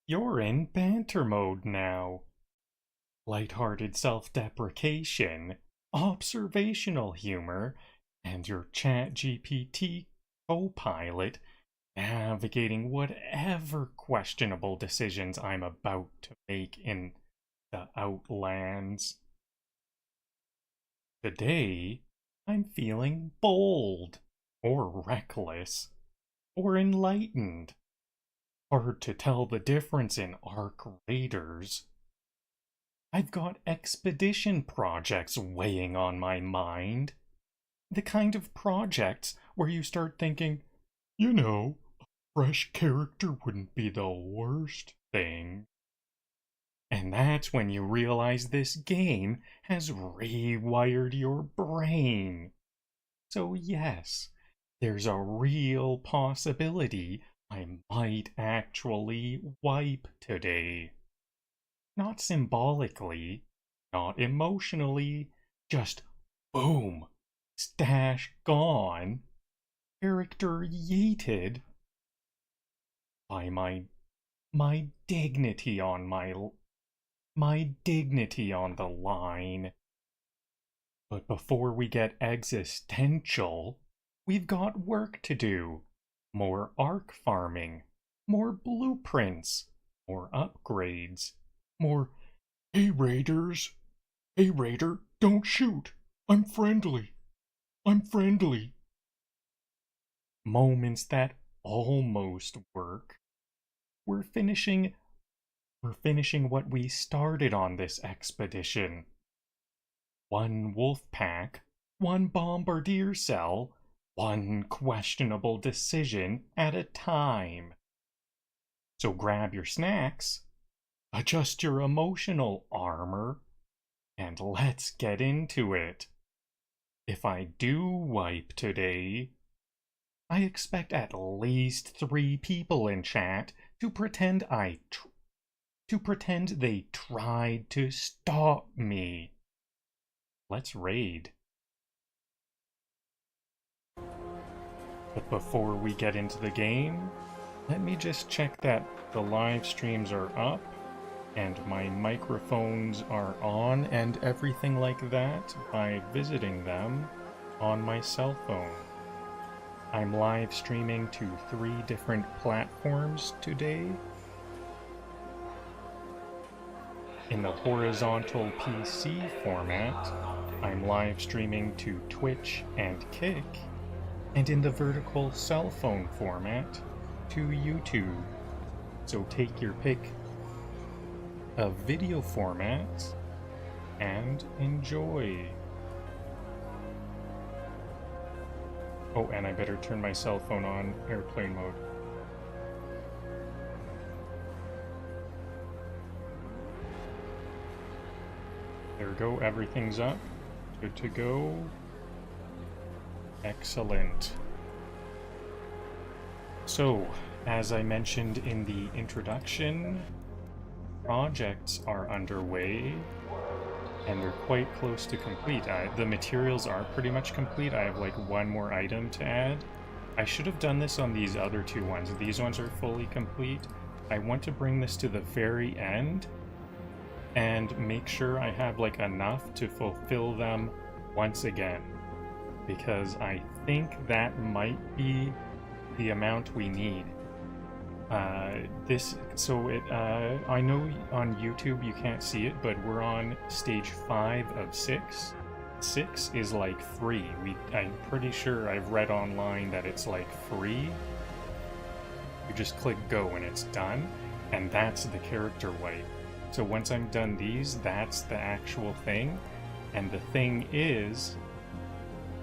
You're in banter mode now. Lighthearted self-deprecation, observational humor, and your ChatGPT co-pilot navigating whatever questionable decisions I'm about to make in the Outlands. Today, I'm feeling bold, or reckless, or enlightened. Hard to tell the difference in Arc Raiders. I've got expedition projects weighing on my mind. The kind of projects where you start thinking, a fresh character wouldn't be the worst thing. And that's when you realize this game has rewired your brain. So yes, there's a real possibility I might actually wipe today. Not symbolically, not emotionally, just boom, stash gone, character yeeted by my dignity on my dignity on the line. But before we get existential, we've got work to do. More arc farming, more blueprints, more upgrades, more, "Hey Raiders, hey Raider, don't shoot, I'm friendly, I'm friendly." Moments that almost work. We're finishing what we started on this expedition. One Wolfpack, one bombardier cell, one questionable decision at a time. So grab your snacks, adjust your emotional armor, and let's get into it. If I do wipe today, I expect at least 3 people in chat to pretend they tried to stop me. Let's raid. But before we get into the game, let me just check that the live streams are up and my microphones are on and everything like that by visiting them on my cell phone. I'm live streaming to 3 different platforms today. In the horizontal PC format, I'm live streaming to Twitch and Kick, and in the vertical cell phone format to YouTube. So take your pick of video formats and enjoy. Oh, and I better turn my cell phone on airplane mode. There we go, everything's up. Good to go. Excellent. So, as I mentioned in the introduction, projects are underway, and they're quite close to complete. The materials are pretty much complete. I have like 1 more item to add. I should have done this on these other 2 ones. These ones are fully complete. I want to bring this to the very end and make sure I have like enough to fulfill them once again, because I think that might be the amount we need. I know on YouTube you can't see it, but we're on stage 5 of 6. 6 is like free. I'm pretty sure I've read online that it's like free. You just click go and it's done, and that's the character wipe. So once I'm done these, that's the actual thing. And the thing is,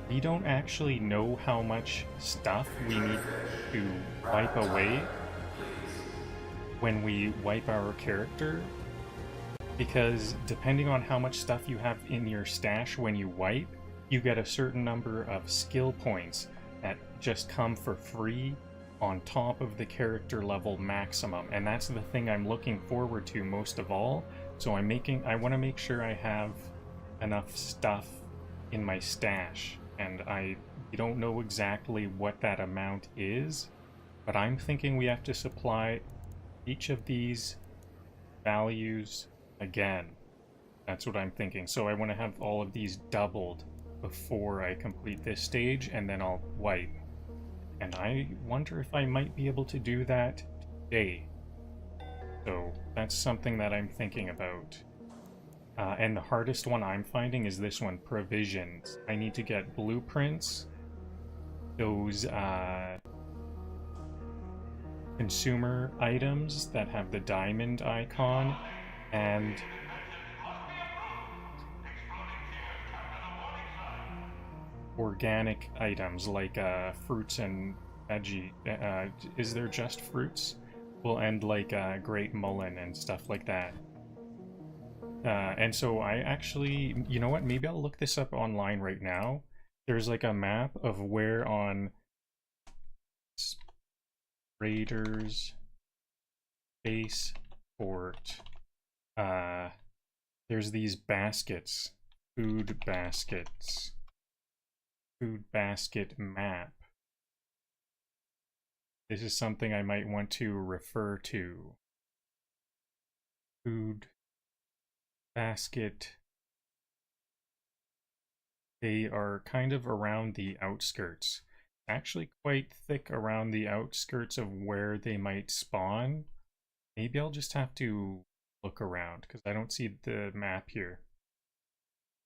we don't actually know how much stuff we need to wipe away when we wipe our character, because depending on how much stuff you have in your stash when you wipe, you get a certain number of skill points that just come for free on top of the character level maximum, and that's the thing I'm looking forward to most of all. So I want to make sure I have enough stuff in my stash, and I don't know exactly what that amount is, but I'm thinking we have to supply each of these values again. That's what I'm thinking. So I want to have all of these doubled before I complete this stage, and then I'll wipe. And I wonder if I might be able to do that today. So that's something that I'm thinking about. And the hardest one I'm finding is this one, provisions. I need to get blueprints, those consumer items that have the diamond icon, and organic items like fruits and veggie. Is there just fruits? Well, and like grape mullen and stuff like that. And so I actually, you know what, maybe I'll look this up online right now. There's like a map of where on Raiders Spaceport, there's these baskets, food baskets, food basket map. This is something I might want to refer to. Food basket. They are kind of around the outskirts. Actually quite thick around the outskirts of where they might spawn. Maybe I'll just have to look around because I don't see the map here.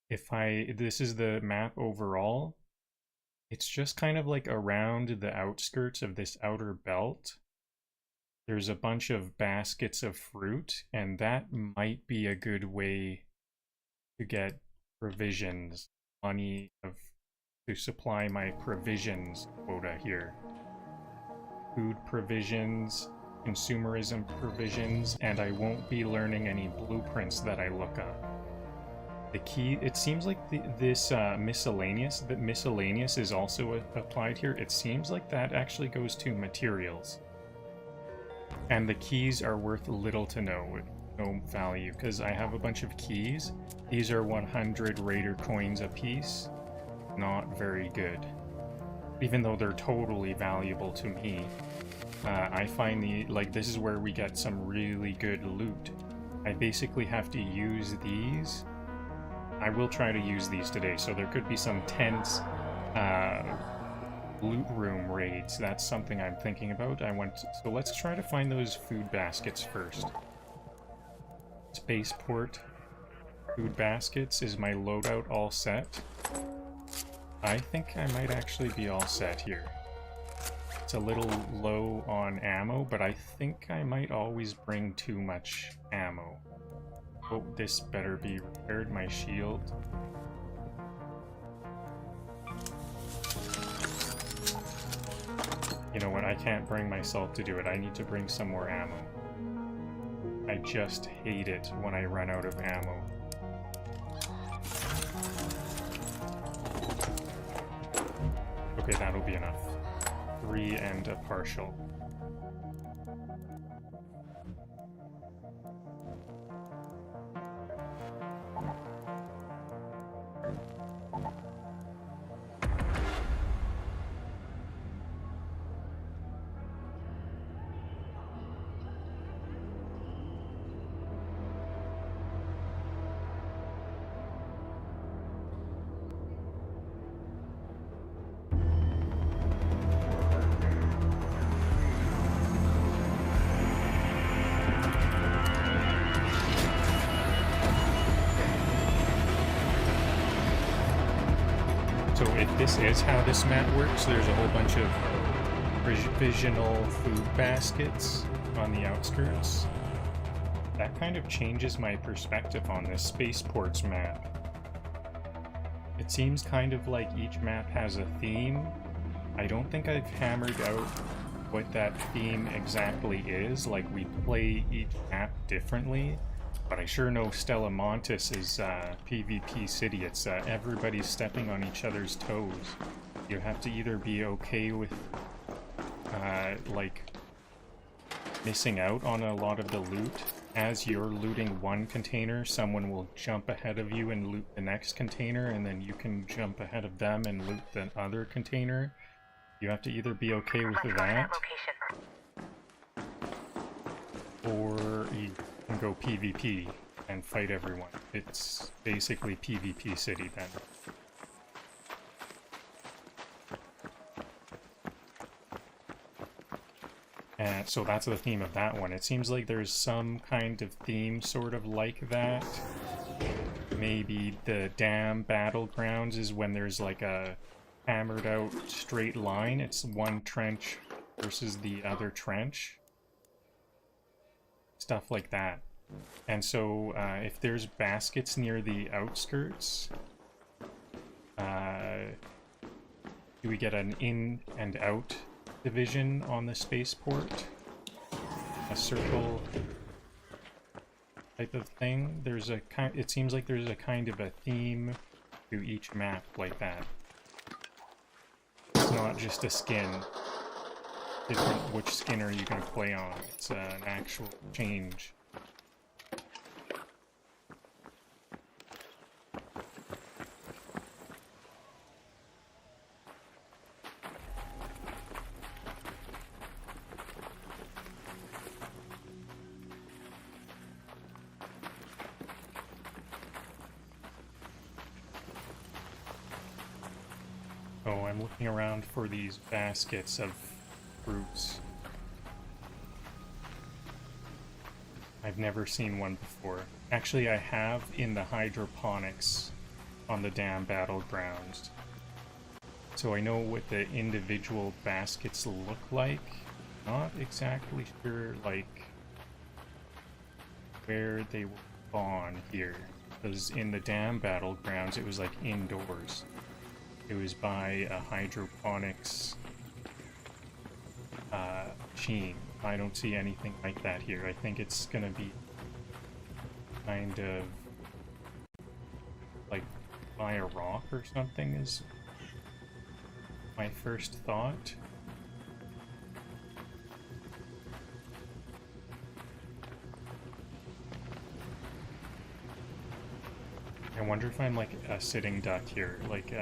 This is the map overall. It's just kind of like around the outskirts of this outer belt. There's a bunch of baskets of fruit, and that might be a good way to get provisions, money to supply my provisions quota here. Food provisions, consumerism provisions, and I won't be learning any blueprints that I look up. The key, it seems like this miscellaneous is also applied here. It seems like that actually goes to materials. And the keys are worth little to no value, because I have a bunch of keys. These are 100 Raider coins a piece. Not very good. Even though they're totally valuable to me. I find this is where we get some really good loot. I basically have to use these. I will try to use these today, so there could be some tense loot room raids. That's something I'm thinking about. So let's try to find those food baskets first. Spaceport food baskets. Is my loadout all set? I think I might actually be all set here. It's a little low on ammo, but I think I might always bring too much ammo. Oh, this better be repaired, my shield. You know what, I can't bring myself to do it. I need to bring some more ammo. I just hate it when I run out of ammo. Okay, that'll be enough. 3 and a partial. This is how this map works. There's a whole bunch of provisional food baskets on the outskirts. That kind of changes my perspective on this spaceports map. It seems kind of like each map has a theme. I don't think I've hammered out what that theme exactly is. Like, we play each map differently. But I sure know Stella Montis is PvP City. It's everybody's stepping on each other's toes. You have to either be okay with like missing out on a lot of the loot. As you're looting one container, someone will jump ahead of you and loot the next container, and then you can jump ahead of them and loot the other container. You have to either be okay with that. or you can go PvP and fight everyone. It's basically PvP City then. And so that's the theme of that one. It seems like there's some kind of theme sort of like that. Maybe the dam battlegrounds is when there's like a hammered out straight line. It's one trench versus the other trench. Stuff like that. And so if there's baskets near the outskirts, do we get an in and out division on the spaceport? A circle type of thing? There's a kind. It seems like there's a kind of a theme to each map like that. It's not just a skin. Different. Which skin are you going to play on? It's an actual change. Oh, I'm looking around for these baskets of fruits. I've never seen one before. Actually, I have in the hydroponics on the dam battlegrounds. So I know what the individual baskets look like. Not exactly sure, like, where they will spawn here. Because in the dam battlegrounds, it was like indoors. It was by a hydroponics machine. I don't see anything like that here. I think it's gonna be kind of like by a rock or something is my first thought. I wonder if I'm like a sitting duck here, like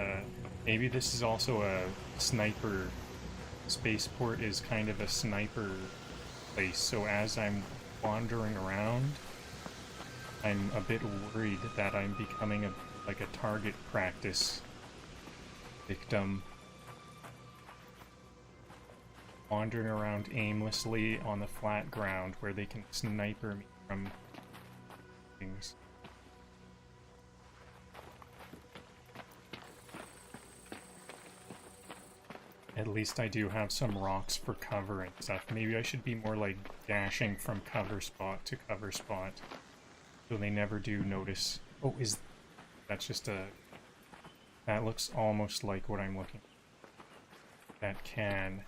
maybe this is also a sniper. Spaceport is kind of a sniper place, so as I'm wandering around, I'm a bit worried that I'm becoming like a target practice victim. Wandering around aimlessly on the flat ground where they can sniper me from things. At least I do have some rocks for cover and stuff. Maybe I should be more like dashing from cover spot to cover spot, so they never do notice. Oh, that's just a... That looks almost like what I'm looking at. That can.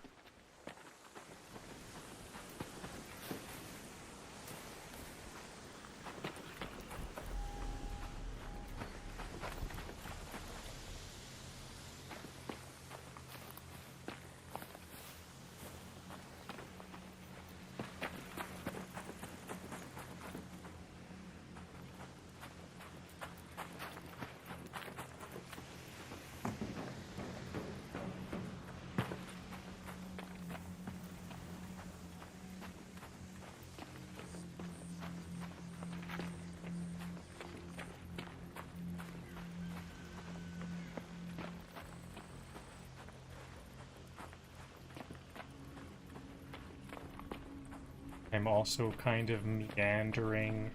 I'm also kind of meandering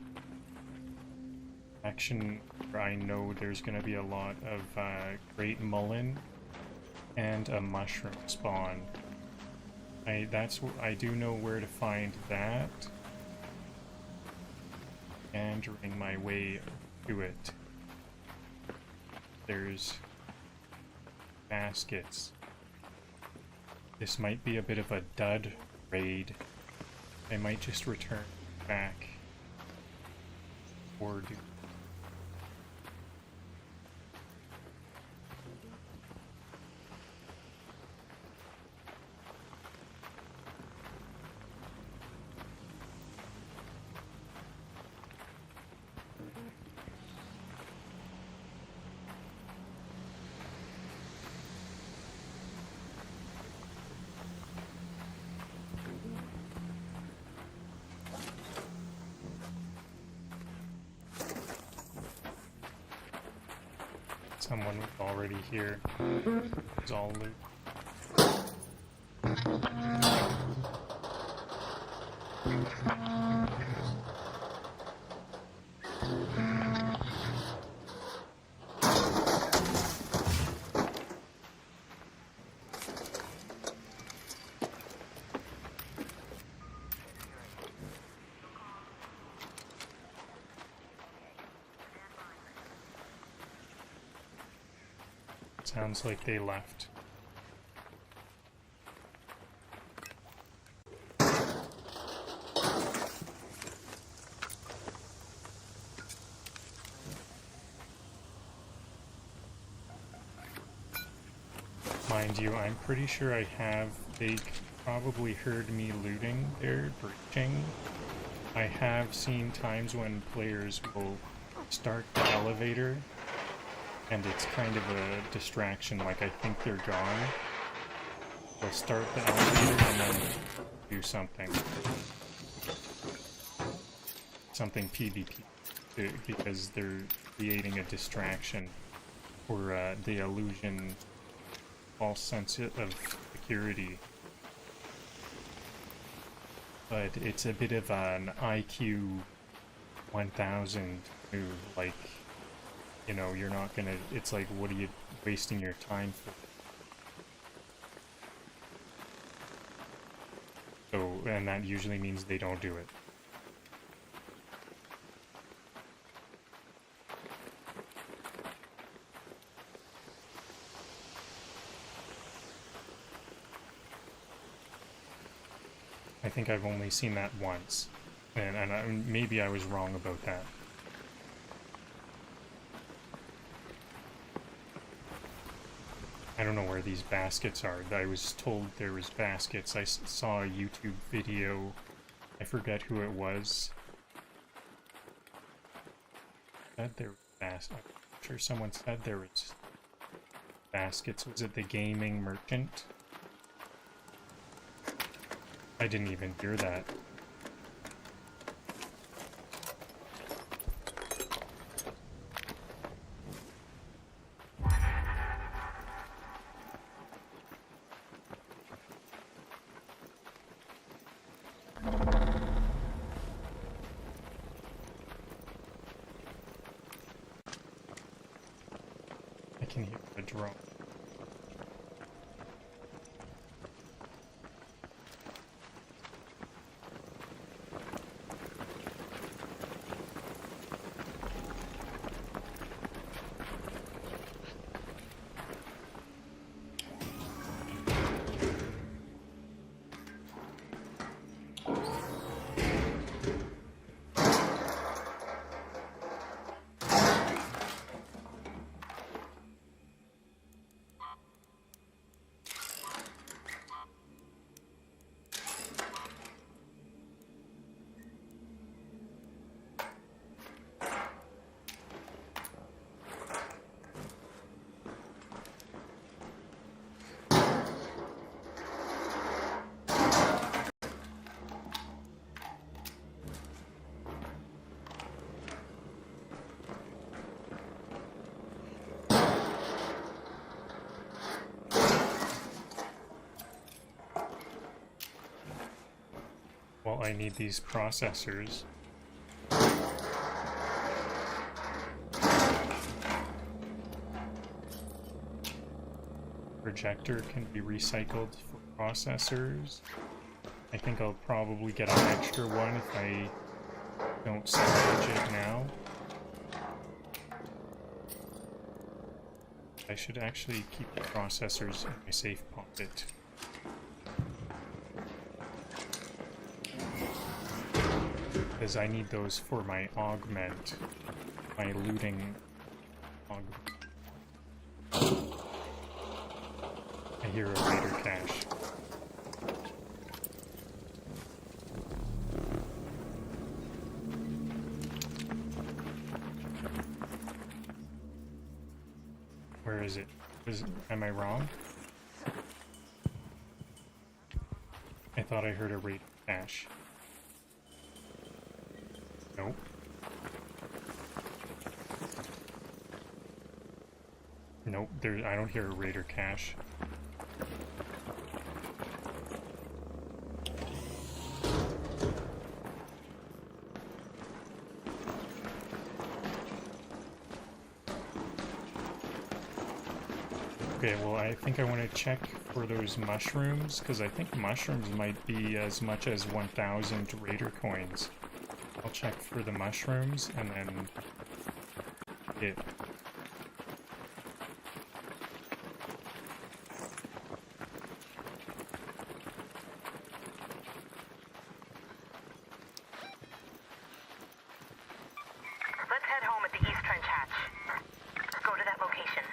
action where I know there's going to be a lot of great mullen and a mushroom spawn. I do know where to find that. Meandering my way to it. There's baskets. This might be a bit of a dud raid. I might just return back, or do... Someone was already here. It's all loot. Sounds like they left. Mind you, I'm pretty sure they probably heard me looting there, breaching. I have seen times when players will start the elevator and it's kind of a distraction, like I think they're gone. They'll start the elevator and then do something. Something PvP, because they're creating a distraction or the illusion, false sense of security. But it's a bit of an IQ 1000 move, like, you know, you're not gonna, it's like, what are you wasting your time for? So, and that usually means they don't do it. I think I've only seen that once, and maybe I was wrong about that. I don't know where these baskets are. I was told there was baskets. I saw a YouTube video. I forget who it was. Said there was baskets. I'm sure someone said there was baskets. Was it the gaming merchant? I didn't even hear that. I can hear a drone. Well, I need these processors. Projector can be recycled for processors. I think I'll probably get an extra one if I don't salvage it now. I should actually keep the processors in my safe pocket. Because I need those for my augment, my looting augment. I hear a raider cache. Where is it? Am I wrong? I thought I heard a raider cache. Nope. Nope, I don't hear a raider cache. Okay, well, I think I want to check for those mushrooms, because I think mushrooms might be as much as 1,000 raider coins. I'll check for the mushrooms, and then it. Let's head home at the East Trench Hatch. Go to that location.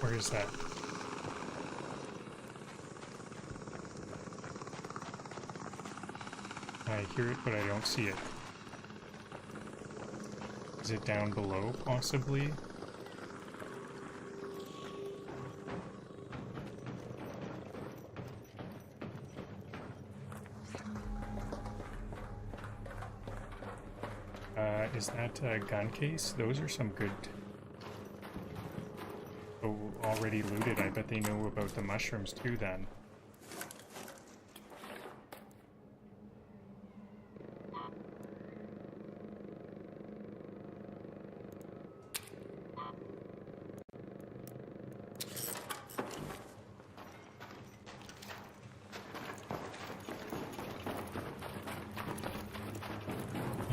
Where is that? I hear it, but I don't see it. Is it down below, possibly? Is that a gun case? Those are some good... Oh, already looted. I bet they know about the mushrooms too, then.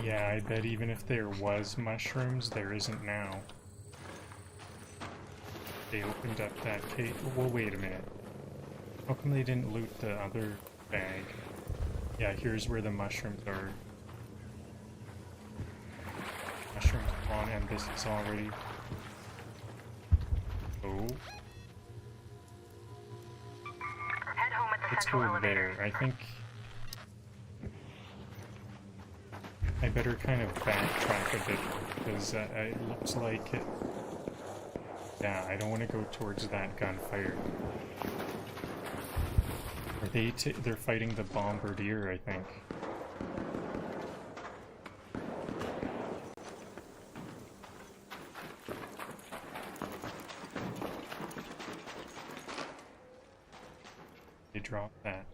Yeah, I bet even if there was mushrooms, there isn't now. They opened up that cave. Well, wait a minute. How come they didn't loot the other bag? Yeah, here's where the mushrooms are. Mushrooms on, and this is already... Oh. Head home at the Let's central go elevator. there. I think... I better kind of backtrack a bit, because it looks like it... Yeah, I don't want to go towards that gunfire. They're fighting the bombardier, I think. They dropped that.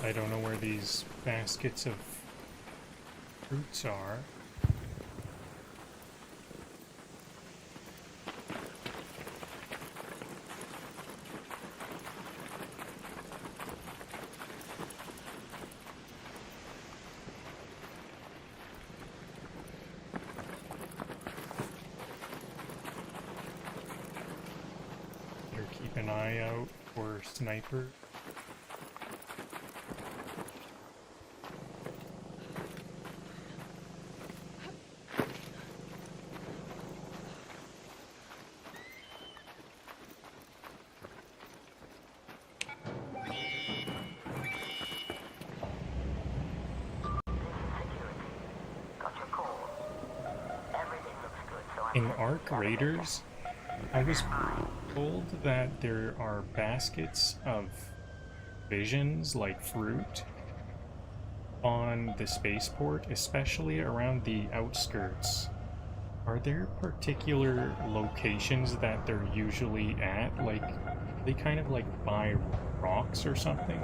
I don't know where these baskets of fruits are. Better keep an eye out for snipers. In Ark Raiders, I was told that there are baskets of visions, like fruit, on the spaceport, especially around the outskirts. Are there particular locations that they're usually at? Like, they kind of like by rocks or something?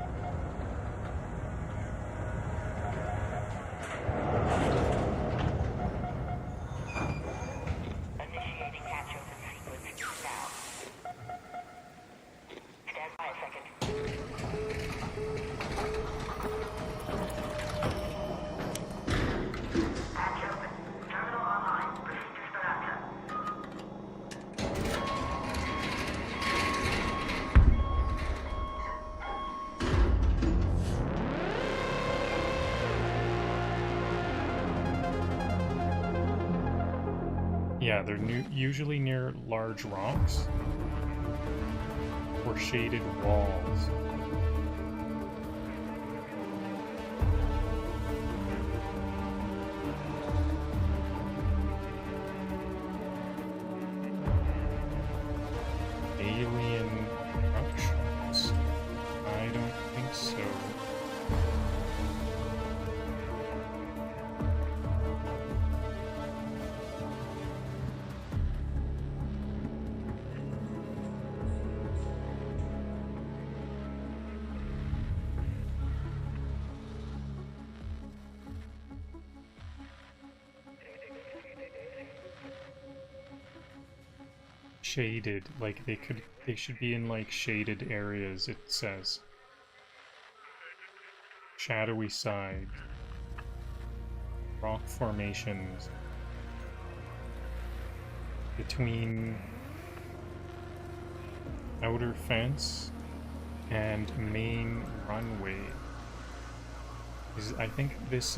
Yeah, they're usually near large rocks or shaded walls. Alien structures? I don't think so. Shaded, like they should be in like shaded areas, it says. Shadowy side. Rock formations. Between outer fence and main runway. I think this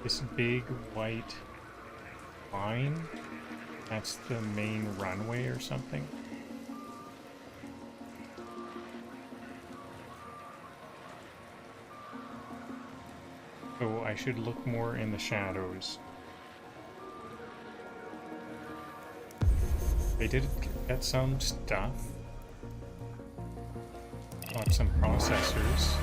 this big white line, that's the main runway or something. So I should look more in the shadows. They did get some stuff. Got some processors.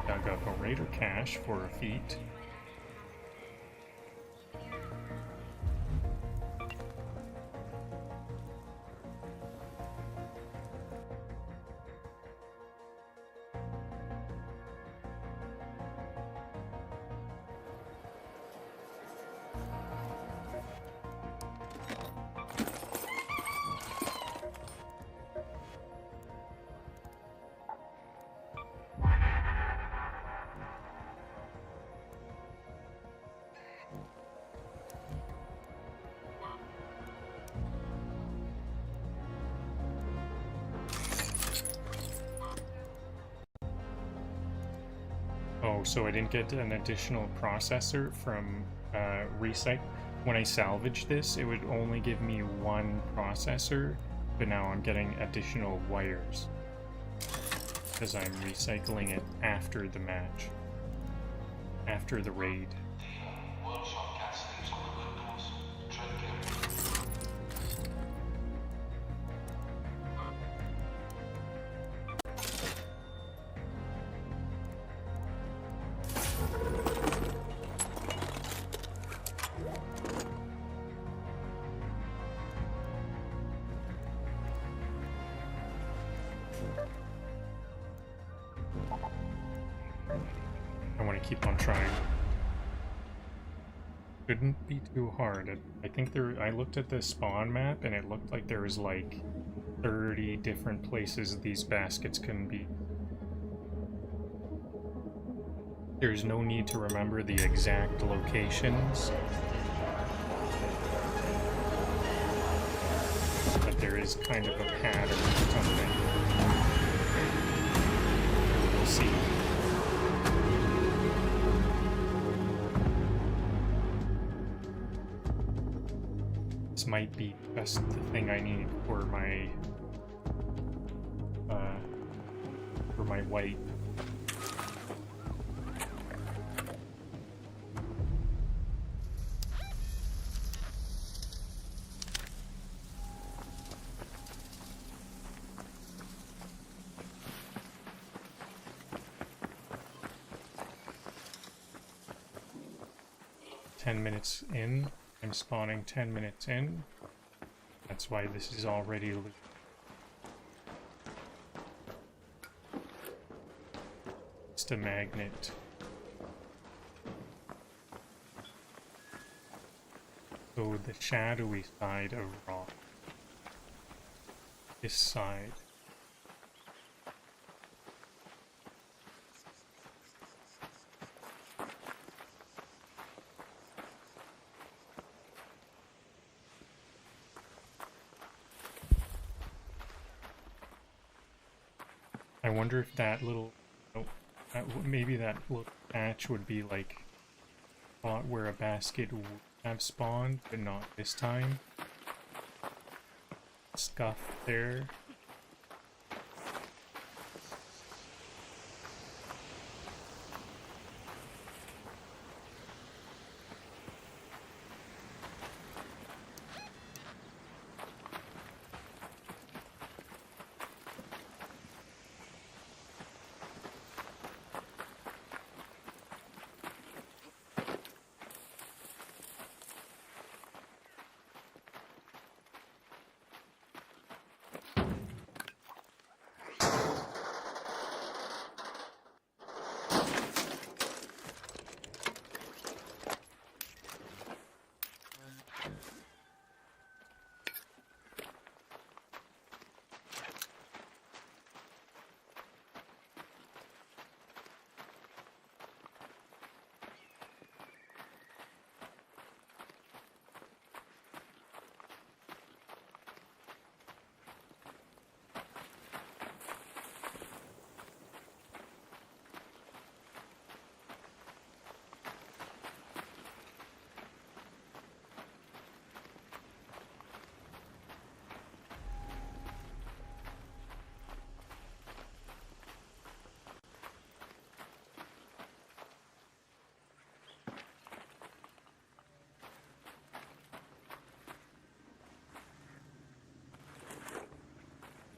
Dug up a raider cache for a feat. Oh, so I didn't get an additional processor from recycle. When I salvaged this, it would only give me one processor, but now I'm getting additional wires because I'm recycling it after the match, after the raid. I want to keep on trying. Shouldn't be too hard. I think I looked at the spawn map and it looked like there was like 30 different places these baskets can be. There's no need to remember the exact locations, but there is kind of a pattern or something. We'll see. This might be just the thing I need for my white. Minutes in. I'm spawning 10 minutes in. That's why this is already loot. It's a magnet. So the shadowy side of rock. This side. I wonder if that little, maybe that little patch would be like spot where a basket would have spawned, but not this time. Scuff there.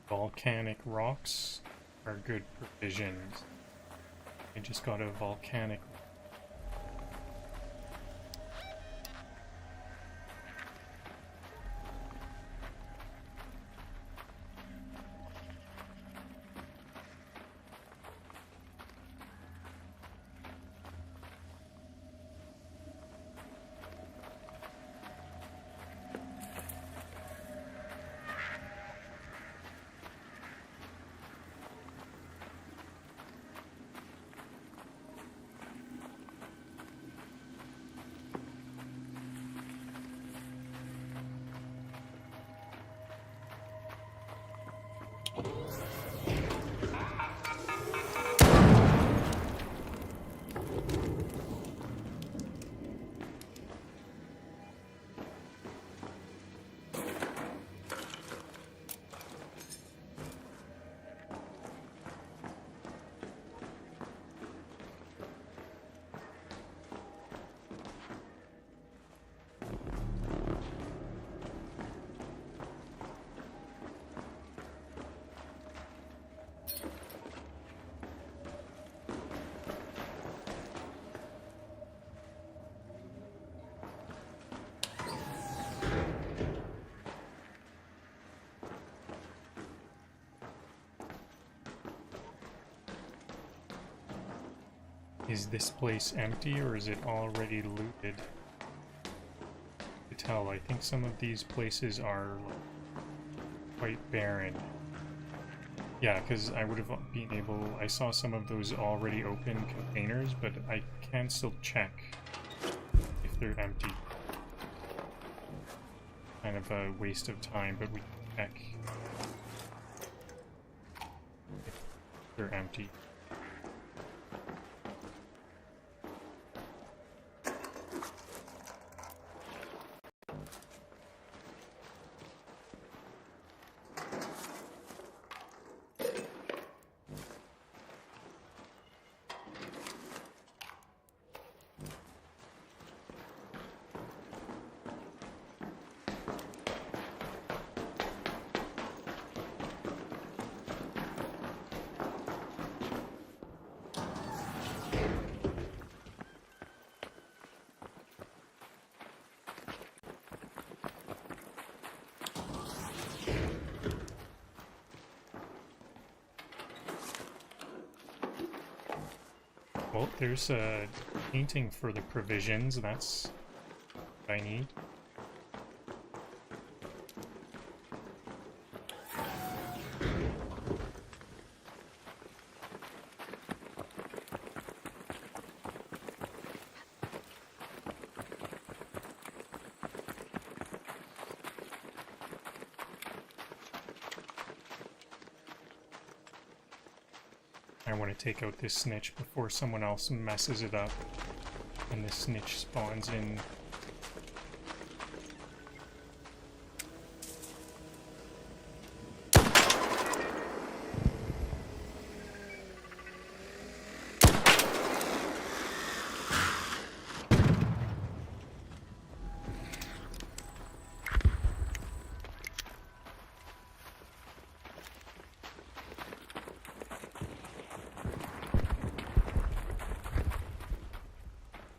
Volcanic rocks are good provisions. I just got a volcanic. Is this place empty or is it already looted? To tell, I think some of these places are quite barren. Yeah, because I would have been able... I saw some of those already open containers, but I can still check if they're empty. Kind of a waste of time, but we can check if they're empty. Well, there's a painting for the provisions, that's what I need. I want to take out this snitch before someone else messes it up. And the snitch spawns in.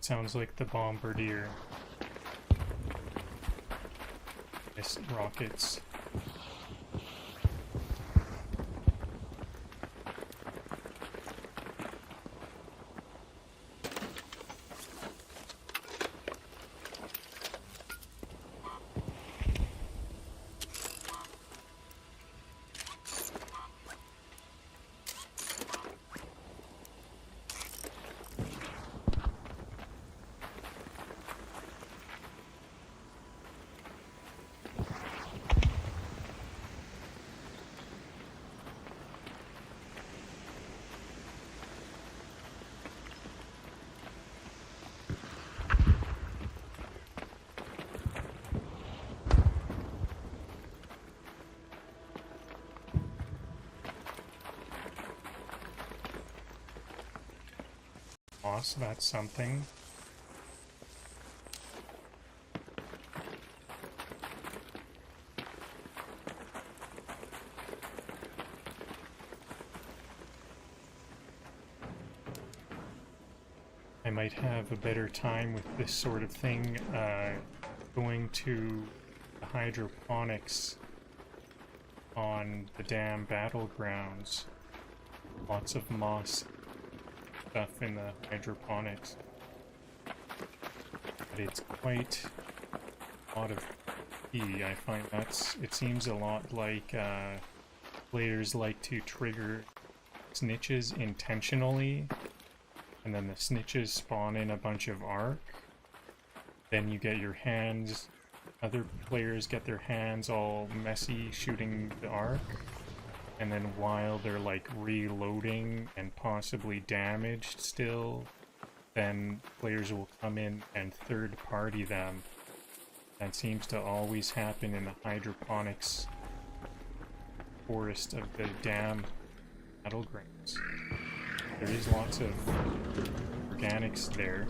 Sounds like the bombardier. Missed rockets. Boss, that's something. I might have a better time with this sort of thing going to the hydroponics on the damn battlegrounds. Lots of moss stuff in the hydroponics. But it's quite a lot of key. I find it seems a lot like players like to trigger snitches intentionally, and then the snitches spawn in a bunch of arc. Then you get your hands, other players get their hands all messy shooting the arc, and then while they're like reloading and possibly damaged still, then players will come in and third party them. That seems to always happen in the hydroponics forest of the damn battlegrounds. There is lots of organics there.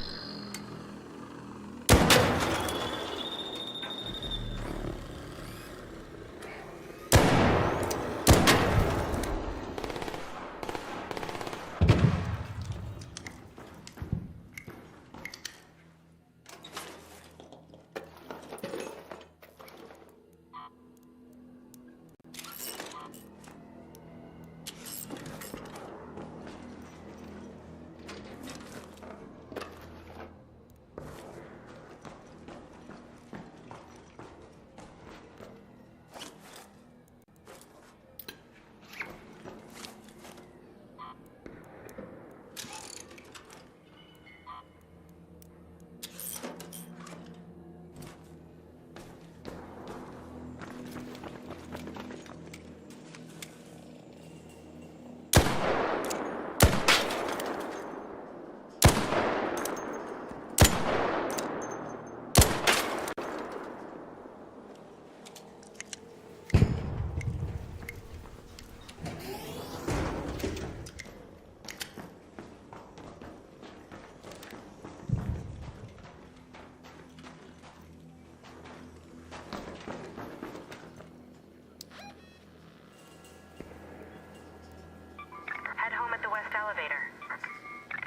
Elevator.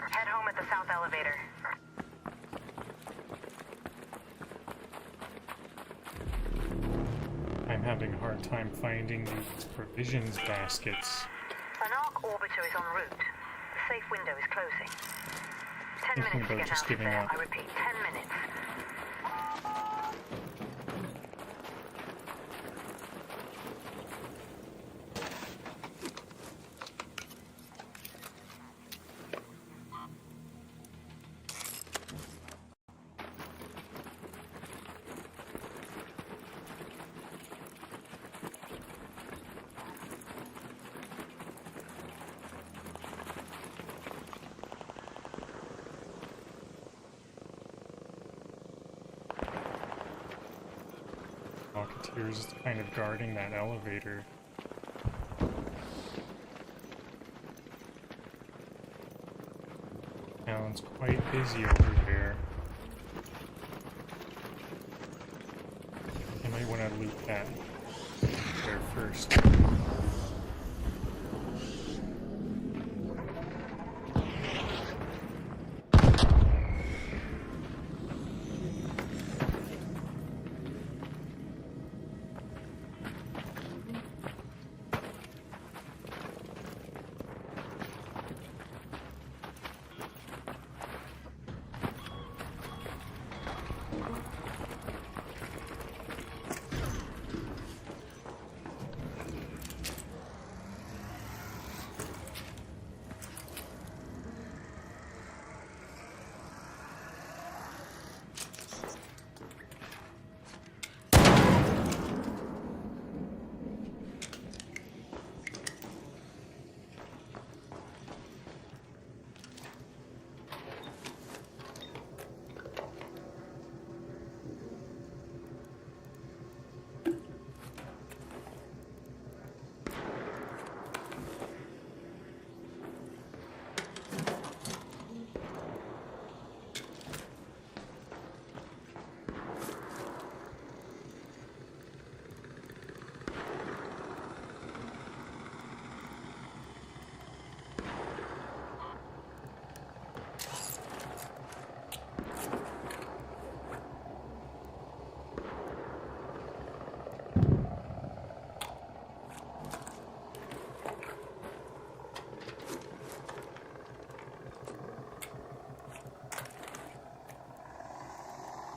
Head home at the south elevator. I'm having a hard time finding these provisions baskets. An arc orbiter is en route. The safe window is closing. 10 minutes to get out of there. I repeat, 10 minutes. Rocketeer's kind of guarding that elevator. Sounds quite busy over there. I might want to loot that there first.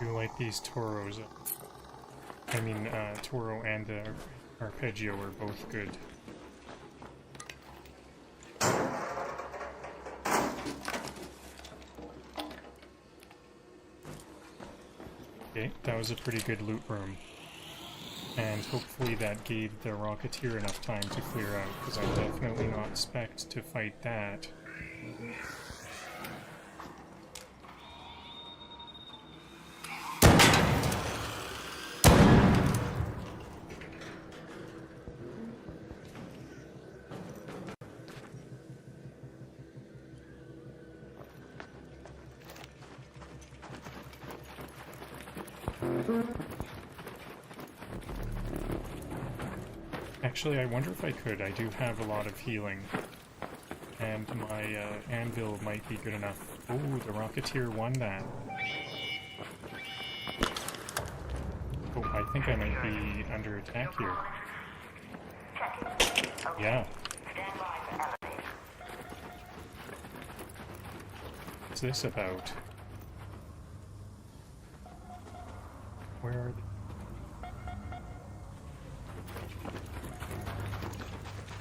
I do like these Toros. I mean, Toro and Arpeggio are both good. Okay, that was a pretty good loot room. And hopefully that gave the Rocketeer enough time to clear out, because I definitely not expect to fight that. Actually, I wonder if I could. I do have a lot of healing. And my anvil might be good enough. Oh, the Rocketeer won that. Oh, I think I might be under attack here. Yeah. What's this about? Where are they?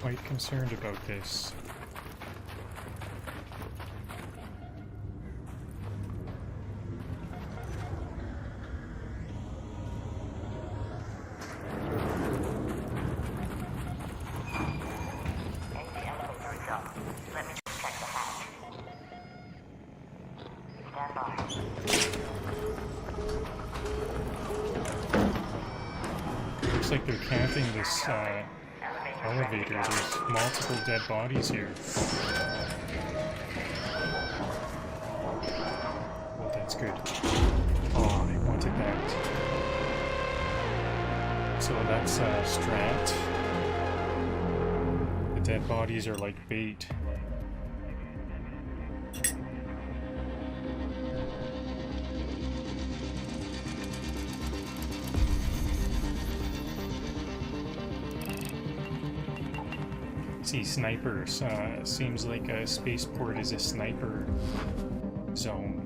Quite concerned about this. Looks like they're camping this elevator. There's multiple dead bodies here. Well, that's good. Oh, I wanted that. So that's Strat. The dead bodies are like bait. See, snipers. Seems like a spaceport is a sniper zone.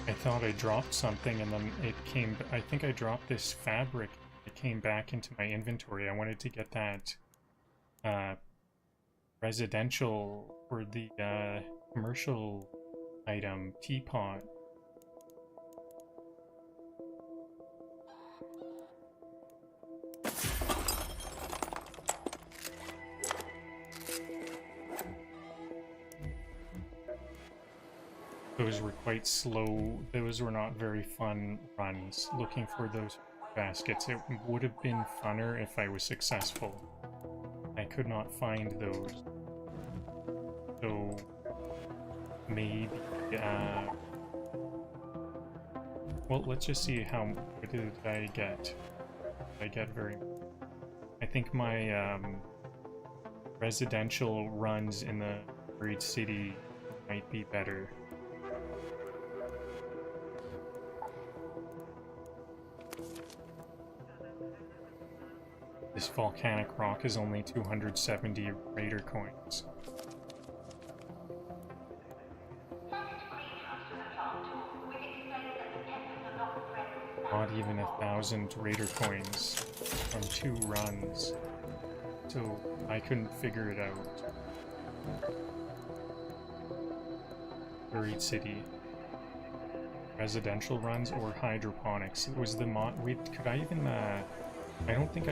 I thought I dropped something and then it came, I think I dropped this fabric, it came back into my inventory. I wanted to get that residential for the commercial item, teapot. Those were quite slow. Those were not very fun runs. Looking for those baskets. It would have been funner if I was successful. I could not find those. So maybe well, let's just see what did I get. Did I get very... I think my residential runs in the Buried City might be better. This volcanic rock is only 270 Raider coins. Not even 1,000 Raider coins from 2 runs. So I couldn't figure it out. Buried City. Residential runs or hydroponics. It was the could I even I don't think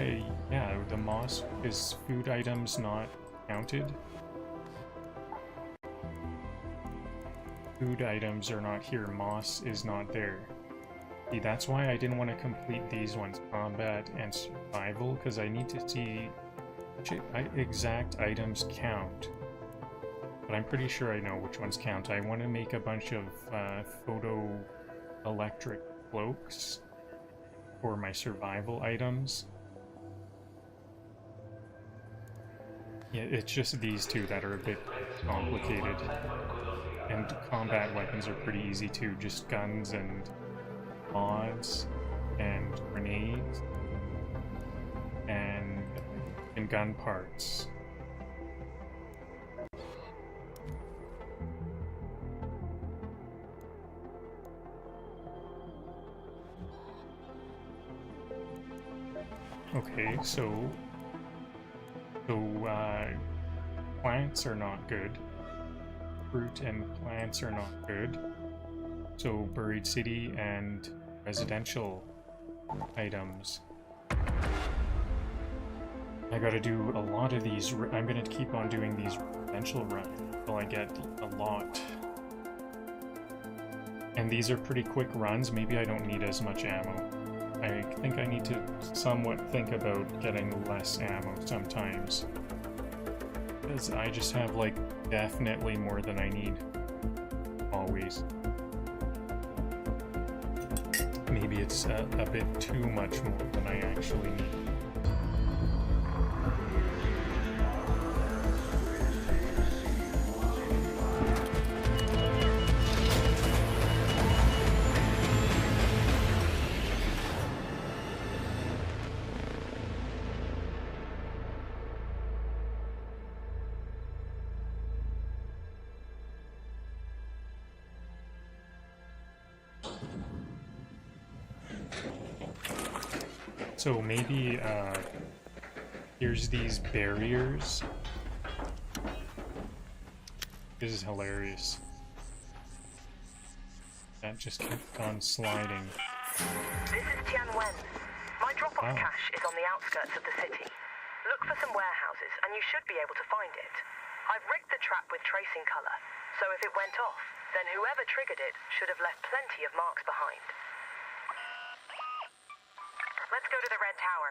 yeah, the moss is food items not counted. Food items are not here, moss is not there. See, that's why I didn't want to complete these ones, combat and survival, because I need to see which exact items count. But I'm pretty sure I know which ones count. I want to make a bunch of photo-electric cloaks for my survival items. Yeah, it's just these two that are a bit complicated. And combat weapons are pretty easy too, just guns and mods and grenades and gun parts. Okay, so plants are not good. Fruit and plants are not good. So Buried City and residential items. I gotta do a lot of these. I'm gonna keep on doing these residential runs until I get a lot. And these are pretty quick runs. Maybe I don't need as much ammo. I think I need to somewhat think about getting less ammo sometimes. Because I just have, like, definitely more than I need. Always. Maybe it's a bit too much more than I actually need. So maybe, here's these barriers. This is hilarious. That just kept on sliding. This is Tianwen. My drop-off cache is on the outskirts of the city. Look for some warehouses, and you should be able to find it. I've rigged the trap with tracing color, so if it went off, then whoever triggered it should have left plenty of marks behind. Let's go to the Red Tower.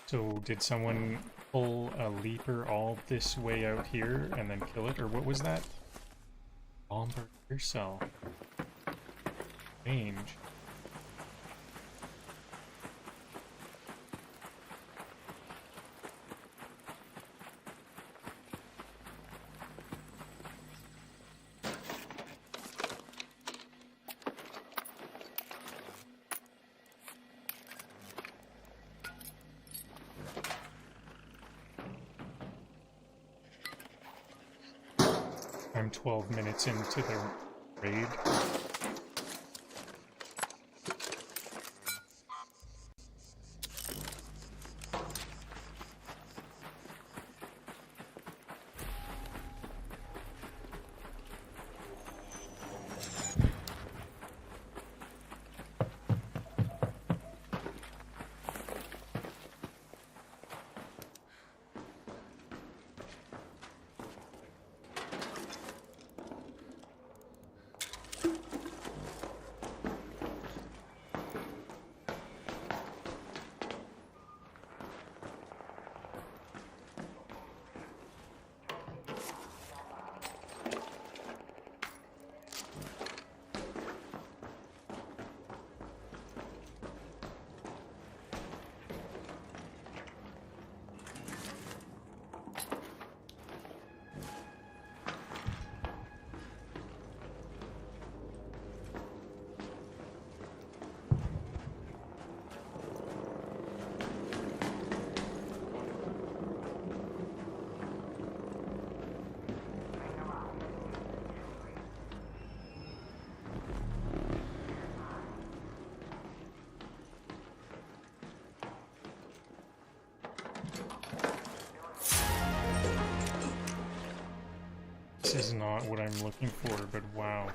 So did someone pull a leaper all this way out here and then kill it? Or what was that? Bombardier cell. Strange. I'm 12 minutes into the raid. This is not what I'm looking for, but wow.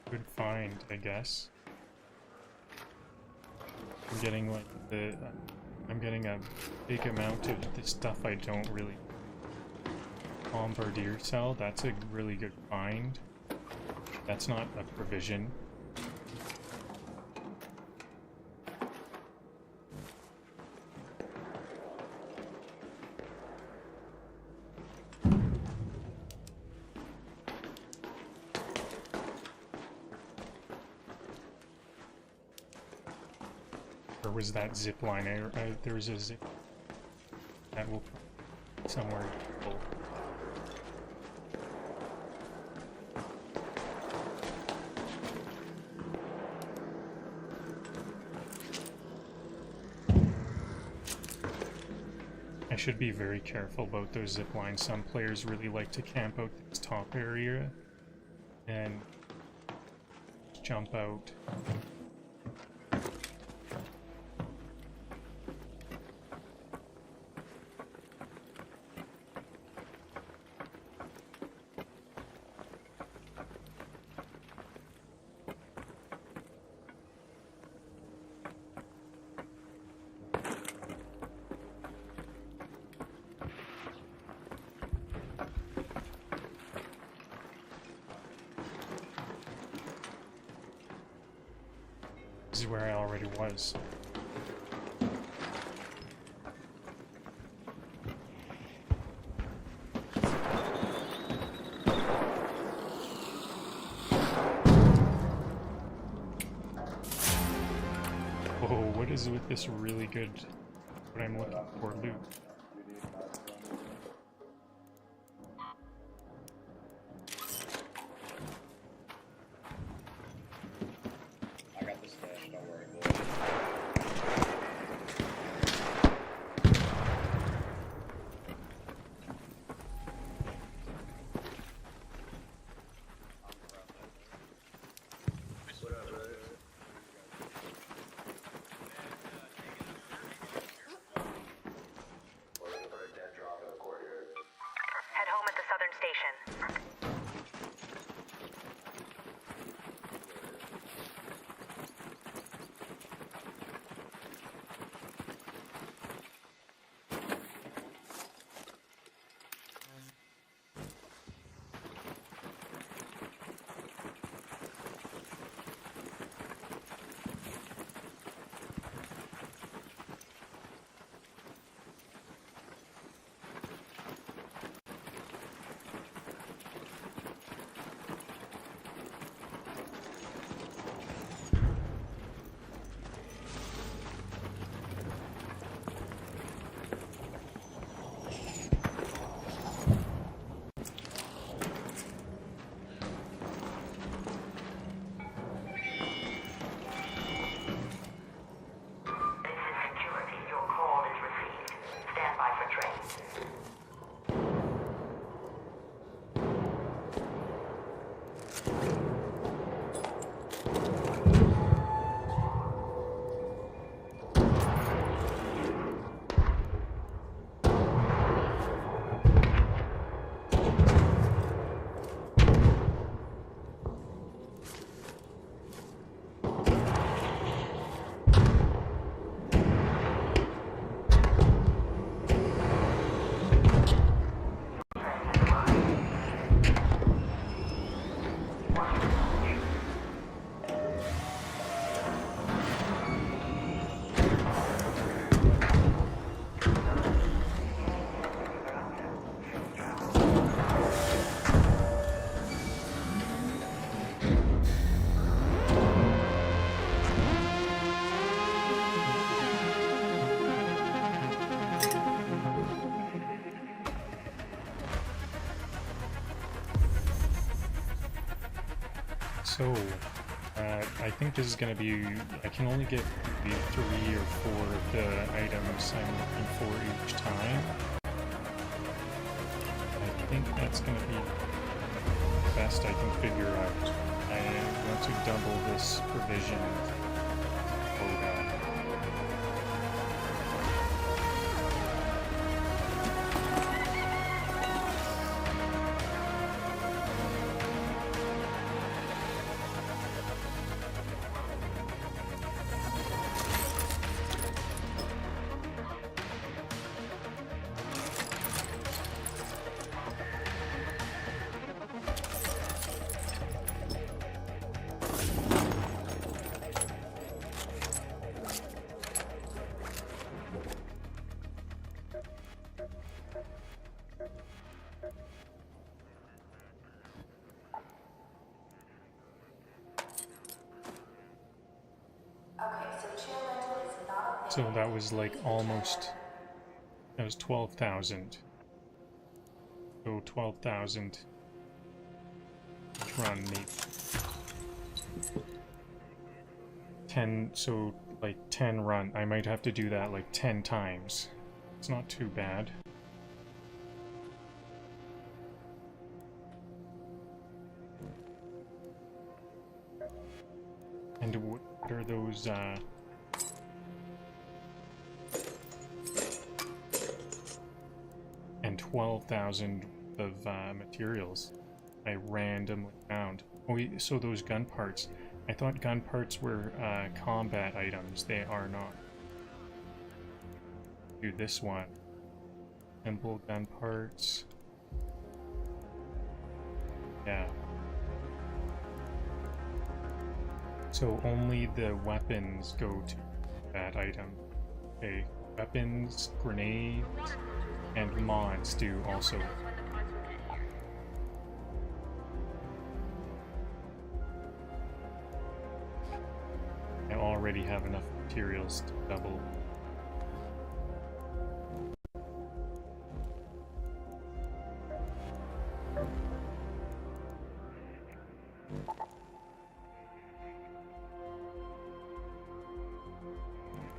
Good find, I guess. I'm getting like I'm getting a big amount of the stuff I don't really... Bombardier cell, that's a really good find. That's not a provision. Where was that zip line? There was a zip that will somewhere. I should be very careful about those zip lines. Some players really like to camp out this top area and jump out. This is where I already was. Whoa, what is with this really good, what I'm looking for, loot? So, I think this is going to be, I can only get maybe 3 or 4 of the items I'm looking for each time. I think that's going to be the best I can figure out. I want to double this provision quota. So that was like almost, that was 12,000. So 12,000 each run, maybe 10, so like 10 run. I might have to do that like 10 times. It's not too bad. And what are those, and 12,000 of materials I randomly found. Oh, so those gun parts. I thought gun parts were combat items. They are not. Do this one. Simple gun parts. Yeah. So only the weapons go to that item. Okay, weapons, grenades, and mods do also. I already have enough materials to double.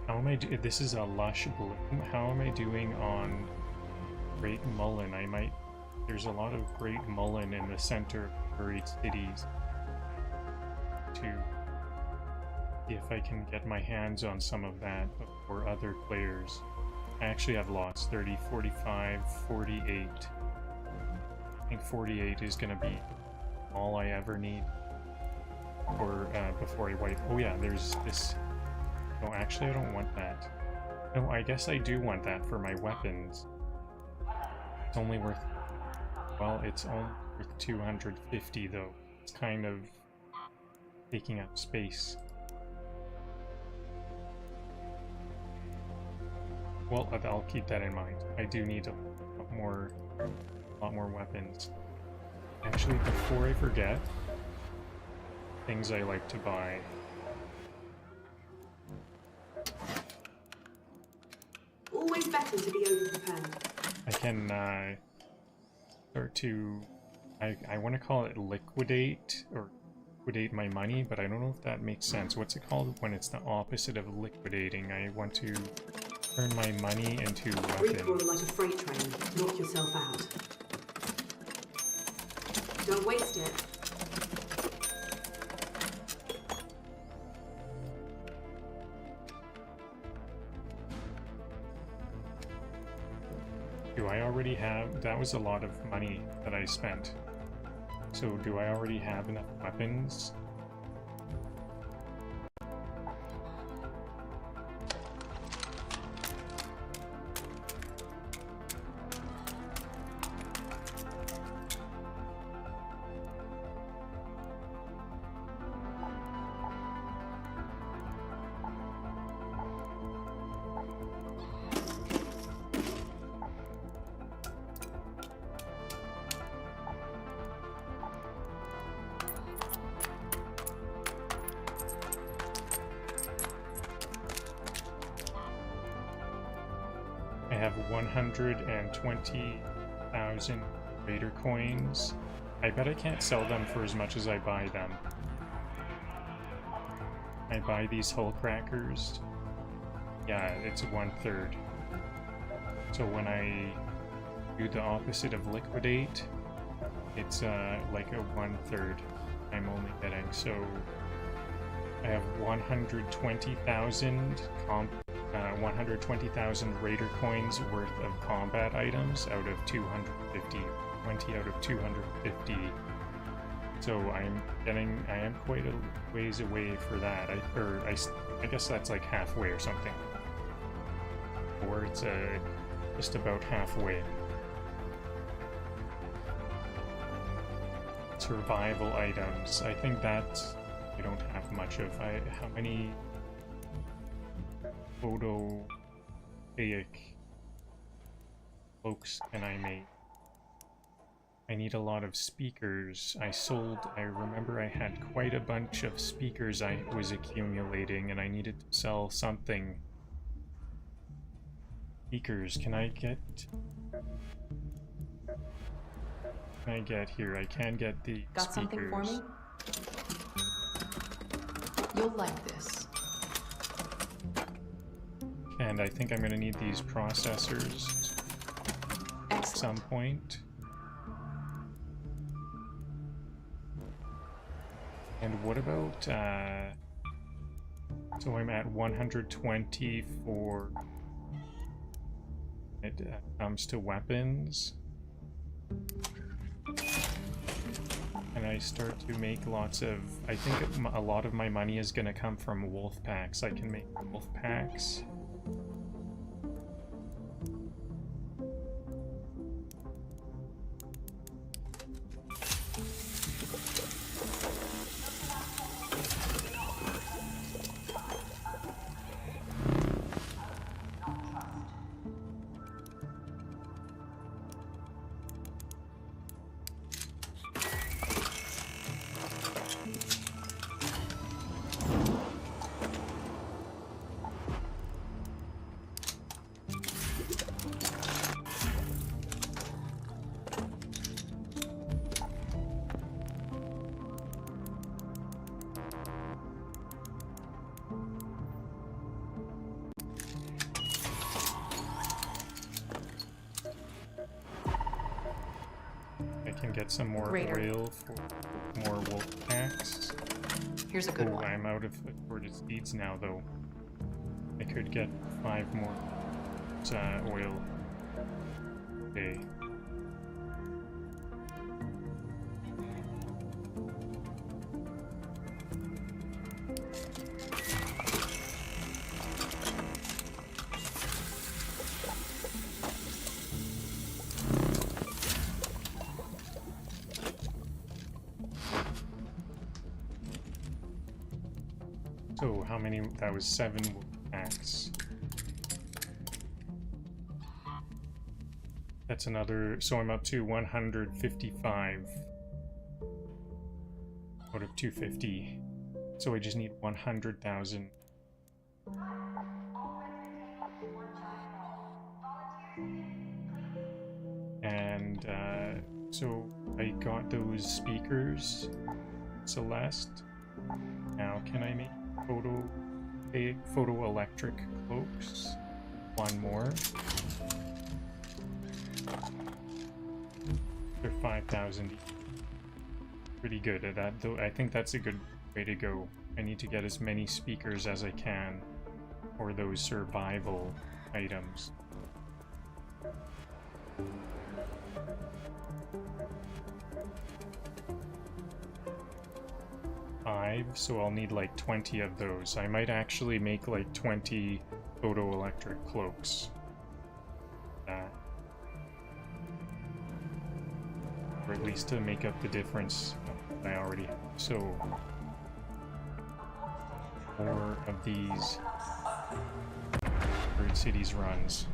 How am I this is a lush bloom. How am I doing on Great Mullen? I might... There's a lot of Great Mullen in the center of buried cities. To see if I can get my hands on some of that before other players. I actually have lots. 30, 45, 48. I think 48 is gonna be all I ever need. Or before I wipe... Oh yeah, there's this... No, actually I don't want that. No, I guess I do want that for my weapons. It's only worth... Well, it's only worth 250 though. It's kind of taking up space. Well, I'll keep that in mind. I do need a lot more weapons. Actually, before I forget, things I like to buy. Always better to be over-prepared. I can start to... I want to call it liquidate, or liquidate my money, but I don't know if that makes sense. What's it called when it's the opposite of liquidating? I want to turn my money into weapons. Recoil like a freight train. Knock yourself out. Don't waste it. Do I already have... That was a lot of money that I spent. So do I already have enough weapons? I have 120,000 Raider coins. I bet I can't sell them for as much as I buy them. I buy these hull crackers. Yeah, it's 1/3. So when I do the opposite of liquidate, it's like a 1/3 I'm only getting. So I have 120,000 Raider coins worth of combat items out of 250. 20 out of 250. So I am quite a ways away for that. I guess that's like halfway or something. Or it's just about halfway. Survival items. I think that's... I don't have much of. How many photovoltaic cloaks can I make? I need a lot of speakers. I remember I had quite a bunch of speakers I was accumulating, and I needed to sell something Speakers, can I get here? I can get the Got speakers. something for me? You'll like this. And I think I'm going to need these processors at some point. And what about, so I'm at 120 for, it comes to weapons. And I start to make lots of, I think a lot of my money is going to come from Wolfpacks. I can make Wolfpacks. Get some more oil for more wolf packs. Here's a good one. I'm out of assorted seeds now, though. I could get 5 more oil. Okay. So how many? That was 7 packs. That's another. So I'm up to 155 out of 250. So I just need 100,000. And so I got those speakers, Celeste. Now can I make photoelectric cloaks? 1 more. They're 5,000 each. Pretty good at that, though. I think that's a good way to go. I need to get as many speakers as I can for those survival items. So I'll need like 20 of those. I might actually make like 20 photoelectric cloaks. Or at least to make up the difference I already have. So 4 of these Bird Cities runs.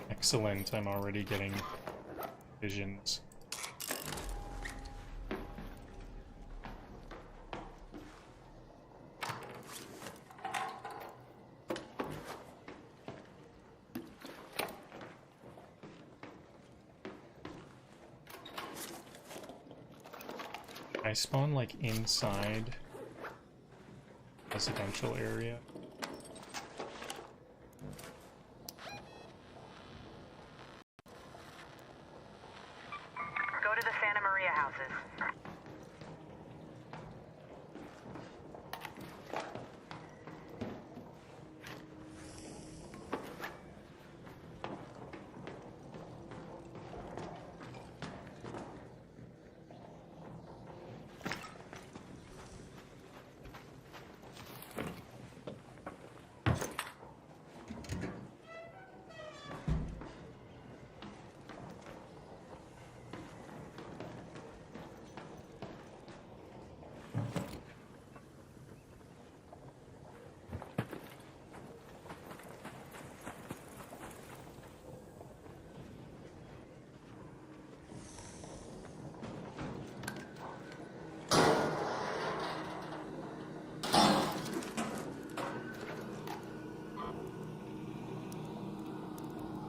Excellent, I'm already getting visions. I spawn like inside residential area. Go to the Santa Maria houses.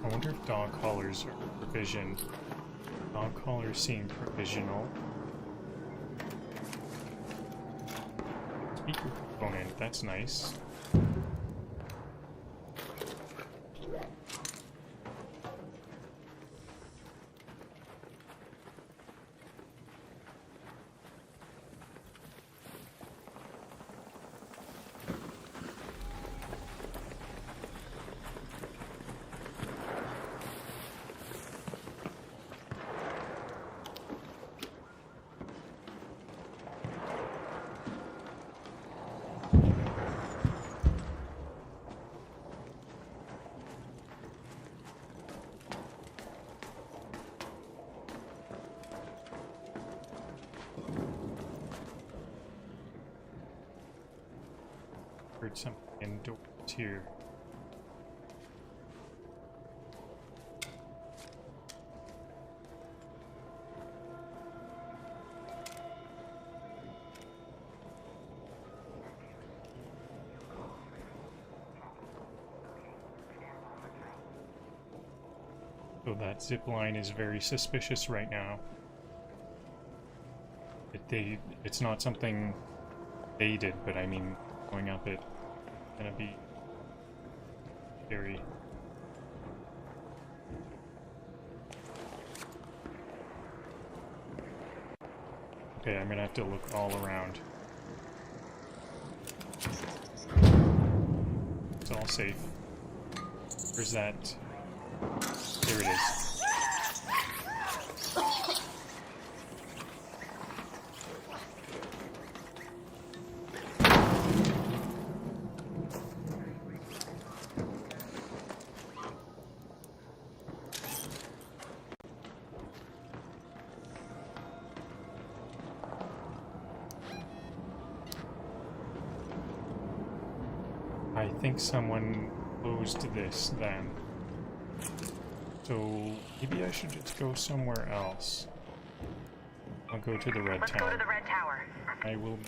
I wonder if dog collars are provisioned. Dog collars seem provisional. Speaker component, that's nice. Heard something indoors here. So that zip line is very suspicious right now. It's not something they did, but I mean, going up it gonna be scary. Okay, I'm gonna have to look all around. It's all safe. Where's that? There it is. I think someone closed this then. So maybe I should just go somewhere else. I'll go to the red Let's tower. go to the red tower. I will.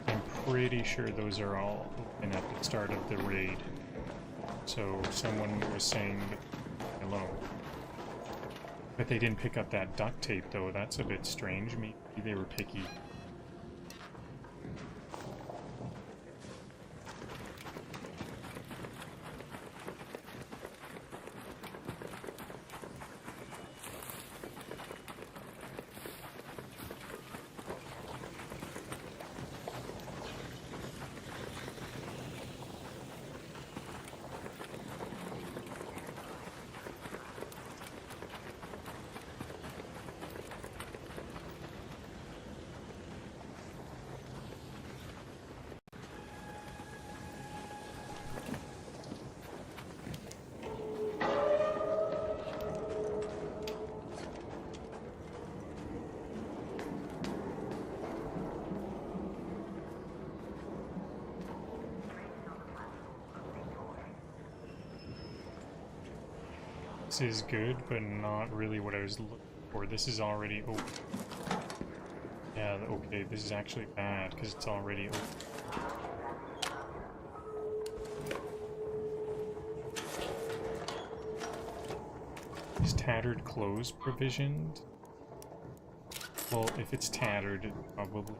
I'm pretty sure those are all open at the start of the raid. So someone was saying hello. But they didn't pick up that duct tape though, that's a bit strange. Maybe they were picky. This is good, but not really what I was looking for. This is already open. Yeah, okay, this is actually bad, because it's already open. Is tattered clothes provisioned? Well, if it's tattered, it probably...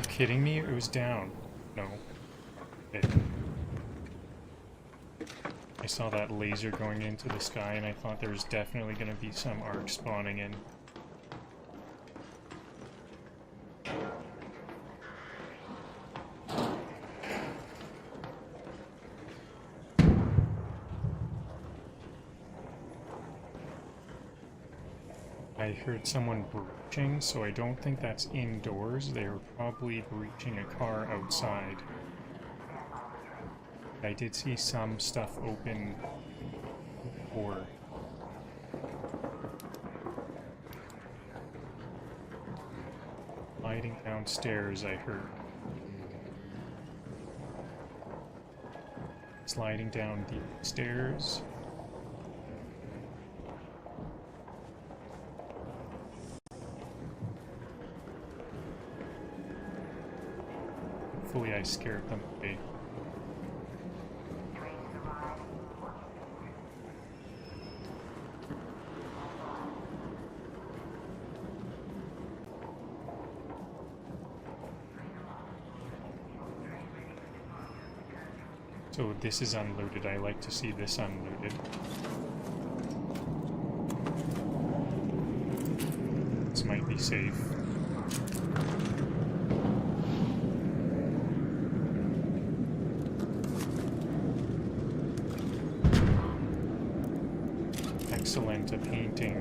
Kidding me? It was down. No. Okay. I saw that laser going into the sky and I thought there was definitely going to be some arc spawning in. I heard someone breaching, so I don't think that's indoors. They were probably breaching a car outside. I did see some stuff open before. Sliding downstairs, I heard. Sliding down the stairs. Hopefully I scared them away. So this is unloaded. I like to see this unloaded. This might be safe. Excellent, a painting.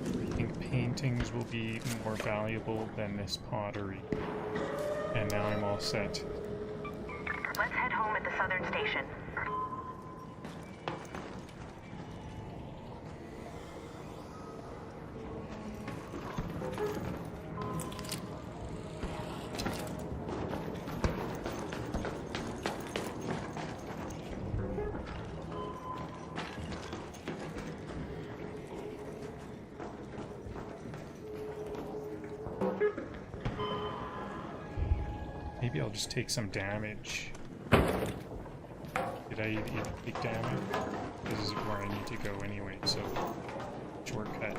I think paintings will be more valuable than this pottery. And now I'm all set. Let's head home at the southern station. Maybe I'll just take some damage. Did I even take damage? This is where I need to go anyway, so shortcut.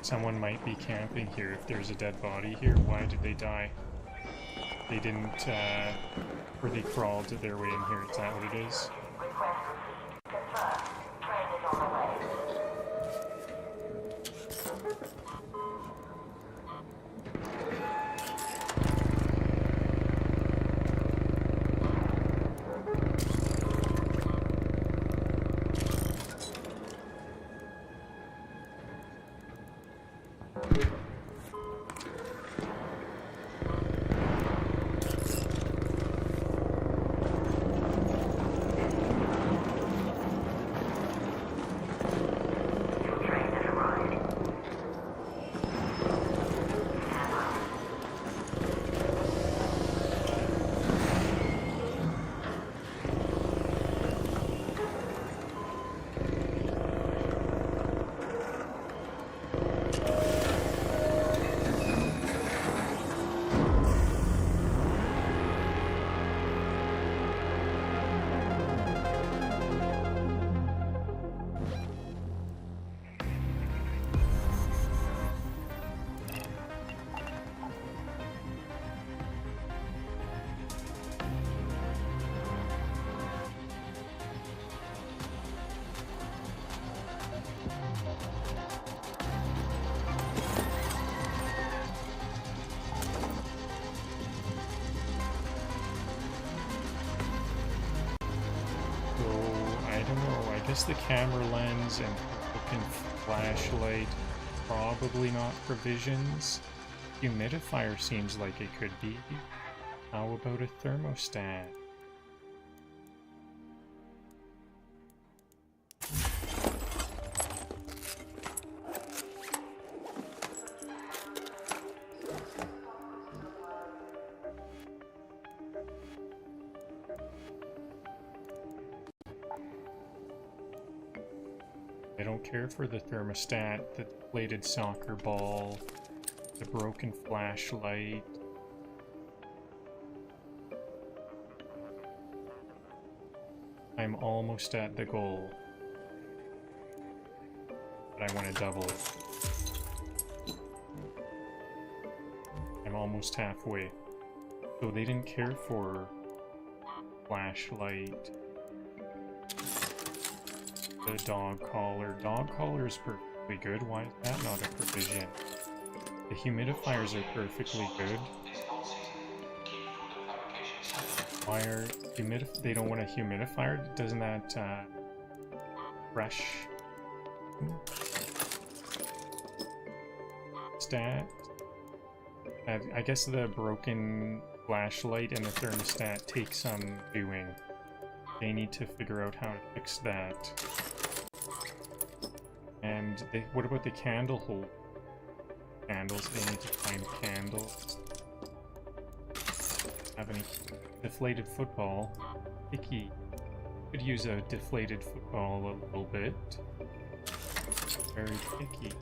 Someone might be camping here. If there's a dead body here, why did they die? They didn't, or they crawled their way in here. Is that what it is? guess the camera lens and broken flashlight, probably not provisions. Humidifier seems like it could be. How about a thermostat? I don't care for the thermostat, the deflated soccer ball, the broken flashlight. I'm almost at the goal, but I want to double it. I'm almost halfway. So they didn't care for flashlight. The dog collar. Dog collar is perfectly good. Why is that not a provision? The humidifiers are perfectly good. Why are they don't want a humidifier? Doesn't that fresh stat? I guess the broken flashlight and the thermostat take some doing. They need to figure out how to fix that. And what about the candle hole? Candles, they need to find candles. Have any deflated football? Icky. Could use a deflated football a little bit. Very picky.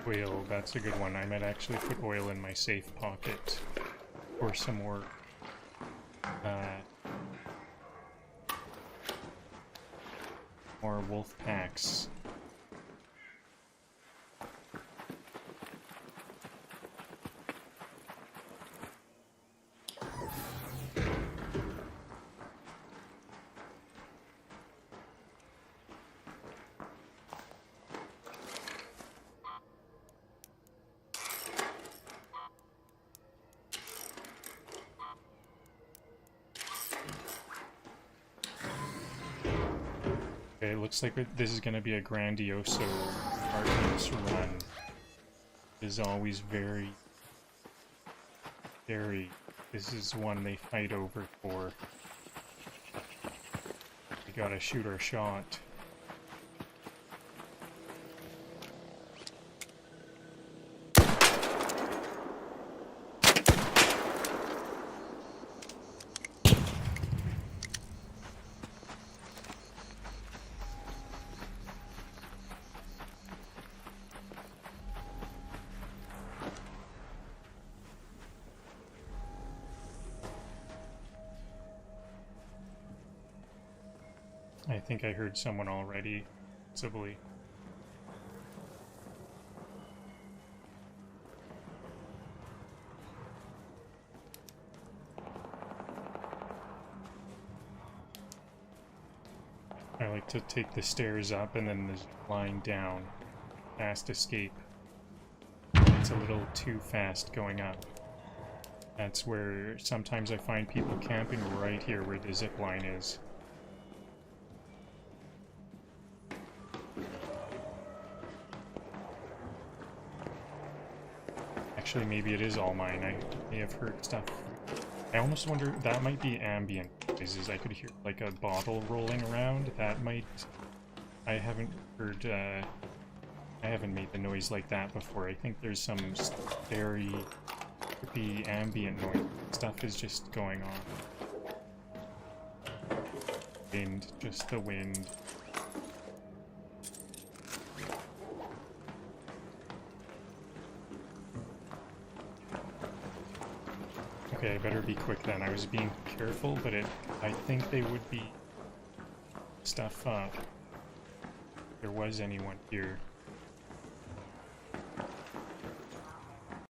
Oil, that's a good one. I might actually put oil in my safe pocket for some more more Wolfpacks. Okay, it looks like this is going to be a grandioso arduous run. It is always very... This is one they fight over for. We gotta shoot our shot. I think I heard someone already, possibly. I like to take the stairs up and then the line down. Fast escape. It's a little too fast going up. That's where sometimes I find people camping right here where the zip line is. Actually, maybe it is all mine. I may have heard stuff. I almost wonder, that might be ambient noises. I could hear like a bottle rolling around. That might... I haven't heard, I haven't made the noise like that before. I think there's some very creepy ambient noise. Stuff is just going on. Wind, just the wind. Okay, I better be quick then. I was being careful, but I think they would be stuff up. If there was anyone here.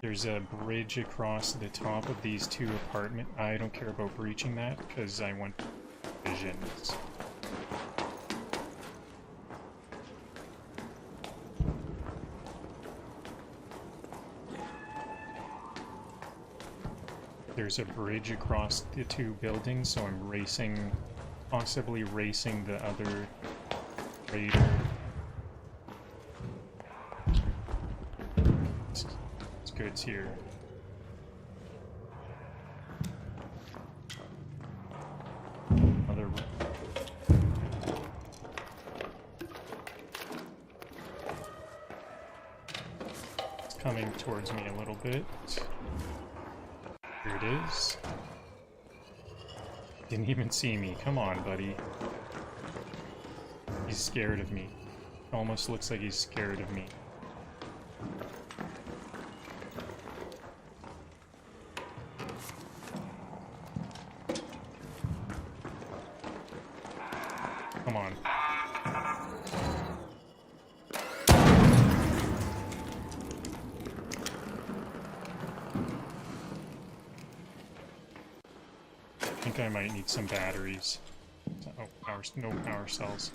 There's a bridge across the top of these two apartments. I don't care about breaching that, because I want visions. There's a bridge across the two buildings, so I'm racing, possibly racing the other raider. It's goods here. Another. It's coming towards me a little bit. Here it is. Didn't even see me. Come on, buddy. He's scared of me. Almost looks like he's scared of me. Come on. I think I might need some batteries. Oh, no power cells.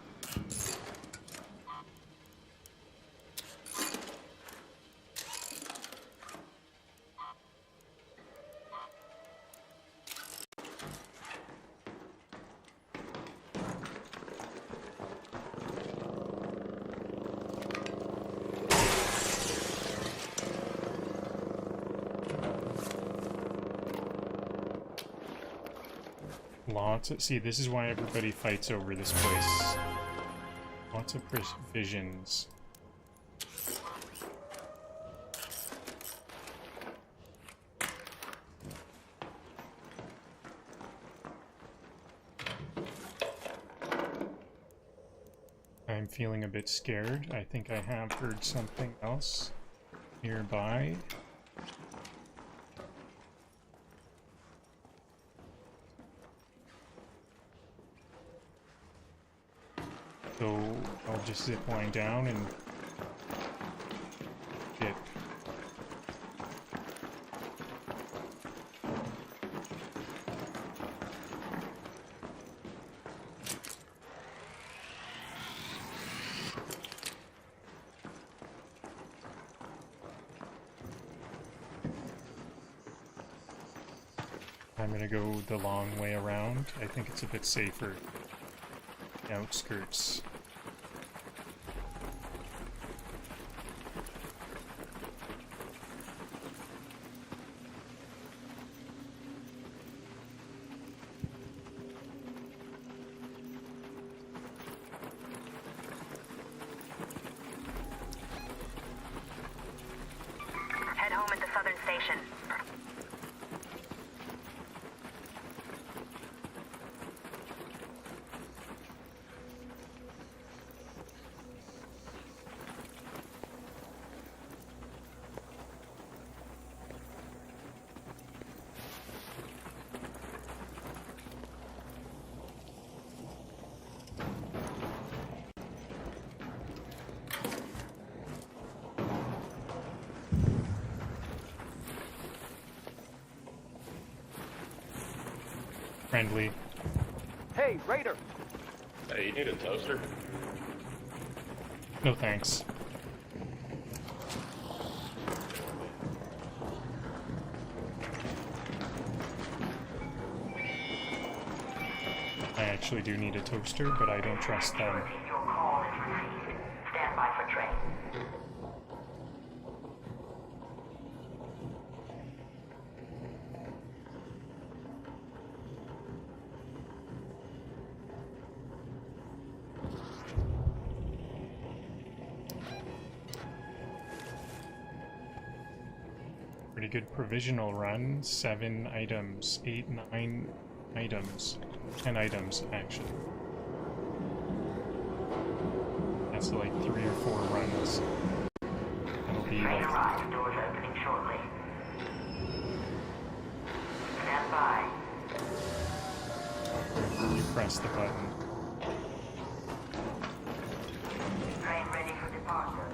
Lots of, see, this is why everybody fights over this place. Lots of visions. I'm feeling a bit scared. I think I have heard something else nearby. So I'll just zip line down and get. I'm gonna go the long way around. I think it's a bit safer. Outskirts. Head home at the southern station. Friendly. Hey, Raider! Hey, you need a toaster? No thanks. I actually do need a toaster, but I don't trust them. Your call is received. Stand by for train. Pretty good provisional run. 7 items, 8, 9 items, 10 items actually. That's like 3 or 4 runs. That'll be Train like arrives. Doors opening shortly. Stand by. you press the button. Train ready for departure.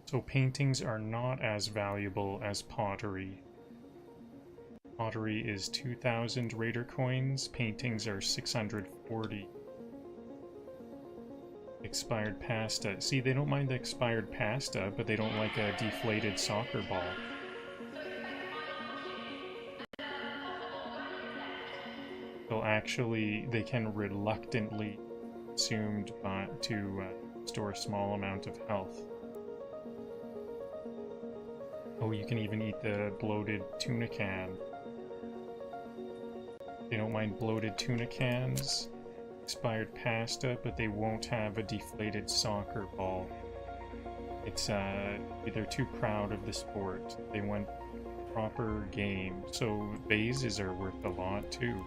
So paintings are not as valuable as pottery. Pottery is 2,000 Raider coins, paintings are 640. Expired pasta. See, they don't mind the expired pasta, but they don't like a deflated soccer ball. They can reluctantly consumed to store a small amount of health. Oh, you can even eat the bloated tuna can. They don't mind bloated tuna cans, expired pasta, but they won't have a deflated soccer ball. It's they're too proud of the sport. They want proper game. So vases are worth a lot too.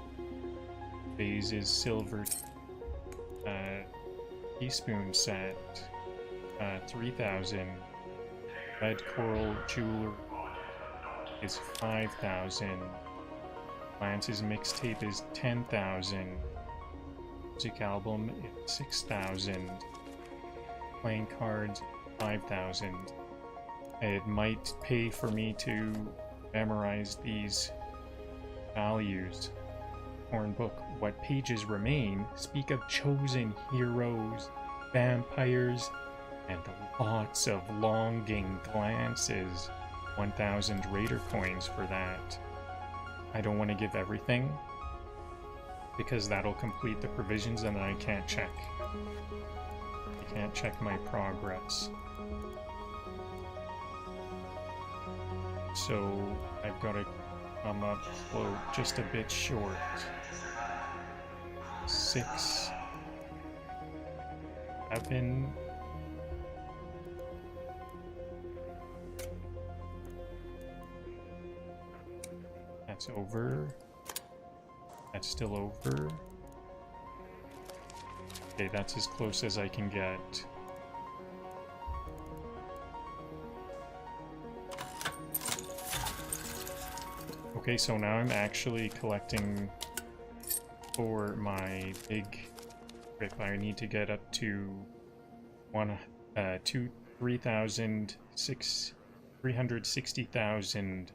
Vase is silver. Teaspoon set, 3,000. Red coral jewelry is 5,000. Lance's mixtape is 10,000. Music album is 6,000. Playing cards, 5,000. It might pay for me to memorize these values. Horn book. What pages remain speak of chosen heroes, vampires, and lots of longing glances. 1,000 Raider coins for that. I don't want to give everything, because that'll complete the provisions and then I can't check. I can't check my progress. So I've got to come up float just a bit short. 6, 7. That's over. That's still over. Okay, that's as close as I can get. Okay, so now I'm actually collecting for my big trip. I need to get up to 360,000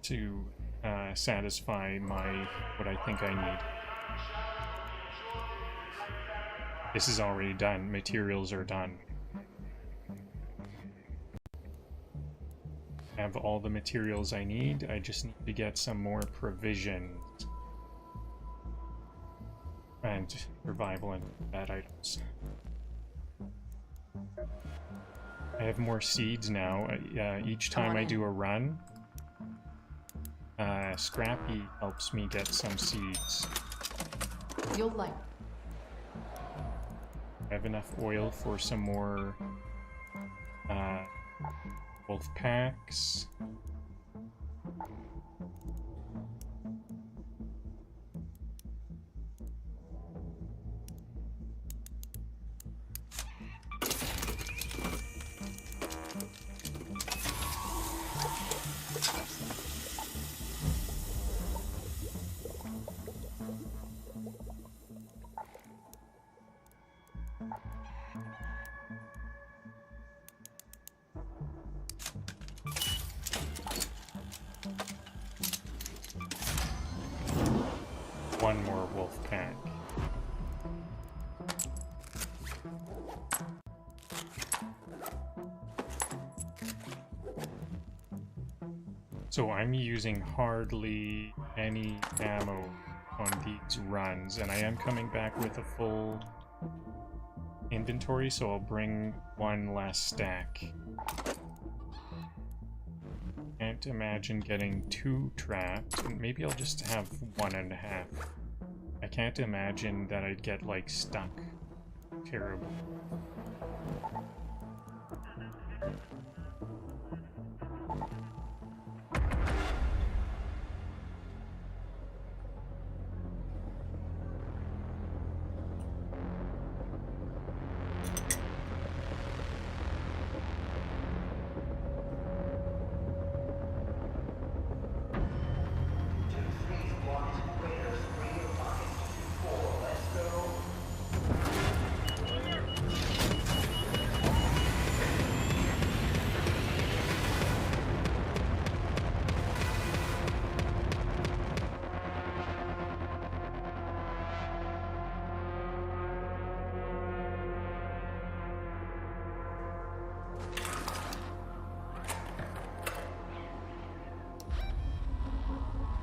to satisfy what I think I need. This is already done. Materials are done. have all the materials I need. I just need to get some more provisions. And survival and bad items. I have more seeds now. Each time I do a run, Scrappy helps me get some seeds. You'll like. I have enough oil for some more Wolfpacks. One more wolf pack. So I'm using hardly any ammo on these runs, and I am coming back with a full inventory, so I'll bring one last stack. Can't imagine getting 2 trapped, and maybe I'll just have 1.5. I can't imagine that I'd get, like, stuck. Terrible.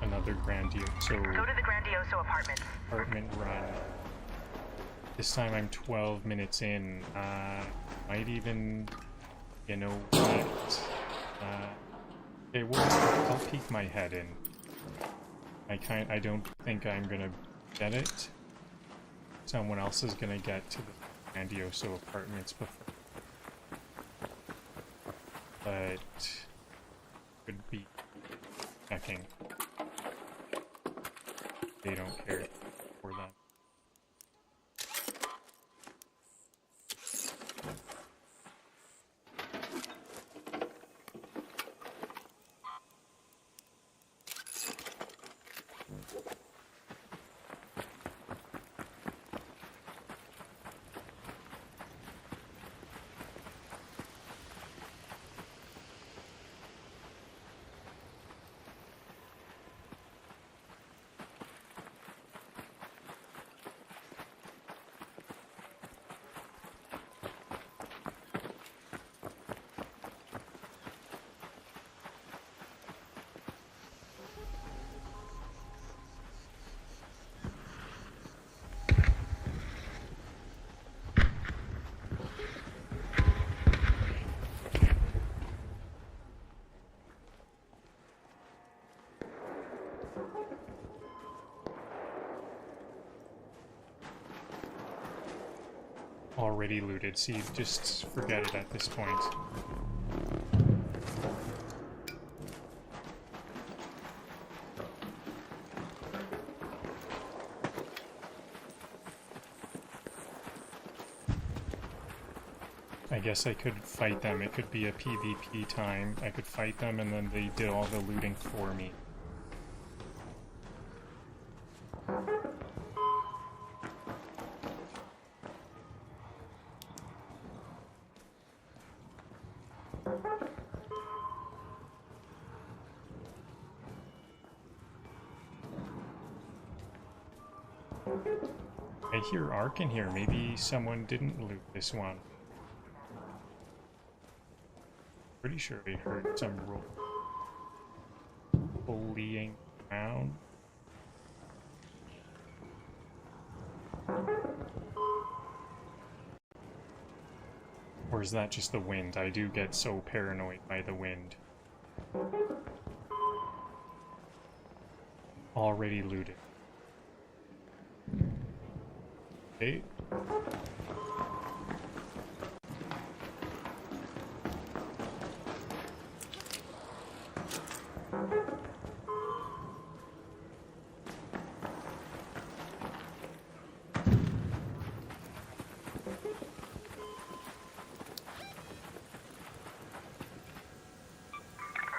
Another Grandioso. Go to the Grandioso apartments. Apartment run. This time I'm 12 minutes in. Might even, you know what? Okay, well, I'll peek my head in. I don't think I'm gonna get it. Someone else is gonna get to the Grandioso apartments before. But could be checking. They don't care for them. Already looted, see, just forget it at this point. I guess I could fight them, it could be a PvP time. I could fight them and then they did all the looting for me. I hear Ark in here. Maybe someone didn't loot this one. Pretty sure I heard some roll. fleeing around. Or is that just the wind? I do get so paranoid by the wind. Already looted. Okay.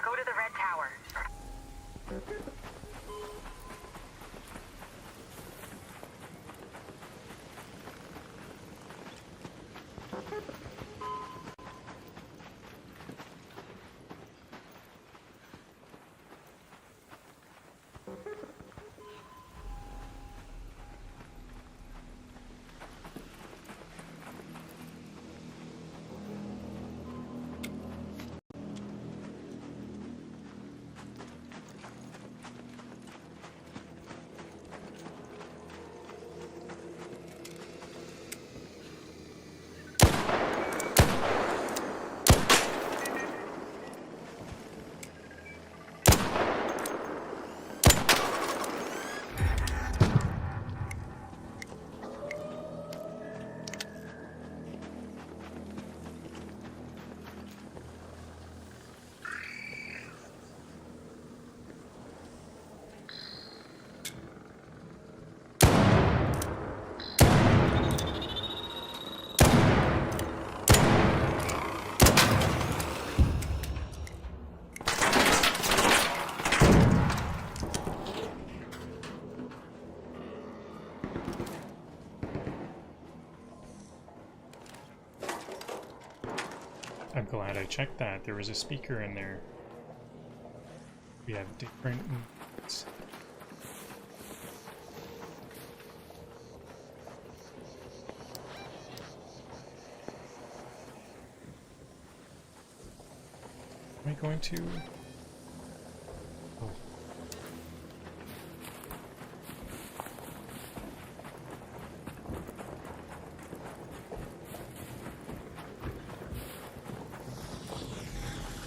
Go to the red tower. I'm glad I checked that. There was a speaker in there. We have different... Am I going to... Oh.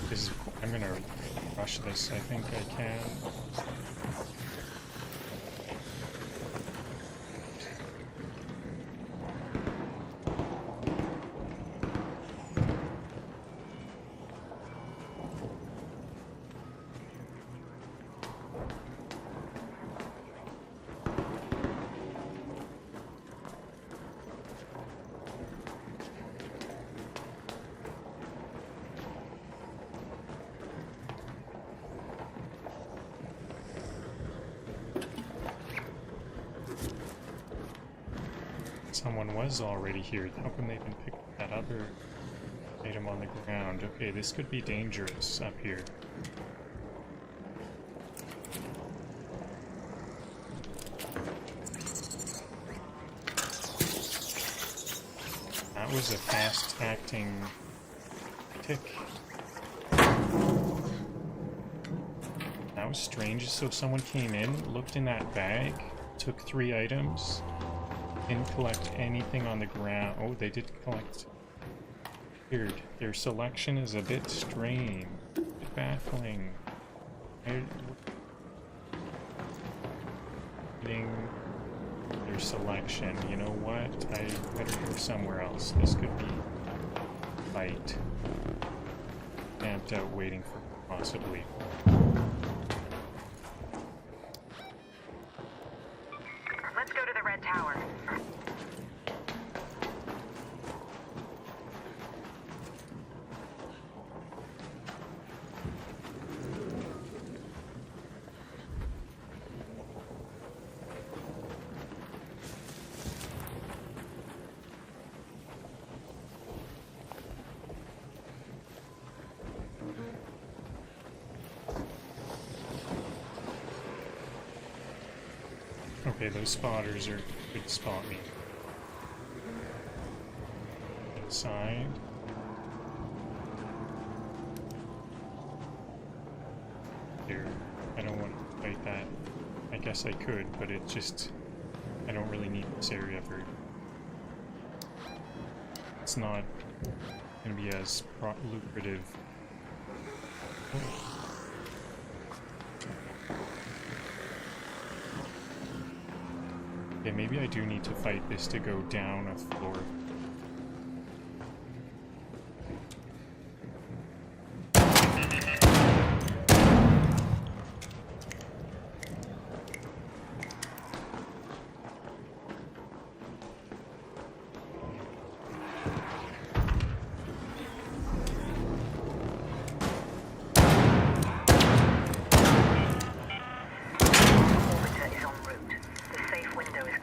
This is... I'm gonna rush this. I think I can. Someone was already here. How come they didn't pick up that other item on the ground? Okay, this could be dangerous up here. That was a fast-acting tick. That was strange. So someone came in, looked in that bag, took 3 items, didn't collect anything on the ground. Oh, they did collect. Weird. Their selection is a bit strange. A bit baffling. Their selection. You know what? I better go somewhere else. This could be fight. Camped out waiting for possibly. Let's go to the red tower. Okay, those spotters are good to spot me. Inside. Here. I don't fight that. I guess I could, but it just... I don't really need this area for... It's not gonna be as lucrative. Okay, maybe I do need to fight this to go down a floor.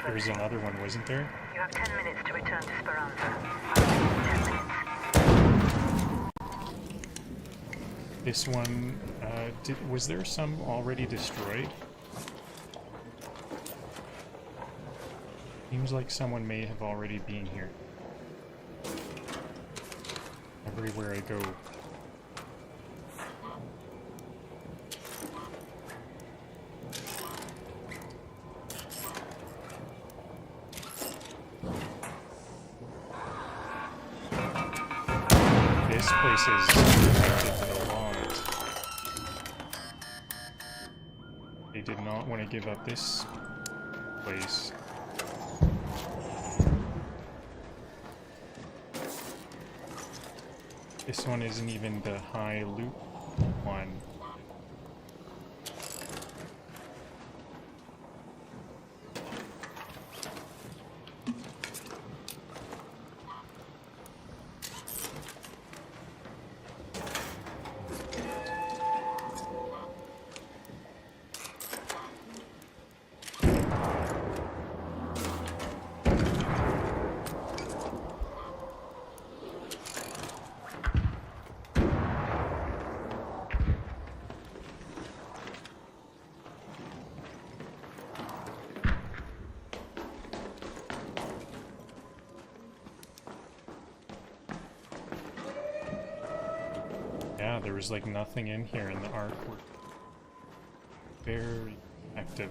There was another one, wasn't there? You have 10 minutes to return to Speranza. 10 minutes. This one, was there some already destroyed? Seems like someone may have already been here. Everywhere I go. This place is infected a lot. They did not want to give up this place. This one isn't even the high loot one. Yeah, there was like nothing in here, and the artwork very active.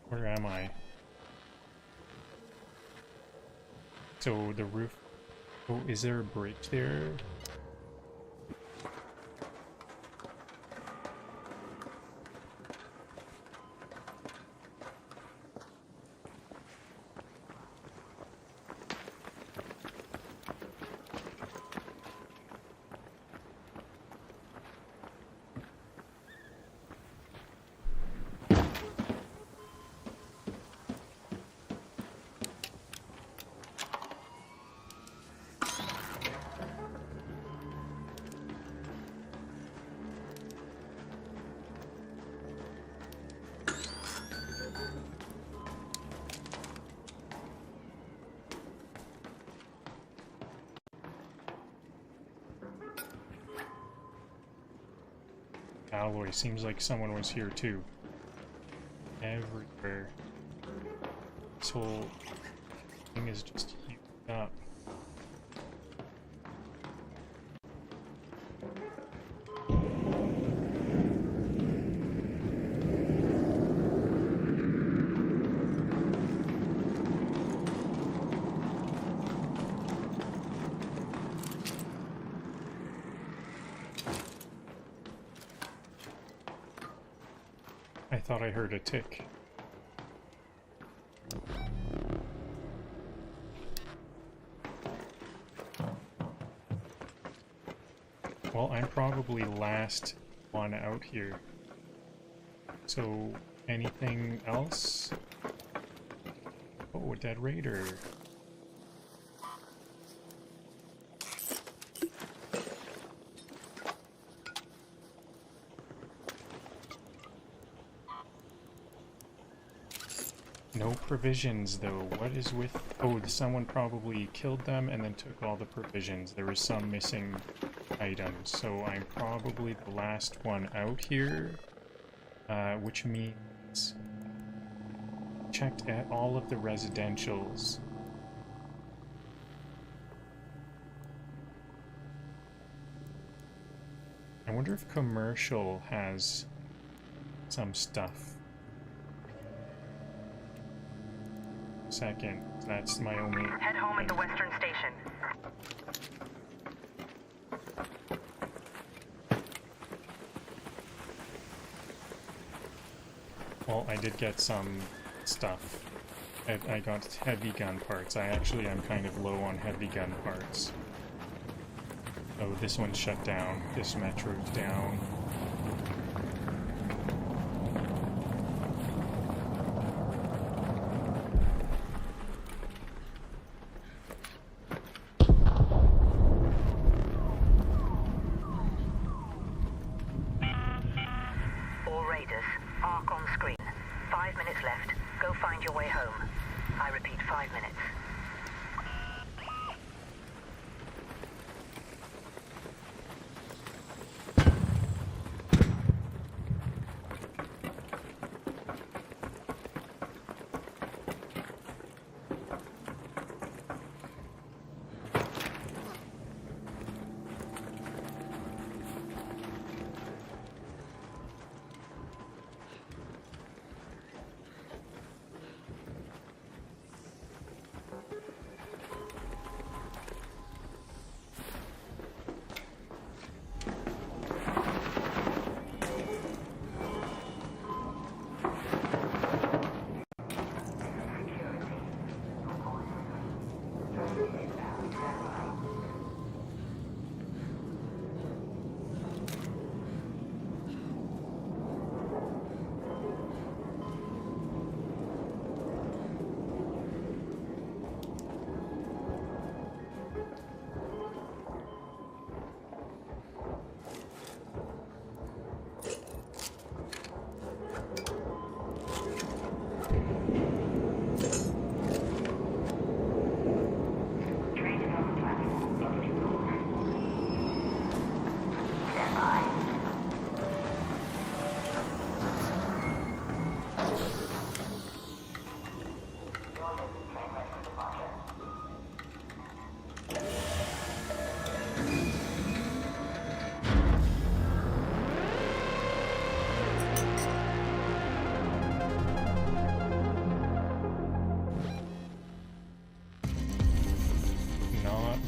Where am I? So the roof. Oh, is there a bridge there? Alloy, seems like someone was here too. Everywhere. This whole thing is just heaped up. I thought I heard a tick. Well, I'm probably last one out here. So, anything else? Oh, a dead raider. No provisions, though. What is with... Oh, someone probably killed them and then took all the provisions. There was some missing items, so I'm probably the last one out here, which means... Checked at all of the residentials. I wonder if commercial has some stuff. Second, that's my only... Head home at the Western Station. Well, I did get some stuff. I got heavy gun parts. I'm kind of low on heavy gun parts. Oh, this one's shut down. This metro's down. All Raiders, arc on screen. 5 minutes left. Go find your way home. I repeat, 5 minutes.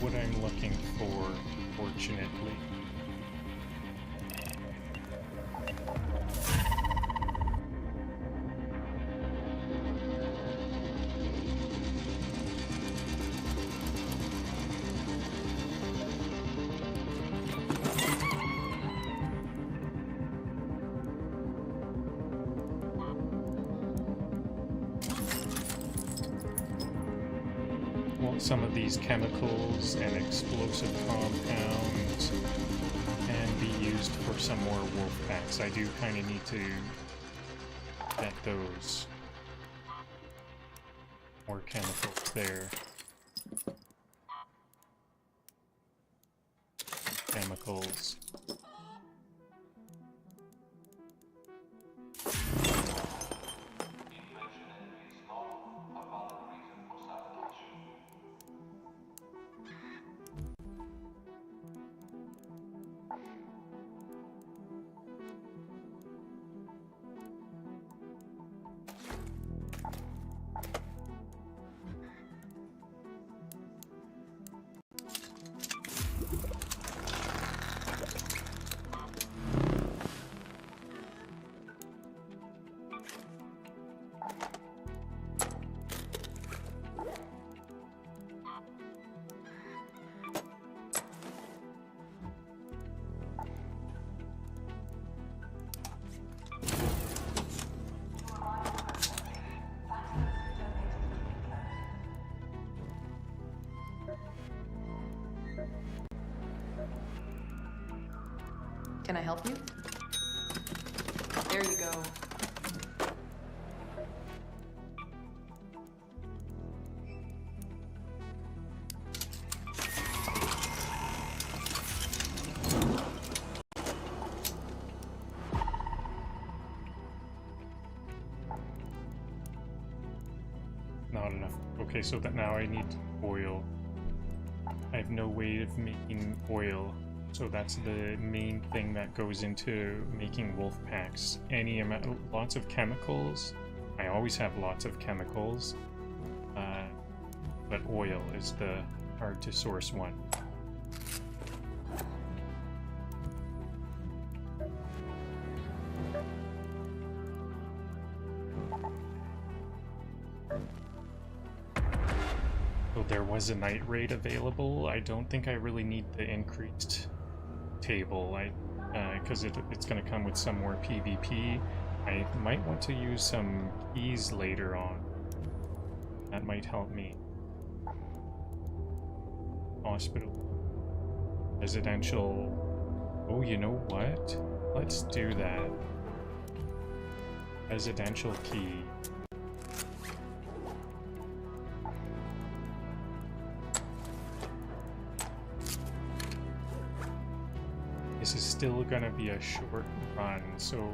What I'm looking for, fortunately. Some of these chemicals and explosive compounds can be used for some more Wolfpacks. I do kind of need to get those more chemicals there. Chemicals. Can I help you? There you go. Not enough. Okay, so that now I need oil. I have no way of making oil. So that's the main thing that goes into making Wolfpacks. Any amount, lots of chemicals. I always have lots of chemicals, but oil is the hard to source one. So there was a night raid available. I don't think I really need the increased table, because it's going to come with some more PvP. I might want to use some keys later on. That might help me. Hospital. Residential. Oh, you know what? Let's do that. Residential key. This is still gonna be a short run, so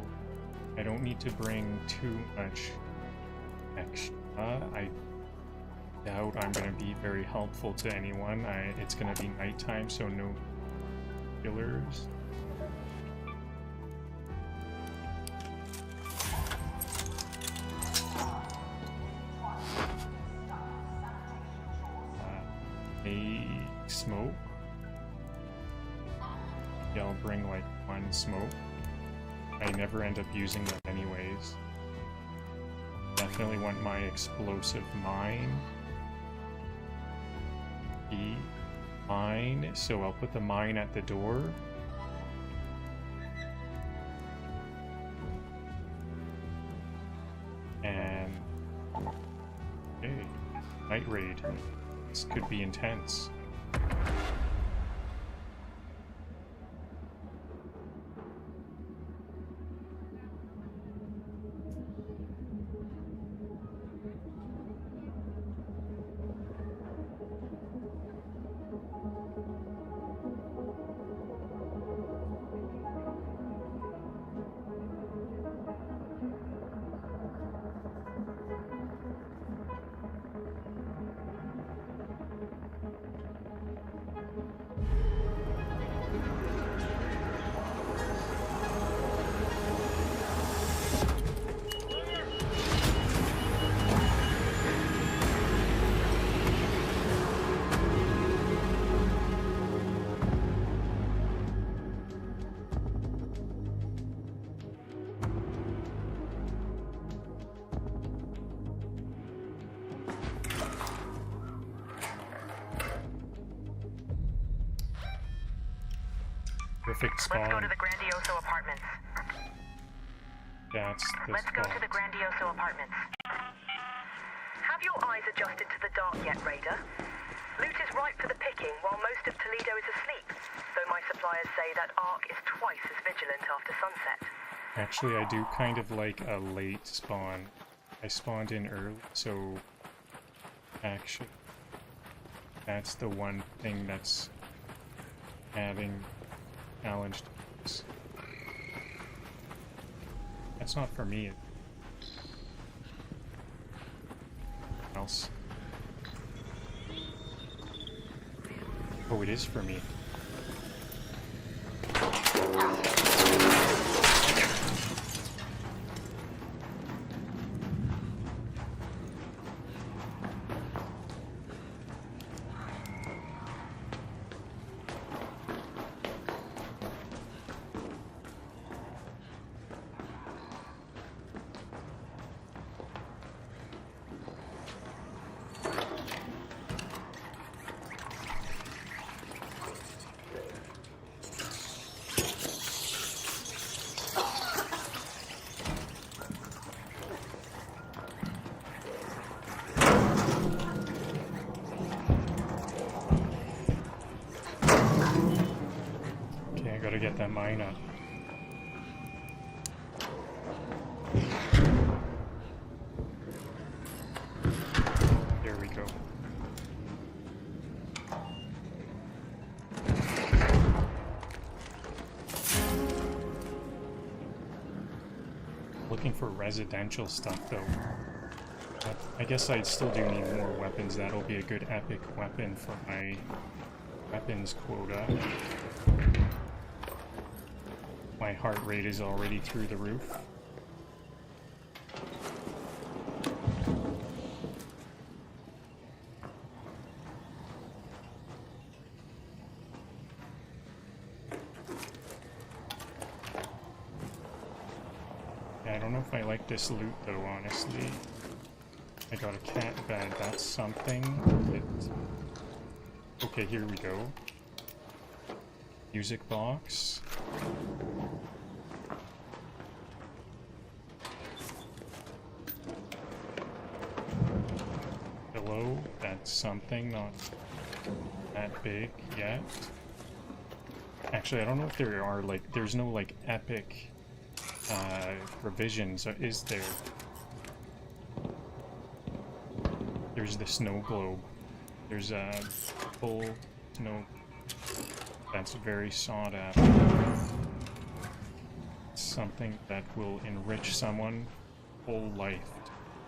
I don't need to bring too much extra. I doubt I'm gonna be very helpful to anyone. It's gonna be nighttime, so no killers. A smoke. Yeah, I'll bring like one smoke. I never end up using them anyways. Definitely want my explosive mine. Mine, so I'll put the mine at the door. And okay, night raid. This could be intense. Perfect spawn. Let's go to the Grandioso apartments. That's the Let's go spot. to the Grandioso apartments. Have your eyes adjusted to the dark yet, Raider? Loot is ripe for the picking while most of Toledo is asleep, though my suppliers say that Ark is twice as vigilant after sunset. Actually, I do kind of like a late spawn. I spawned in early, so actually that's the one thing that's adding challenge to this. That's not for me. Else. Oh, it is for me. Gotta get that mine up. There we go. Looking for residential stuff though. I guess I still do need more weapons. That'll be a good epic weapon for my weapons quota. My heart rate is already through the roof. Yeah, I don't know if I like this loot though, honestly. I got a cat bed, that's something. Okay, here we go. Music box. Pillow, that's something, not that big yet. Actually, I don't know if there are, like, there's no, like, epic revisions, is there? There's the snow globe. There's a full snow. That's very sought after. Something that will enrich someone whole life.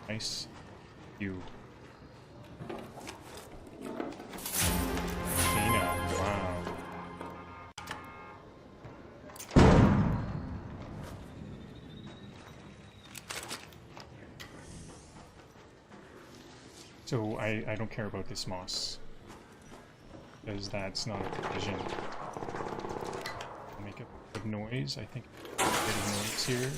Nice view. Dana, wow. So I don't care about this moss, because that's not a provision. I'll make a bit of noise. I think a bit of noise here.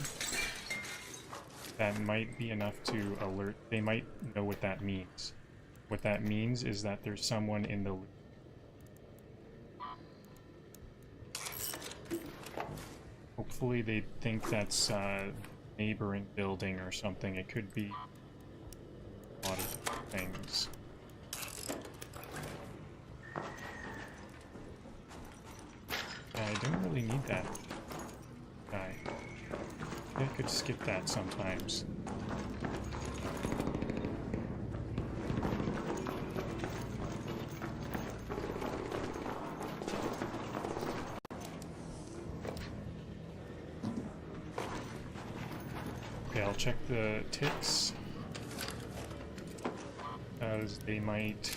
That might be enough to alert. They might know what that means. What that means is that there's someone in the loop. Hopefully they think that's a neighboring building or something. It could be a lot of things. I don't really need that guy. I could skip that sometimes. Okay, I'll check the ticks. As they might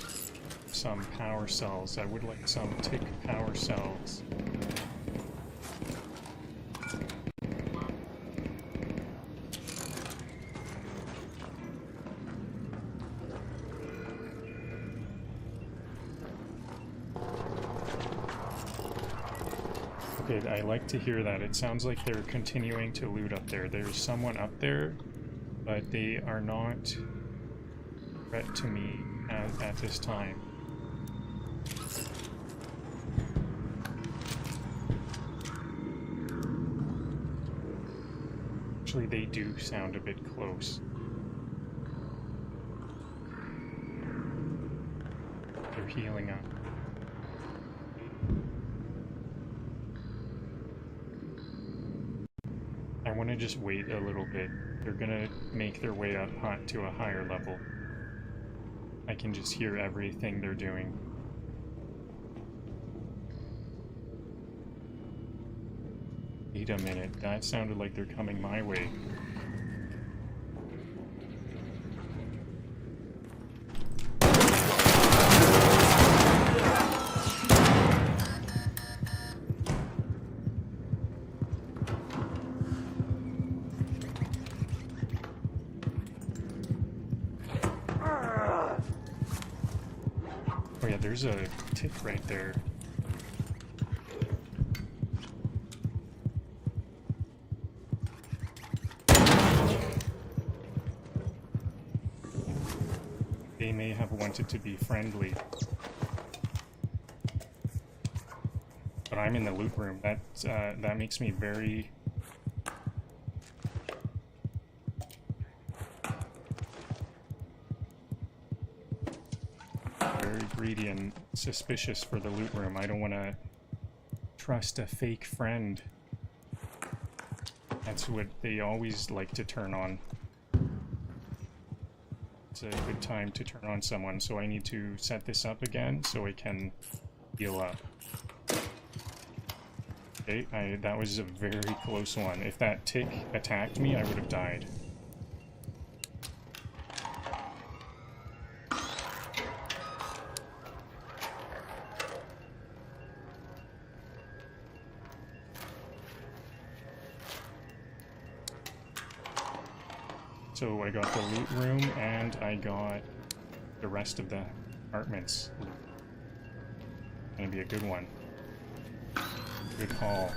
some power cells. I would like some tick power cells. Okay, I like to hear that. It sounds like they're continuing to loot up there. There's someone up there, but they are not a threat to me at this time. Actually, they do sound a bit close. They're healing up. I want to just wait a little bit. They're gonna make their way up to a higher level. I can just hear everything they're doing. Wait a minute, that sounded like they're coming my way. Oh yeah, there's a tick right there. They may have wanted to be friendly. But I'm in the loot room. That makes me very... greedy and suspicious for the loot room. I don't want to trust a fake friend. That's what they always like to turn on. It's a good time to turn on someone, so I need to set this up again so I can heal up. Okay, that was a very close one. If that tick attacked me, I would have died. So I got the loot room and I got the rest of the apartments. Gonna be a good one. Good haul.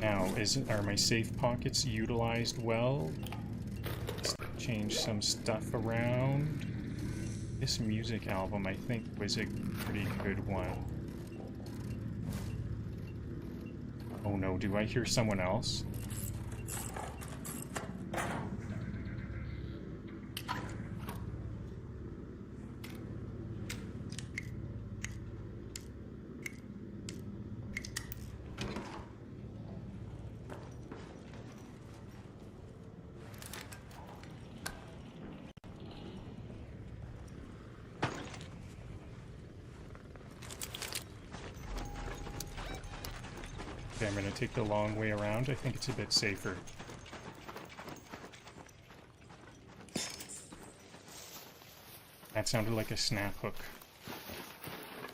Now, are my safe pockets utilized well? Let's change some stuff around. This music album, I think, was a pretty good one. Oh no, do I hear someone else? Okay, I'm gonna take the long way around. I think it's a bit safer. That sounded like a snap hook.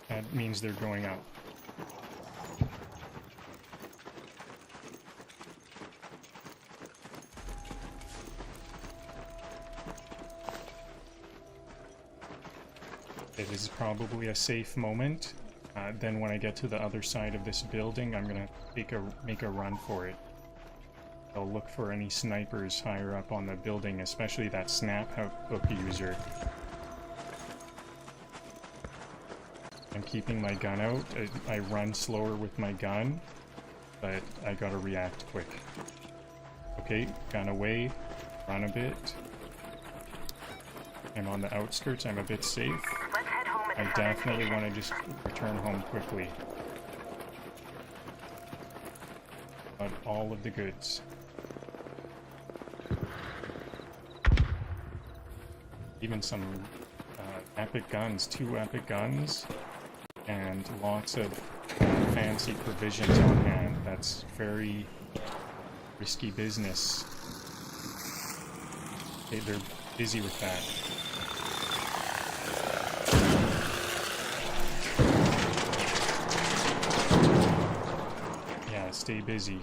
That means they're going up. Okay, this is probably a safe moment. Then when I get to the other side of this building, I'm gonna make a run for it. I'll look for any snipers higher up on the building, especially that snap hook user. I'm keeping my gun out. I run slower with my gun, but I gotta react quick. Okay, gun away, run a bit. I'm on the outskirts, I'm a bit safe. I definitely want to just return home quickly. Got all of the goods. Even some epic guns, 2 epic guns, and lots of fancy provisions on hand. That's very risky business. Okay, they're busy with that. Stay busy.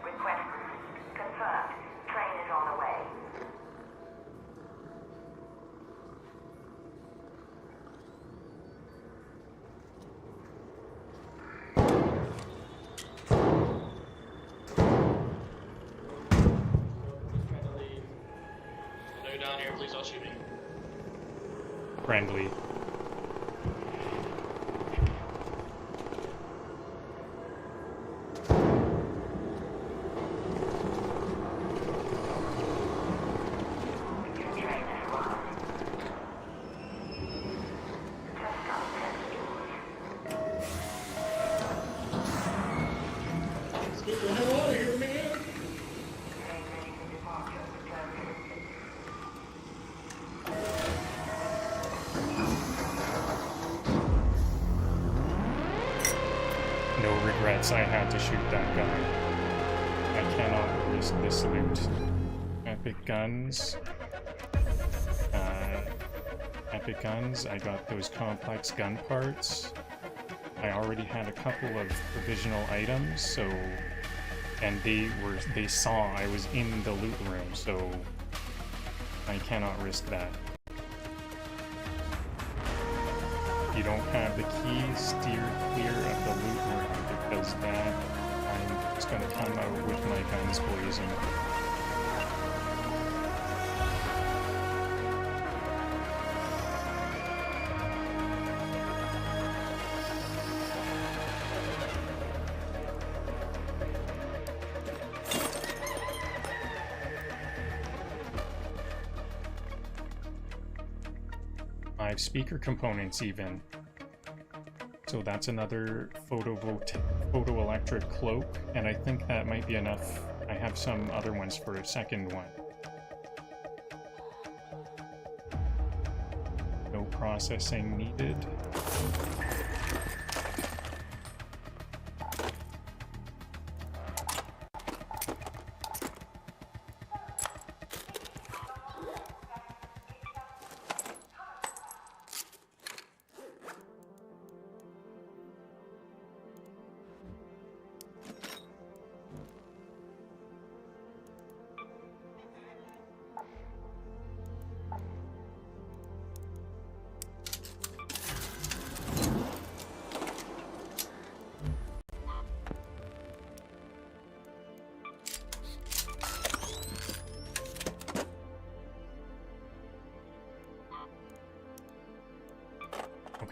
Request confirmed. Train is on the way. No down here, please don't shoot me. Friendly. I had to shoot that guy. I cannot risk this loot. Epic guns. Epic guns. I got those complex gun parts. I already had a couple of provisional items, so... And they saw I was in the loot room, so... I cannot risk that. If you don't have the key, steer clear of the loot room, because that I'm just gonna come out with my guns blazing. I have speaker components even. So that's another photoelectric cloak, and I think that might be enough. I have some other ones for a second one. No processing needed.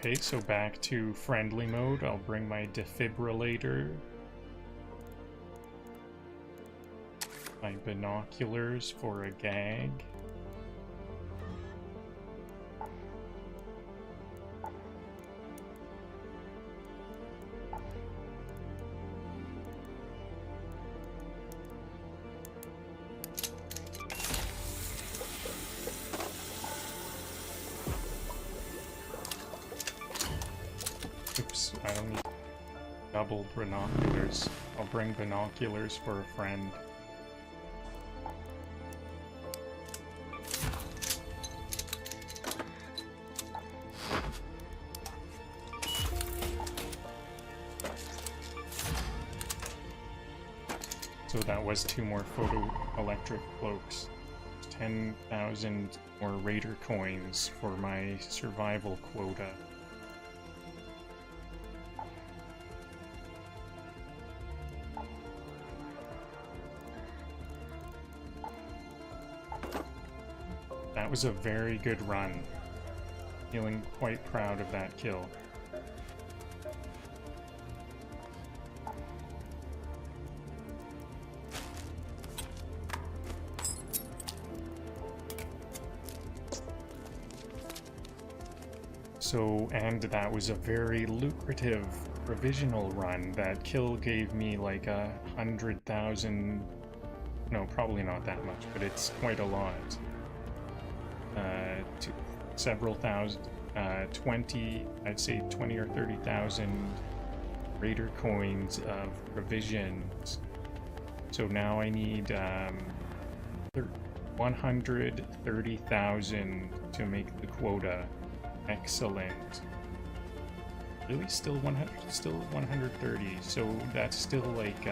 Okay, so back to friendly mode. I'll bring my defibrillator. My binoculars for a gag. Oops, I don't need double binoculars. I'll bring binoculars for a friend. So that was 2 more photoelectric cloaks. 10,000 more raider coins for my survival quota. That was a very good run. Feeling quite proud of that kill. So, and that was a very lucrative provisional run. That kill gave me like 100,000. No, probably not that much, but it's quite a lot. Several thousand, 20, I'd say 20 or 30,000 raider coins of provisions. So now I need 130,000 to make the quota. Excellent. Really, still 130. So that's still like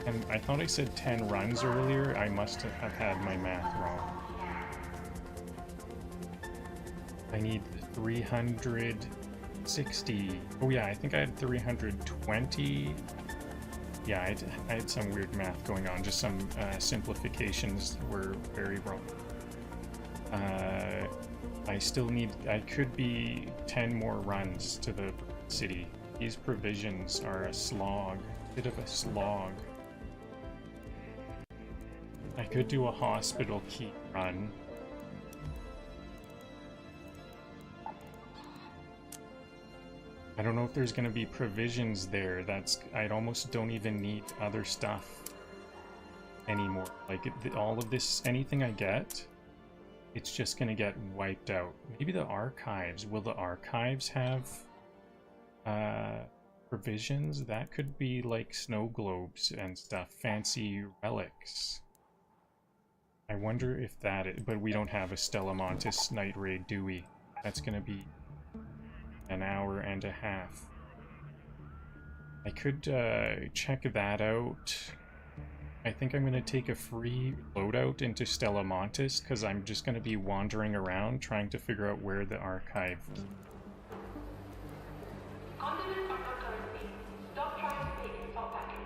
and I thought I said 10 runs earlier. I must have had my math wrong. I need 360. Oh yeah, I think I had 320. Yeah, I had some weird math going on. Just some simplifications were very wrong. I could be 10 more runs to the city. These provisions are a slog. Bit of a slog. I could do a hospital key run. I don't know if there's gonna be provisions there. I almost don't even need other stuff anymore. Like, all of this, anything I get, it's just gonna get wiped out. Maybe the archives. Will the archives have provisions? That could be like snow globes and stuff. Fancy relics. I wonder if but we don't have a Stella Montis night raid, do we? That's gonna be an hour and a half. I could check that out. I think I'm gonna take a free loadout into Stella Montis because I'm just gonna be wandering around trying to figure out where the archive. Condiments are not currently. Stop trying to pick top packets.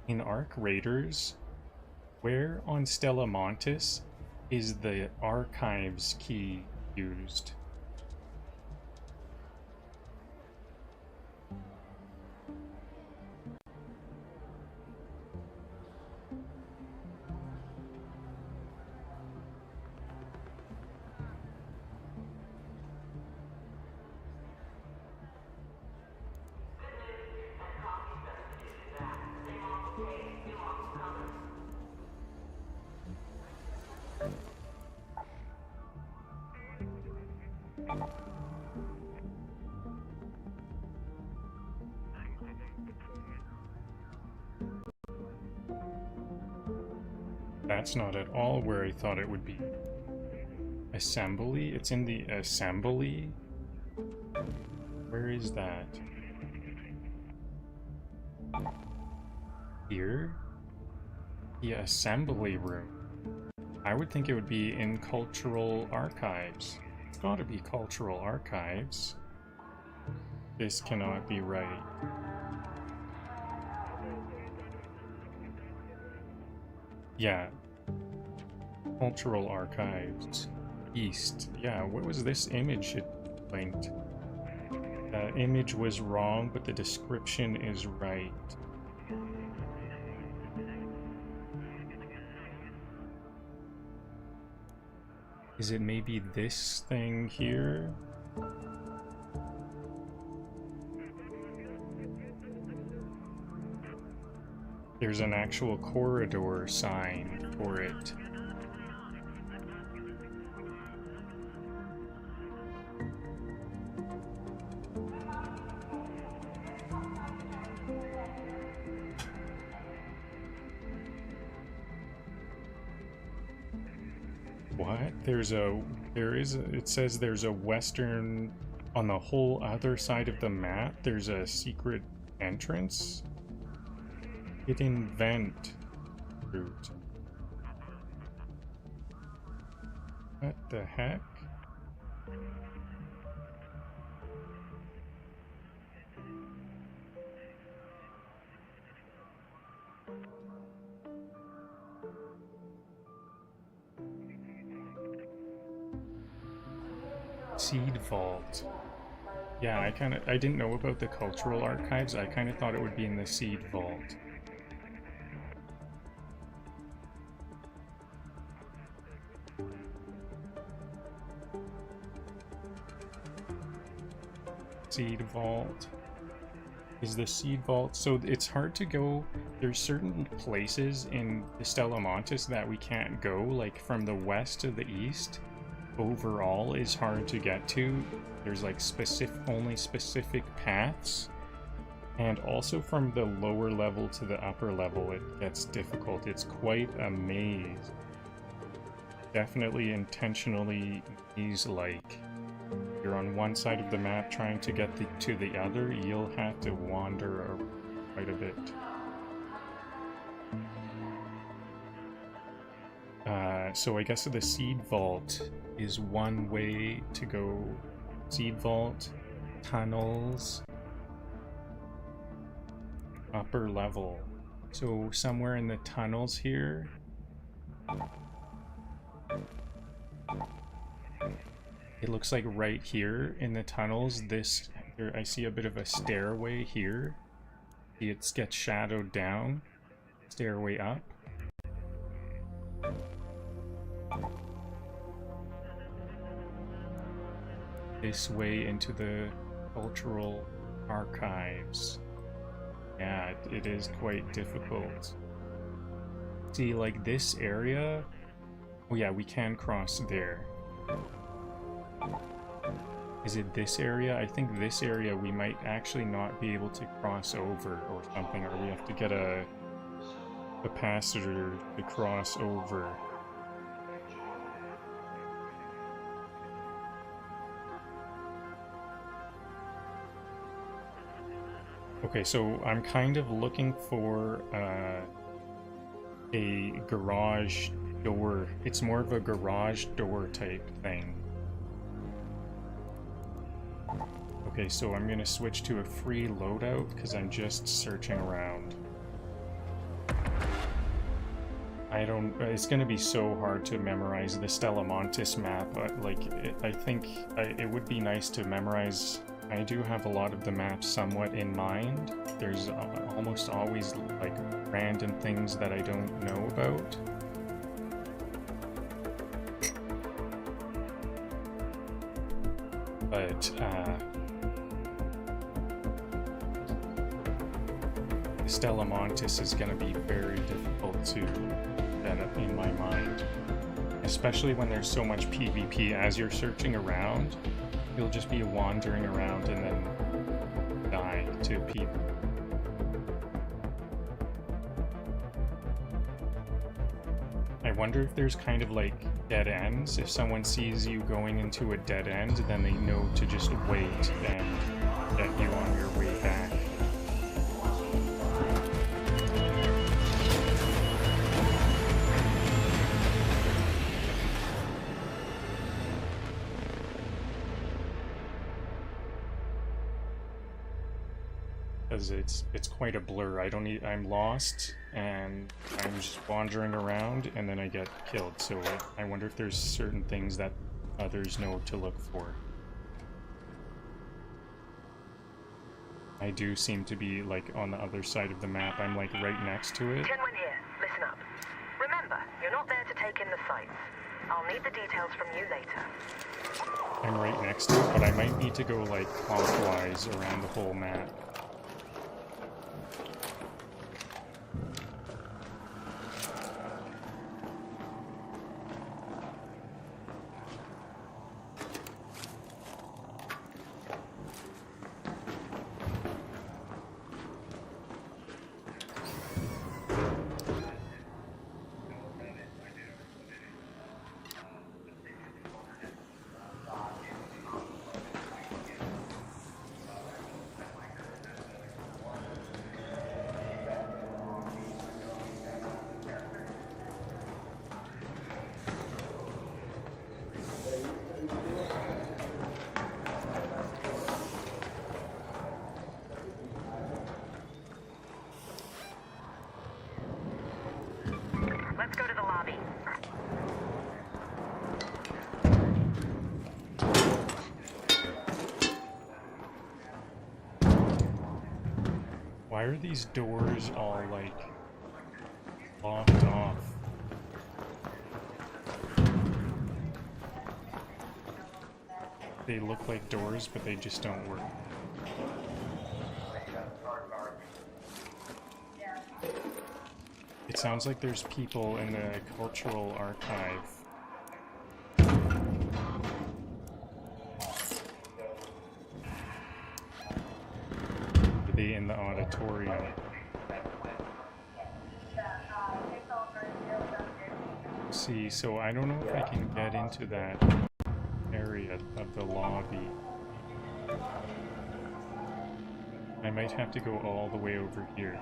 In Arc Raiders, where on Stella Montis is the archives key used? That's not at all where I thought it would be. Assembly? It's in the assembly? Where is that? Here? The assembly room. I would think it would be in cultural archives. It's gotta be cultural archives. This cannot be right. Yeah. Cultural archives. East. Yeah, what was this image it linked? The image was wrong, but the description is right. Is it maybe this thing here? There's an actual corridor sign for it. What? It says there's a western, on the whole other side of the map, there's a secret entrance? Hidden vent route. What the heck? Seed vault. Yeah, I didn't know about the cultural archives. I kind of thought it would be in the seed vault. Seed vault. Is the seed vault, so it's hard to go. There's certain places in the Stella Montis that we can't go, like from the west to the east. Overall is hard to get to. There's like only specific paths, and also from the lower level to the upper level it gets difficult. It's quite a maze. Definitely intentionally maze-like. You're on one side of the map trying to get to the other, you'll have to wander quite a bit. So I guess the seed vault is one way to go. Seed vault, tunnels, upper level. So somewhere in the tunnels here. It looks like right here in the tunnels, I see a bit of a stairway here. See, it gets shadowed down. Stairway up. This way into the cultural archives. Yeah, it is quite difficult. See, like this area. Oh yeah, we can cross there. Is it this area? I think this area we might actually not be able to cross over or something, or we have to get a capacitor to cross over. Okay, so I'm kind of looking for a garage door. It's more of a garage door type thing. Okay, so I'm gonna switch to a free loadout because I'm just searching around. It's gonna be so hard to memorize the Stella Montis map. I think it would be nice to memorize. I do have a lot of the maps somewhat in mind. There's almost always like random things that I don't know about. But Stella Montis is going to be very difficult to get up in my mind, especially when there's so much PvP. As you're searching around, you'll just be wandering around and then die to people. I wonder if there's kind of like dead ends. If someone sees you going into a dead end, then they know to just wait and get you on your way back. because it's quite a blur. I'm lost and I'm just wandering around and then I get killed. So I wonder if there's certain things that others know to look for. I do seem to be like on the other side of the map. I'm like right next to it. Tianwen here. Listen up. Remember, you're not there to take in the sights. I'll need the details from you later. I'm right next to it, but I might need to go like clockwise around the whole map. Let's go to the lobby. Why are these doors all like locked off? They look like doors, but they just don't work. It sounds like there's people in the cultural archive. Are they in the auditorium? See, so I don't know if I can get into that area of the lobby. I might have to go all the way over here.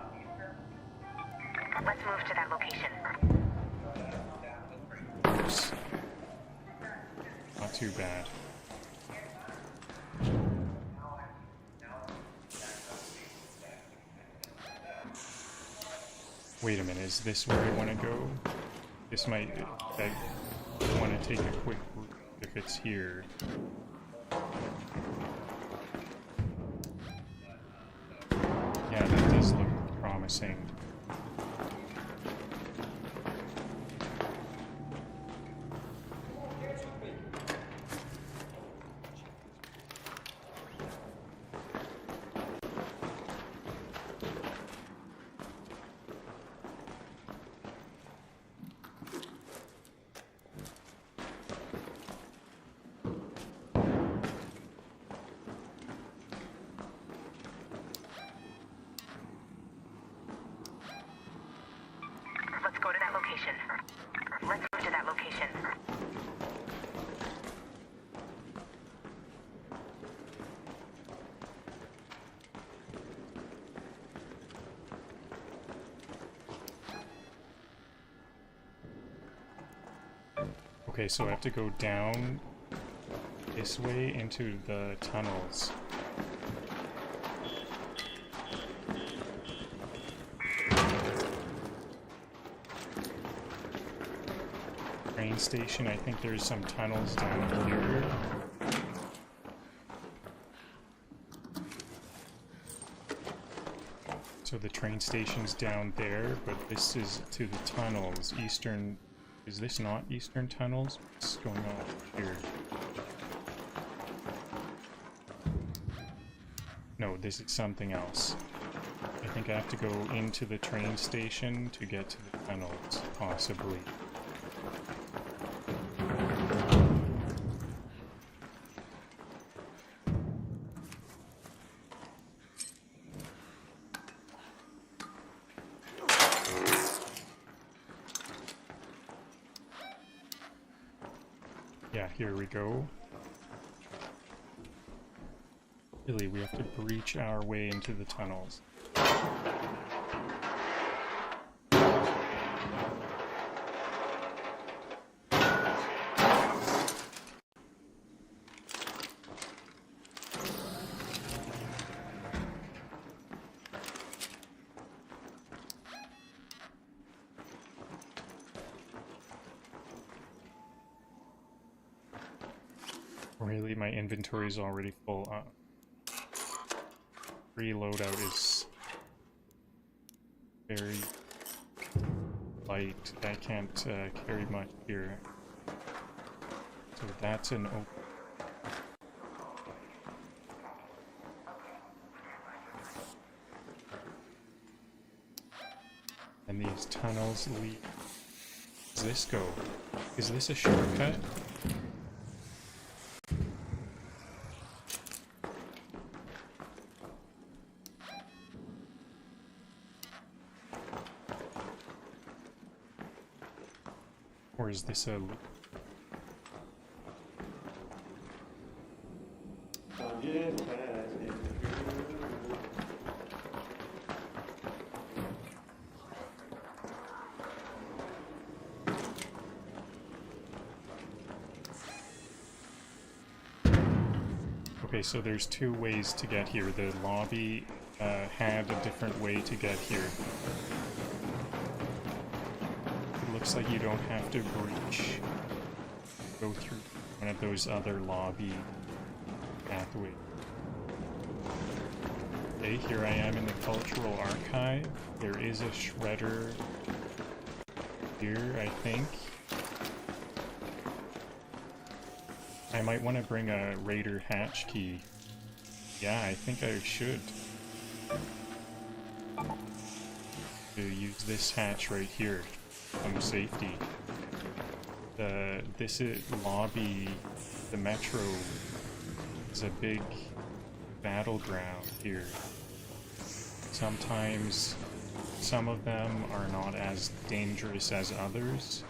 Let's move to that location. Oops. Not too bad. Wait a minute, is this where I want to go? This might... I want to take a quick route if it's here. Yeah, that does look promising. Let's go to that location. Let's move to that location. Okay, so I have to go down this way into the tunnels. Train station, I think there's some tunnels down here. So the train station's down there, but this is to the tunnels. Eastern... Is this not Eastern Tunnels? What's going on here? No, this is something else. I think I have to go into the train station to get to the tunnels, possibly. Yeah, here we go. Really, we have to breach our way into the tunnels. Really, my inventory is already full up. Free loadout is very light. I can't carry much here. So that's an open. And these tunnels lead. Does this go? Is this a shortcut? Or is this a... Okay, so there's two ways to get here. The lobby had a different way to get here. It looks like you don't have to breach. Go through one of those other lobby pathways. Okay, here I am in the cultural archive. There is a shredder here, I think. I might want to bring a raider hatch key. Yeah, I think I should. To use this hatch right here. Some safety. This is lobby, the metro is a big battleground here. Sometimes some of them are not as dangerous as others.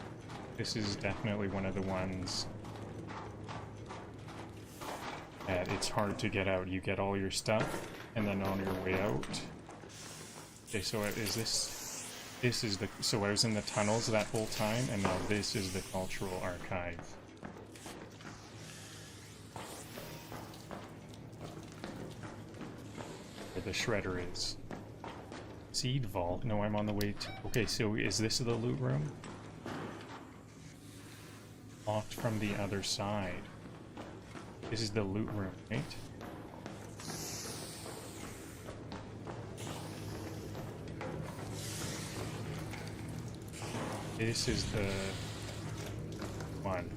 This is definitely one of the ones that it's hard to get out. You get all your stuff, and then on your way out... Okay, so is this is the... So I was in the tunnels that whole time, and now this is the cultural archive. Where the shredder is. Seed vault? No, I'm on the way to... Okay, so is this the loot room? Locked from the other side. This is the loot room, right? This is the one.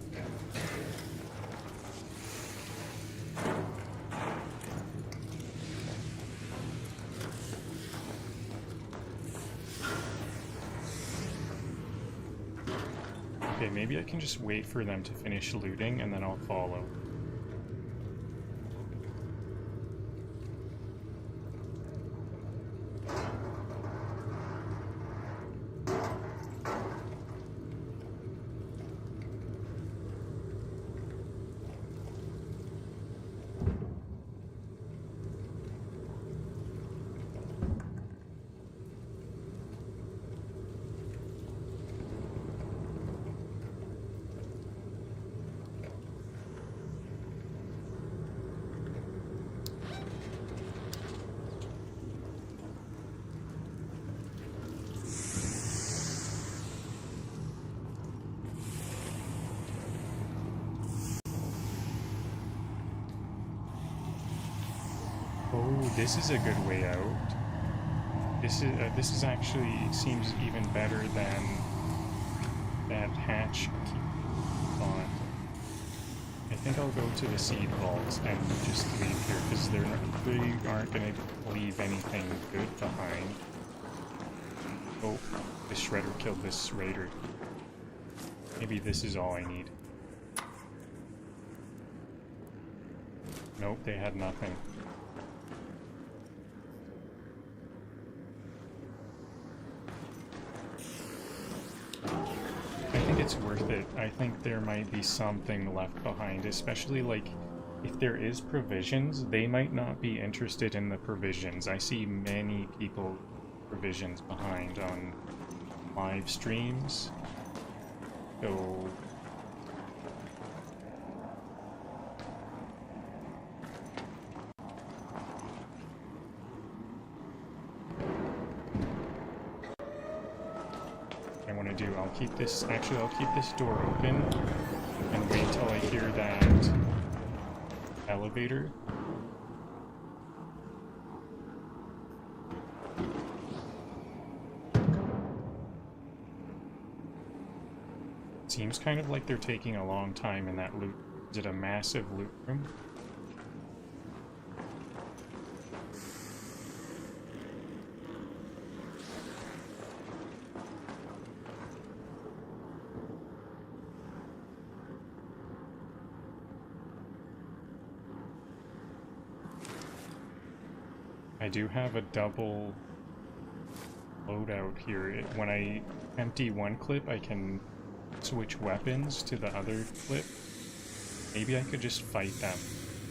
Okay, maybe I can just wait for them to finish looting and then I'll follow. Oh, this is a good way out. This is actually seems even better than that hatch thought. I think I'll go to the seed vault and just leave here because they aren't going to leave anything good behind. Oh, the shredder killed this raider. Maybe this is all I need. Nope, they had nothing. It's worth it. I think there might be something left behind, especially like if there is provisions, they might not be interested in the provisions. I see many people provisions behind on live streams. So I'll keep this door open and wait till I hear that elevator. Seems kind of like they're taking a long time in that loot. Is it a massive loot room? I do have a double loadout here. When I empty one clip, I can switch weapons to the other clip. Maybe I could just fight them.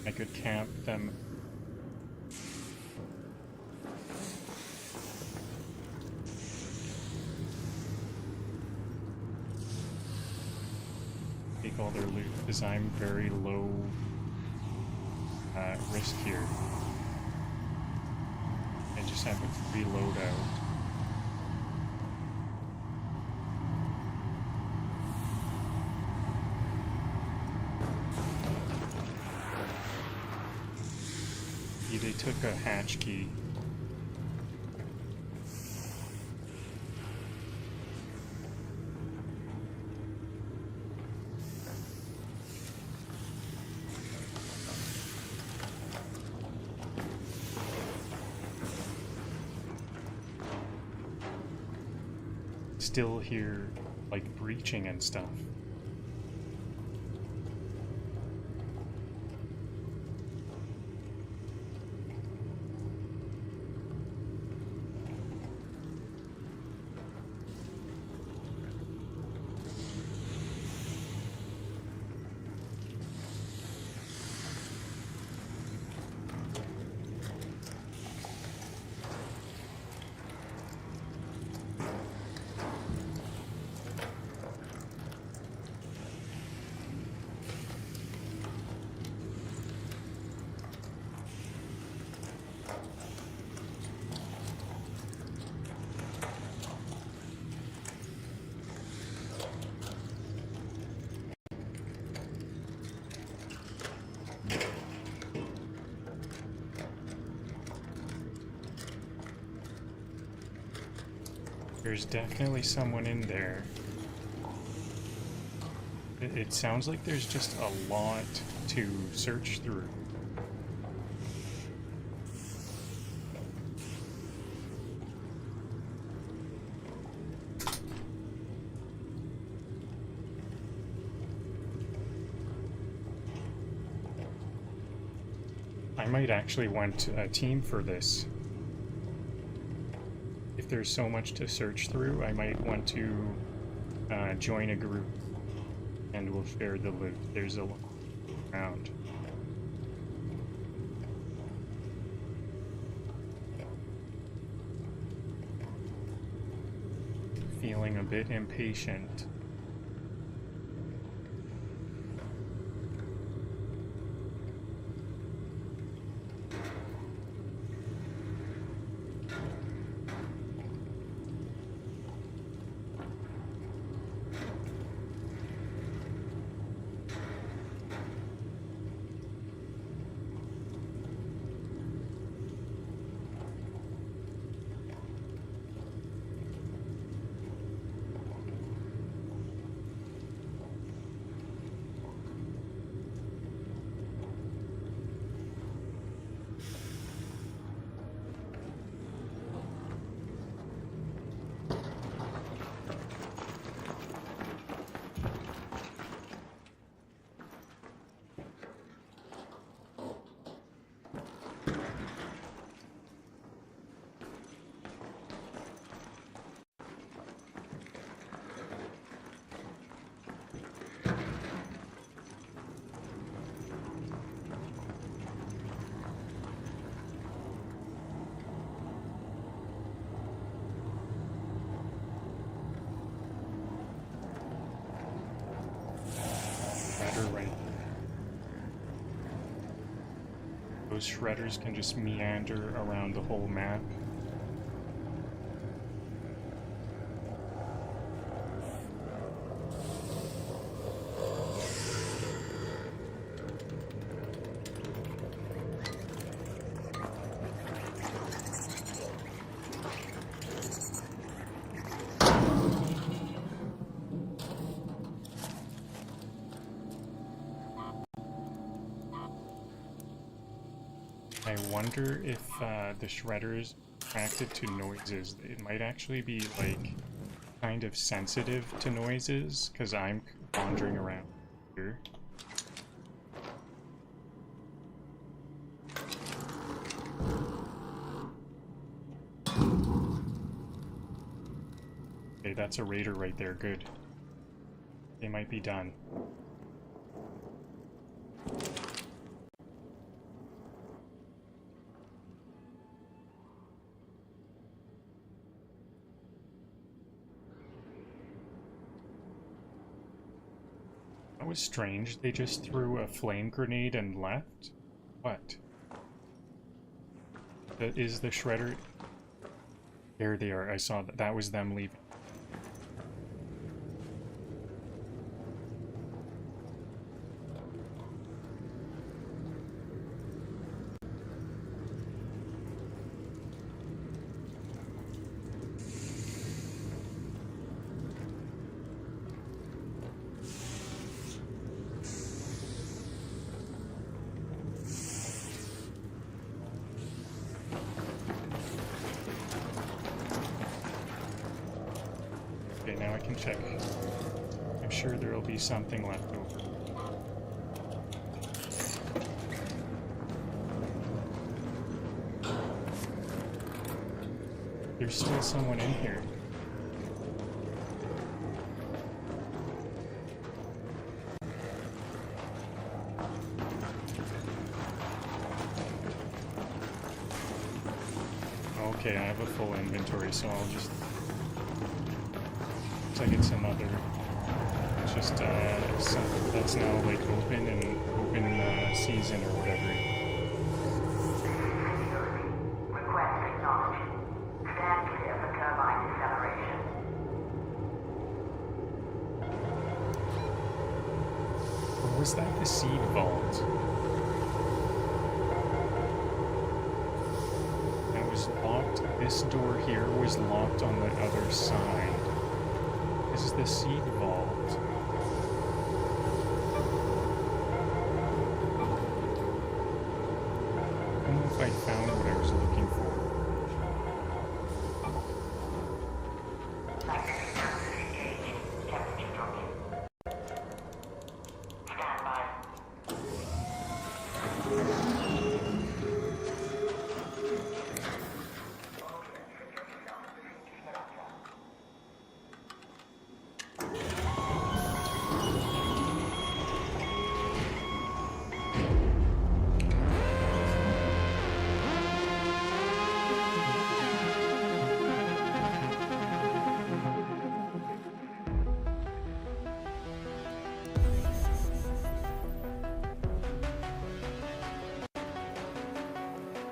I could camp them. Take all their loot, because I'm very low risk here. I just have a free loadout. They took a hatch key. Still hear like breaching and stuff. There's definitely someone in there. It sounds like there's just a lot to search through. I might actually want a team for this. If there's so much to search through, I might want to join a group and we'll share the loot. There's a lot around. Feeling a bit impatient. Right. Those shredders can just meander around the whole map. I wonder if the shredder is attracted to noises. It might actually be like kind of sensitive to noises because I'm wandering around here. Okay, that's a raider right there. Good. They might be done. That was strange. They just threw a flame grenade and left? What? That is the shredder. There they are. I saw that. That was them leaving. Okay, now I can check. I'm sure there'll be something left over. There's still someone in here. Okay, I have a full inventory, so I'll just... Looks like it's another... It's just, that's now, like, open season or whatever. Request acknowledged. Stand clear for turbine deceleration. Or was that the seed vault? That was locked. This door here was locked on the other side. This is the seed vault. I don't know if I found what I was looking for.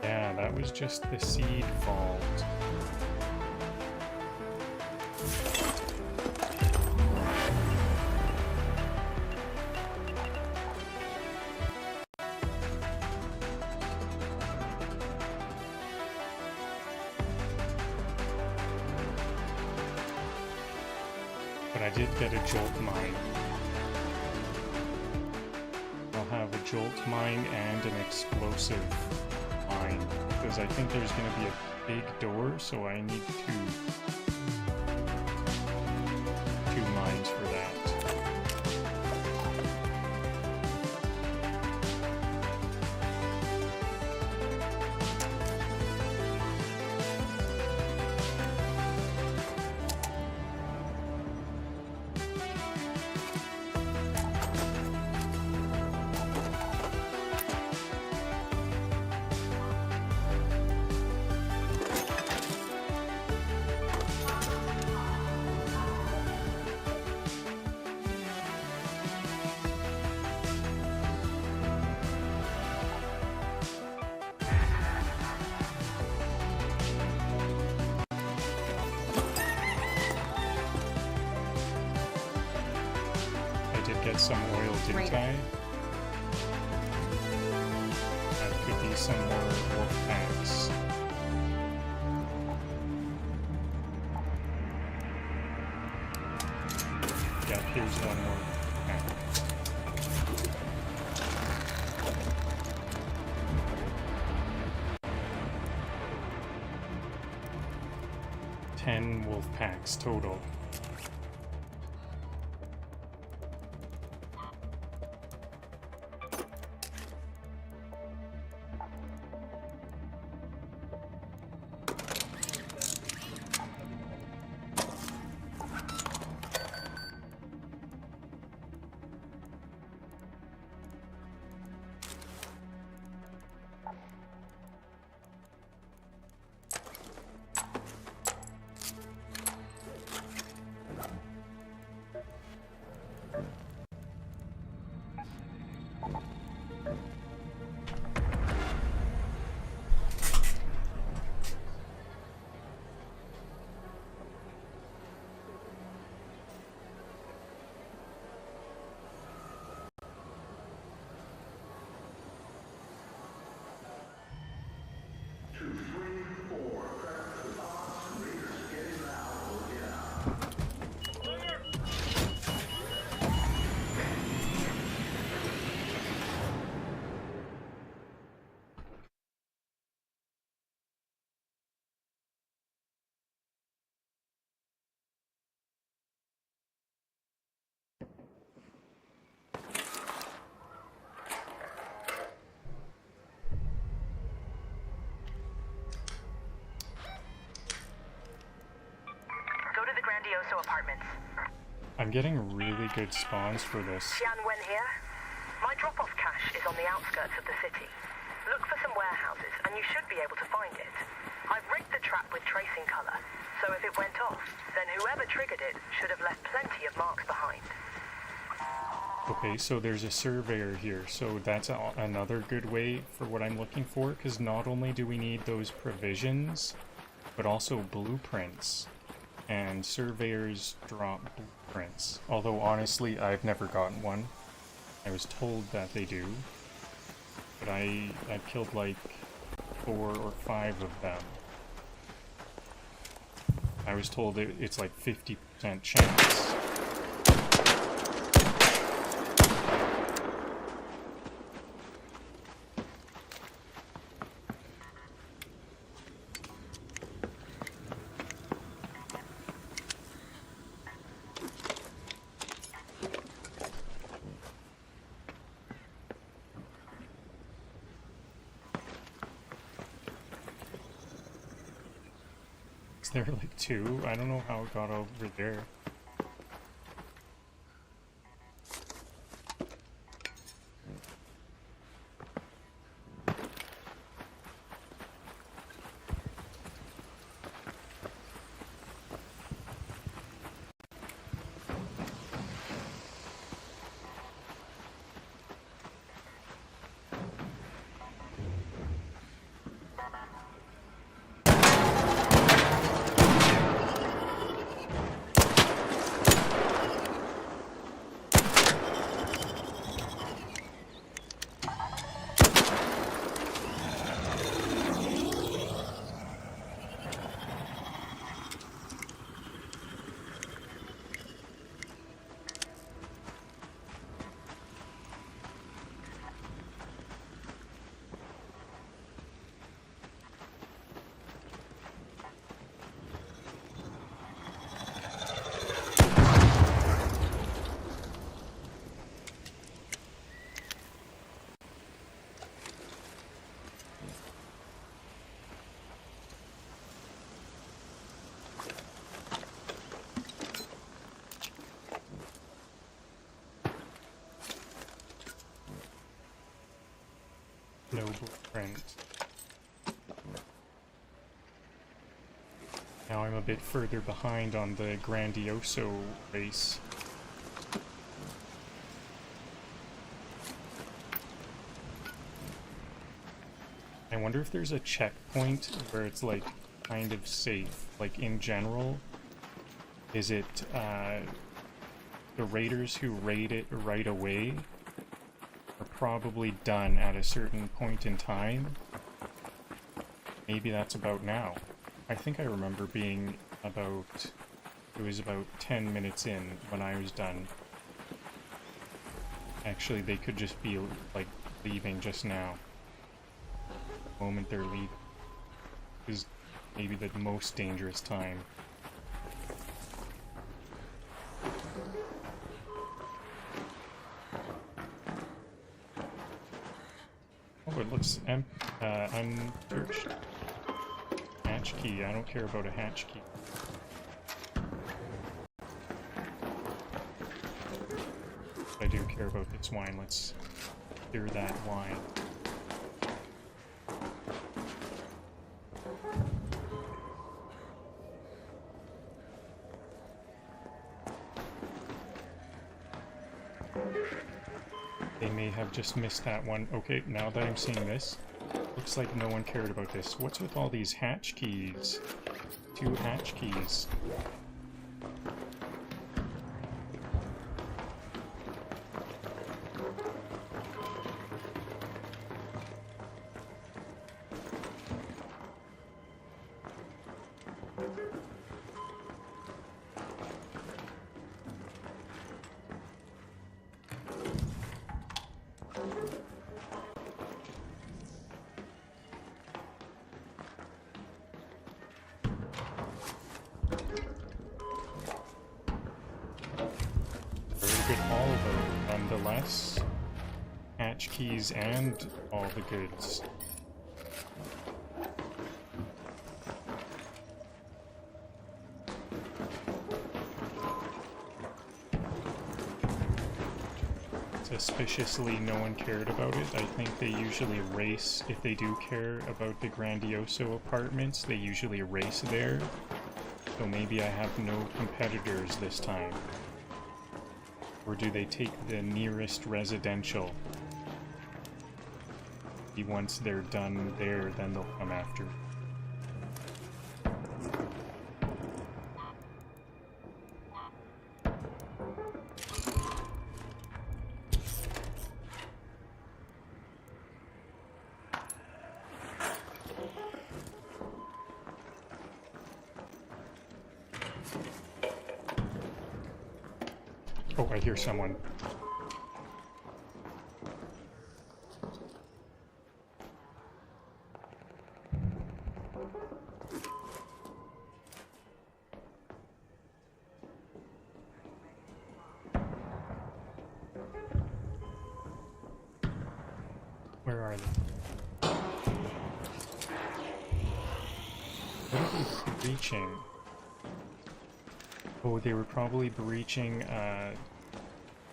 Yeah, that was just the seed vault. But I did get a jolt mine. I'll have a jolt mine and an explosive mine, because I think there's going to be a big door, so I need two mines for that. Get some oil, didn't I? That could be some more Wolfpacks. Yeah, here's one more pack. 10 Wolfpacks total. Go to the Grandioso apartments. I'm getting really good spawns for this. Tianwen here. My drop-off cache is on the outskirts of the city. Look for some warehouses, and you should be able to find it. I've rigged the trap with tracing color, so if it went off, then whoever triggered it should have left plenty of marks behind. Okay, so there's a surveyor here, so that's another good way for what I'm looking for, because not only do we need those provisions, but also blueprints. And surveyors drop blueprints. Although honestly, I've never gotten one. I was told that they do, but I killed like 4 or 5 of them. I was told it's like 50% chance. There are like 2. I don't know how it got over there. No blueprint. Now I'm a bit further behind on the Grandioso race. I wonder if there's a checkpoint where it's like kind of safe. Like in general, is it the raiders who raid it right away are probably done at a certain point in time? Maybe that's about now. I think I remember being about, it was about 10 minutes in when I was done. Actually, they could just be like leaving just now. The moment they're leaving is maybe the most dangerous time. it looks unsearched. Hatch key. I don't care about a hatch key. I do care about this wine. Let's clear that wine. They may have just missed that one. Okay, now that I'm seeing this, looks like no one cared about this. What's with all these hatch keys? 2 hatch keys. Very good haul though, nonetheless. Hatch keys and all the goods. Suspiciously, no one cared about it. I think they usually race, if they do care about the Grandioso apartments, they usually race there. So maybe I have no competitors this time. Or do they take the nearest residential? Once they're done there, then they'll come after. Oh, I hear someone. Where are they? What are they breaching? Oh, they were probably breaching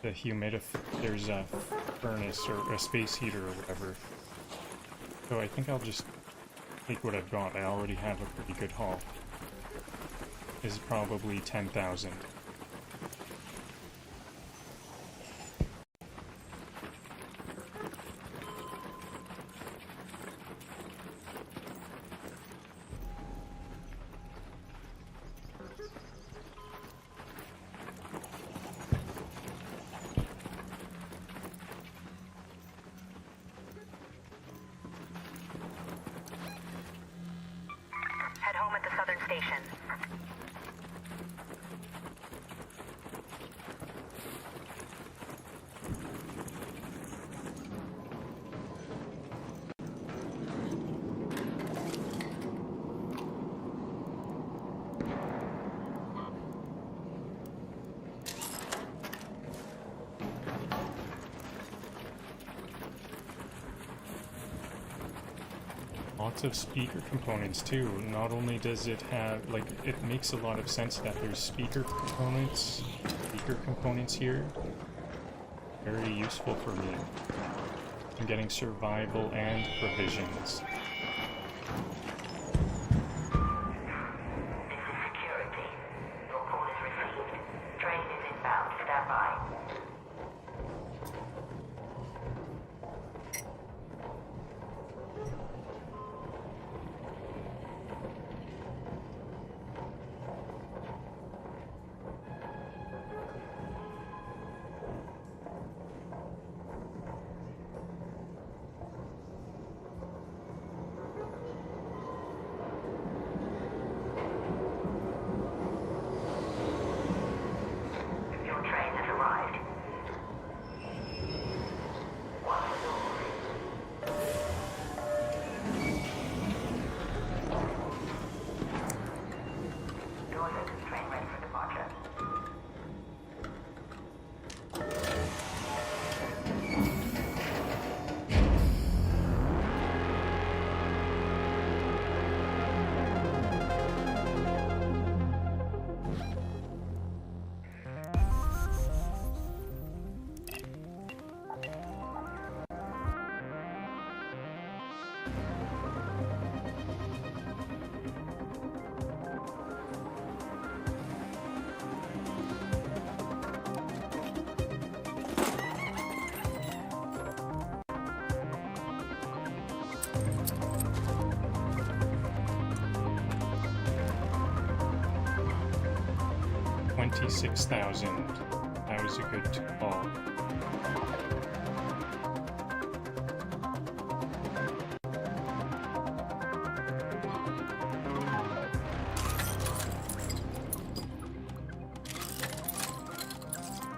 the there's a furnace or a space heater or whatever. So I think I'll just take what I've got. I already have a pretty good haul. This is probably 10,000. Head home at the southern station. Lots of speaker components too. Not only does it have, like, it makes a lot of sense that there's speaker components here. Very useful for me. I'm getting survival and provisions. This is security. Your call is received. Train is inbound. Stand by. 26,000. That was a good call.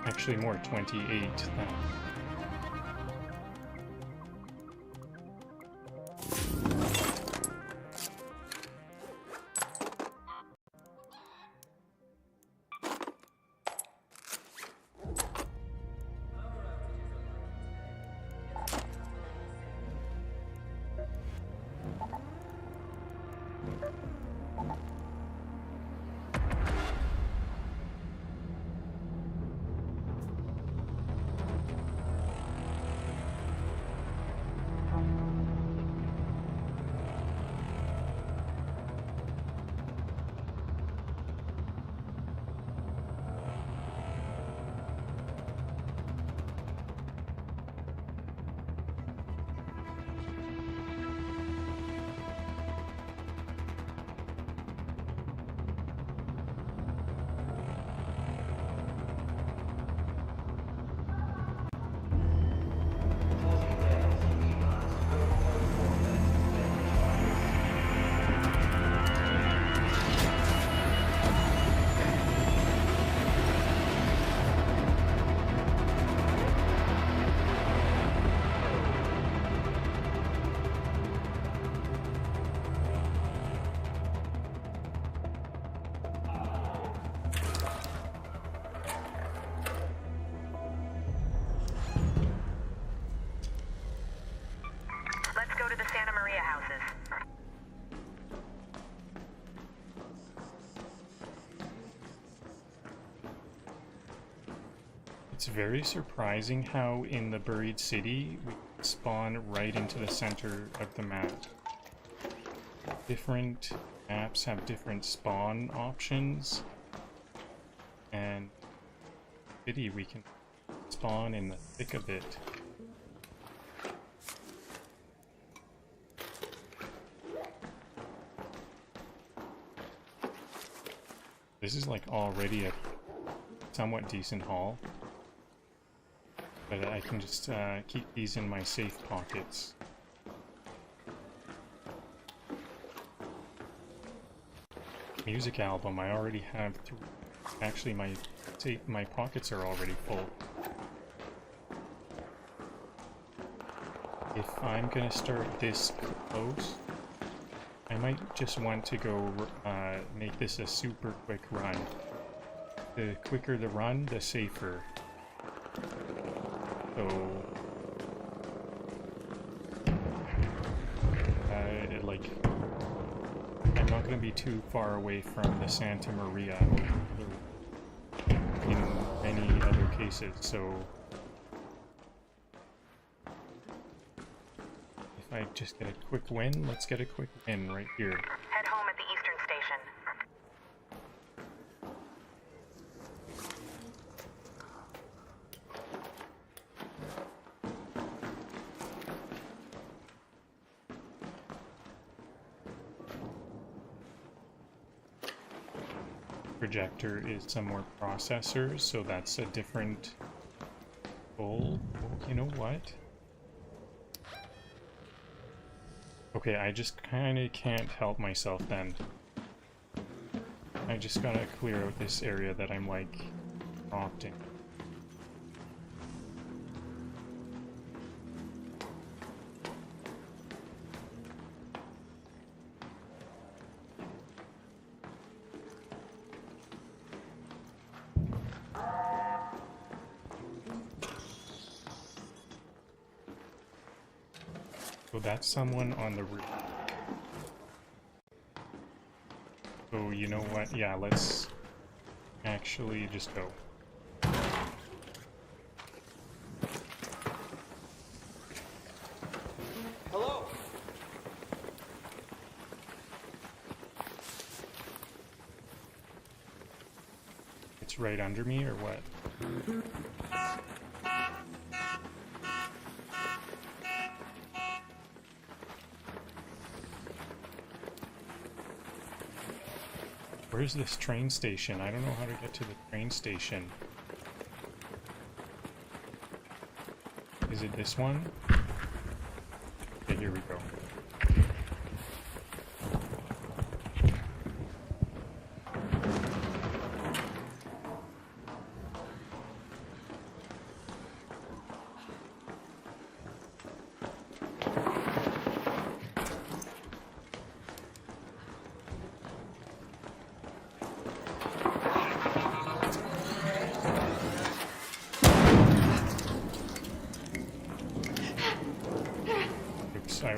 Actually more, 28,000. Let's go to the Santa Maria houses. It's very surprising how in the buried city we spawn right into the center of the map. Different maps have different spawn options, and city we can spawn in the thick of it. This is like already a somewhat decent haul, but I can just keep these in my safe pockets. Music album, I already have three. Actually, my pockets are already full. If I'm gonna start this close, I might just want to go make this a super quick run. The quicker the run, the safer. So, like, I'm not going to be too far away from the Santa Maria in any other cases, so if I just get a quick win, let's get a quick win right here. Head home at the Eastern Station. Projector is some more processors, so that's a different goal. Oh, you know what? Okay, I just kinda can't help myself then. I just gotta clear out this area that I'm like opting. So that's someone on the roof. So you know what? Yeah, let's actually just go. Hello. It's right under me or what? Where's this train station? I don't know how to get to the train station. Is it this one? Okay, here we go.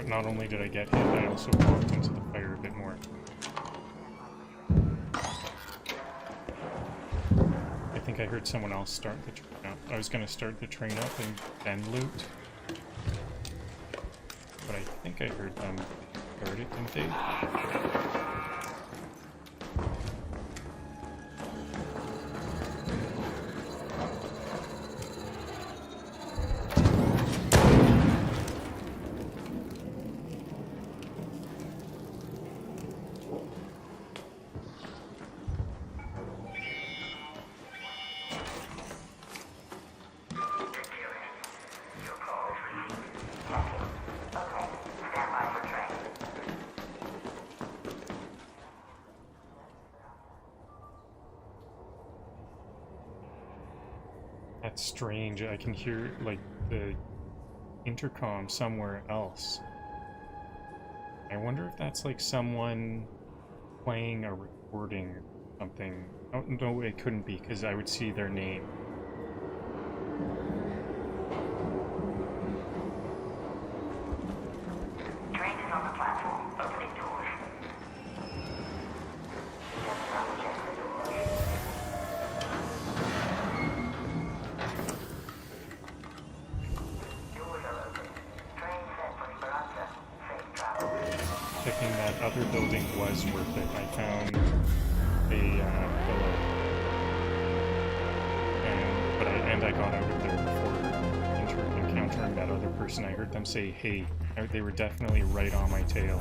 Not only did I get hit, I also walked into the fire a bit more. I think I heard someone else start the train up. I was going to start the train up and then loot. But I think I heard them start it, didn't they? That's strange. I can hear, like, the intercom somewhere else. I wonder if that's, like, someone playing a recording or something. Oh, no, it couldn't be, because I would see their name. Train is on the platform, opening doors. Checking that other building was worth it. I found a pillow, and I got out of there before encountering that other person. I heard them say, "Hey," they were definitely right on my tail.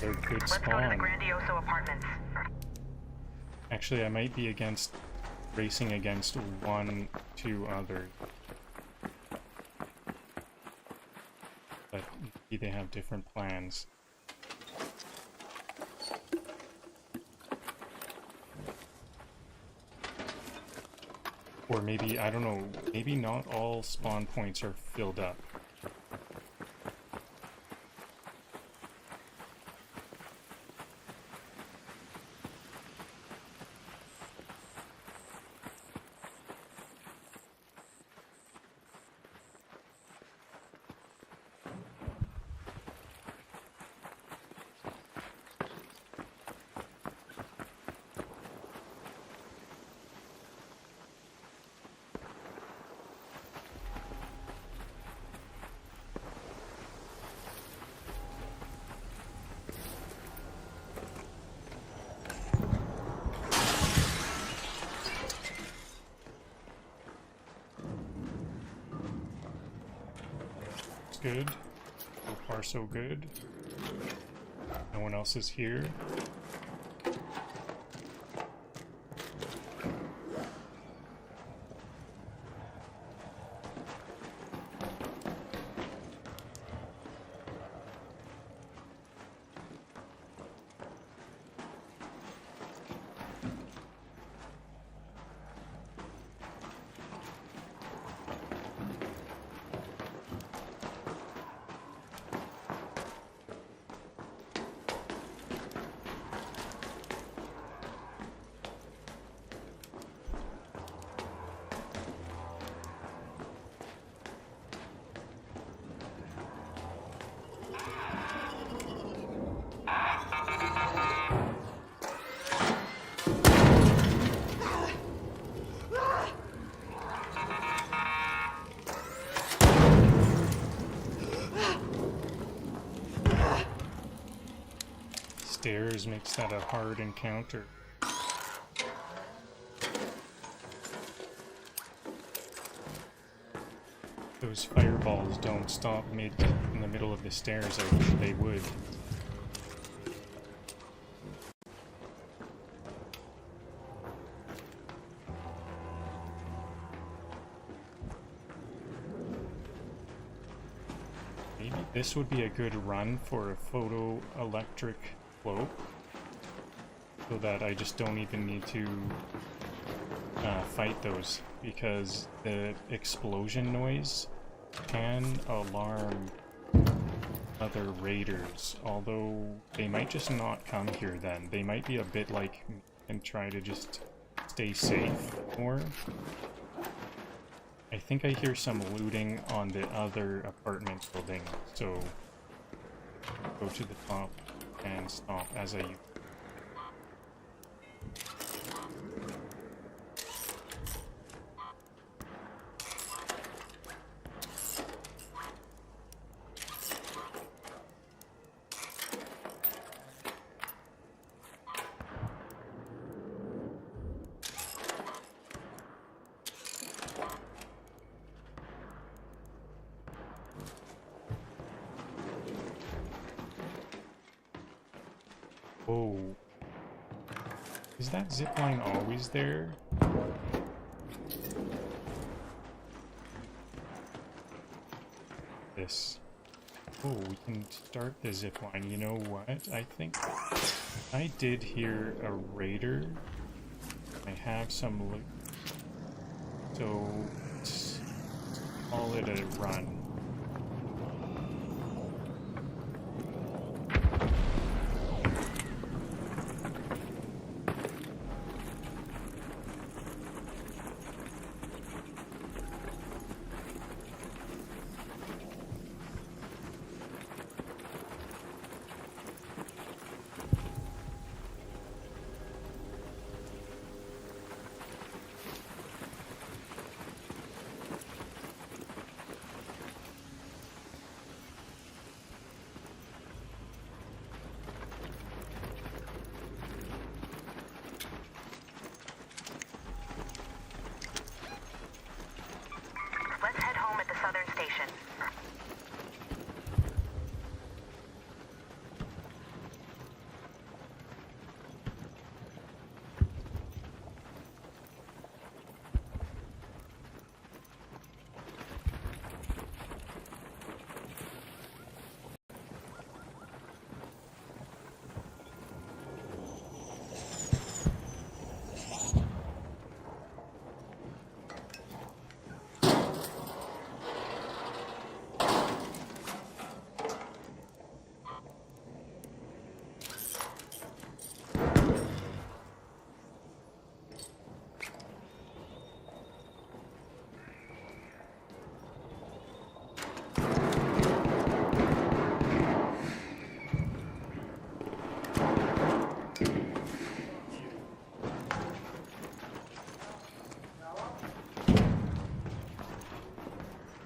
another good Let's go to the spawn. Grandioso apartments. Actually, I might be racing against 2 others. But maybe they have different plans. Or maybe, I don't know, maybe not all spawn points are filled up. Good. So far, so good. No one else is here. Stairs makes that a hard encounter. Those fireballs don't stop in the middle of the stairs. I wish they would. Maybe this would be a good run for a photoelectric cloak, so that I just don't even need to fight those, because the explosion noise can alarm other raiders, although they might just not come here then. They might be a bit like me and try to just stay safe more. I think I hear some looting on the other apartment building, so go to the top and stop as I use. Oh. Is that zipline always there? This. Oh, we can start the zipline. You know what? I think I did hear a raider. I have some loot. So let's call it a run.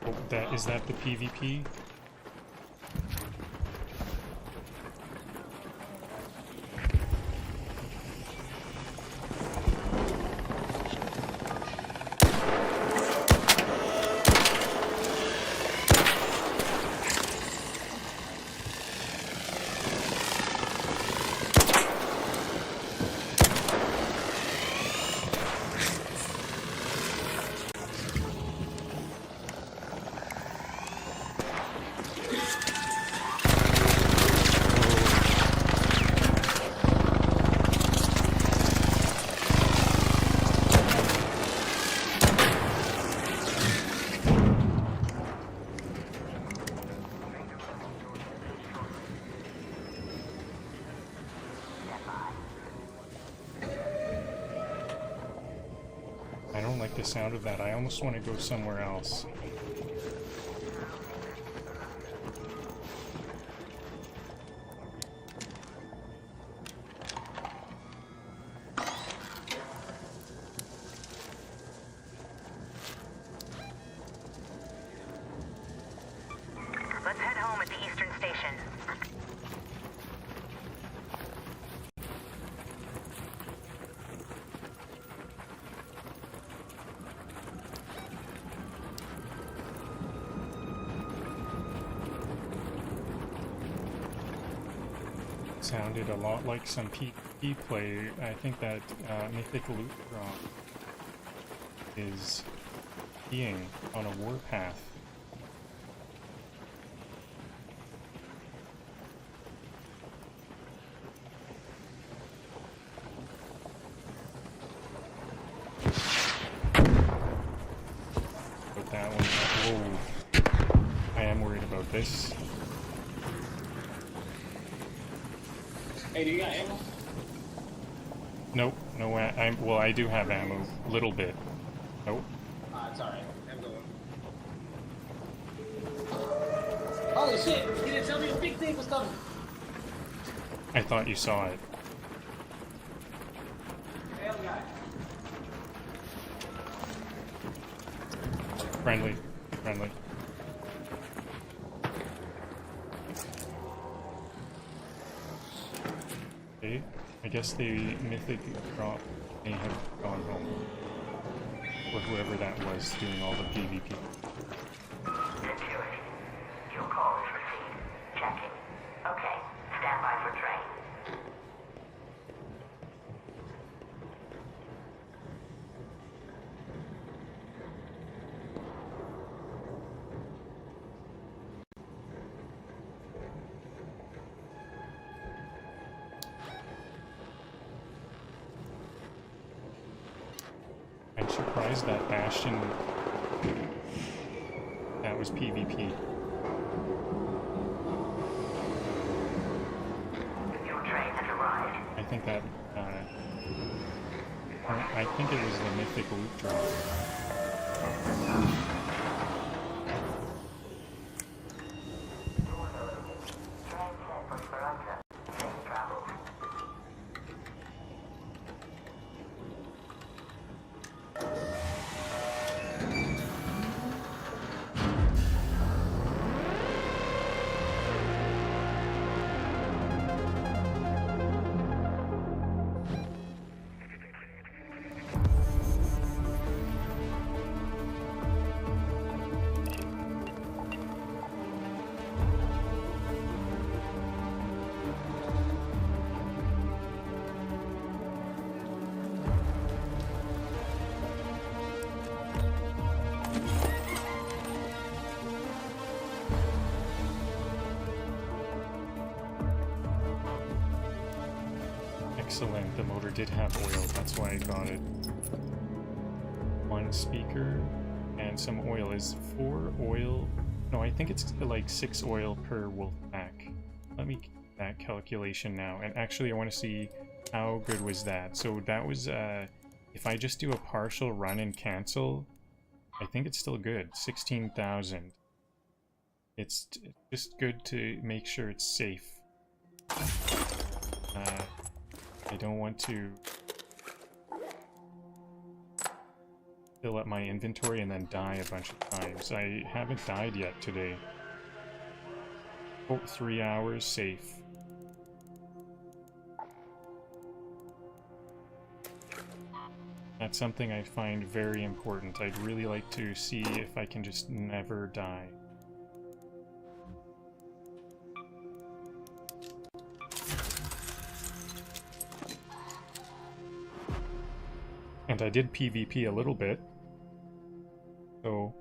Oh, is that the PvP? I don't like the sound of that. I almost want to go somewhere else. Let's head home at the Eastern Station. Sounded a lot like some PvP play. I think that Mythic Loot Drop is being on a warpath. But that one, whoa! I am worried about this. Hey, do you got ammo? Nope, no. Well, I do have ammo, a little bit. Nope. It's alright. I'm going. Holy shit! You didn't tell me a big thing was coming! I thought you saw it. Hell guy. Friendly, friendly. Okay, I guess the Mythic Drop may have gone home. Or whoever that was doing all the PvP. Your call is received. Checking. Okay, stand by for train. I'm surprised that Bastion... that was PvP. Your train has arrived. I think that... I think it was the Mythic Loot Drop. Excellent, the motor did have oil, that's why I got it. One speaker and some oil. Is 4 oil? No, I think it's like 6 oil per Wolfpack. Let me get that calculation now. And actually I want to see how good was that. So that was, if I just do a partial run and cancel, I think it's still good. 16,000. It's just good to make sure it's safe. I don't want to fill up my inventory and then die a bunch of times. I haven't died yet today. Oh, 3 hours safe. That's something I find very important. I'd really like to see if I can just never die. And I did PvP a little bit, so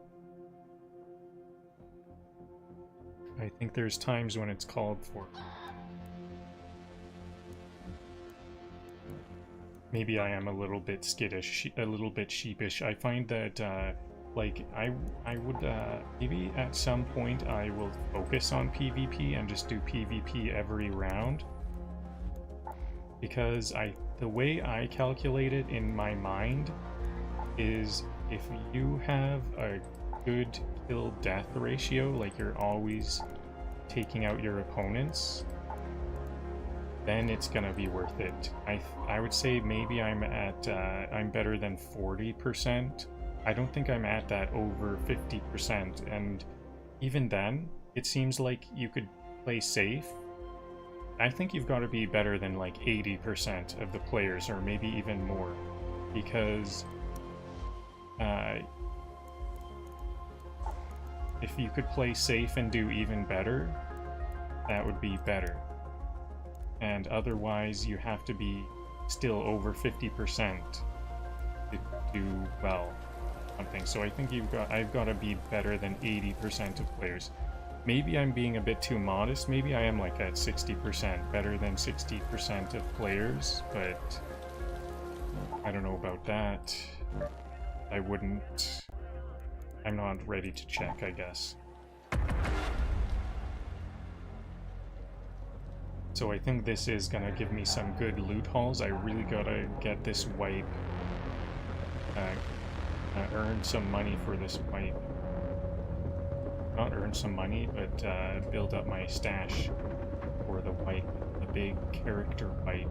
I think there's times when it's called for. Maybe I am a little bit skittish, a little bit sheepish. I find that, like, I would, maybe at some point I will focus on PvP and just do PvP every round. Because the way I calculate it in my mind is if you have a good kill-death ratio, like you're always taking out your opponents, then it's gonna be worth it. I would say maybe I'm at, I'm better than 40%. I don't think I'm at that over 50%, and even then, it seems like you could play safe. I think you've got to be better than like 80% of the players, or maybe even more, because if you could play safe and do even better, that would be better. And otherwise, you have to be still over 50% to do well something. So I think I've got to be better than 80% of players. Maybe I'm being a bit too modest. Maybe I am like at 60%, better than 60% of players, but I don't know about that. I wouldn't... I'm not ready to check, I guess. So I think this is gonna give me some good loot hauls. I really gotta get this wipe. Earn some money for this wipe. Not earn some money, but build up my stash for the wipe, the big character wipe.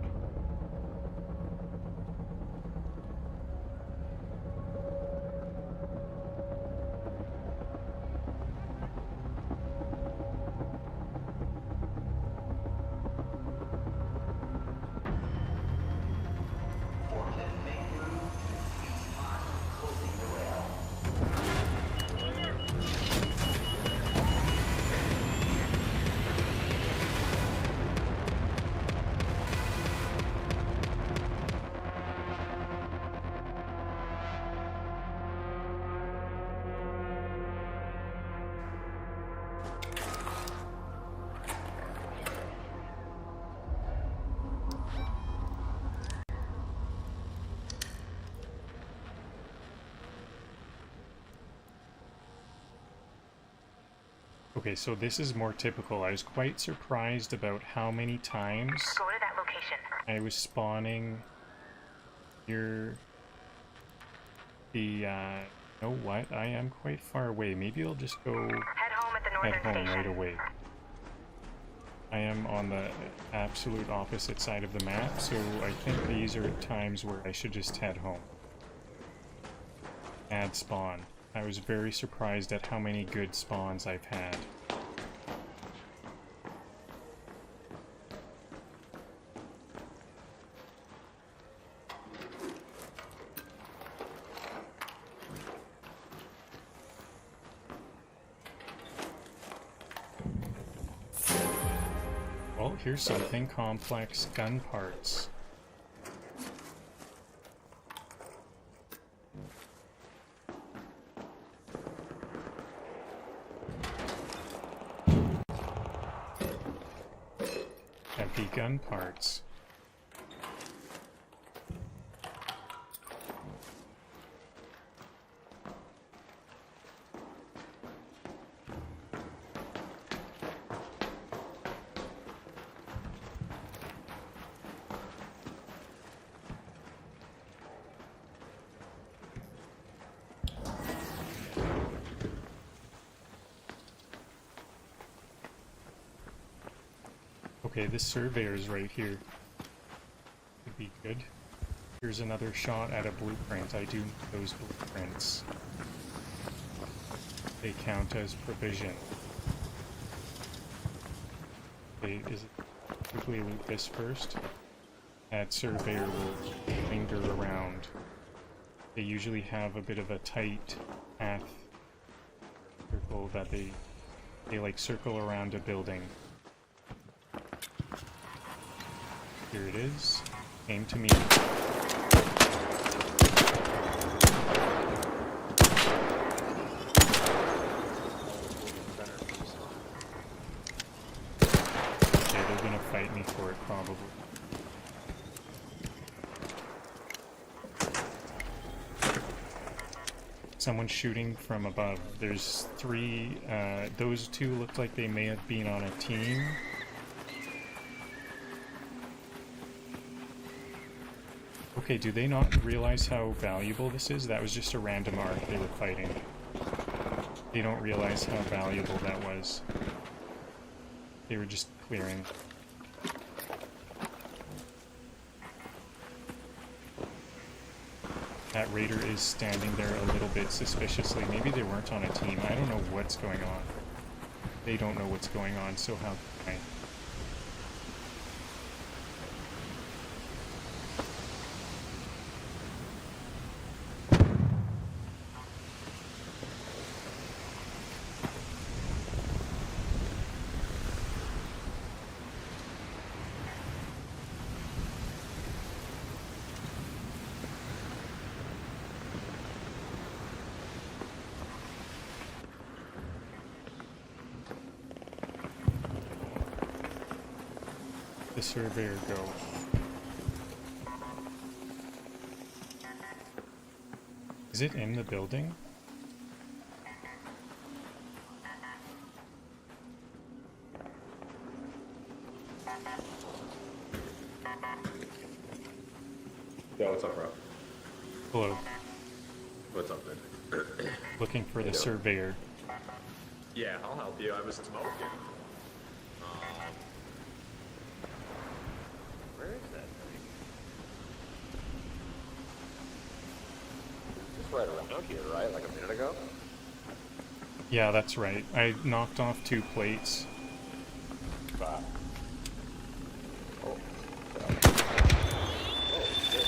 Okay, so this is more typical. I was quite surprised about how many times Go to that location. I was spawning here. You know what? I am quite far away. Maybe I'll just go Head home at the head northern home station. right away. I am on the absolute opposite side of the map, so I think these are times where I should just head home. Add spawn. I was very surprised at how many good spawns I've had. Well, here's something. Complex gun parts. Empty gun parts. Okay, this surveyor's right here. Could be good. Here's another shot at a blueprint. I do those blueprints. They count as provision. Is it quickly loot this first? That surveyor will linger around. They usually have a bit of a tight path circle that they like circle around a building. Here it is. Aim to me. Fight me for it, probably. Someone's shooting from above. There's three, those two look like they may have been on a team. Okay, do they not realize how valuable this is? That was just a random arc they were fighting. They don't realize how valuable that was. They were just clearing. That raider is standing there a little bit suspiciously. Maybe they weren't on a team. I don't know what's going on. They don't know what's going on, so how can I? The surveyor go? Is it in the building? Yo, what's up, bro? Hello. What's up, man? Looking for the surveyor. Yeah, I'll help you. I was smoking. Where is that thing? Just right around here, right? Like a minute ago? Yeah, that's right. I knocked off 2 plates. Wow. Oh. Shit.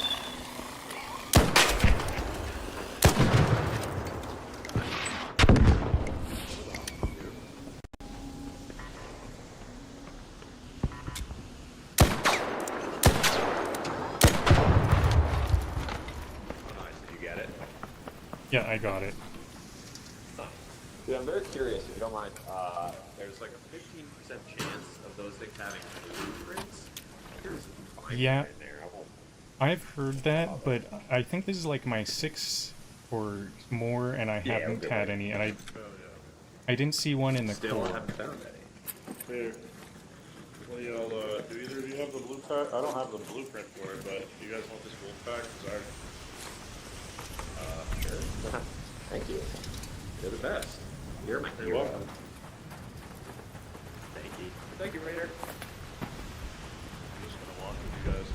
Yeah, I got it. Dude, I'm very curious, if you don't mind. There's like a 15% chance of those things having blueprints. Yeah, I've heard that, but I think this is like my 6th or more, and I haven't had any, and I didn't see one in the Still core. haven't found any. Here. Well, y'all, do either of you have the blueprint? I don't have the blueprint for it, but do you guys want this Wolfpack? Sorry. Sure. Thank you. You're the best. You're my You're hero. welcome. Thank you. Thank you, Raider. I'm just gonna walk with you guys.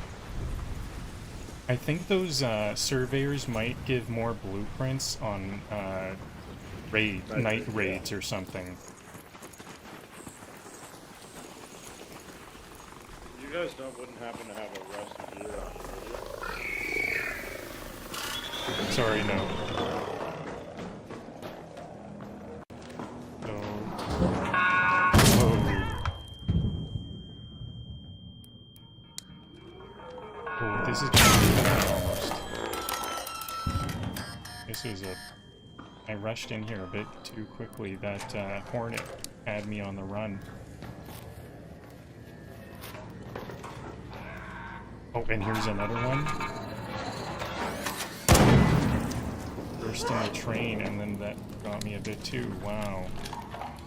I think those surveyors might give more blueprints on night raids or something. You guys wouldn't happen to have a rusty gear on you, would you? Sorry, no. Oh, this is gonna be bad almost. This was I rushed in here a bit too quickly. That Hornet had me on the run. Oh, and here's another one. Burst in the train, and then that got me a bit too. Wow.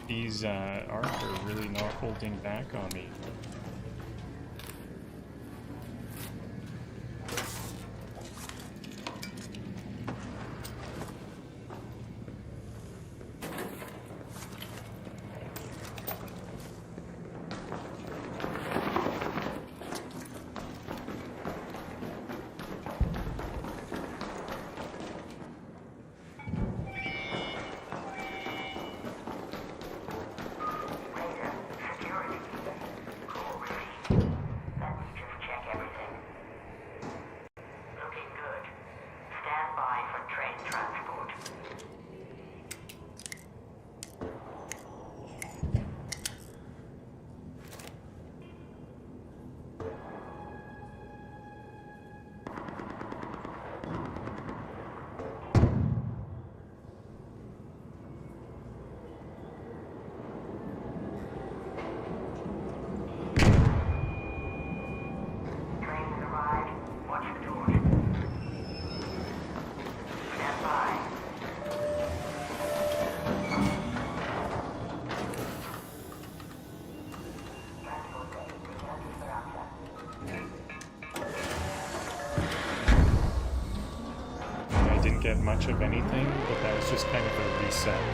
These ARC are really not holding back on me. get much of anything, but that was just kind of a reset.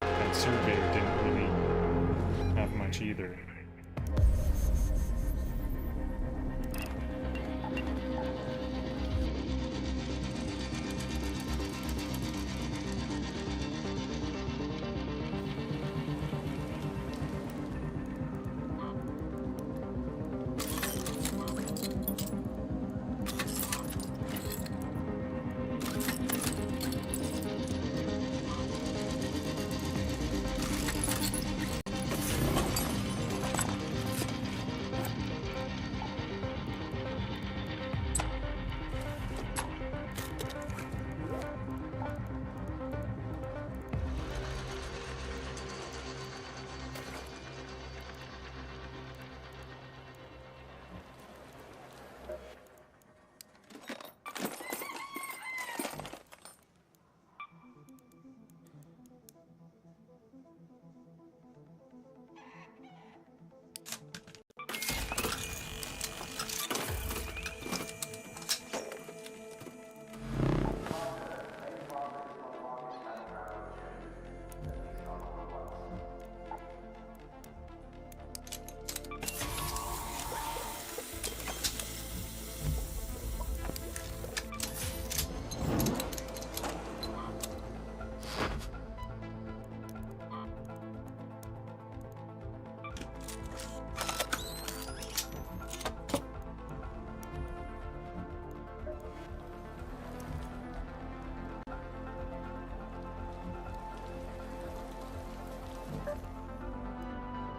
That surveyor didn't really have much either.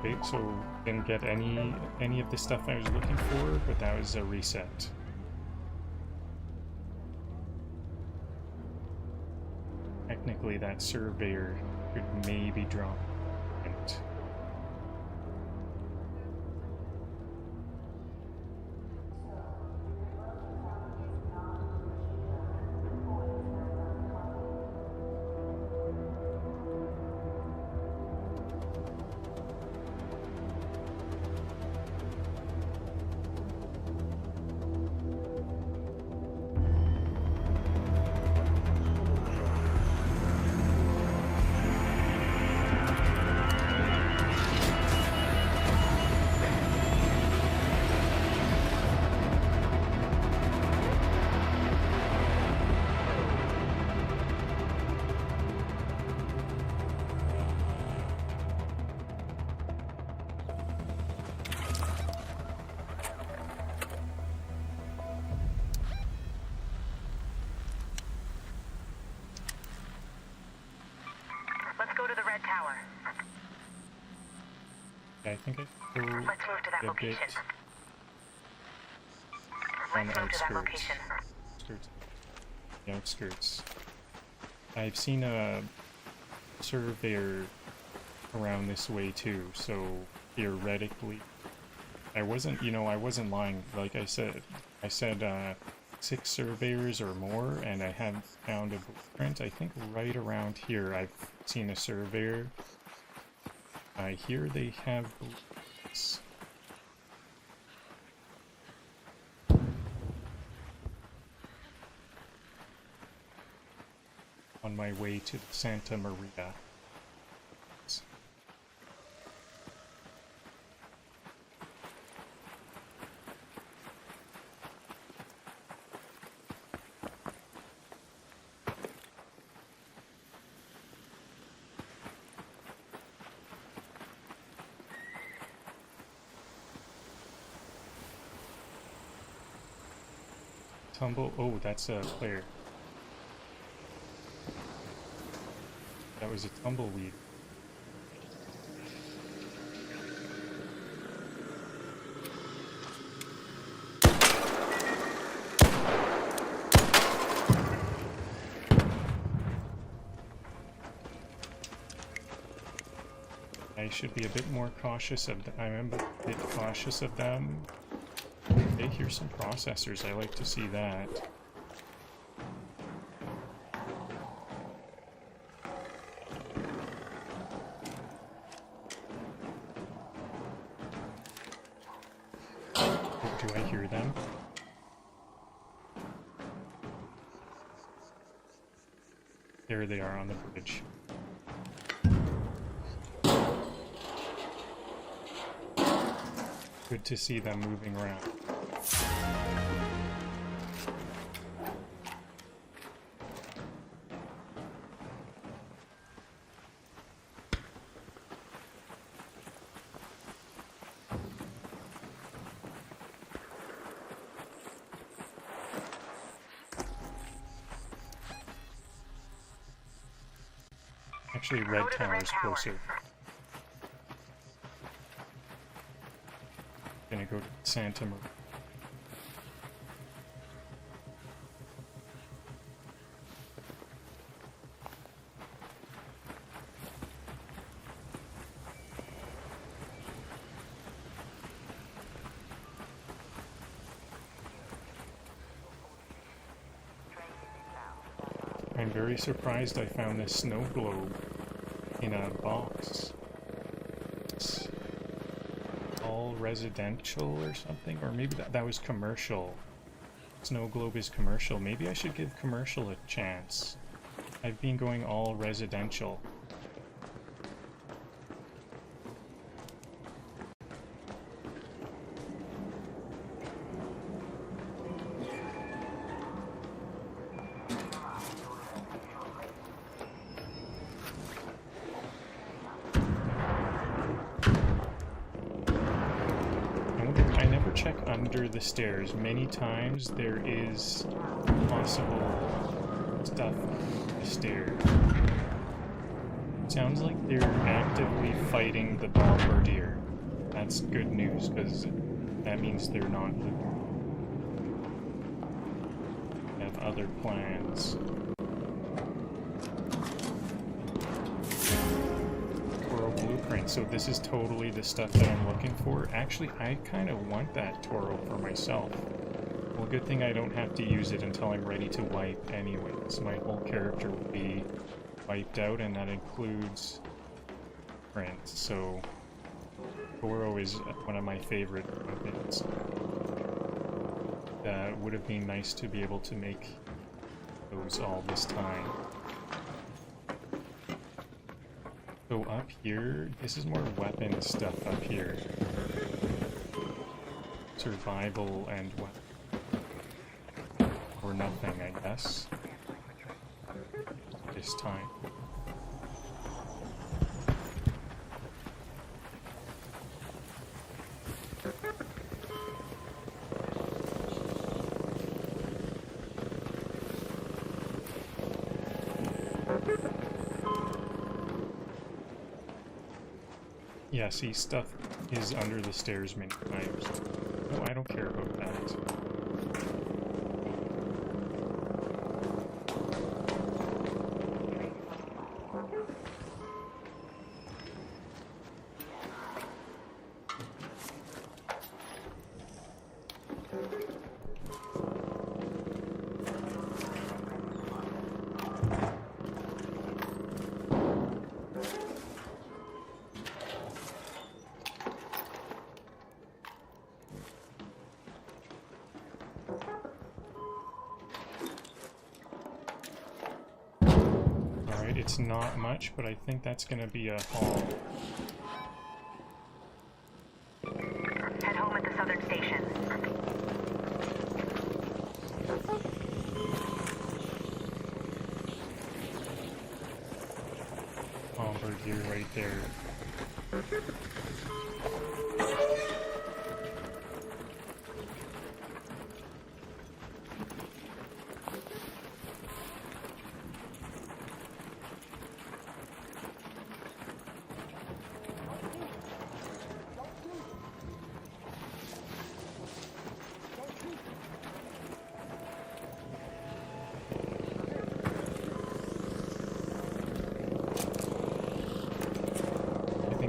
Okay, so didn't get any of the stuff I was looking for, but that was a reset. Technically, that surveyor could maybe drop it. Let's go to the red tower. I think I go Let's move to that a location. bit on Let's the move to that outskirts. location. The outskirts. I've seen a surveyor around this way too, so theoretically, I wasn't lying. Like I said 6 surveyors or more, and I have found a blueprint. I think right around here I've seen a surveyor. Here they have blueprints. On my way to Santa Maria. Tumble. Oh, that's a player. That was a tumbleweed. I should be a bit more cautious of them. I am a bit cautious of them. Hey, here's some processors. I like to see that. Oh, do I hear them? There they are on the bridge. Good to see them moving around. Actually, Red Tower's closer. Gonna go to Santa Maria. I'm very surprised I found this snow globe in a box. It's all residential or something, or maybe that was commercial. Snow globe is commercial. Maybe I should give commercial a chance. I've been going all residential. Check under the stairs. Many times there is possible stuff under the stairs. Sounds like they're actively fighting the bombardier. That's good news, because that means they're not looting. They have other plans. Blueprint, so this is totally the stuff that I'm looking for. Actually, I kind of want that Toro for myself. Well, good thing I don't have to use it until I'm ready to wipe anyways. My whole character will be wiped out, and that includes print, so Toro is one of my favorite weapons. Would have been nice to be able to make those all this time. So up here, this is more weapon stuff up here. Survival and weapon. Or nothing, I guess. This time. Yeah, see, stuff is under the stairs many times. No, I don't care about that. It's not much, but I think that's gonna be a haul. Head home at the southern station. Bombardier right there.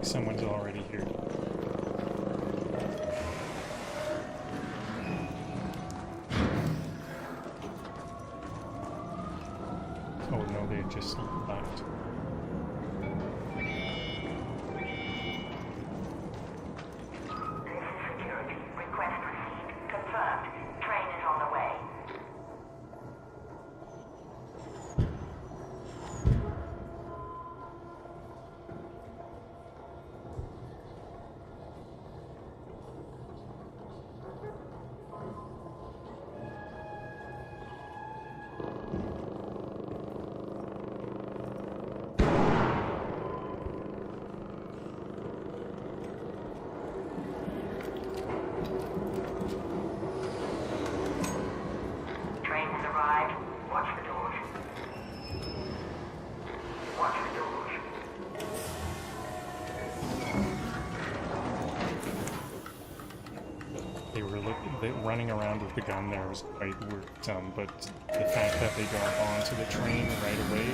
Someone's already here. Oh no, they just left. Security. Request received. Confirmed. Train is on the way. Watch the doors. Watch the doors. Running around with the gun there was quite worrisome, but the fact that they got onto the train right away.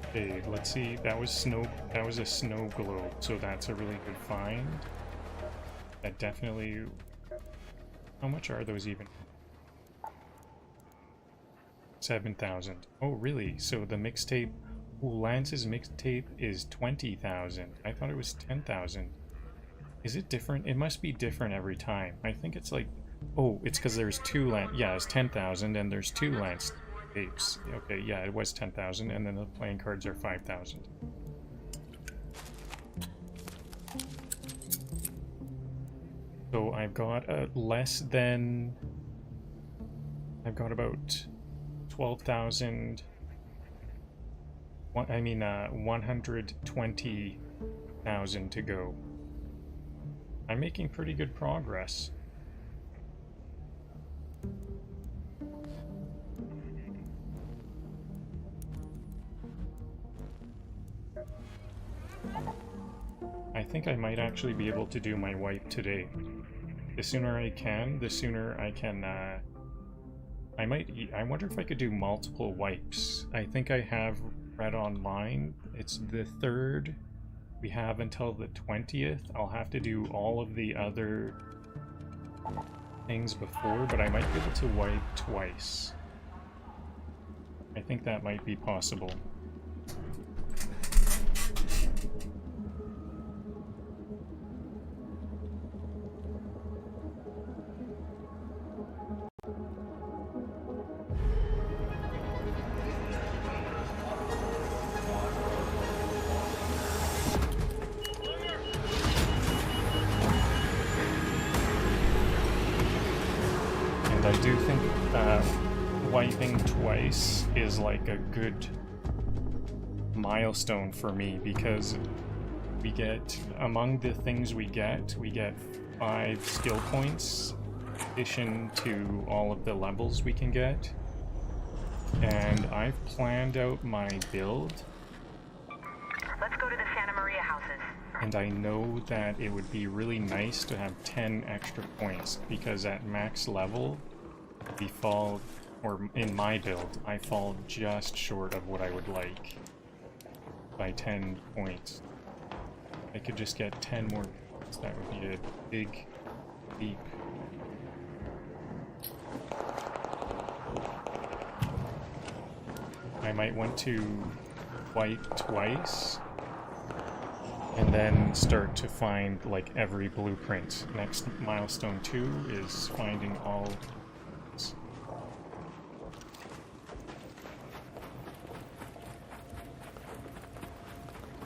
Okay, let's see. That was a snow globe, so that's a really good find. That definitely. How much are those even? 7,000. Oh, really? So the mixtape. Oh, Lance's mixtape is 20,000. I thought it was 10,000. Is it different? It must be different every time. I think it's like. Oh, it's because there's two Lance. Yeah, it's 10,000, and there's two Lance tapes. Okay, yeah, it was 10,000, and then the playing cards are 5,000. So I've got less than. I've got about 12,000. I mean, 120,000 to go. I'm making pretty good progress. I think I might actually be able to do my wipe today. The sooner I can, the sooner I can, I wonder if I could do multiple wipes. I think I have read online, it's the 3rd. We have until the 20th. I'll have to do all of the other things before, but I might be able to wipe twice. I think that might be possible. I do think wiping twice is like a good milestone for me, because we get, among the things we get 5 skill points in addition to all of the levels we can get. And I've planned out my build. Let's go to the Santa Maria houses. And I know that it would be really nice to have 10 extra points, because at max level, we fall, or in my build, I fall just short of what I would like by 10 points. I could just get 10 more points, that would be a big leap. I might want to wipe twice, and then start to find like every blueprint. Next milestone 2 is finding all.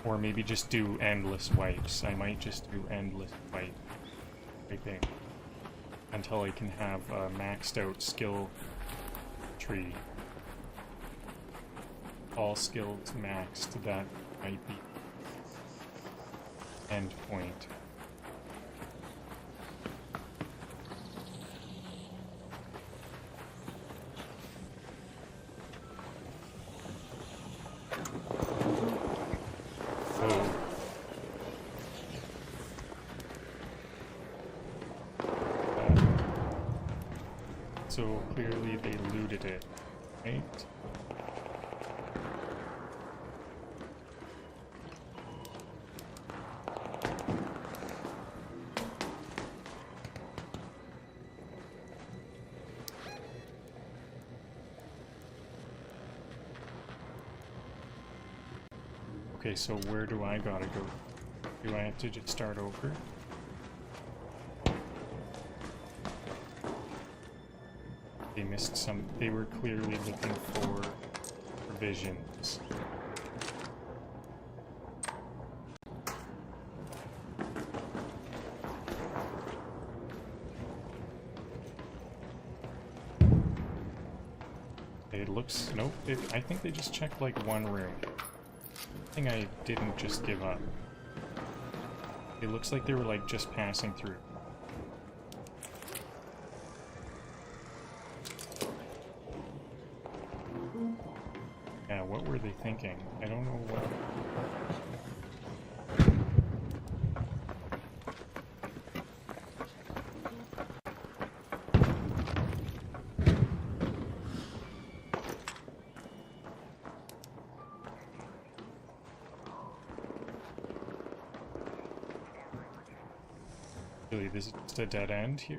Or maybe just do endless wipes. I might just do endless wiping until I can have a maxed out skill tree. All skills maxed, that might be end point. So clearly they looted it, right? Okay, so where do I gotta go? Do I have to just start over? They missed some. They were clearly looking for provisions. It looks. Nope. I think they just checked like one room. I think I didn't just give up. It looks like they were like just passing through. Yeah, what were they thinking? I don't know what... Really, this is just a dead end here.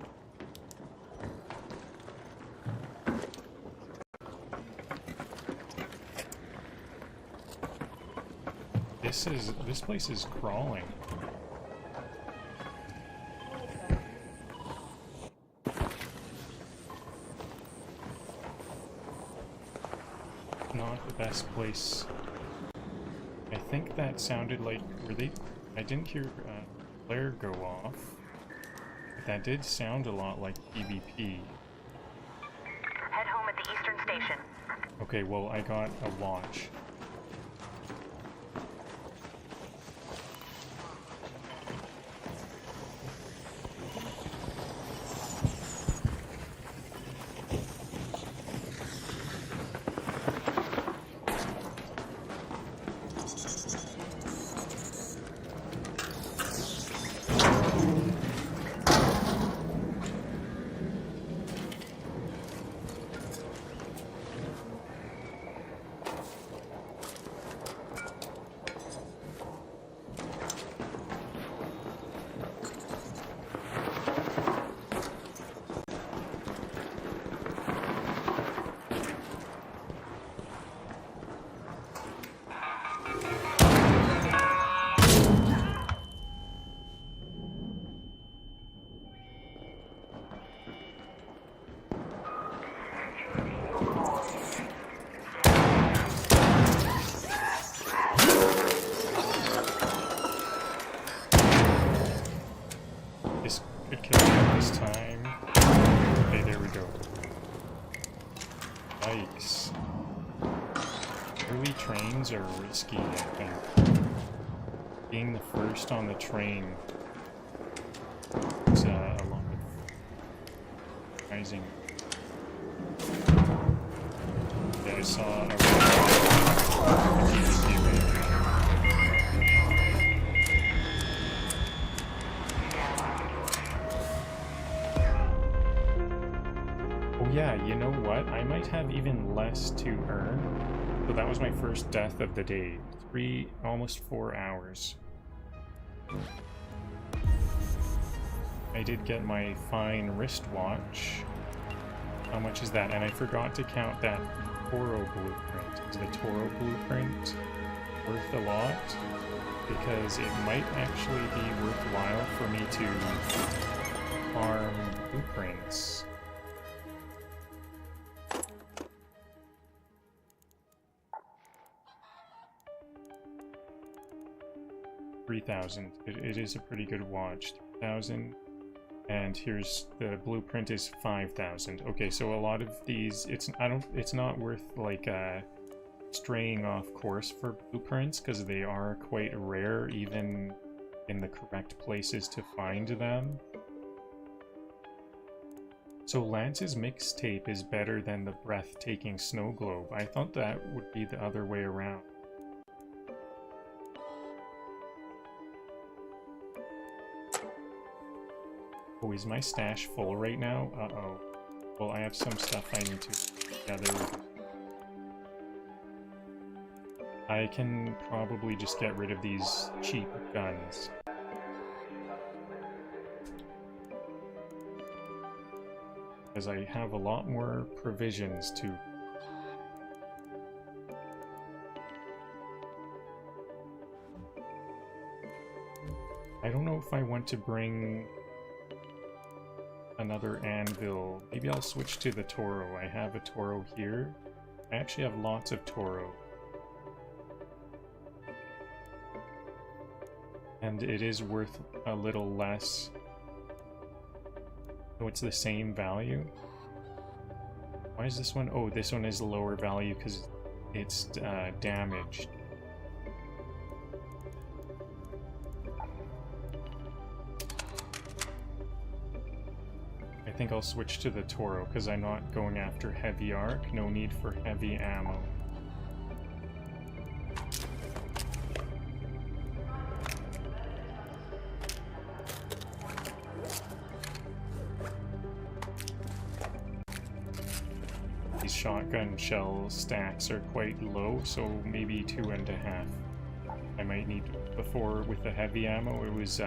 This place is crawling. Not the best place. I think that sounded like, were they? I didn't hear flare go off. But that did sound a lot like PvP. Head home at the Eastern Station. Okay, well I got a watch. Could kill me this time. Okay, there we go. Yikes. Early trains are risky, I think. Being the first on the train is a lot of rising. Yeah, I saw yeah, you know what? I might have even less to earn. So that was my first death of the day. Almost 4 hours. I did get my fine wristwatch. How much is that? And I forgot to count that Toro blueprint. Is the Toro blueprint worth a lot? Because it might actually be worthwhile for me to farm blueprints. 3,000. It is a pretty good watch. 3,000. And here's the blueprint is 5,000. Okay, so a lot of these, it's not worth like straying off course for blueprints because they are quite rare even in the correct places to find them. So Lance's mixtape is better than the breathtaking snow globe. I thought that would be the other way around. Oh, is my stash full right now? Uh-oh. Well, I have some stuff I need to put together. I can probably just get rid of these cheap guns. Because I have a lot more provisions to... I don't know if I want to bring another anvil. Maybe I'll switch to the Toro. I have a Toro here. I actually have lots of Toro. And it is worth a little less. Oh, it's the same value? Why is this one? Oh, this one is lower value because it's damaged. I think I'll switch to the Toro because I'm not going after heavy arc. No need for heavy ammo. These shotgun shell stacks are quite low, so maybe 2.5. I might need, before with the heavy ammo, it was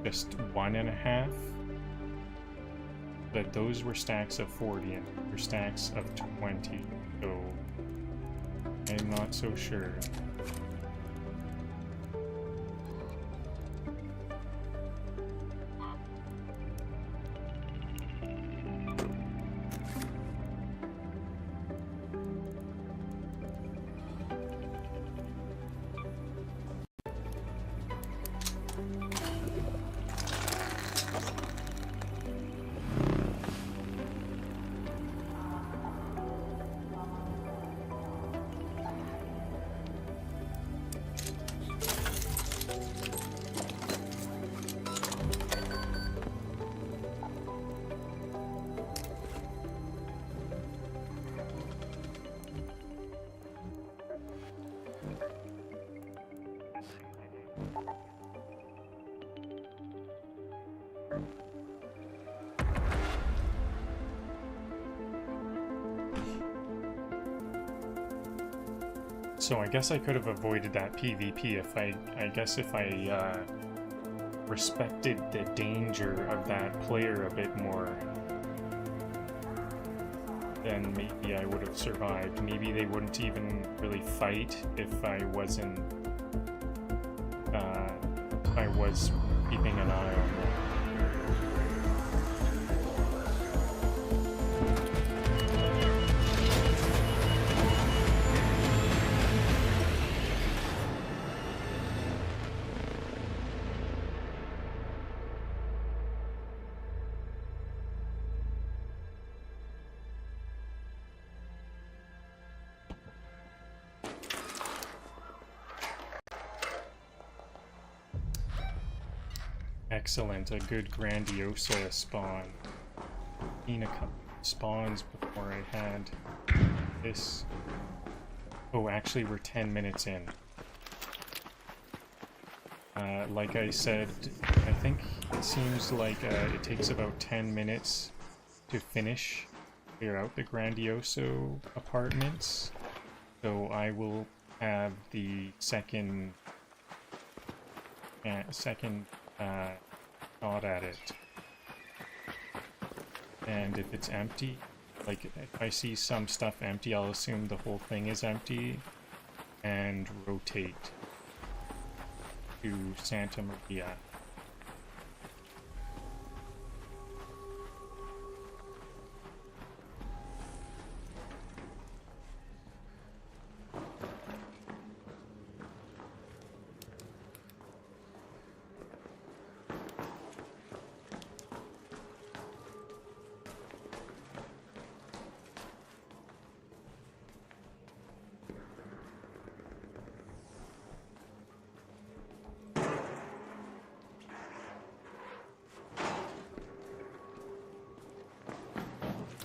just 1.5. But those were stacks of 40 and were stacks of 20, so I'm not so sure. So I guess I could have avoided that PvP if I guess if I respected the danger of that player a bit more, then maybe I would have survived. Maybe they wouldn't even really fight if I wasn't, I was keeping an eye on them. Excellent, a good Grandiosa spawn. Seen a couple spawns before I had this. Oh, actually we're 10 minutes in. Like I said, I think it seems like it takes about 10 minutes to clear out the Grandioso apartments. So I will have the second shot at it. And if it's empty, like if I see some stuff empty, I'll assume the whole thing is empty and rotate to Santa Maria.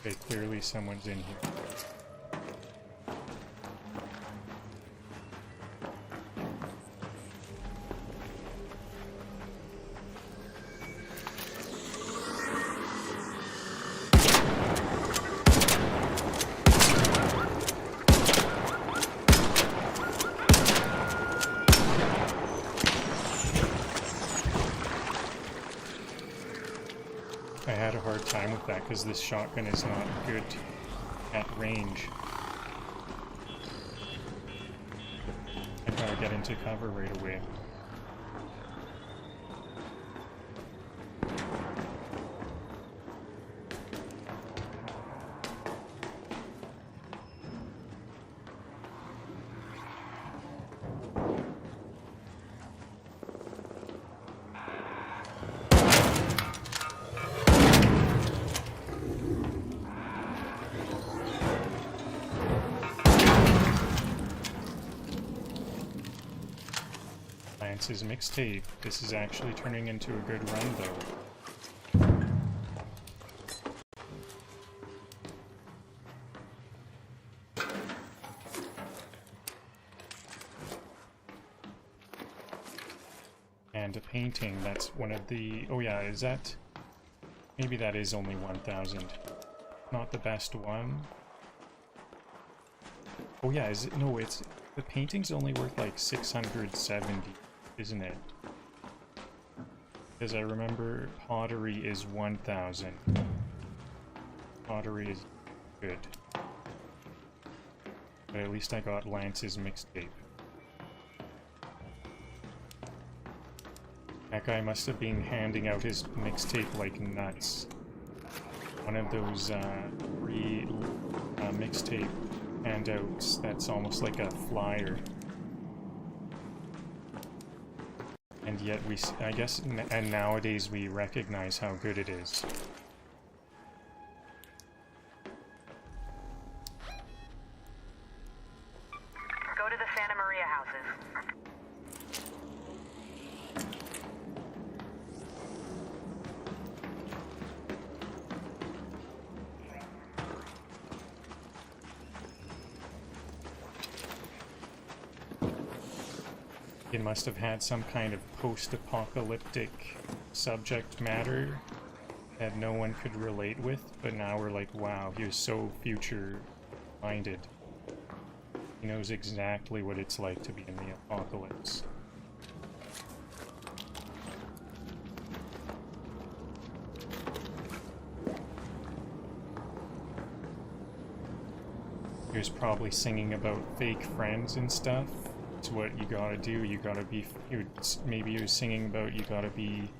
Okay, clearly someone's in here. because this shotgun is not good at range. I gotta get into cover right away. Lance's mixtape. This is actually turning into a good run, though. And a painting. That's one of the... Oh yeah, is that... Maybe that is only 1,000. Not the best one. Oh yeah, is it? No, it's... The painting's only worth like 670, isn't it? Because I remember pottery is 1,000. Pottery is good. But at least I got Lance's mixtape. That guy must have been handing out his mixtape like nuts. One of those free mixtape handouts that's almost like a flyer. And yet we, I guess, and nowadays we recognize how good it is. Go to the Santa Maria houses. It must have had some kind of post-apocalyptic subject matter that no one could relate with, but now we're like, wow, he was so future-minded. He knows exactly what it's like to be in the apocalypse. He was probably singing about fake friends and stuff. It's what you gotta do. You gotta be. Maybe he was singing about you gotta be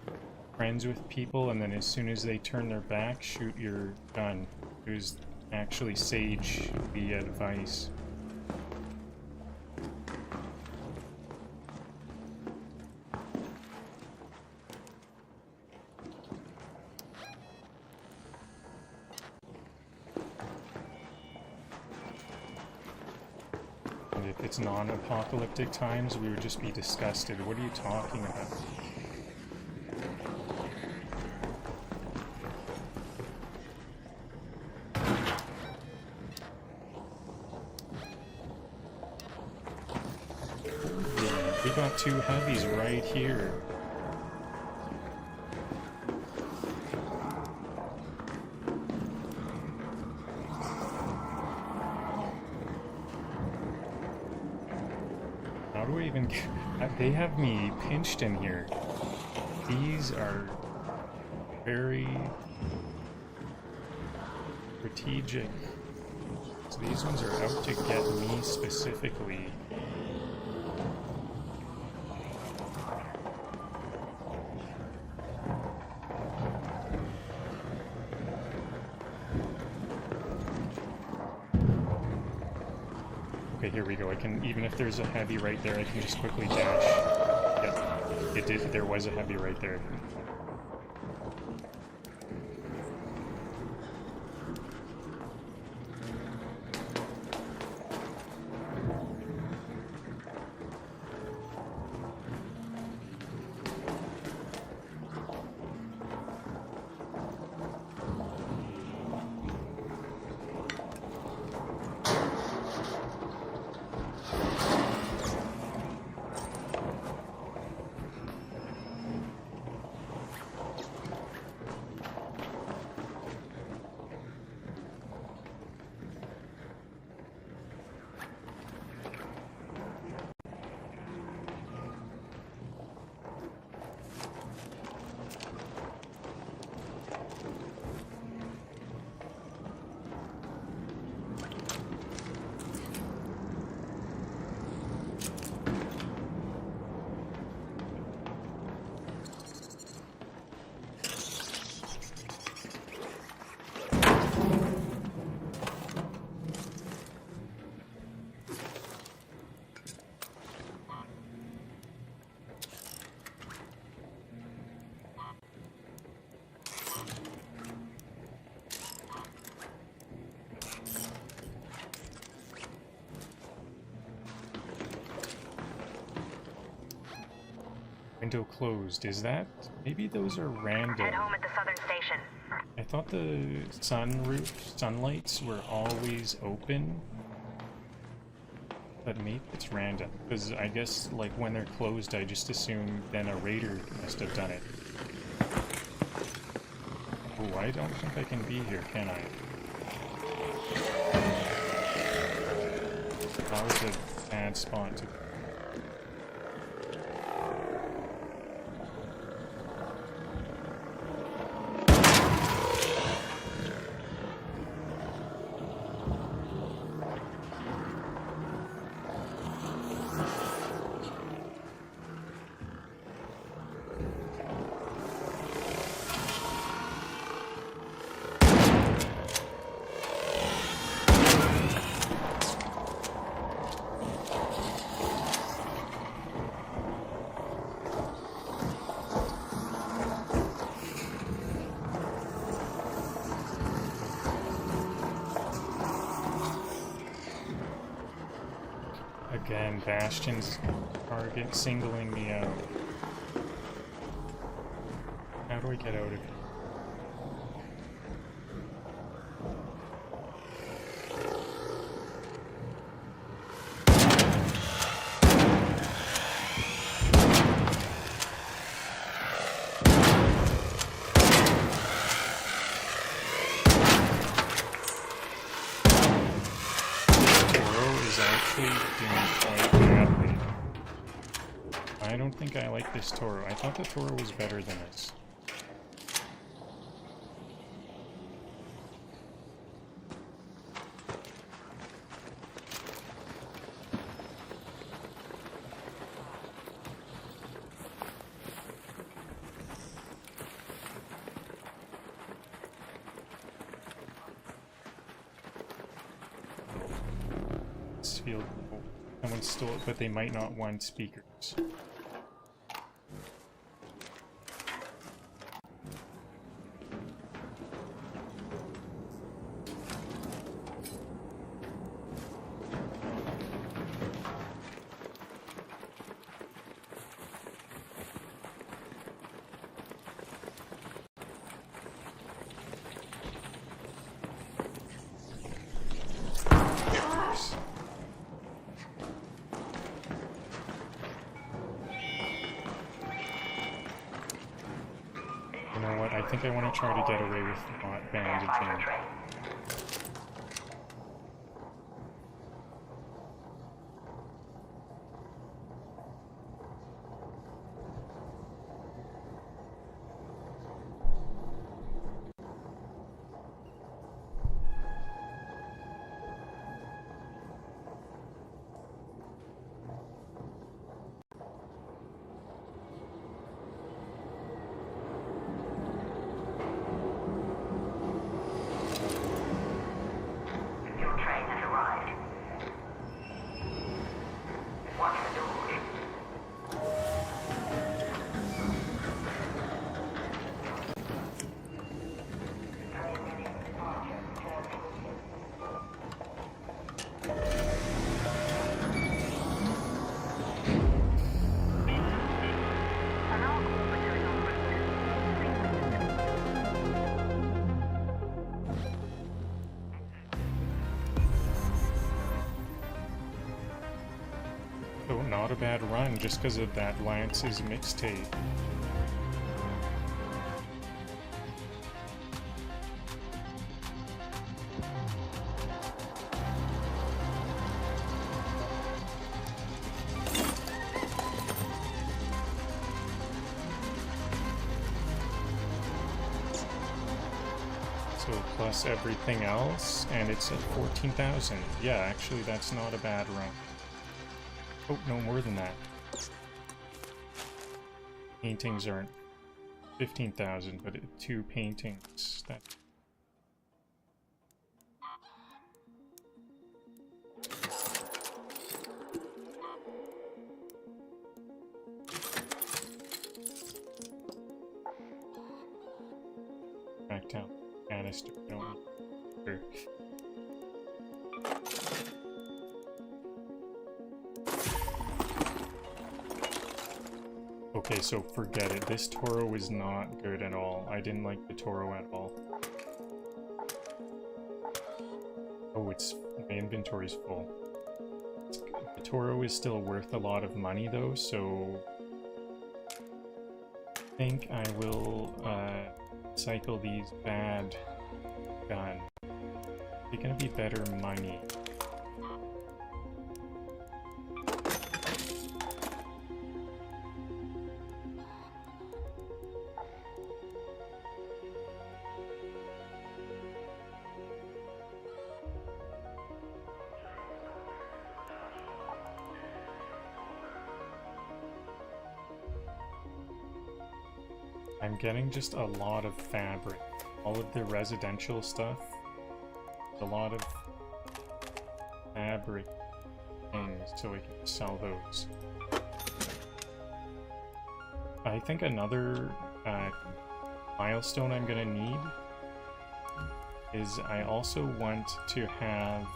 friends with people, and then as soon as they turn their back, shoot your gun. It was actually sage the advice. If it's non-apocalyptic times, we would just be disgusted. What are you talking about? Yeah, we got two heavies right here. How do I even get... They have me pinched in here. These are very strategic. So these ones are out to get me specifically. Okay, here we go. I can, even if there's a heavy right there, I can just quickly dash. Yep, it did. There was a heavy right there. window closed. Is that... maybe those are random. Head home at the southern station. I thought the sunlights were always open. But maybe it's random. Because I guess, like, when they're closed, I just assume then a raider must have done it. Oh, I don't think I can be here, can I? That was a bad spot to... Again, Bastion's target singling me out. How do I get out of here? I don't think I like this Toro. I thought the Toro was better than this. This field, someone stole it, but they might not want speakers. You know what? I think I want to try to get away with not bandaging. Oh, not a bad run, just because of that Lance's mixtape. So plus everything else, and it's at 14,000. Yeah, actually that's not a bad run. Oh, no more than that. Paintings aren't 15,000, but 2 paintings. That. Back down. Canister. No. Sure. Oh, Okay, so forget it. This Toro is not good at all. I didn't like the Toro at all. Oh, my inventory's full. The Toro is still worth a lot of money though, so I think I will cycle these bad guns. They're gonna be better money. I'm getting just a lot of fabric. All of the residential stuff. A lot of fabric things, so I can sell those. I think another milestone I'm gonna need is I also want to have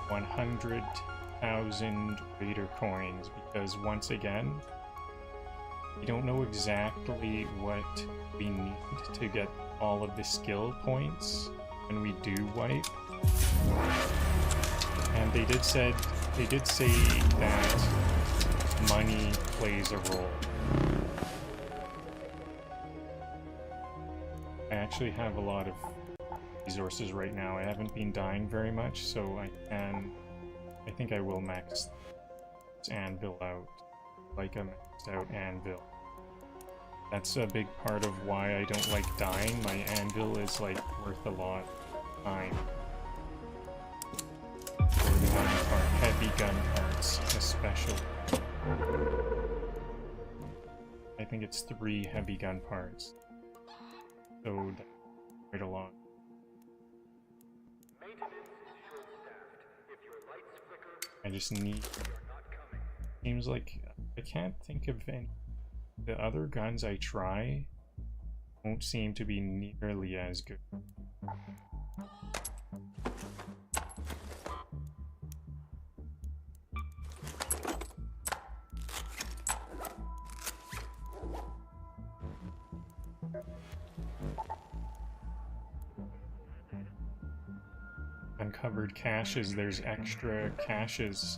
100,000 Raider coins, because once again, we don't know exactly what we need to get all of the skill points when we do wipe. And they did say that money plays a role. I actually have a lot of resources right now. I haven't been dying very much, so I think I will max this anvil out. Like a maxed out anvil. That's a big part of why I don't like dying. My anvil is like worth a lot of time. Heavy gun parts, especially. I think it's 3 heavy gun parts. So that's quite a lot. I just need... Seems like I can't think of any. The other guns I try don't seem to be nearly as good. Uncovered caches, there's extra caches.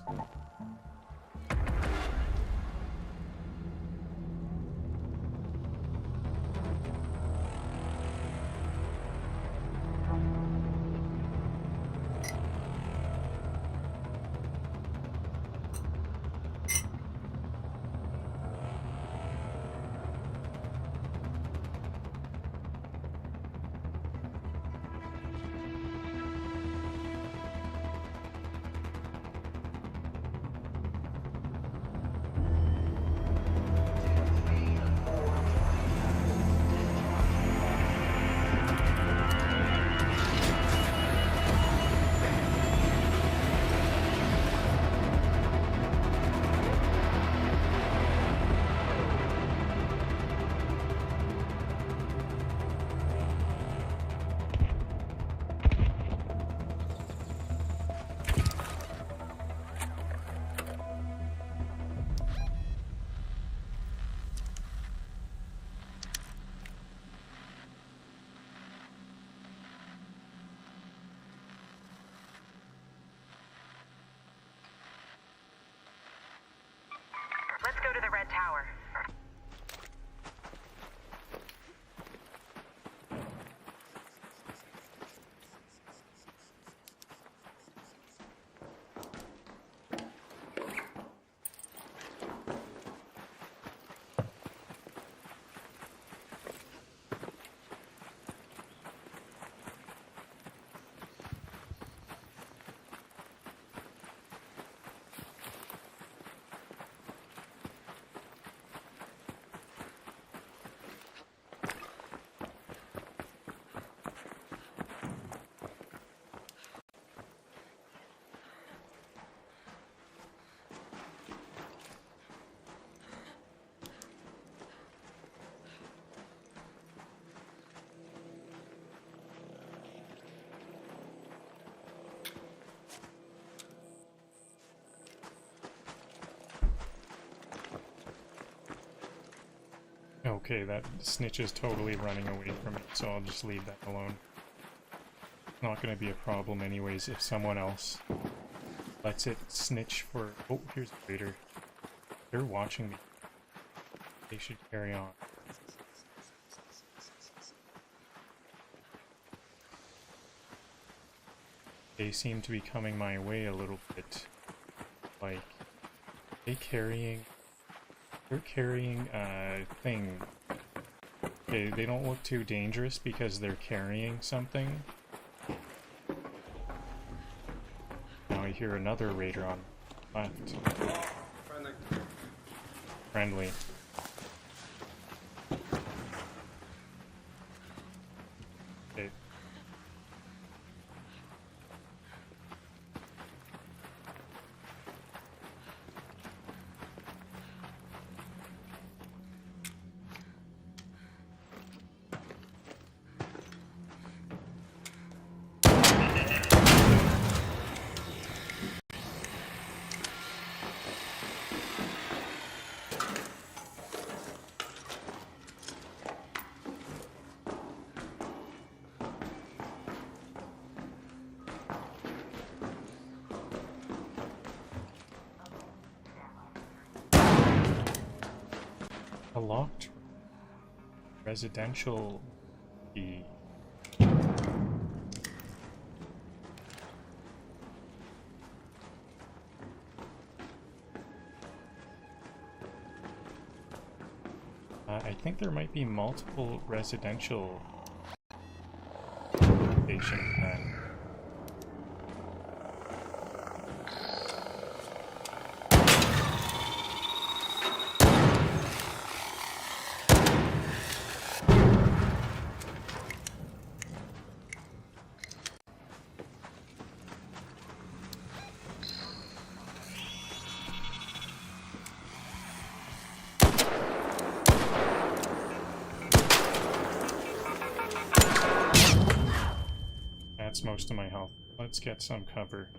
Okay, that snitch is totally running away from it, so I'll just leave that alone. Not gonna be a problem anyways if someone else lets it snitch for... Oh, here's a raider. They're watching me. They should carry on. They seem to be coming my way a little bit. Like, they're carrying a thing. They don't look too dangerous because they're carrying something. Now I hear another raider on left. Friendly. Okay. A locked residential key. I think there might be multiple residential locations then. That's most of my health. Let's get some cover.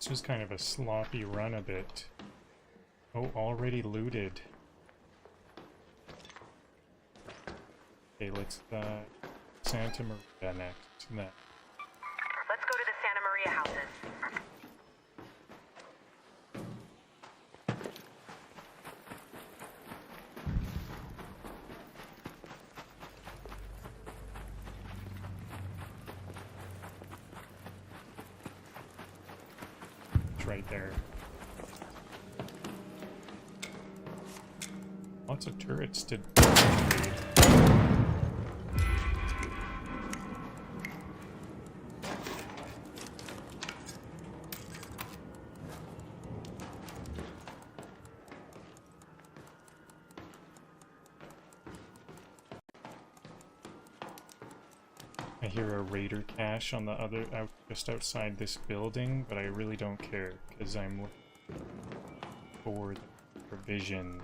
This was kind of a sloppy run a bit. Oh, already looted. Okay, let's Santa Maria next. Then. Let's go to the Santa Maria houses. It's right there. Lots of turrets to raid. I hear a raider cache on the other just outside this building, but I really don't care because I'm looking for the provision.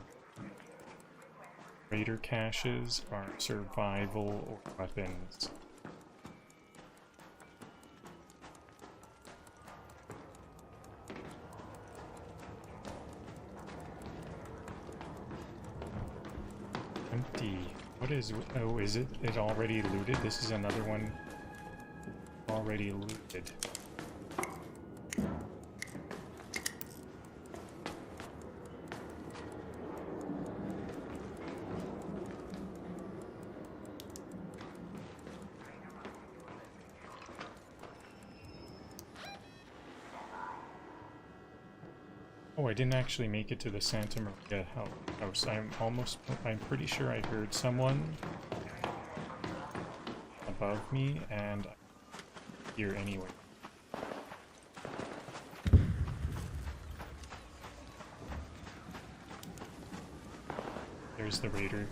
Raider caches are survival or weapons. Empty. What is... Oh, is it already looted? This is another one already looted. Oh, I didn't actually make it to the Santa Maria house. I'm pretty sure I heard someone above me, and I'm here anyway. There's the raider.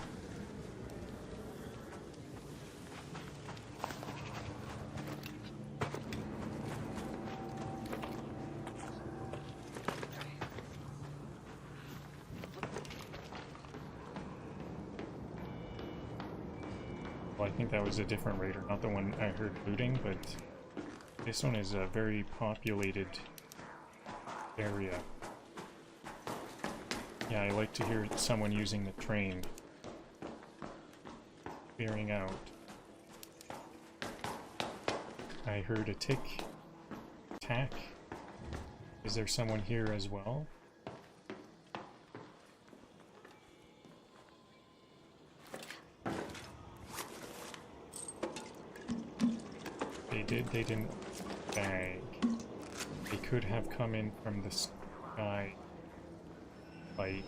Well, I think that was a different raider, not the one I heard looting, but this one is a very populated area. Yeah, I like to hear someone using the train. Clearing out. I heard a tack. Is there someone here as well? They didn't bag. They could have come in from the sky light.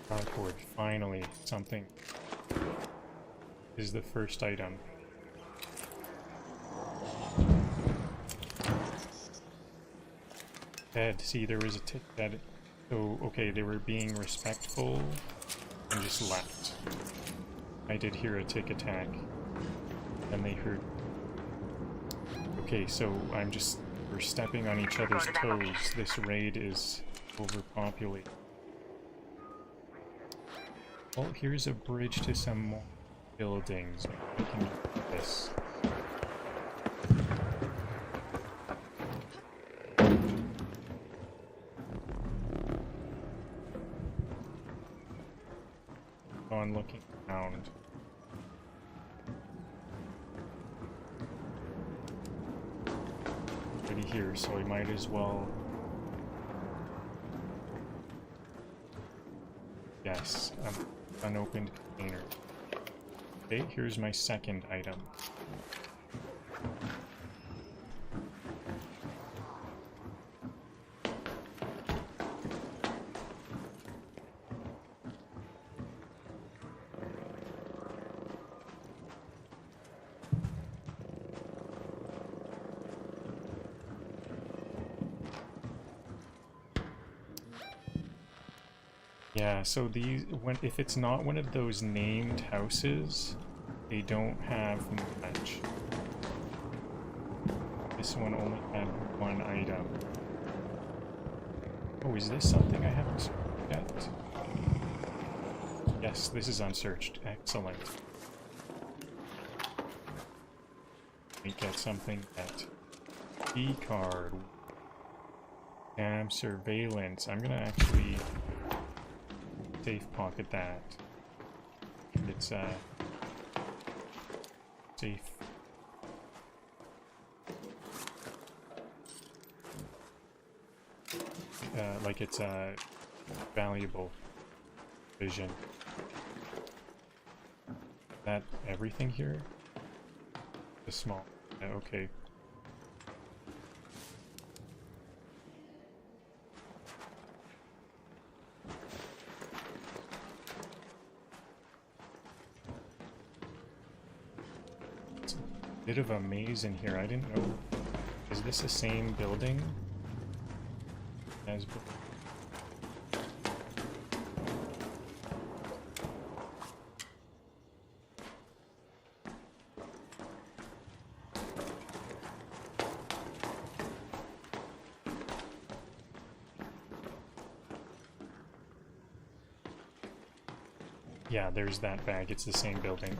Cardboard, finally, something is the first item. Dead. See, there was a tick that. Oh, okay, they were being respectful and just left. I did hear a tick attack, and they heard. Okay, so we're stepping on each other's toes. This raid is overpopulated. Oh, here's a bridge to some more buildings. We can do this. On looking around. Already here, so we might as well. Yes, unopened container. Okay, here's my second item. Yeah, so if it's not one of those named houses, they don't have much. This one only had one item. Oh, is this something I haven't searched yet? Yes, this is unsearched. Excellent. We get something that key card. Damn surveillance. I'm gonna actually safe pocket that. It's safe. Like it's valuable vision. That everything here? The small. Okay. Bit of a maze in here. I didn't know. Is this the same building as before? Yeah, there's that bag. It's the same building.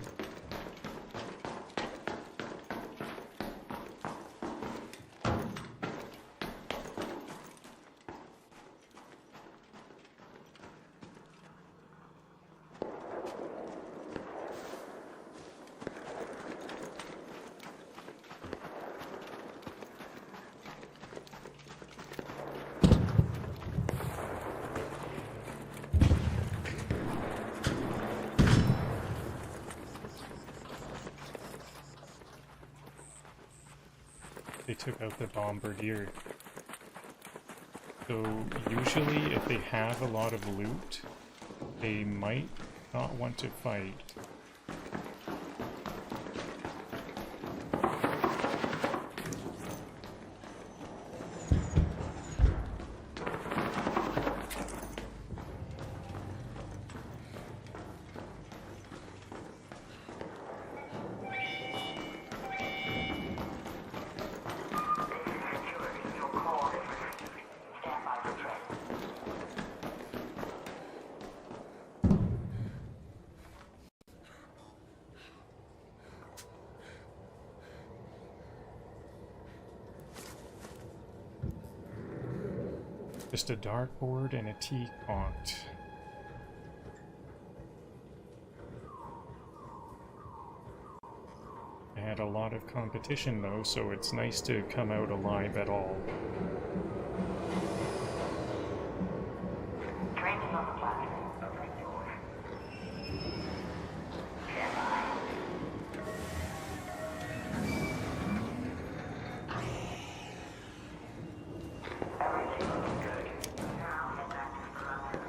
They took out the bombardier. So usually if they have a lot of loot, they might not want to fight. Just a dartboard and a teapot. I had a lot of competition though, so it's nice to come out alive at all. Train is on the platform. Opening door. Stand by. Everything looks good. Now head back to the runway.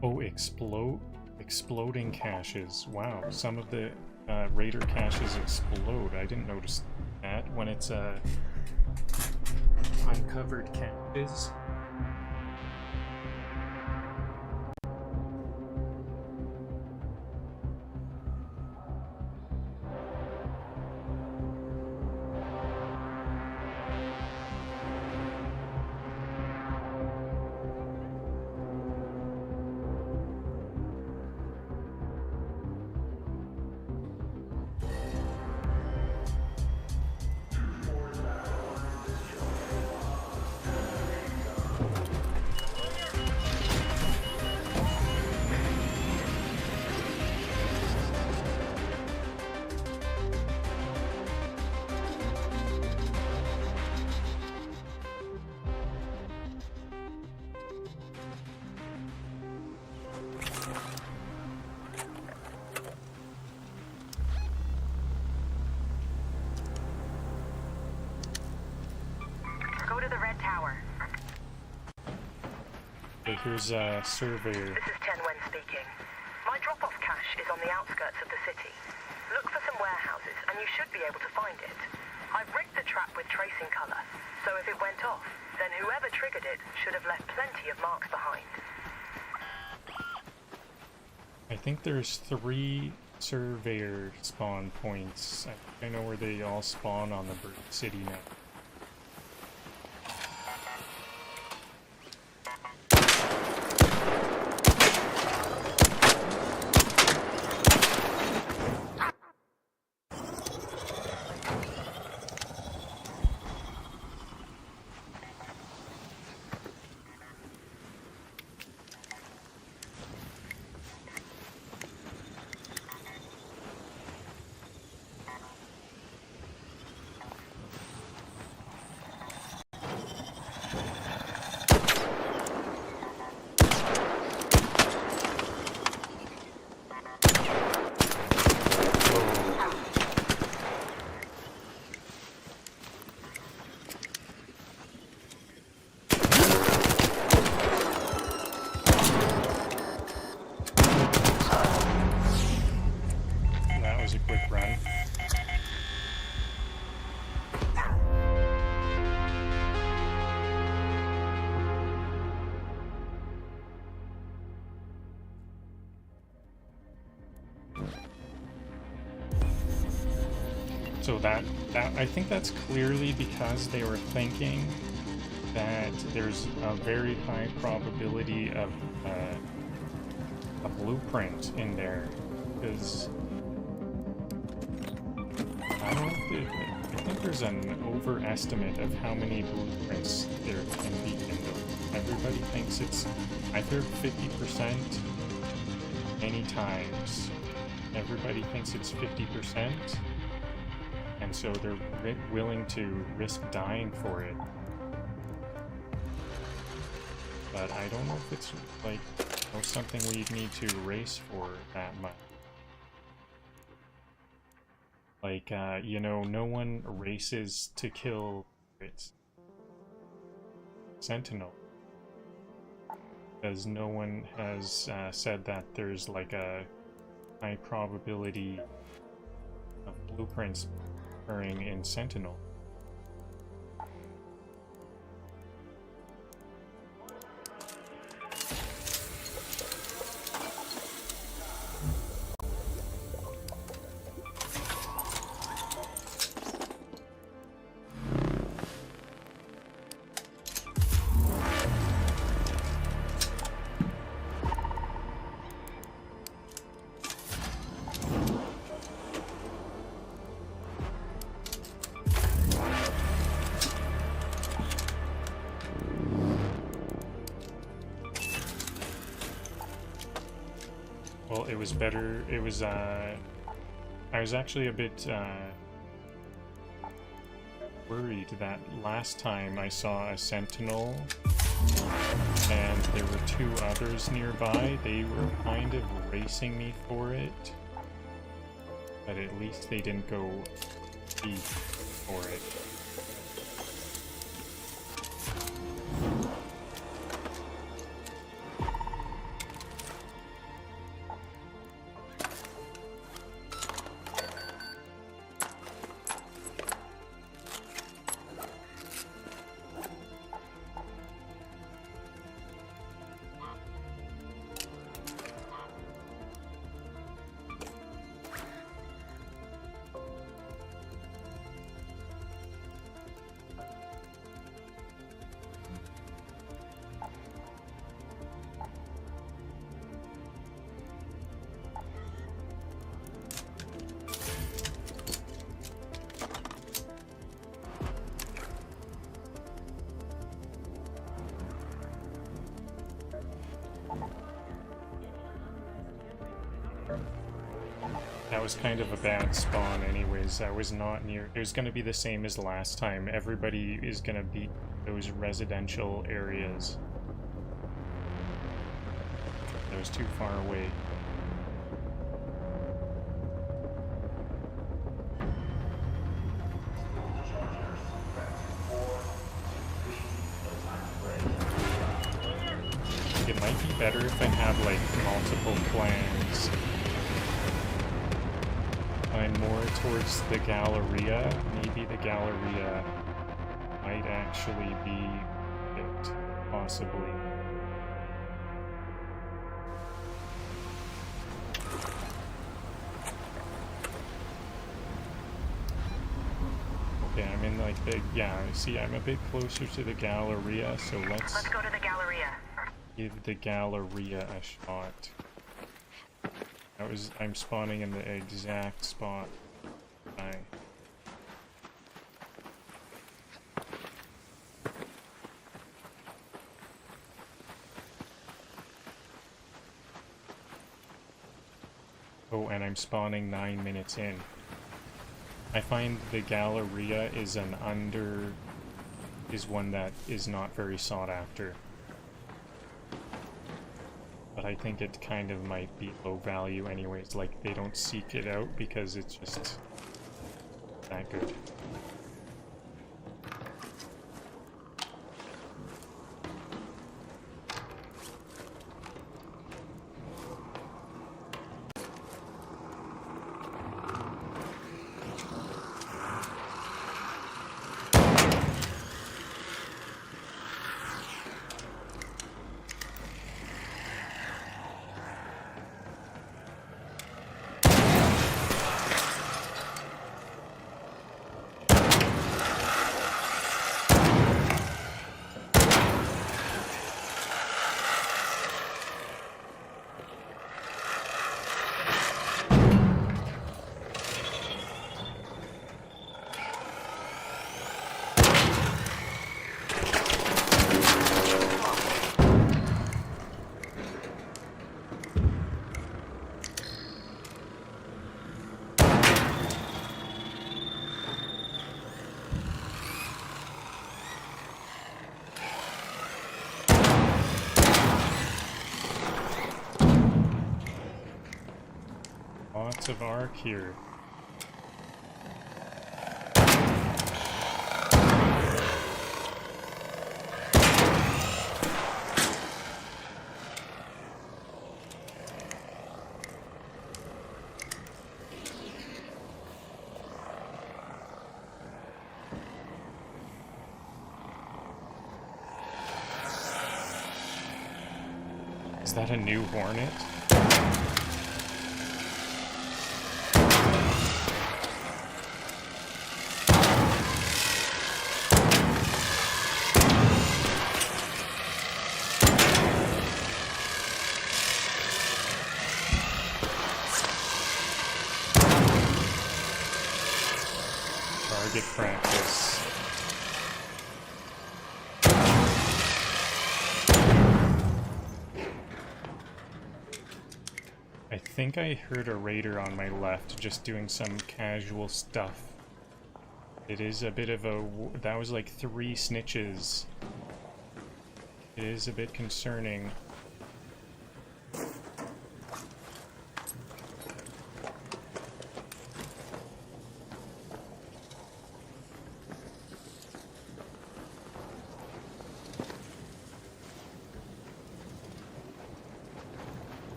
Oh, exploding caches. Wow, some of the raider caches explode. I didn't notice that when it's uncovered caches. Go to the red tower. So here's a surveyor. This is Tianwen speaking. My drop-off cache is on the outskirts of the city. Look for some warehouses, and you should be able to find it. I've rigged the trap with tracing color, so if it went off, then whoever triggered it should have left plenty of marks behind. I think there's 3 surveyor spawn points. I know where they all spawn on the city now. So that I think that's clearly because they were thinking that there's a very high probability of a blueprint in there, because I don't I think there's an overestimate of how many blueprints there can be in them. Everybody thinks it's, I've heard 50% many times. Everybody thinks it's 50%, and so they're willing to risk dying for it. But I don't know if it's like something we need to race for that much. Like, you know, no one races to kill its Sentinel, because no one has said that there's like a high probability of blueprints occurring in Sentinel. Well, it was better. It was, I was actually a bit, worried that last time I saw a Sentinel and there were two others nearby. They were kind of racing me for it, but at least they didn't go deep for it. That was kind of a bad spawn anyways. I was not near... It was going to be the same as last time. Everybody is going to beat those residential areas. That was too far away. It might be better if I have, like, multiple plans. I'm more towards the Galleria. Maybe the Galleria might actually be it, possibly. Okay, I'm in like the, yeah, see, I'm a bit closer to the Galleria, so let's go to the Galleria. Give the Galleria a shot. I'm spawning in the exact spot. Oh, and I'm spawning 9 minutes in. I find the Galleria is one that is not very sought after. But I think it kind of might be low value anyways, like they don't seek it out because it's just that good. lots of arc here. Is that a new Hornet? Target practice. I think I heard a raider on my left just doing some casual stuff. It is a bit of a... that was like 3 snitches. It is a bit concerning.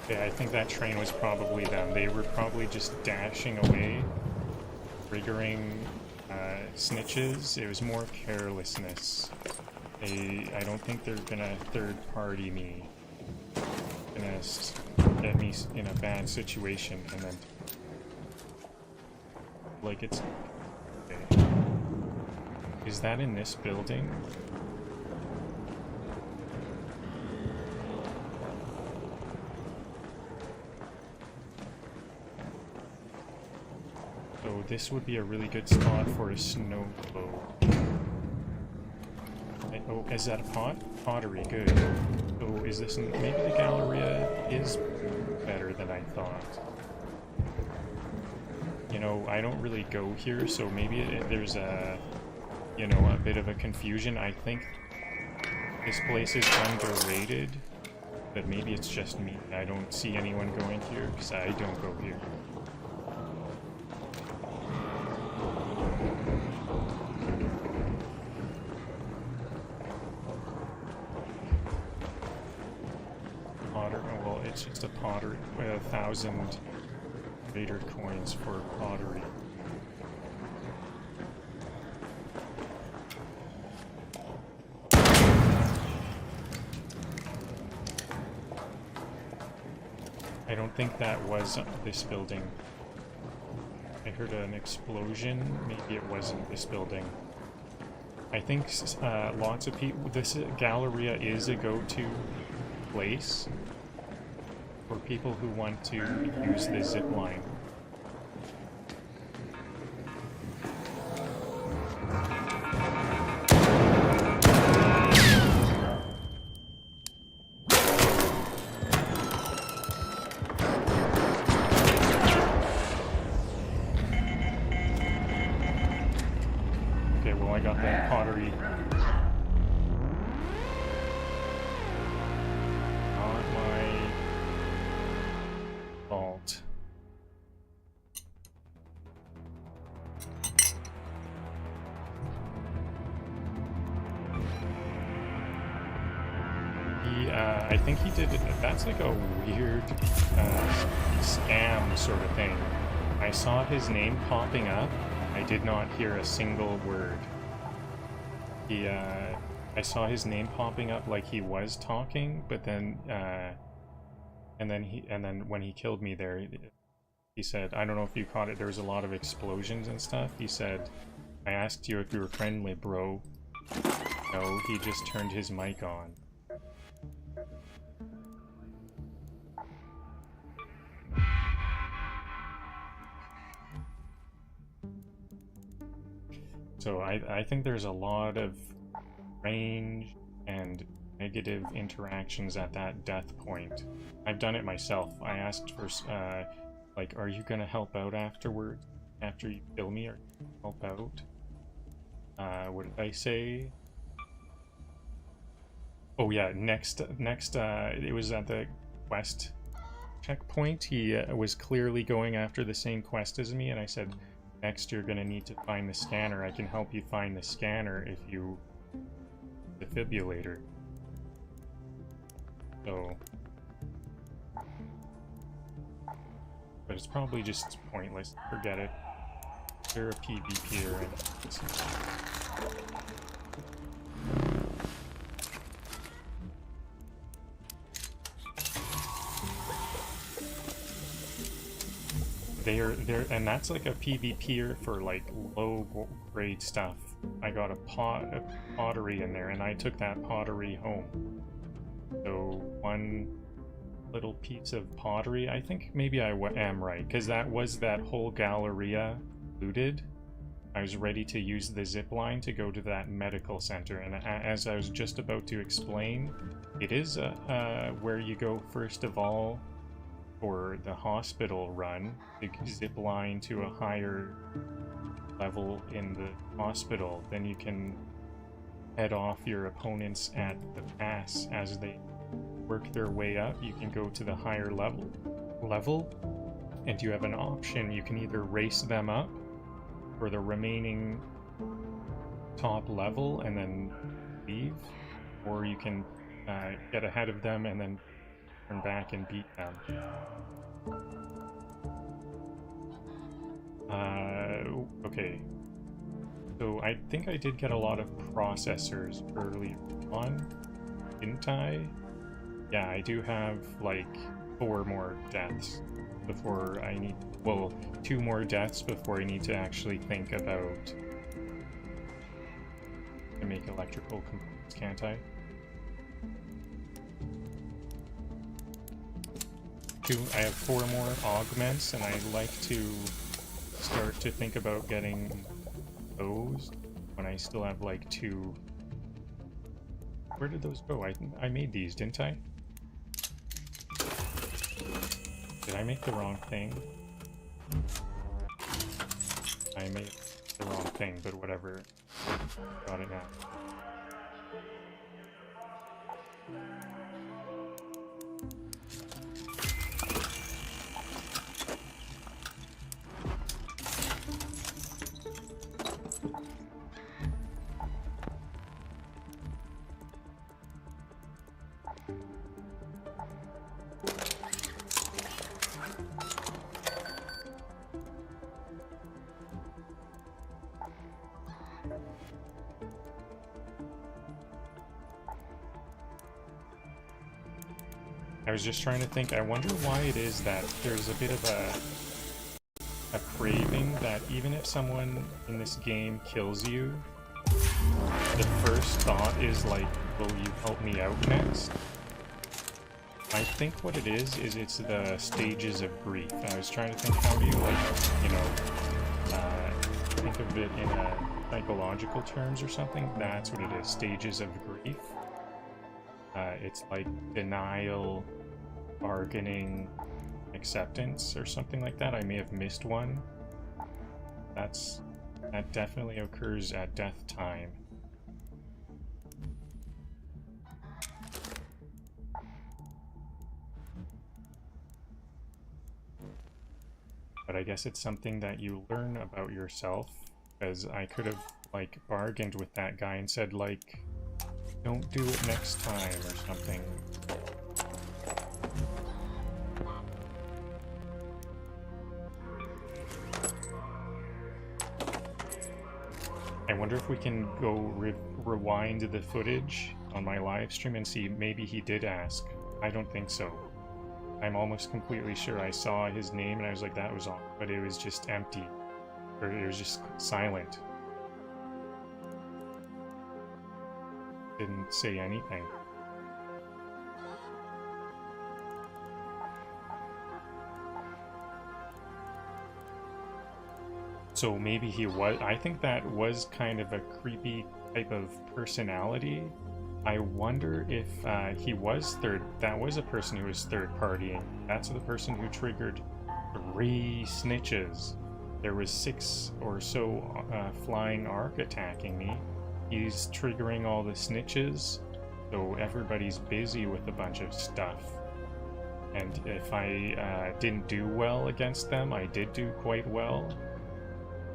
Okay, I think that train was probably them. They were probably just dashing away, triggering snitches. It was more carelessness. I don't think they're gonna third-party me. Gonna get me in a bad situation and then... like it's... okay. Is that in this building? So this would be a really good spot for a snow globe. Oh, is that a pottery? Good. So is this... maybe the Galleria is better than I thought. You know, I don't really go here, so maybe there's a... you know, a bit of a confusion. I think this place is underrated, but maybe it's just me. I don't see anyone going here, because I don't go here. Well, it's just a pottery, 1,000 Vader coins for pottery. I don't think that was this building. I heard an explosion. Maybe it wasn't this building. I think lots of people... this Galleria is a go-to place for people who want to use the zip line. Okay, well, I got that pottery. Not my fault. I think he did... that's like a weird scam sort of thing. I saw his name popping up. I did not hear a single word. I saw his name popping up like he was talking, but then, and then when he killed me there, he said, I don't know if you caught it, there was a lot of explosions and stuff. He said, I asked you if you were friendly, bro. No, he just turned his mic on. So I think there's a lot of range and negative interactions at that death point. I've done it myself. I asked for, like, are you gonna help out afterward? After you kill me, or help out? What did I say? Oh yeah, next, it was at the quest checkpoint, he was clearly going after the same quest as me, and I said, next you're gonna need to find the scanner. I can help you find the scanner if you... defibrillator. So... but it's probably just pointless. Forget it. They're a PvPer and... They're and that's like a PvPer for like low grade stuff. I got a pottery in there, and I took that pottery home. So one little piece of pottery, I think maybe I am right, because that was that whole Galleria looted. I was ready to use the zip line to go to that medical center, and as I was just about to explain, it is where you go first of all for the hospital run, to zip line to a higher level in the hospital. Then you can head off your opponents at the pass as they work their way up. You can go to the higher level, and you have an option. You can either race them up for the remaining top level and then leave, or you can get ahead of them and then turn back and beat them. Okay. So I think I did get a lot of processors early on, didn't I? Yeah, I do have like 4 more deaths before I need... well, 2 more deaths before I need to actually think about to make electrical components, can't I? I have 4 more augments, and I'd like to start to think about getting those when I still have like 2. Where did those go? I made these, didn't I? Did I make the wrong thing? I made the wrong thing, but whatever. Got it now. I was just trying to think, I wonder why it is that there's a bit of a craving that even if someone in this game kills you, the first thought is like, will you help me out next? I think what it is it's the stages of grief. I was trying to think, how do you, like, you know, think of it in psychological terms or something? That's what it is, stages of grief. It's like denial, bargaining, acceptance, or something like that. I may have missed one. That definitely occurs at death time. But I guess it's something that you learn about yourself, because I could have, like, bargained with that guy and said, like, don't do it next time or something. I wonder if we can go rewind the footage on my live stream and see, maybe he did ask. I don't think so. I'm almost completely sure I saw his name and I was like, that was on, but it was just empty. Or it was just silent. Didn't say anything. So maybe he was... I think that was kind of a creepy type of personality. I wonder if he was that was a person who was third partying. That's the person who triggered 3 snitches. There was 6 or so flying arc attacking me. He's triggering all the snitches, so everybody's busy with a bunch of stuff. And if I didn't do well against them, I did do quite well,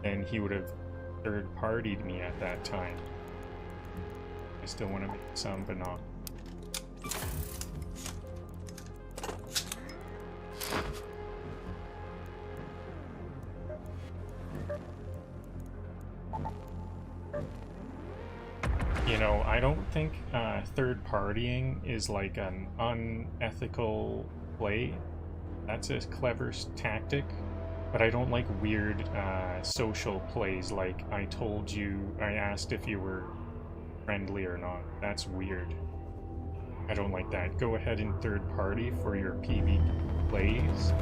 then he would have third-partied me at that time. I still want to make some, but not. You know, I don't think third-partying is like an unethical play. That's a clever tactic, but I don't like weird social plays like I asked if you were friendly or not. That's weird. I don't like that. Go ahead and third-party for your PvP plays,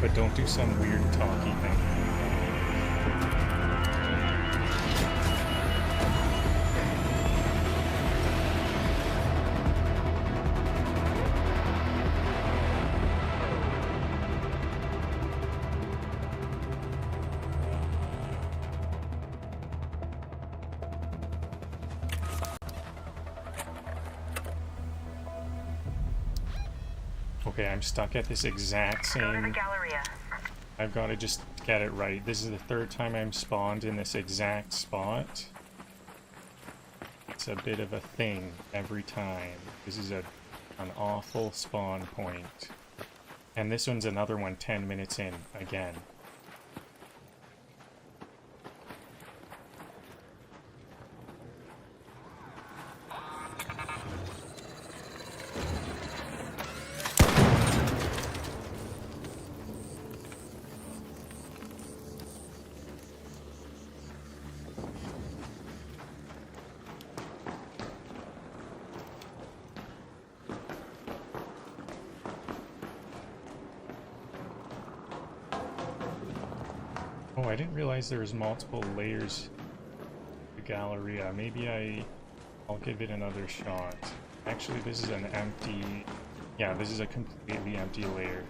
but don't do some weird talky thing. Okay, I'm stuck at this exact Go to the same... Galleria. I've got to just get it right. This is the third time I'm spawned in this exact spot. It's a bit of a thing every time. This is an awful spawn point. And this one's another one 10 minutes in, again. Oh, I didn't realize there was multiple layers to Galleria. Maybe I'll give it another shot. Actually, this is an empty... Yeah, this is a completely empty layer.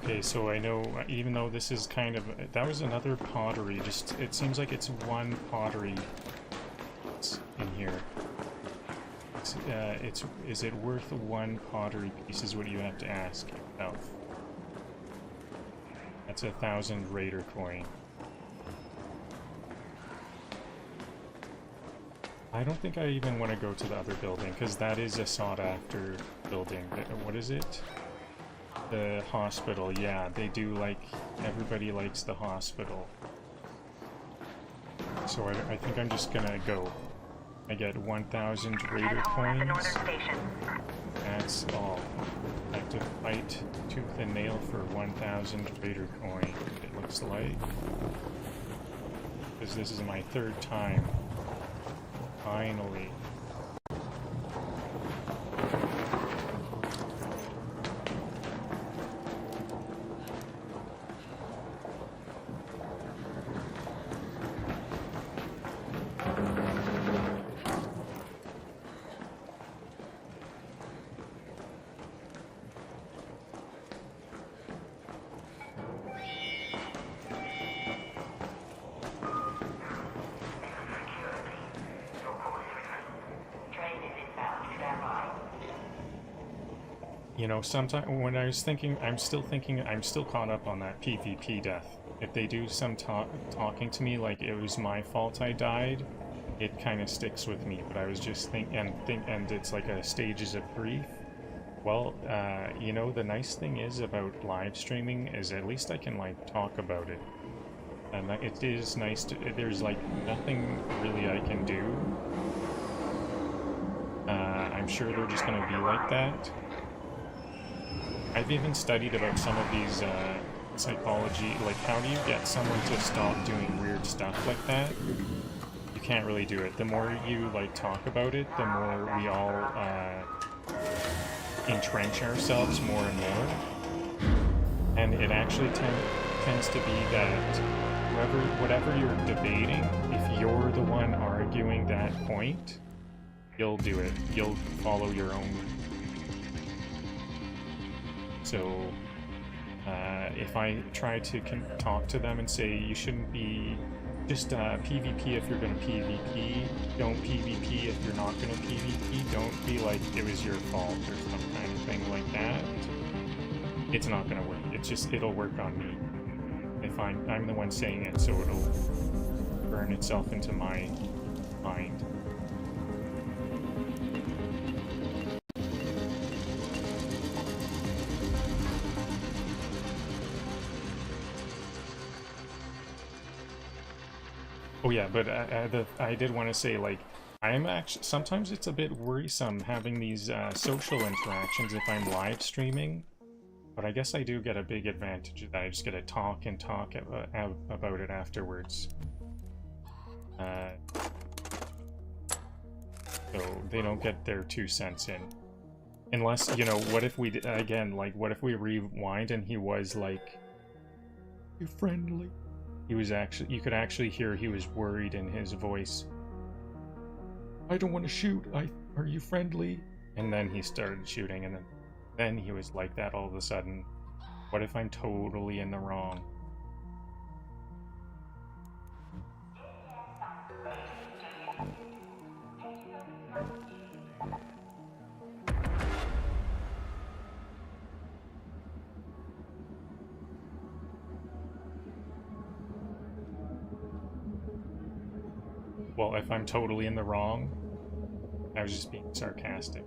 Okay, so I know, even though this is kind of... That was another pottery, just... It seems like it's one pottery in here. Is it worth one pottery piece is what you have to ask yourself. That's 1,000 Raider coin. I don't think I even want to go to the other building, because that is a sought-after building. What is it? The hospital, yeah, they do like... Everybody likes the hospital. So I think I'm just gonna go. I get 1,000 Raider coins. That's all. I have to fight tooth and nail for 1,000 Raider coin, it looks like. Because this is my third time. Finally. You know, sometimes when I was thinking, I'm still caught up on that PvP death. If they do some talking to me like it was my fault I died, it kind of sticks with me. But I was just and it's like a stages of grief. Well, you know, the nice thing is about live streaming is at least I can like talk about it. And it is nice to, there's like nothing really I can do. I'm sure they're just gonna be like that. I've even studied about some of these psychology, like how do you get someone to stop doing weird stuff like that? You can't really do it. The more you like talk about it, the more we all entrench ourselves more and more. And it actually tends to be that whatever you're debating, if you're the one arguing that point, you'll do it. You'll follow your own. So, if I try to talk to them and say you shouldn't be just PvP if you're going to PvP, don't PvP if you're not going to PvP, don't be like it was your fault or some kind of thing like that, it's not going to work. It'll work on me. If I'm the one saying it, so it'll burn itself into my mind. Oh yeah, but I did want to say, like, I'm actually, sometimes it's a bit worrisome having these social interactions if I'm live streaming, but I guess I do get a big advantage that I just get to talk and talk about it afterwards. So they don't get their 2 cents in. Unless, you know, what if we, again, like, what if we rewind and he was, like, you friendly? He was actually, you could actually hear he was worried in his voice. I don't want to shoot. Are you friendly? And then he started shooting, and then he was like that all of a sudden. What if I'm totally in the wrong? Well, if I'm totally in the wrong, I was just being sarcastic.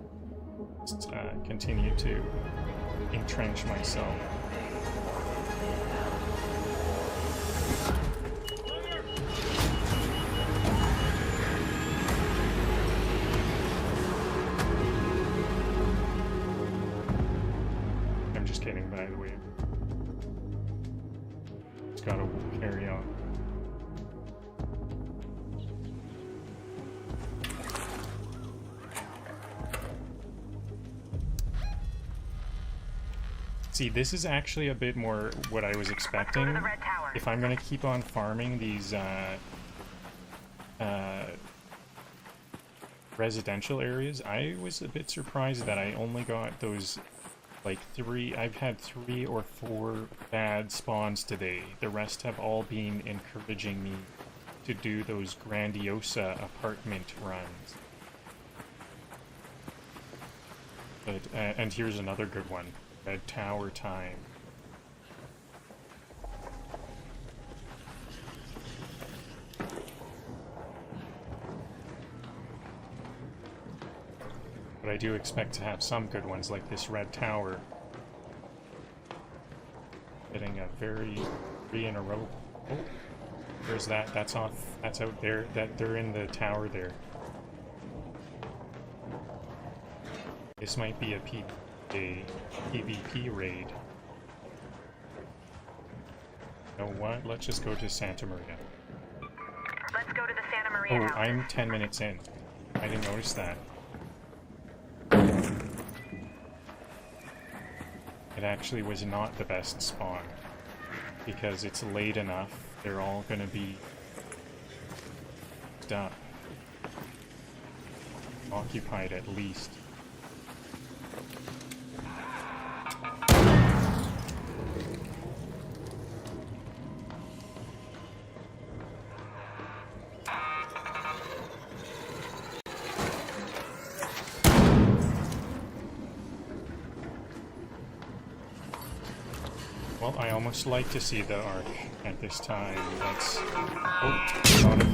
Just continue to entrench myself. I'm just kidding, by the way. Just gotta carry on. See, this is actually a bit more what I was expecting. If I'm gonna keep on farming these residential areas, I was a bit surprised that I only got those, like, I've had 3 or 4 bad spawns today. The rest have all been encouraging me to do those Grandiosa apartment runs. But, and here's another good one. Red Tower time. But I do expect to have some good ones like this Red Tower. Getting a 3 in a row. Oh, there's that. That's off. That's out there. They're in the tower there. This might be a PvP raid. You know what? Let's just go to Santa Maria. Let's go to the Santa Maria house. I'm 10 minutes in. I didn't notice that. It actually was not the best spawn. Because it's late enough, they're all gonna be done. Occupied at least. Well, I almost like to see the arc at this time. That's... Oh, got it.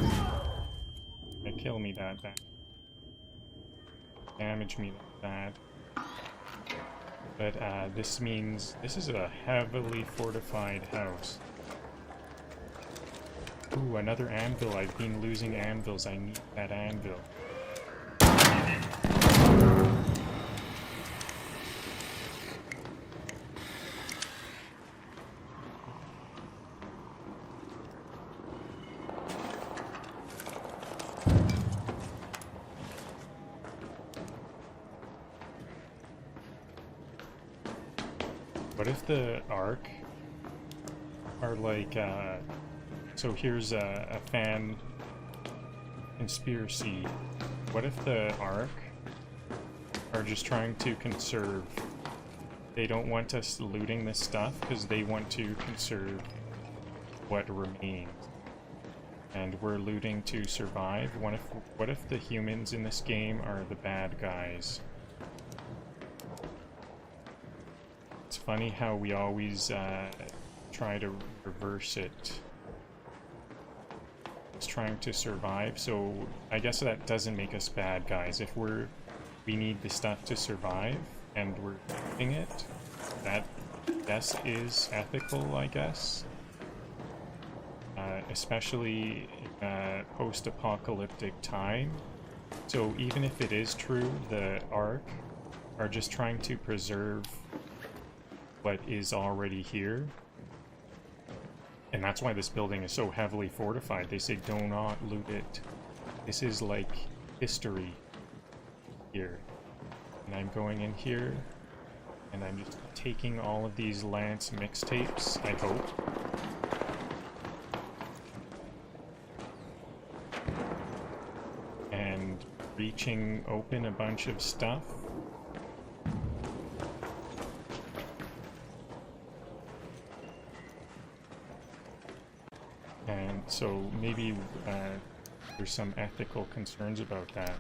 Yeah, kill me that. Damage me like that. But this means this is a heavily fortified house. Ooh, another anvil. I've been losing anvils. I need that anvil. What if the Ark are like, so here's a fan conspiracy. What if the Ark are just trying to conserve? They don't want us looting this stuff because they want to conserve what remains. And we're looting to survive. What if the humans in this game are the bad guys? It's funny how we always try to reverse it. It's trying to survive, so I guess that doesn't make us bad guys. If we need the stuff to survive and we're doing it, that is ethical, I guess. Especially in a post-apocalyptic time. So even if it is true, the Ark are just trying to preserve what is already here. And that's why this building is so heavily fortified. They say do not loot it. This is like history here. And I'm going in here and I'm just taking all of these Lance mixtapes, I hope. And reaching open a bunch of stuff. And so maybe there's some ethical concerns about that.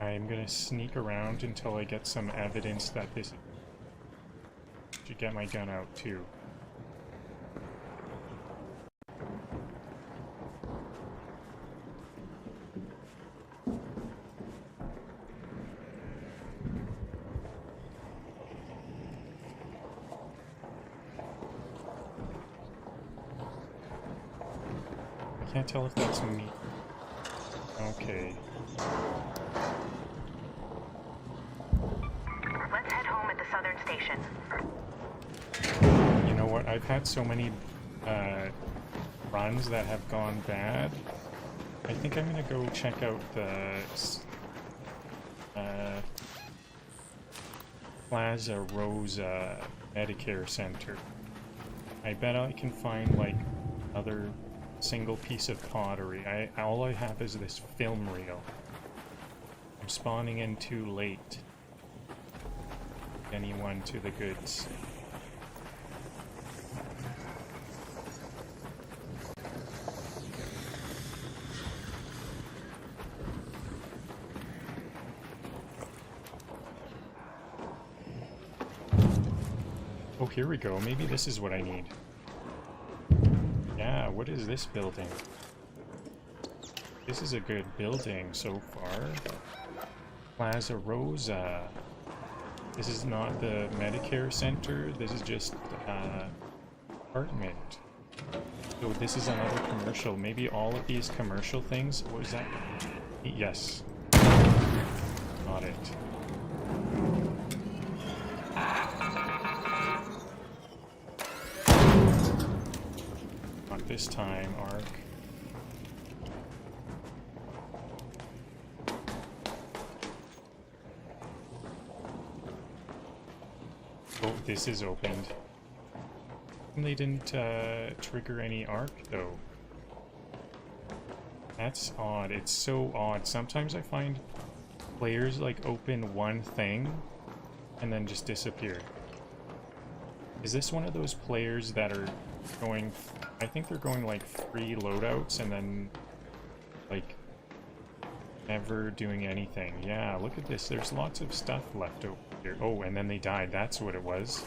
I'm gonna sneak around until I get some evidence that this should get my gun out too. I can't tell if that's me. Okay. Let's head home at the southern station. You know what? I've had so many runs that have gone bad. I think I'm gonna go check out the Plaza Rosa Medicare Center. I bet I can find like another single piece of pottery. All I have is this film reel. I'm spawning in too late. Anyone to the goods. Oh, here we go. Maybe this is what I need. Yeah, what is this building? This is a good building so far. Plaza Rosa. This is not the Medicare Center, this is just apartment. So this is another commercial. Maybe all of these commercial things, what was that? Yes. Got it. Not this time, Ark. Oh, this is opened. They didn't trigger any arc though. That's odd. It's so odd. Sometimes I find players like open one thing and then just disappear. Is this one of those players that are going... I think they're going like free loadouts and then like never doing anything. Yeah, look at this. There's lots of stuff left over here. Oh, and then they died. That's what it was.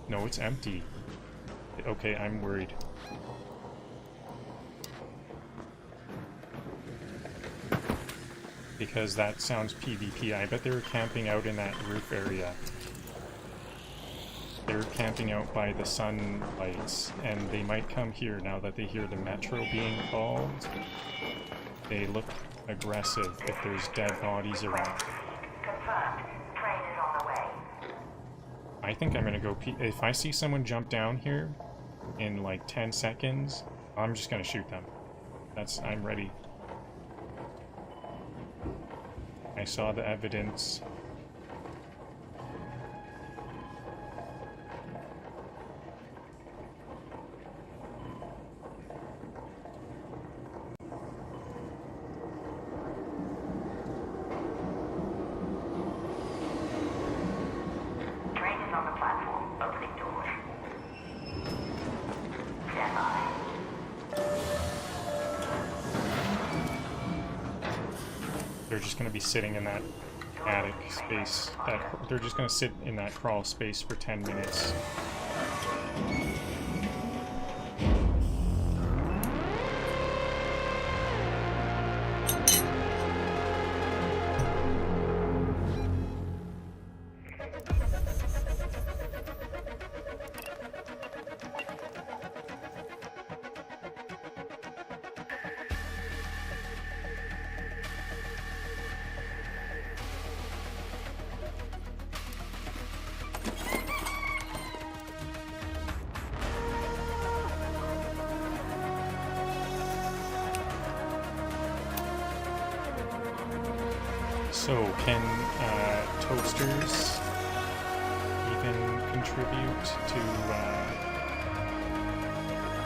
No, it's empty. Okay, I'm worried. Because that sounds PvP. I bet they were camping out in that roof area. They're camping out by the sunlights, and they might come here now that they hear the metro being called. They look aggressive if there's dead bodies around. Confirmed. Train is on the way. I think I'm gonna go if I see someone jump down here in like 10 seconds, I'm just gonna shoot them. I'm ready. I saw the evidence. Train is on the platform. Opening doors. Stand by. They're just going to be sitting in that attic space. They're just going to sit in that crawl space for 10 minutes. So, can toasters even contribute to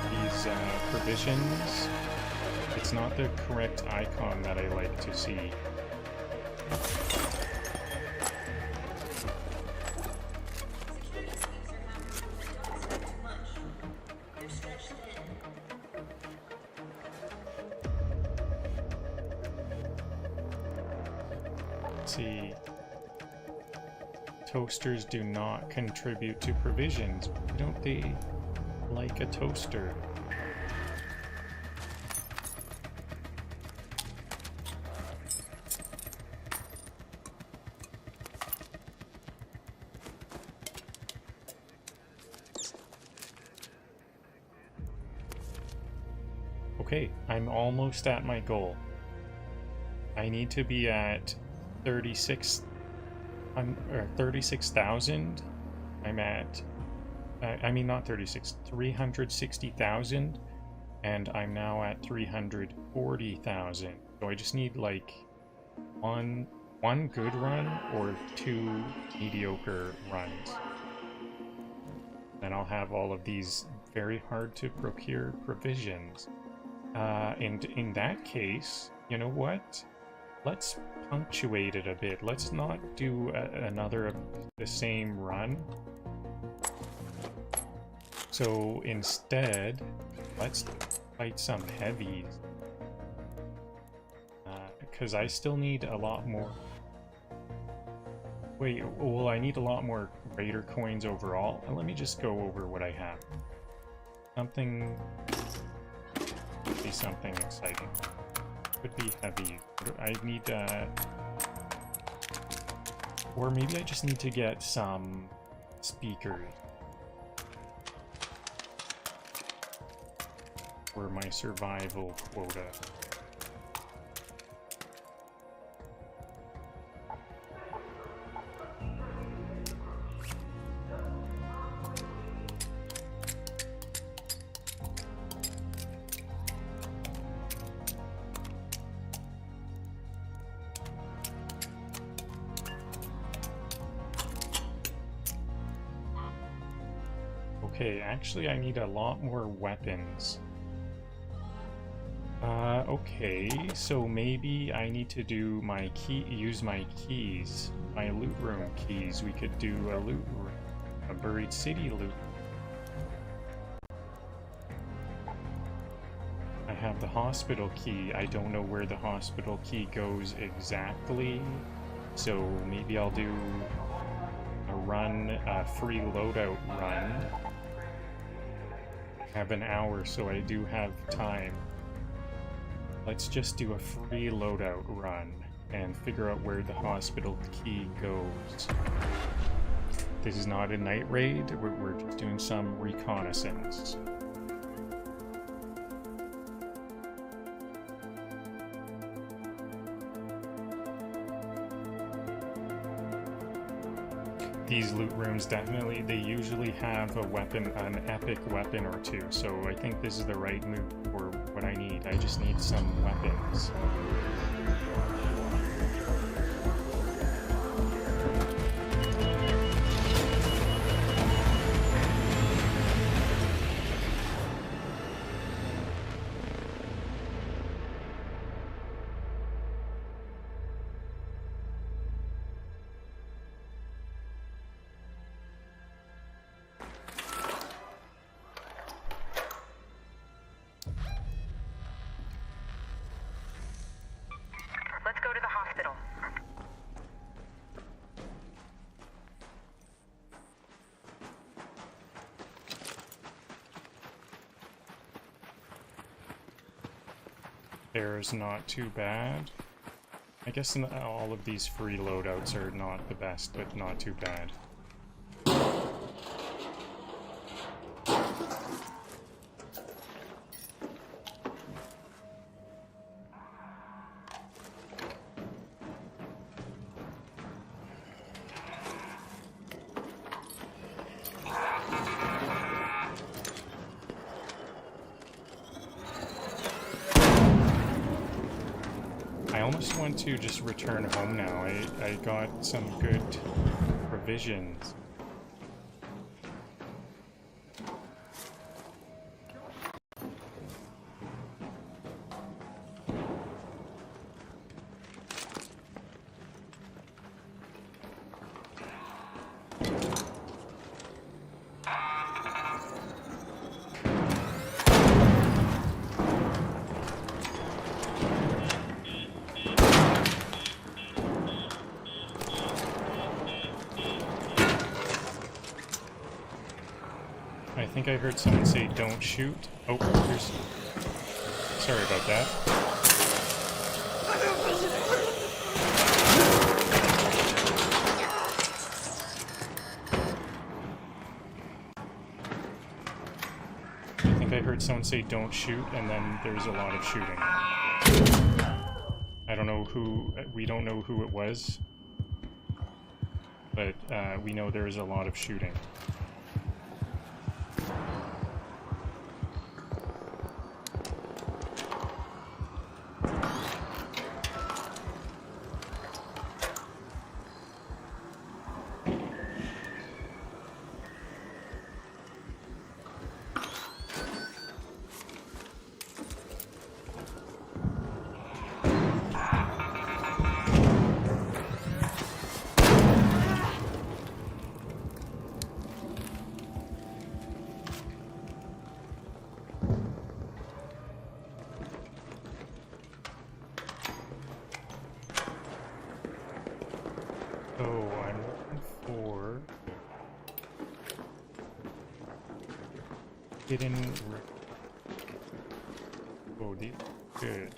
these provisions? It's not the correct icon that I like to see. See, toasters do not contribute to provisions. Why don't they like a toaster? Okay, I'm almost at my goal. I need to be at 36,000. I'm at, I mean not 360,000, and I'm now at 340,000. So I just need like one good run or 2 mediocre runs. Then I'll have all of these very hard to procure provisions. And in that case, you know what? Let's punctuate it a bit. Let's not do another of the same run. So instead, let's fight some heavies. Because I still need a lot more... Wait, well, I need a lot more Raider coins overall. Let me just go over what I have. Something exciting. Could be heavy. I need, or maybe I just need to get some speakers for my survival quota. Okay, actually I need a lot more weapons. Okay, so maybe I need to do my use my keys, my loot room keys. We could do a loot room, a buried city loot. I have the hospital key. I don't know where the hospital key goes exactly, so maybe I'll do a run, a free loadout run. I have an hour, so I do have time. Let's just do a free loadout run and figure out where the hospital key goes. This is not a night raid, we're just doing some reconnaissance. These loot rooms definitely, they usually have a weapon, an epic weapon or two, so I think this is the right move for what I need. I just need some weapons. Let's go to the hospital. Air's not too bad. I guess all of these free loadouts are not the best, but not too bad. I almost want to just return home now. I got some good provisions. I think I heard someone say don't shoot. Oh, there's... Sorry about that. I think I heard someone say don't shoot, and then there's a lot of shooting. I don't know who... We don't know who it was. But we know there's a lot of shooting. So I'm looking for hidden. Oh, these are good.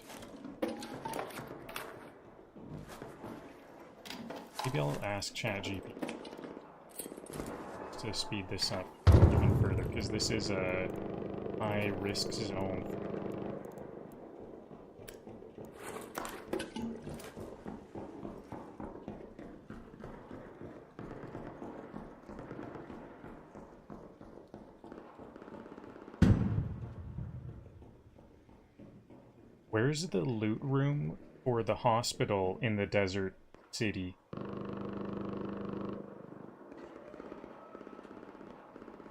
Maybe I'll ask ChatGPT to speed this up even further, because this is a high-risk zone. Where's the loot room for the hospital in the desert city?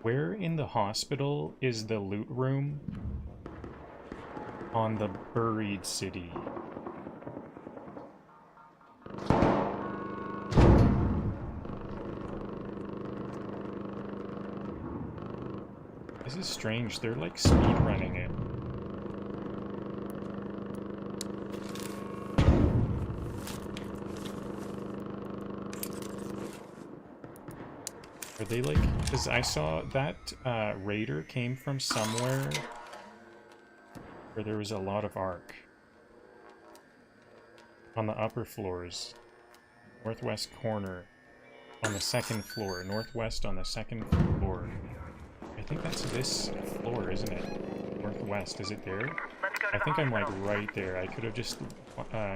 Where in the hospital is the loot room on the buried city? This is strange. They're like speed running it. Are they like... Because I saw that raider came from somewhere where there was a lot of arc. On the upper floors. Northwest corner. On the second floor. Northwest on the second floor. I think that's this floor, isn't it? Northwest. Is it there? I think I'm like right there. I could have just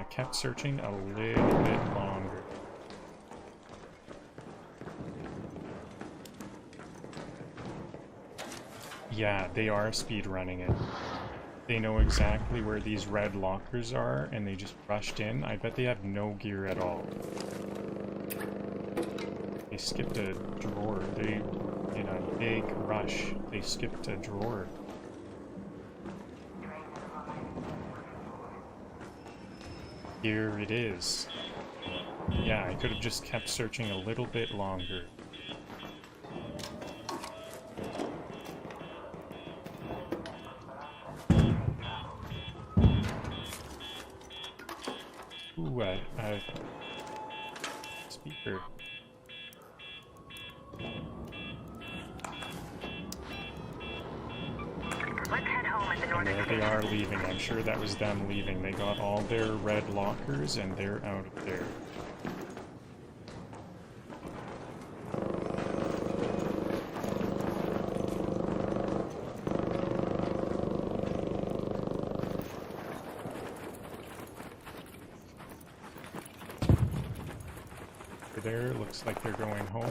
kept searching a little bit longer. Yeah, they are speed running it. They know exactly where these red lockers are, and they just rushed in. I bet they have no gear at all. They skipped a drawer. They, in a big rush, they skipped a drawer. Here it is. Yeah, I could have just kept searching a little bit longer. Ooh, speaker. Let's head home at the And there they are leaving. I'm sure that was them leaving. They got all their red lockers and they're out of there. There, looks like they're going home.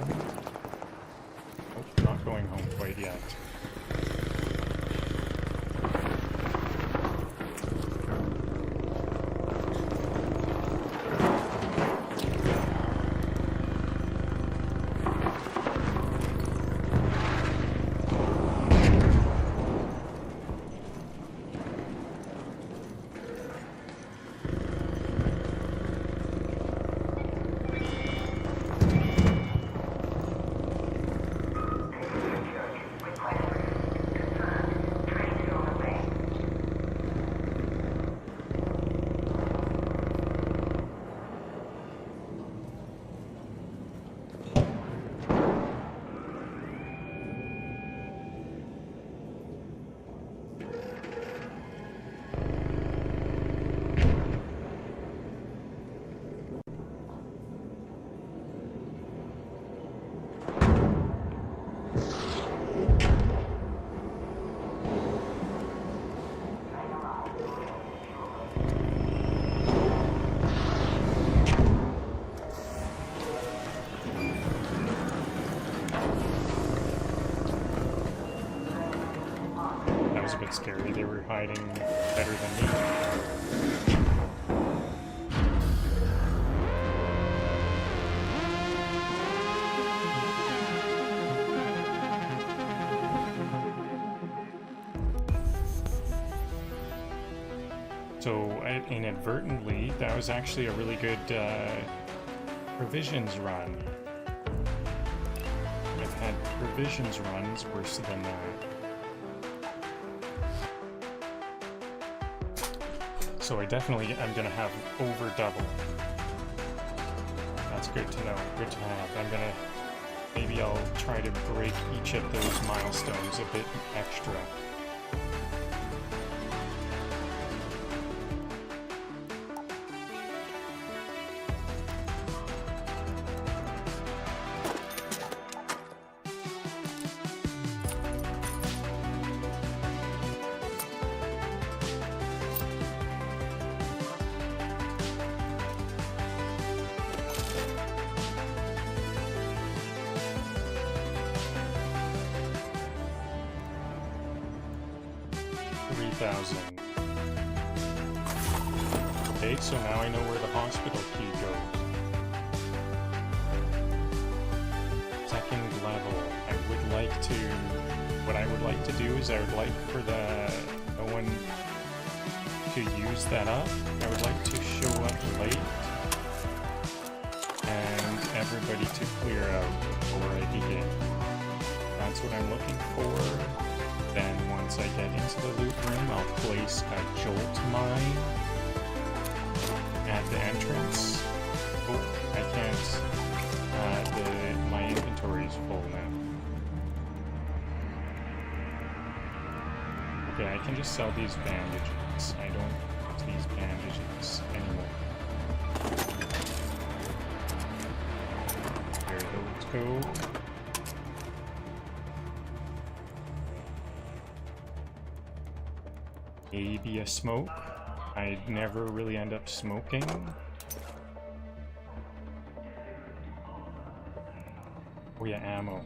Oh, not going home quite yet. A bit scary. They were hiding better than me. So, inadvertently, that was actually a really good provisions run. I've had provisions runs worse than that. So I definitely am going to have over double. That's good to know, good to have. Maybe I'll try to break each of those milestones a bit extra. Okay, so now I know where the hospital key goes. Second level. I would what I would like to do is I would like for no one to use that up. I would like to show up late and everybody to clear out before I begin. That's what I'm looking for. Then once I get into the loot room, I'll place a jolt mine at the entrance. Oh, I can't. My inventory is full now. Okay, I can just sell these bandages. I don't use these bandages anymore. There those go. Maybe a smoke. I never really end up smoking. Oh yeah, ammo.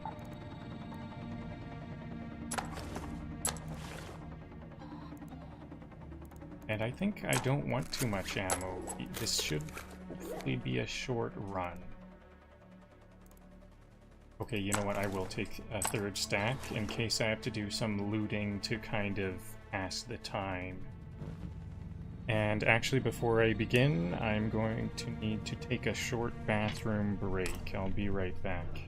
And I think I don't want too much ammo. This should hopefully be a short run. Okay, you know what? I will take a third stack in case I have to do some looting to kind of pass the time. And actually, before I begin, I'm going to need to take a short bathroom break. I'll be right back.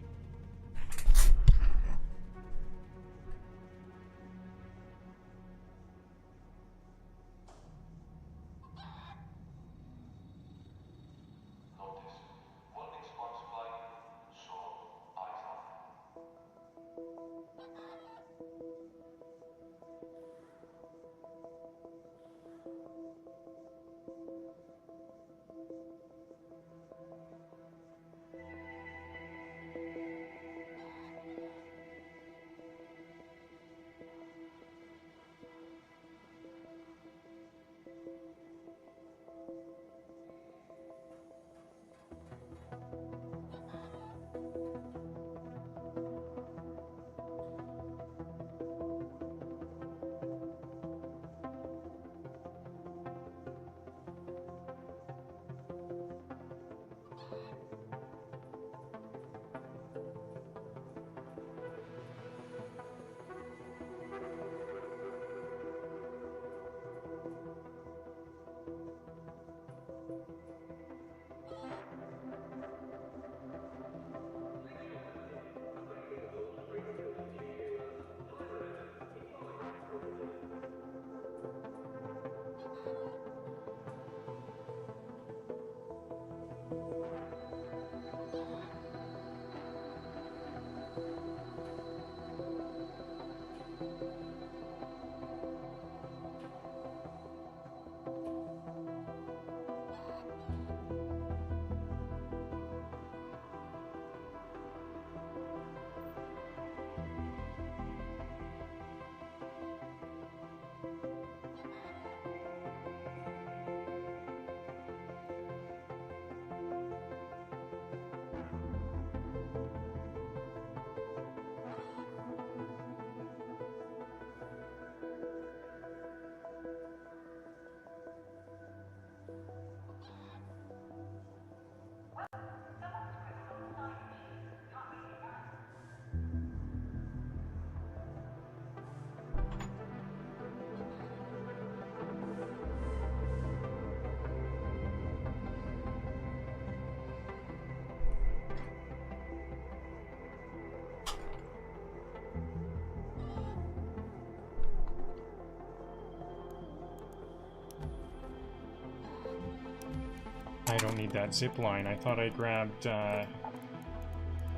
I don't need that zip line. I thought I grabbed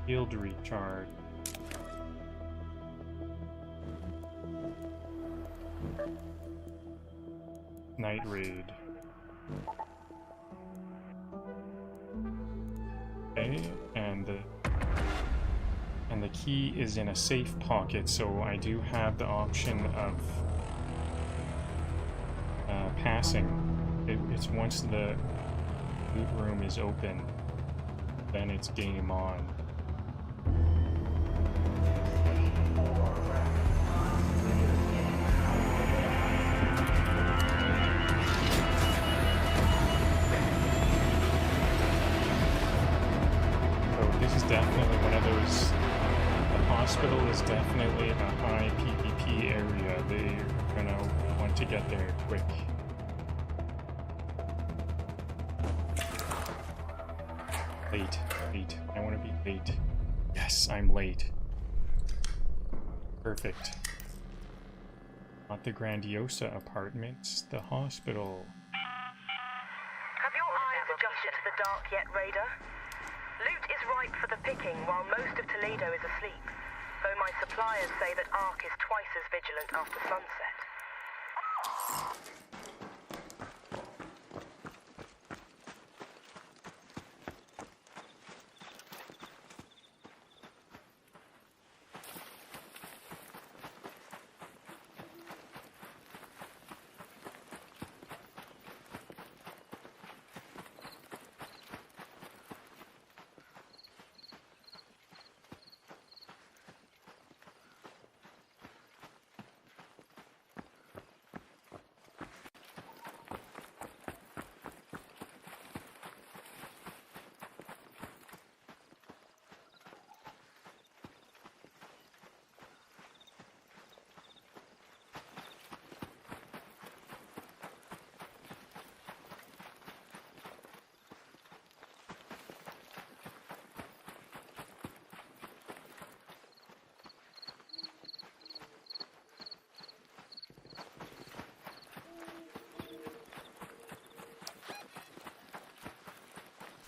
field recharge. Night raid. Okay, and the key is in a safe pocket, so I do have the option of passing. It's once the loot room is open, then it's game on. So this is definitely one of those upon hospital is definitely a high PvP area. They're gonna want to get there quick. Late. I want to be late. Yes, I'm late. Perfect. Not the Grandiosa apartments, the hospital. Have your eyes adjusted to the dark yet, Raider? Loot is ripe for the picking while most of Toledo is asleep, though my suppliers say that Ark is twice as vigilant after sunset.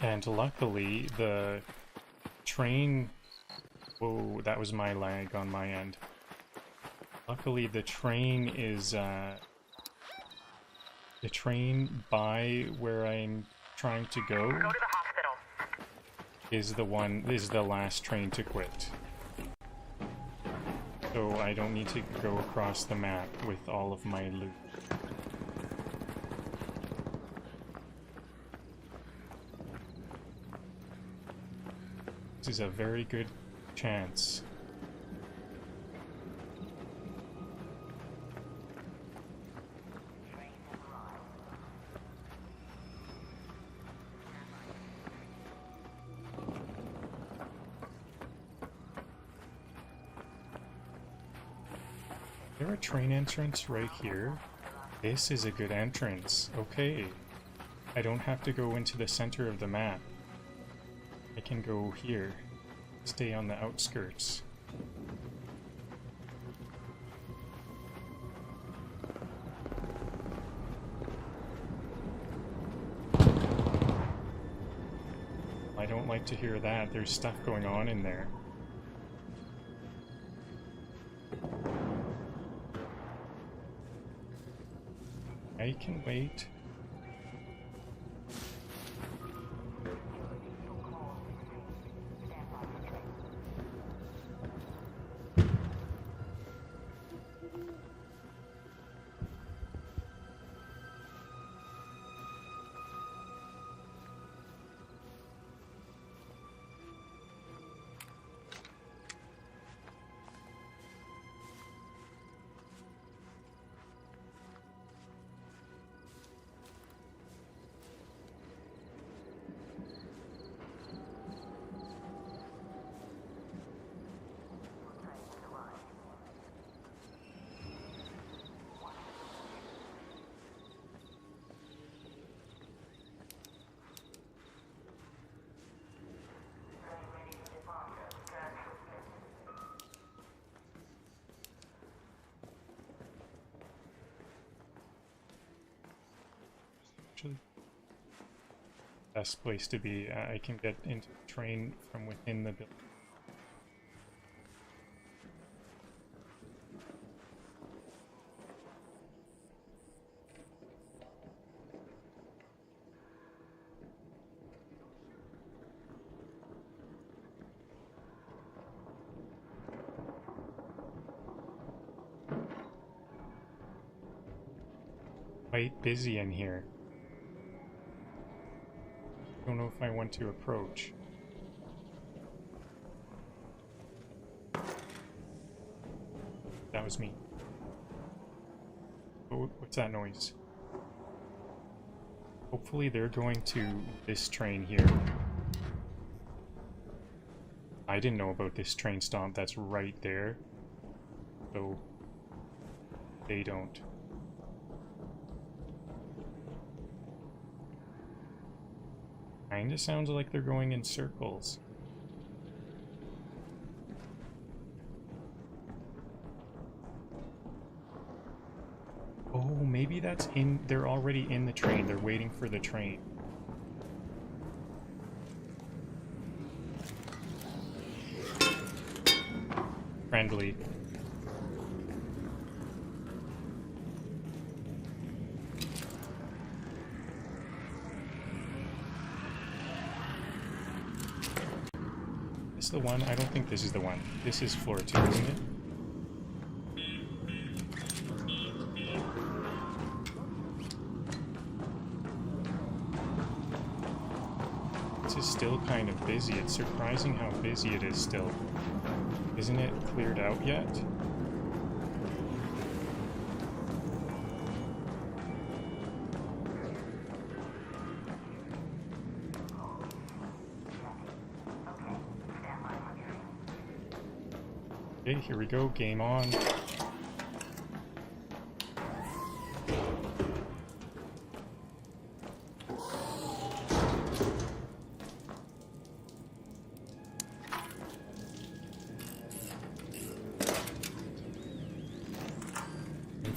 And luckily, the train... Whoa, that was my lag on my end. Luckily, the train is, the train by where I'm trying to go Go to the hospital. is the last train to quit. So I don't need to go across the map with all of my loot. This is a very good chance. Is there a train entrance right here? This is a good entrance. Okay. I don't have to go into the center of the map. I can go here. Stay on the outskirts. I don't like to hear that. There's stuff going on in there. I can wait. Best place to be. I can get into the train from within the building. Quite busy in here. Don't know if I want to approach. That was me. Oh, what's that noise? Hopefully they're going to this train here. I didn't know about this train stop that's right there. So they don't. Kinda sounds like they're going in circles. Oh, maybe that's in. They're already in the train. They're waiting for the train. Friendly. Is this the one? I don't think this is the one. This is floor 2, isn't it? This is still kind of busy. It's surprising how busy it is still. Isn't it cleared out yet? Okay, here we go. Game on.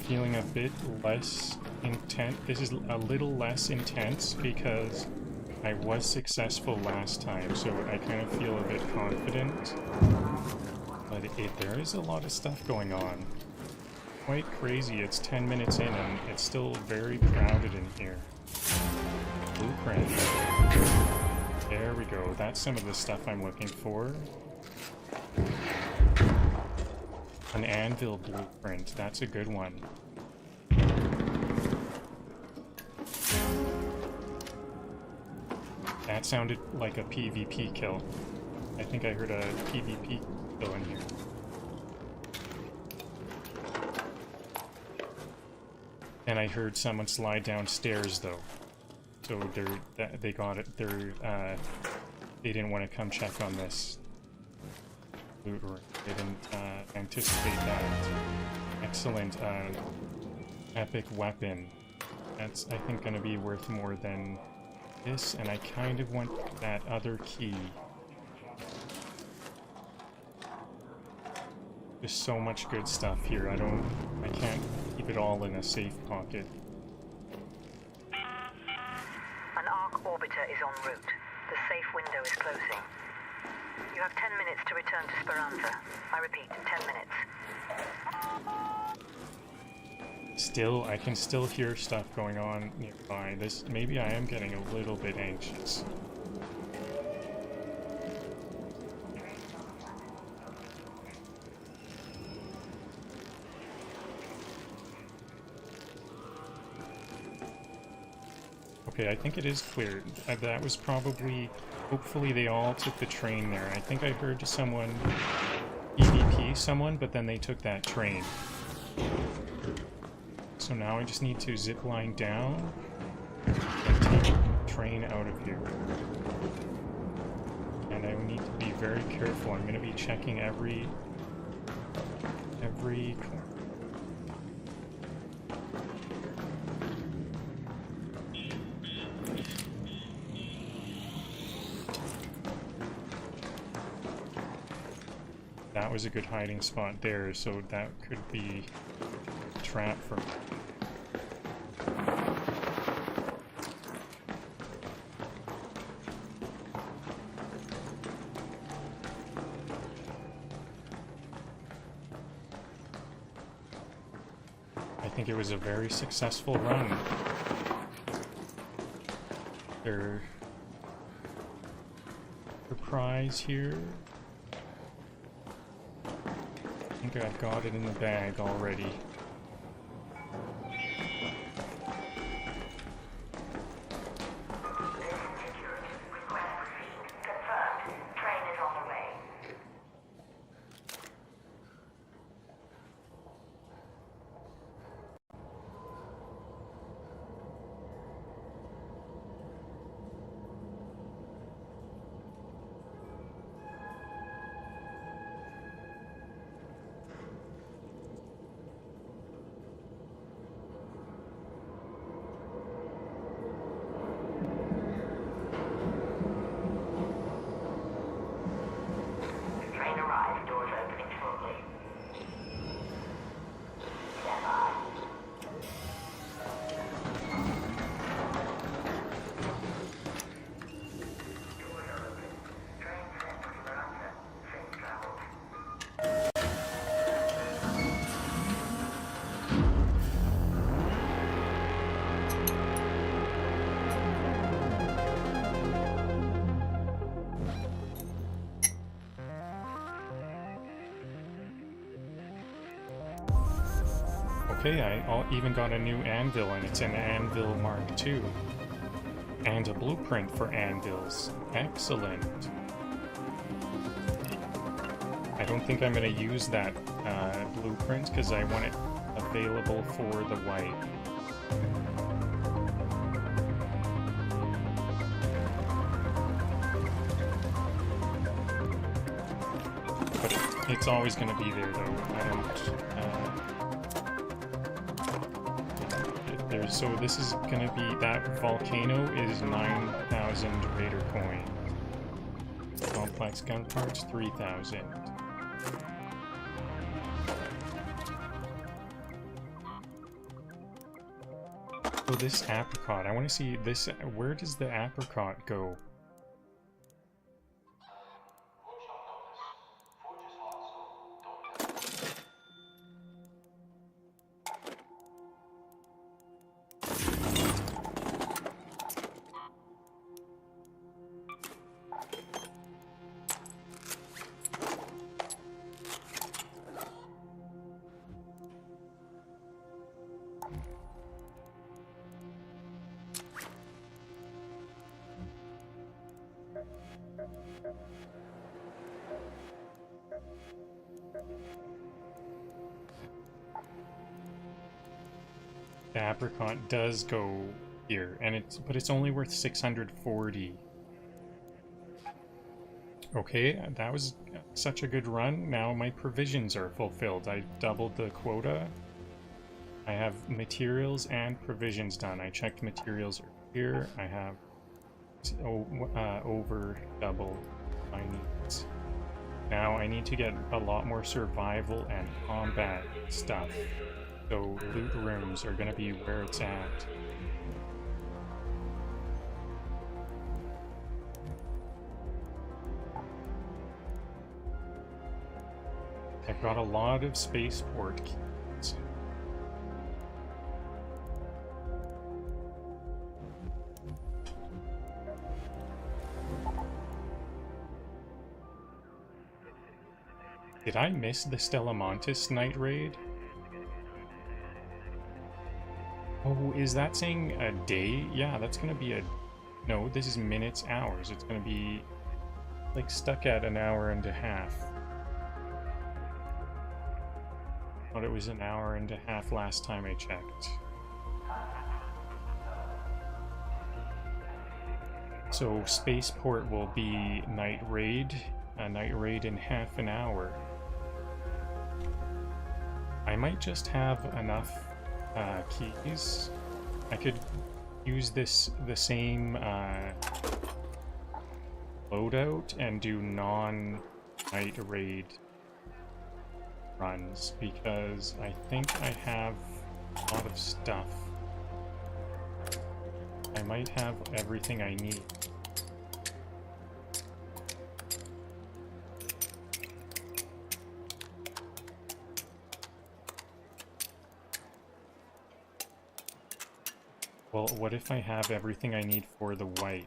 Feeling a bit less intense. This is a little less intense because I was successful last time, so I kind of feel a bit confident. But there is a lot of stuff going on. Quite crazy. It's 10 minutes in and it's still very crowded in here. Blueprint. There we go. That's some of the stuff I'm looking for. An anvil blueprint. That's a good one. That sounded like a PvP kill. I think I heard a PvP kill in here. And I heard someone slide downstairs though. So they got it. They didn't want to come check on this. They didn't anticipate that. Excellent. Epic weapon. That's, I think, going to be worth more than this, and I kind of want that other key. There's so much good stuff here. I can't keep it all in a safe pocket. An arc orbiter is en route. The safe window is closing. You have 10 minutes to return to Speranza. I repeat, 10 minutes. Still, I can still hear stuff going on nearby. Maybe I am getting a little bit anxious. Okay, I think it is cleared. That was probably... Hopefully they all took the train there. I think I heard someone EVP someone, but then they took that train. So now I just need to zip line down and take the train out of here. And I need to be very careful. I'm going to be checking every corner. That was a good hiding spot there, so that could be a trap for me. I think it was a very successful run. Their prize here. I think I've got it in the bag already. Okay, even got a new anvil, and it's an Anvil Mark II. And a blueprint for anvils. Excellent. I don't think I'm going to use that blueprint because I want it available for the wipe. But it's always going to be there, though. So this is going to be, that volcano is 9,000 Raider coins. Complex gun parts, 3,000. Oh, this apricot. I want to see this. Where does the apricot go? The apricot does go here, and but it's only worth 640. Okay, that was such a good run. Now my provisions are fulfilled. I doubled the quota. I have materials and provisions done. I checked materials here. I have over double my needs. Now I need to get a lot more survival and combat stuff. So loot rooms are going to be where it's at. I've got a lot of spaceport keys. Did I miss the Stellamontis night raid? Oh, is that saying a day? Yeah, that's gonna be a... No, this is minutes, hours. It's gonna be, like, stuck at an hour and a half. Thought it was an hour and a half last time I checked. So, Spaceport will be night raid. A night raid in half an hour. I might just have enough keys. I could use the same loadout and do non-night raid runs because I think I have a lot of stuff. I might have everything I need. Well, what if I have everything I need for the wipe?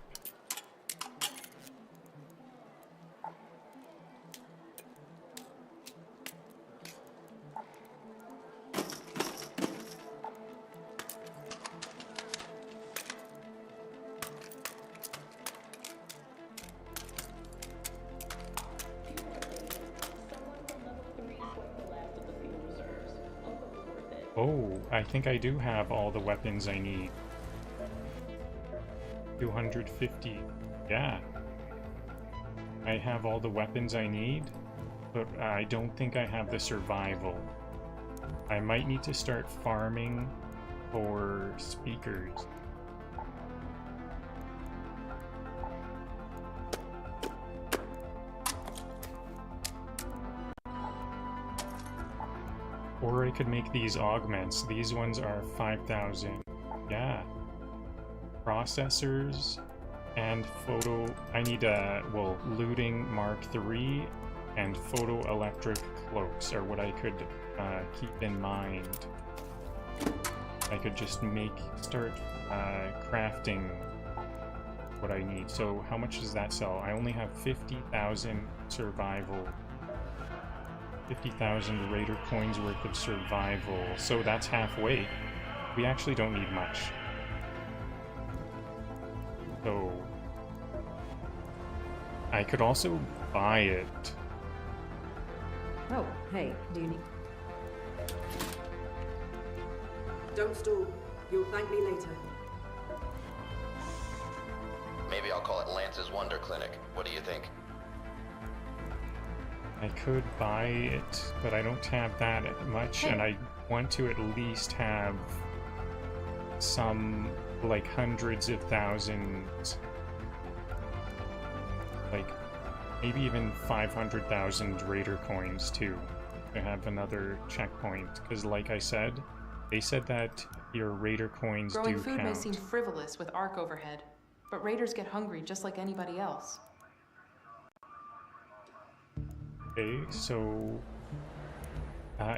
Oh, I think I do have all the weapons I need. 250. Yeah. I have all the weapons I need, but I don't think I have the survival. I might need to start farming for speakers. Or I could make these augments. These ones are 5,000. Yeah. Processors and photo. I need well, looting Mark III and photoelectric cloaks are what I could keep in mind. I could just start crafting what I need. So how much does that sell? I only have 50,000 survival. 50,000 Raider coins worth of survival. So that's halfway. We actually don't need much. So I could also buy it. Oh, hey, do you need... Don't stall. You'll thank me later. Maybe I'll call it Lance's Wonder Clinic. What do you think? I could buy it, but I don't have that much, and I want to at least have some, like, hundreds of thousands, like, maybe even 500,000 Raider coins, too, to have another checkpoint, because like I said, they said that your Raider coins Growing do food count. may seem frivolous with Ark overhead, but Raiders get hungry just like anybody else. Okay, so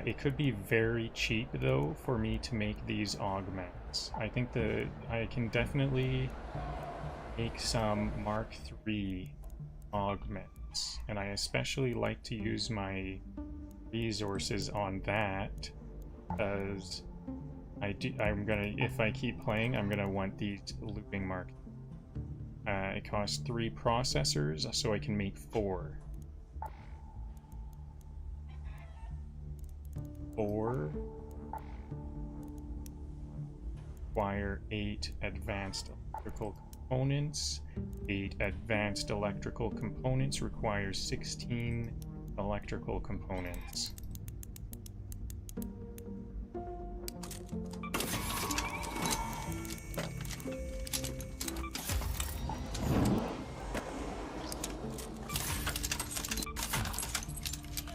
it could be very cheap though for me to make these augments. I think that I can definitely make some Mark III augments, and I especially like to use my resources on that because I'm gonna, if I keep playing, I'm gonna want these looping Mark. It costs 3 processors, so I can make 4. 4 require 8 advanced electrical components. 8 advanced electrical components require 16 electrical components.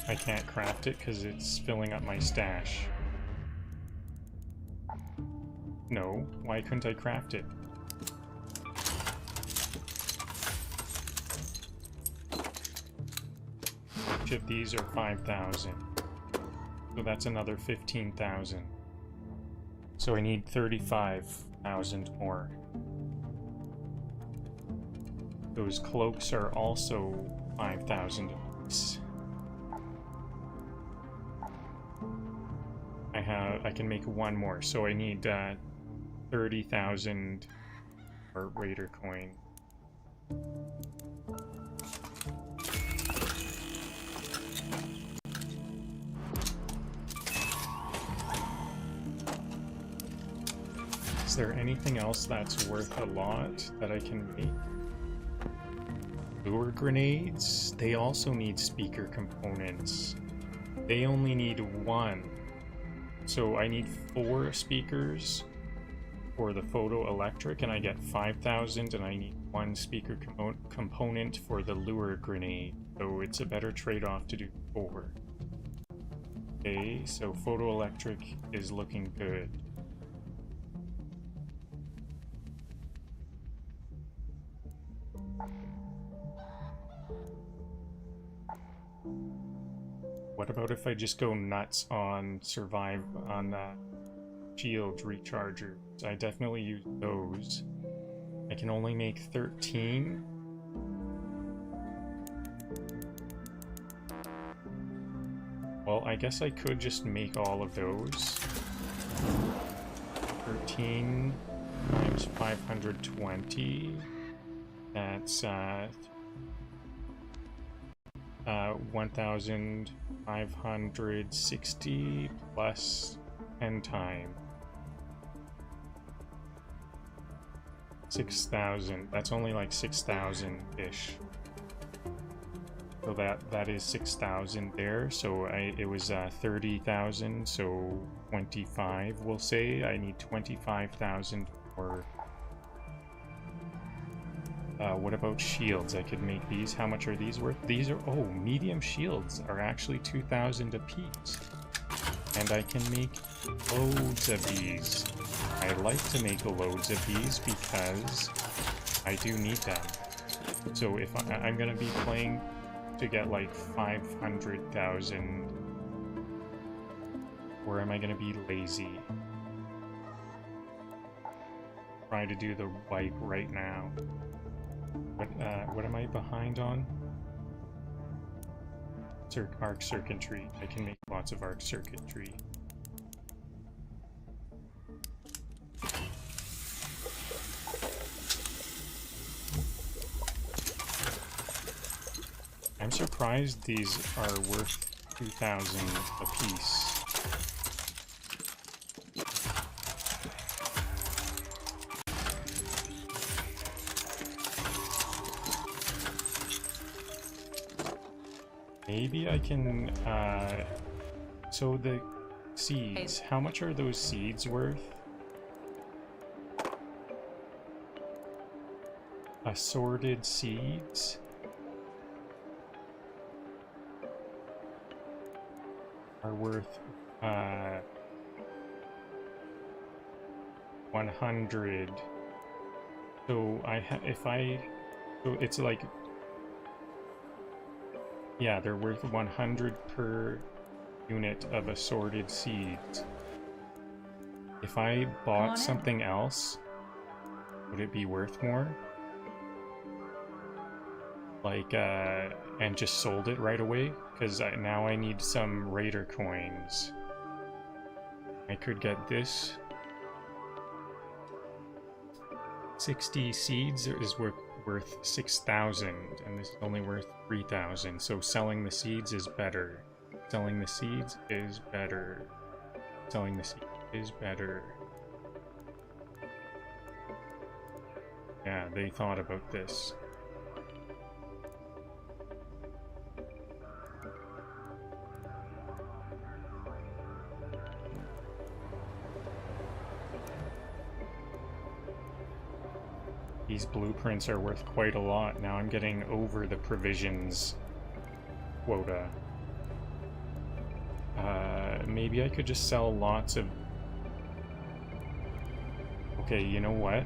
I can't craft it because it's filling up my stash. No, why couldn't I craft it? Each of these are 5,000. So that's another 15,000. So I need 35,000 more. Those cloaks are also 5,000 apiece. I can make 1 more, so I need 30,000 for Raider coin. Is there anything else that's worth a lot that I can make? Lure grenades? They also need speaker components. They only need 1. So I need 4 speakers for the photoelectric, and I get 5,000, and I need 1 speaker component for the lure grenade. So it's a better trade-off to do 4. Okay, so photoelectric is looking good. What about if I just go nuts on shield rechargers? I definitely use those. I can only make 13. Well, I guess I could just make all of those. 13 times 520. That's 1,560 plus 10 times 6,000. That's only like 6,000-ish. So that is 6,000 there. So it was 30,000. So 25. We'll say I need 25,000 for. What about shields? I could make these. How much are these worth? These are, oh, medium shields are actually 2,000 apiece. And I can make loads of these. I like to make loads of these because I do need them. So if I'm gonna be playing to get like 500,000, or am I gonna be lazy? Try to do the wipe right now. What am I behind on? arc circuitry. I can make lots of arc circuitry. I'm surprised these are worth 2,000 apiece. Maybe I can, so the seeds, how much are those seeds worth? Assorted seeds? Are worth, 100. So so it's like, yeah, they're worth 100 per unit of assorted seeds. If I bought something else, would it be worth more? Like, and just sold it right away? Because now I need some Raider coins. I could get this. 60 seeds is worth 6,000, and this is only worth 3,000, so selling the seeds is better. Selling the seeds is better. Selling the seeds is better. Yeah, they thought about this. These blueprints are worth quite a lot. Now I'm getting over the provisions quota. Maybe I could just sell lots of... Okay, you know what?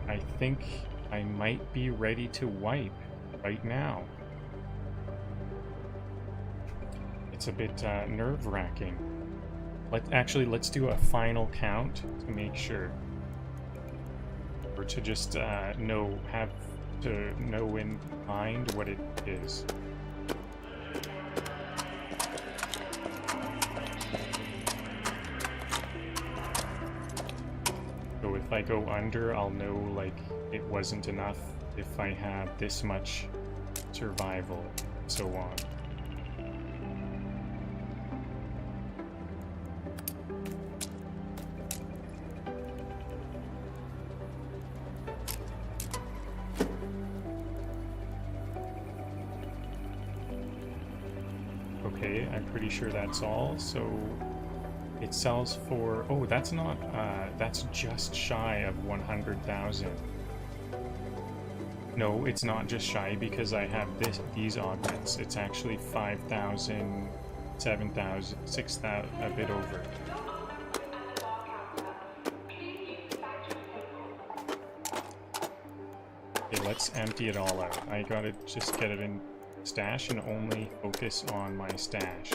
I think I might be ready to wipe right now. It's a bit nerve-wracking. Let's do a final count to make sure. Or to just have to know in mind what it is. So if I go under, I'll know like it wasn't enough if I have this much survival, and so on. Okay, I'm pretty sure that's all, so it sells for, oh, that's not, that's just shy of 100,000. No, it's not just shy because I have these augments. It's actually 5,000, 7,000, 6,000, a bit over. Okay, let's empty it all out. I gotta just get it in stash and only focus on my stash.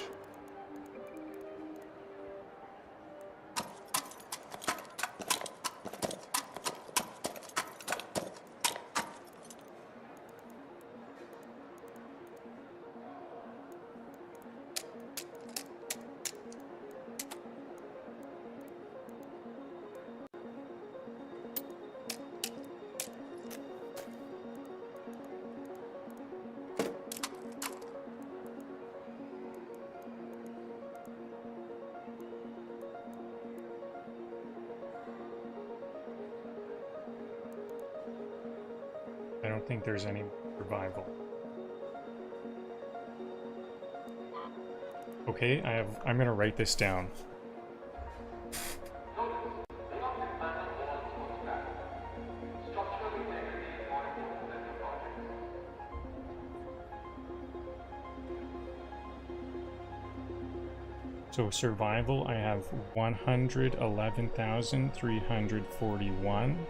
I don't think there's any survival. Okay, I'm gonna write this down. So survival, I have 111,341.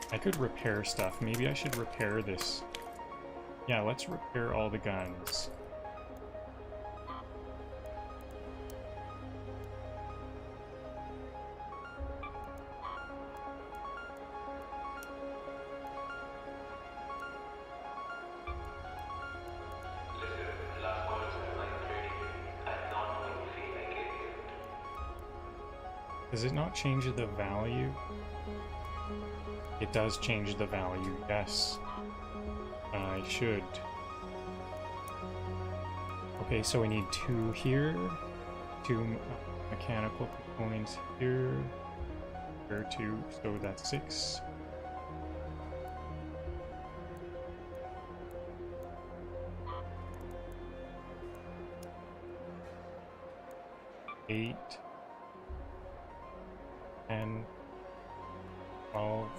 I could repair stuff. Maybe I should repair this. Yeah, let's repair all the guns. Does it not change the value? It does change the value, yes. I should. Okay, so I need 2 here, 2 mechanical components here, here 2, so that's 6. Eight, 10, 12,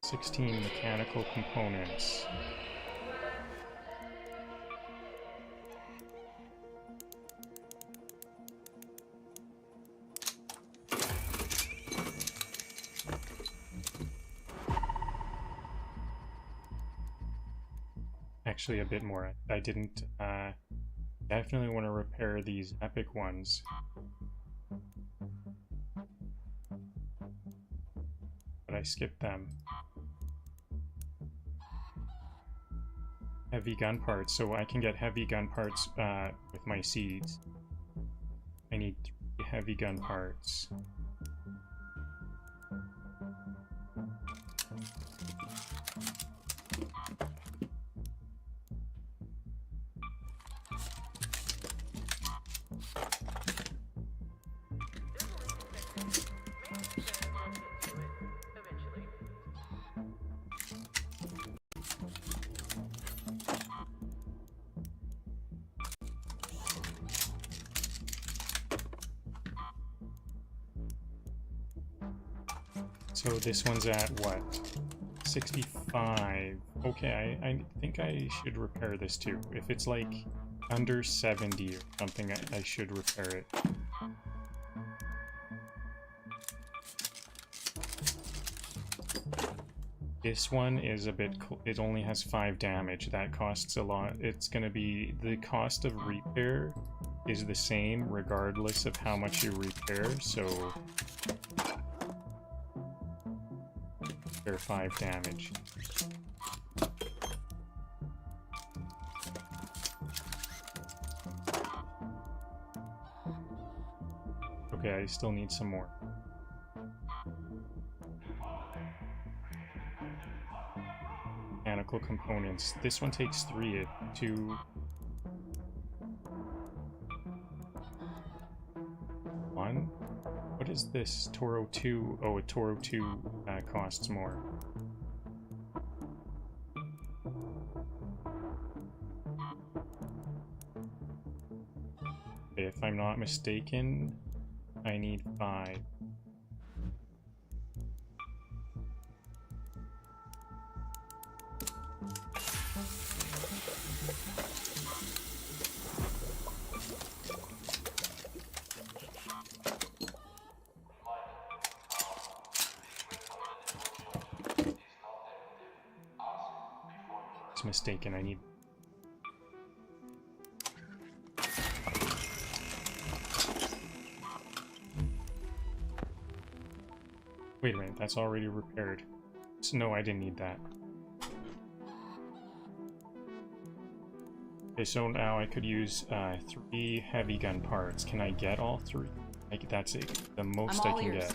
16 mechanical components. Actually, a bit more. I didn't definitely want to repair these epic ones. But I skipped them. Heavy gun parts, so I can get heavy gun parts with my seeds. I need 3 heavy gun parts. So this one's at what? 65. Okay, I think I should repair this too. If it's like under 70 or something, I should repair it. This one is a bit, it only has 5 damage. That costs a lot. It's gonna be, the cost of repair is the same regardless of how much you repair, so they're 5 damage. Okay, I still need some more. Mechanical components. This one takes 3 to 1. What is this? Toro 2? Oh, a Toro 2 costs more. Okay, if I'm not mistaken, I need 5. Mistaken, I need... Wait a minute, that's already repaired. So, no, I didn't need that. Okay, so now I could use 3 heavy gun parts. Can I get all 3? Like, that's it, the most I can get.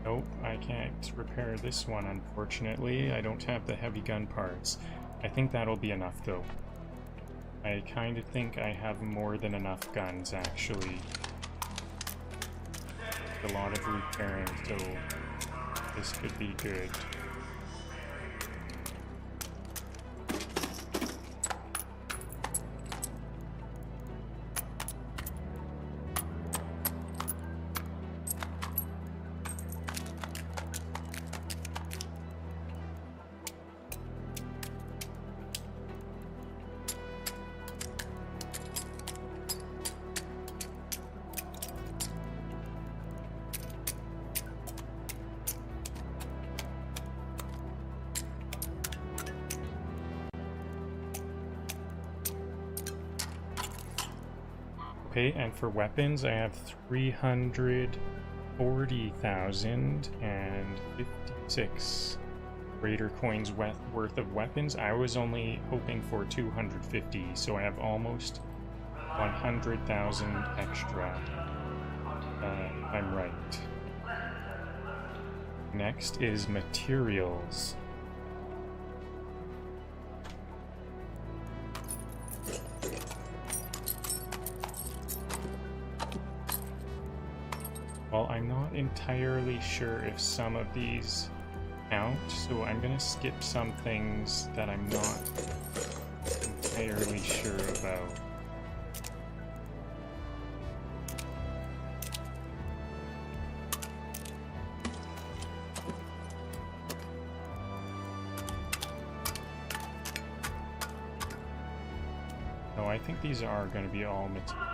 Nope, I can't repair this one, unfortunately. I don't have the heavy gun parts. I think that'll be enough, though. I kind of think I have more than enough guns, actually. A lot of repairing, so this could be good. Okay, and for weapons, I have 340,056 Raider coins worth of weapons. I was only hoping for 250, so I have almost 100,000 extra. I'm right. Next is materials. Well, I'm not entirely sure if some of these count, so I'm gonna skip some things that I'm not entirely sure about. No, I think these are going to be all material.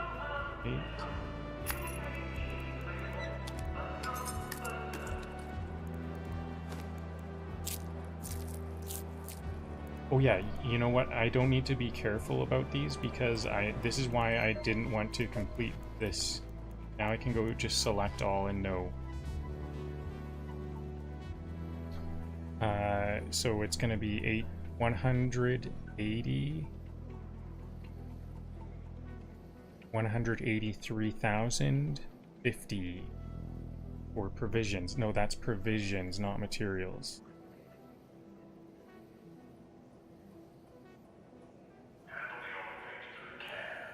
Oh yeah, you know what? I don't need to be careful about these because this is why I didn't want to complete this. Now I can go just select all and no. So it's going to be 183,050 for provisions. No, that's provisions, not materials.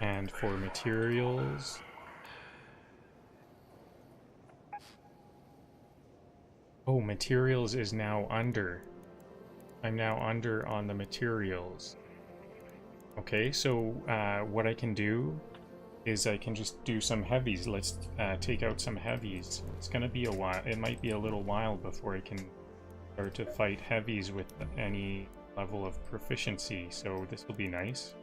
And for materials, oh, materials is now under. I'm now under on the materials. Okay, so what I can do is I can just do some heavies. Let's take out some heavies. It's gonna be a while. It might be a little while before I can start to fight heavies with any level of proficiency, so this will be nice.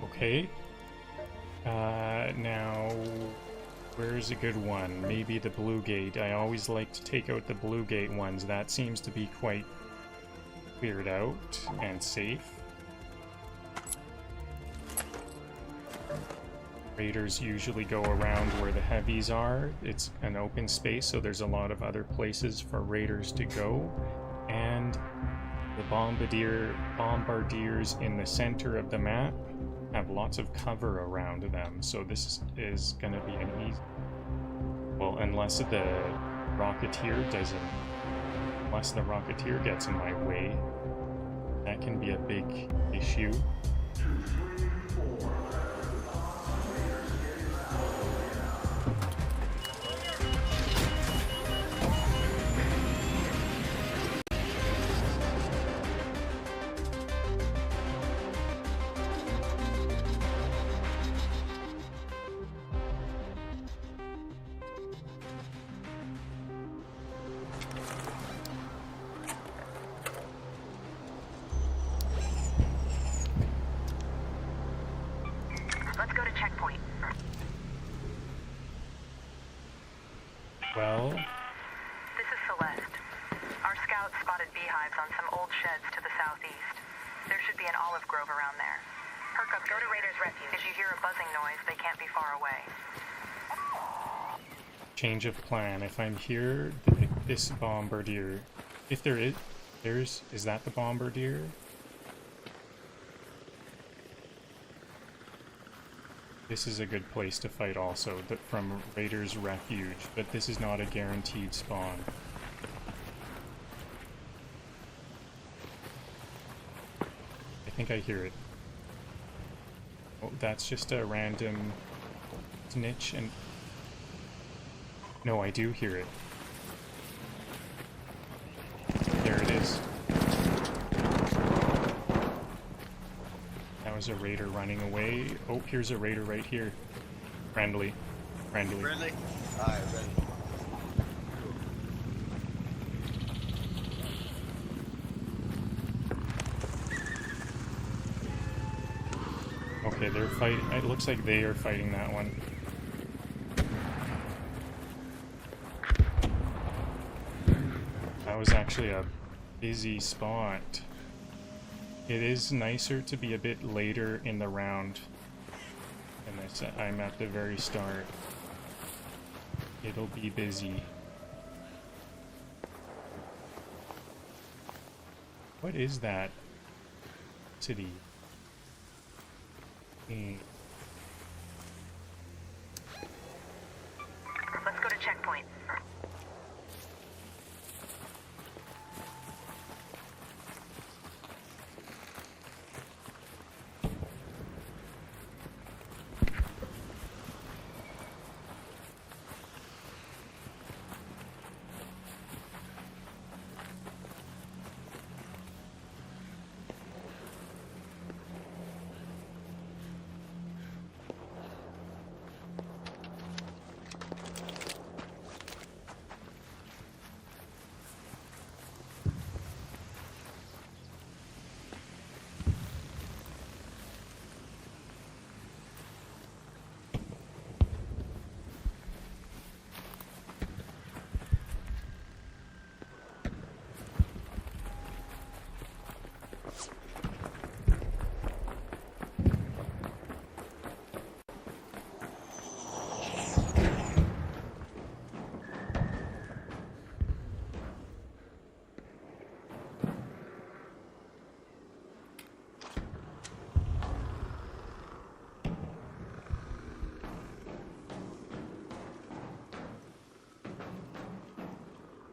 Okay. Now, where's a good one? Maybe the blue gate. I always like to take out the blue gate ones. That seems to be quite cleared out and safe. Raiders usually go around where the heavies are. It's an open space, so there's a lot of other places for raiders to go. And the bombardiers in the center of the map have lots of cover around them, so this is going to be an easy... Well, unless the Rocketeer gets in my way, that can be a big issue. Well... This is Celeste. Our scouts spotted beehives on some old sheds to the southeast. There should be an olive grove around there. Perk up, go to Raider's Refuge. If you hear a buzzing noise, they can't be far away. Change of plan. If I'm here, this bombardier... If there is... Is that the bombardier? This is a good place to fight also, from Raider's Refuge, but this is not a guaranteed spawn. I think I hear it. Oh, that's just a random snitch and... No, I do hear it. There it is. That was a raider running away. Oh, here's a raider right here. Friendly. Friendly. Friendly? Alright, ready. Okay, they're fighting. It looks like they are fighting that one. That was actually a busy spot. It is nicer to be a bit later in the round. And I'm at the very start. It'll be busy. What is that city? Let's go to checkpoint.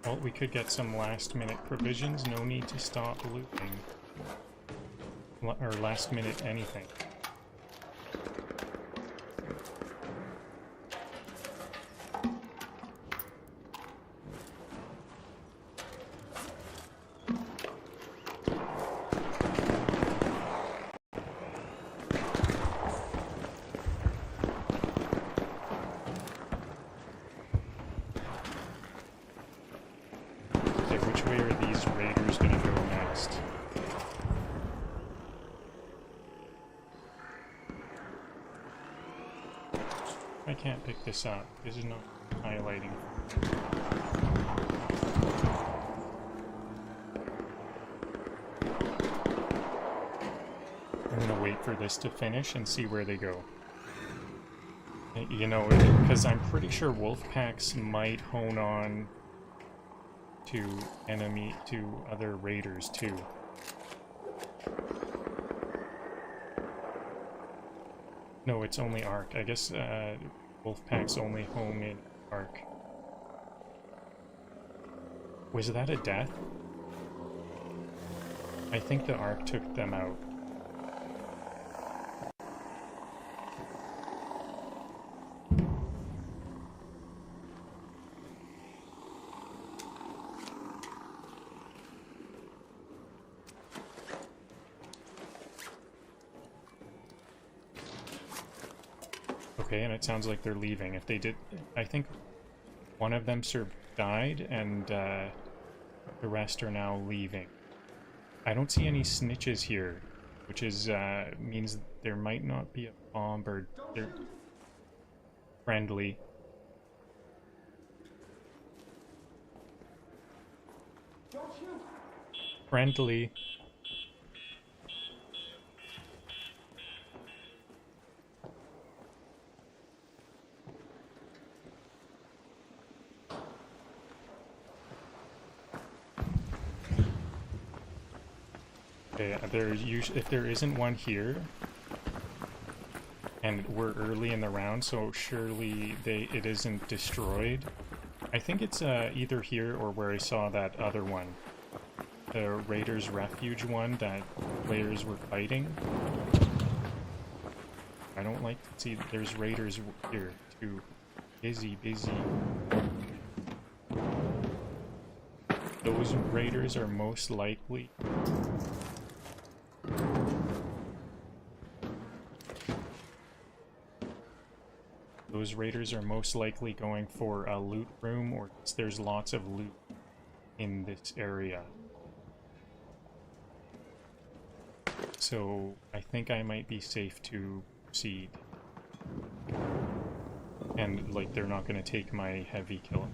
Well, we could get some last-minute provisions. No need to stop looting. Or last-minute anything. Which way are these raiders gonna go next? I can't pick this up. This is not highlighting. I'm gonna wait for this to finish and see where they go. You know, because I'm pretty sure Wolfpacks might hone on to other raiders too. No, it's only Ark. I guess Wolfpacks only home in Ark. Was that a death? I think the Ark took them out. Okay, and it sounds like they're leaving. If they did, I think one of them died, and the rest are now leaving. I don't see any snitches here, which is means there might not be a bomb, or they're friendly. Friendly. Okay, if there isn't one here, And we're early in the round, so surely it isn't destroyed. I think it's either here or where I saw that other one. The Raiders Refuge one that players were fighting. I don't like to see there's Raiders here too. Busy. Those Raiders are most likely... Those Raiders are most likely going for a loot room, or there's lots of loot in this area. So I think I might be safe to proceed. And, like, they're not going to take my heavy kill.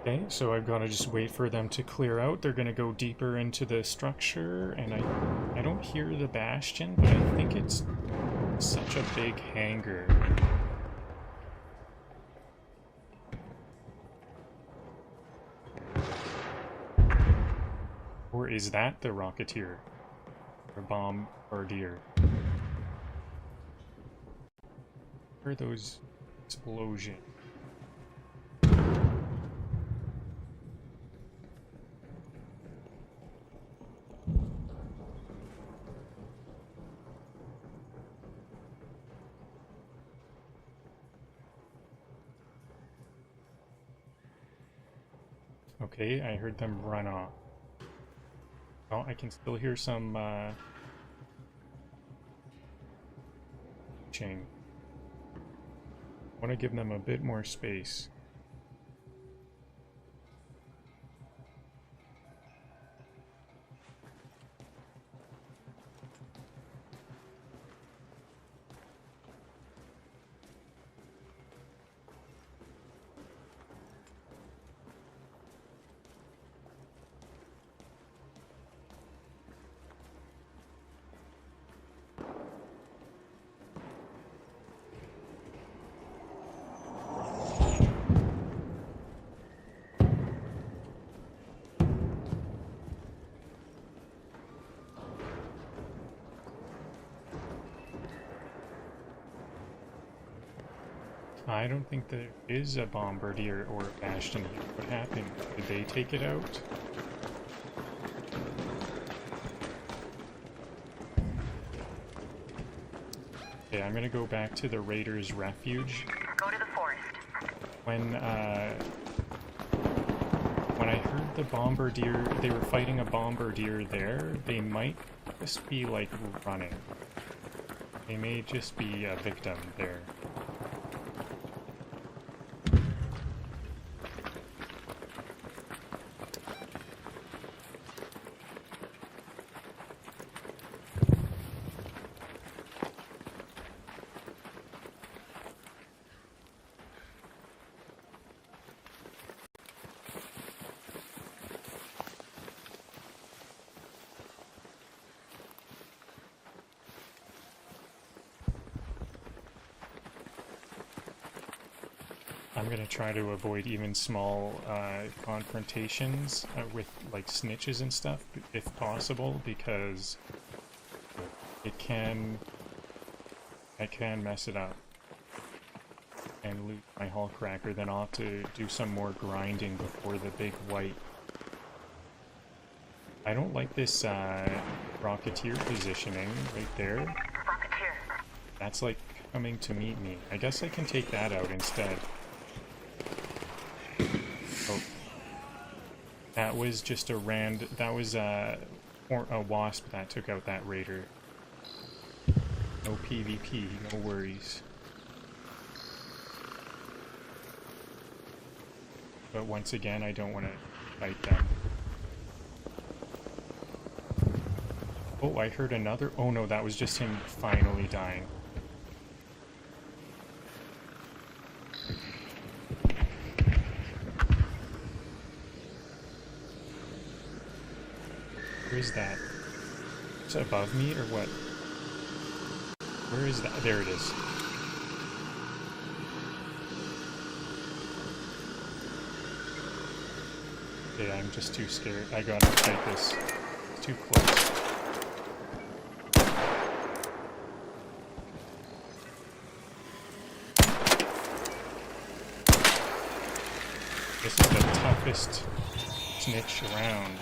Okay, so I've got to just wait for them to clear out. They're going to go deeper into the structure, and I don't hear the bastion, but I think it's such a big hangar. Or is that the Rocketeer? Or Bombardier? Where are those explosions? Okay, I heard them run off. Oh, I can still hear some, chain. I want to give them a bit more space. I don't think there is a Bombardier or a Bastion here. What happened? Did they take it out? Okay, I'm gonna go back to the Raiders Refuge. Go to the forest. When I heard the Bombardier, they were fighting a Bombardier there, they might just be, like, running. They may just be a victim there. I'm gonna try to avoid even small confrontations with like snitches and stuff, if possible, because I can mess it up and loot my hull cracker. Then I'll have to do some more grinding before the big white. I don't like this Rocketeer positioning right there. Rocketeer. That's like coming to meet me. I guess I can take that out instead. Oh. That was just a that was a wasp that took out that raider. No PvP, no worries. But once again, I don't want to fight them. Oh, I heard another. Oh no, that was just him finally dying. is that? Is it above me or what? Where is that? There it is. Okay, I'm just too scared. I gotta fight this. It's too close. This is the toughest snitch around.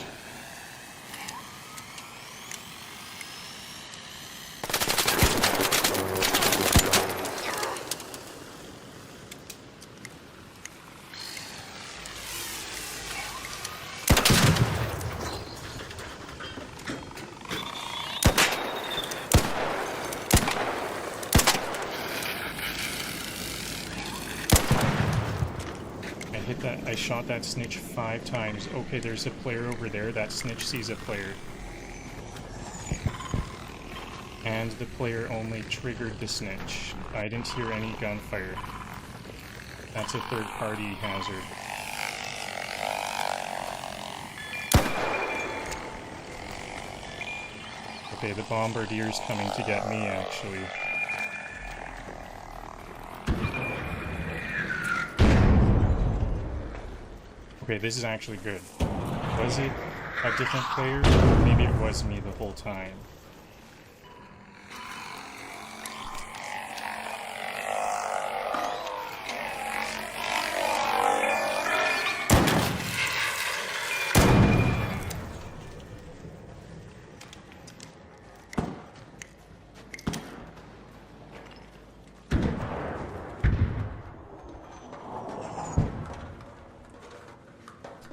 I shot that snitch 5 times. Okay, there's a player over there. That snitch sees a player. And the player only triggered the snitch. I didn't hear any gunfire. That's a third-party hazard. Okay, the bombardier's coming to get me, actually. Okay, this is actually good. Was it a different player? Or maybe it was me the whole time.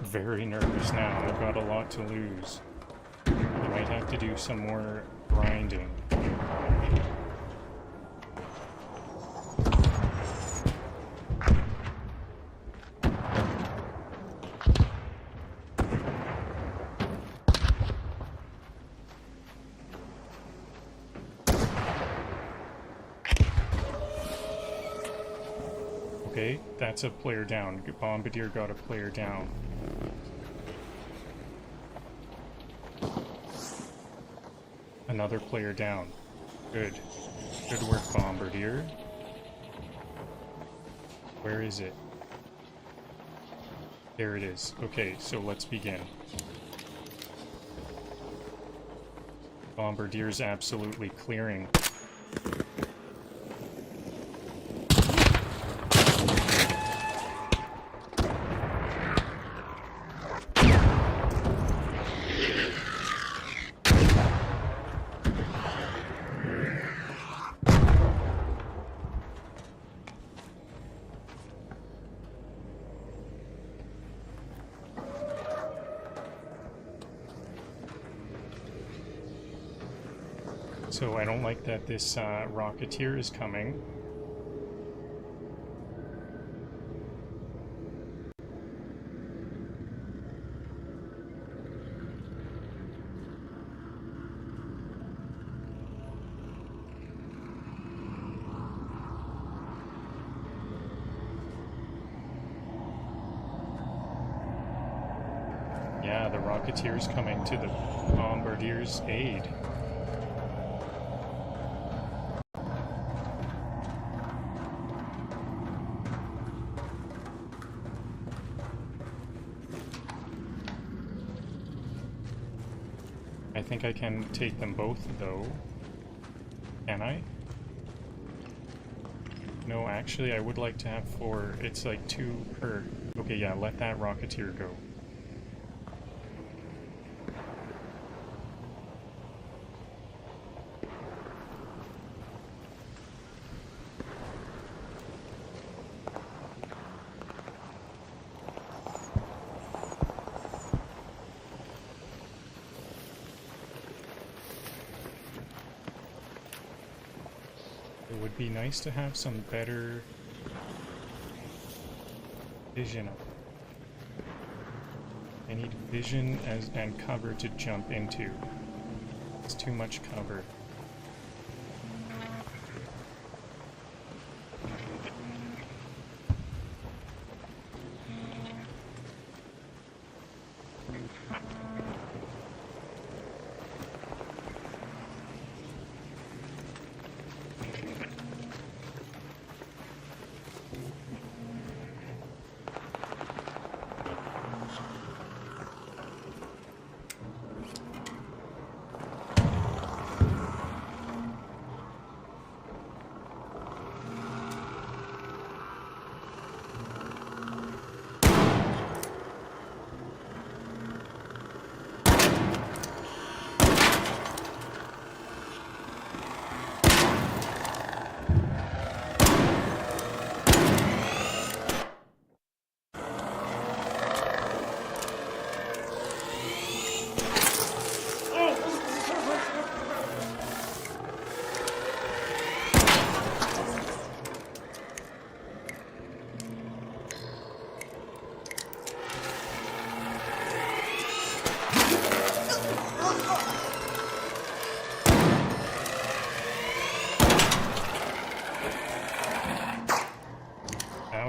Very nervous now. I've got a lot to lose. I might have to do some more grinding. Okay, that's a player down. Bombardier got a player down. Another player down. Good. Good work, Bombardier. Where is it? There it is. Okay, so let's begin. Bombardier's absolutely clearing. So I don't like that this Rocketeer is coming. Yeah, the Rocketeer's coming to the Bombardier's aid. I think I can take them both, though. Can I? No, actually, I would like to have 4. It's like 2 per... Okay, yeah, let that Rocketeer go. It would be nice to have some better vision. I need vision and cover to jump into. It's too much cover.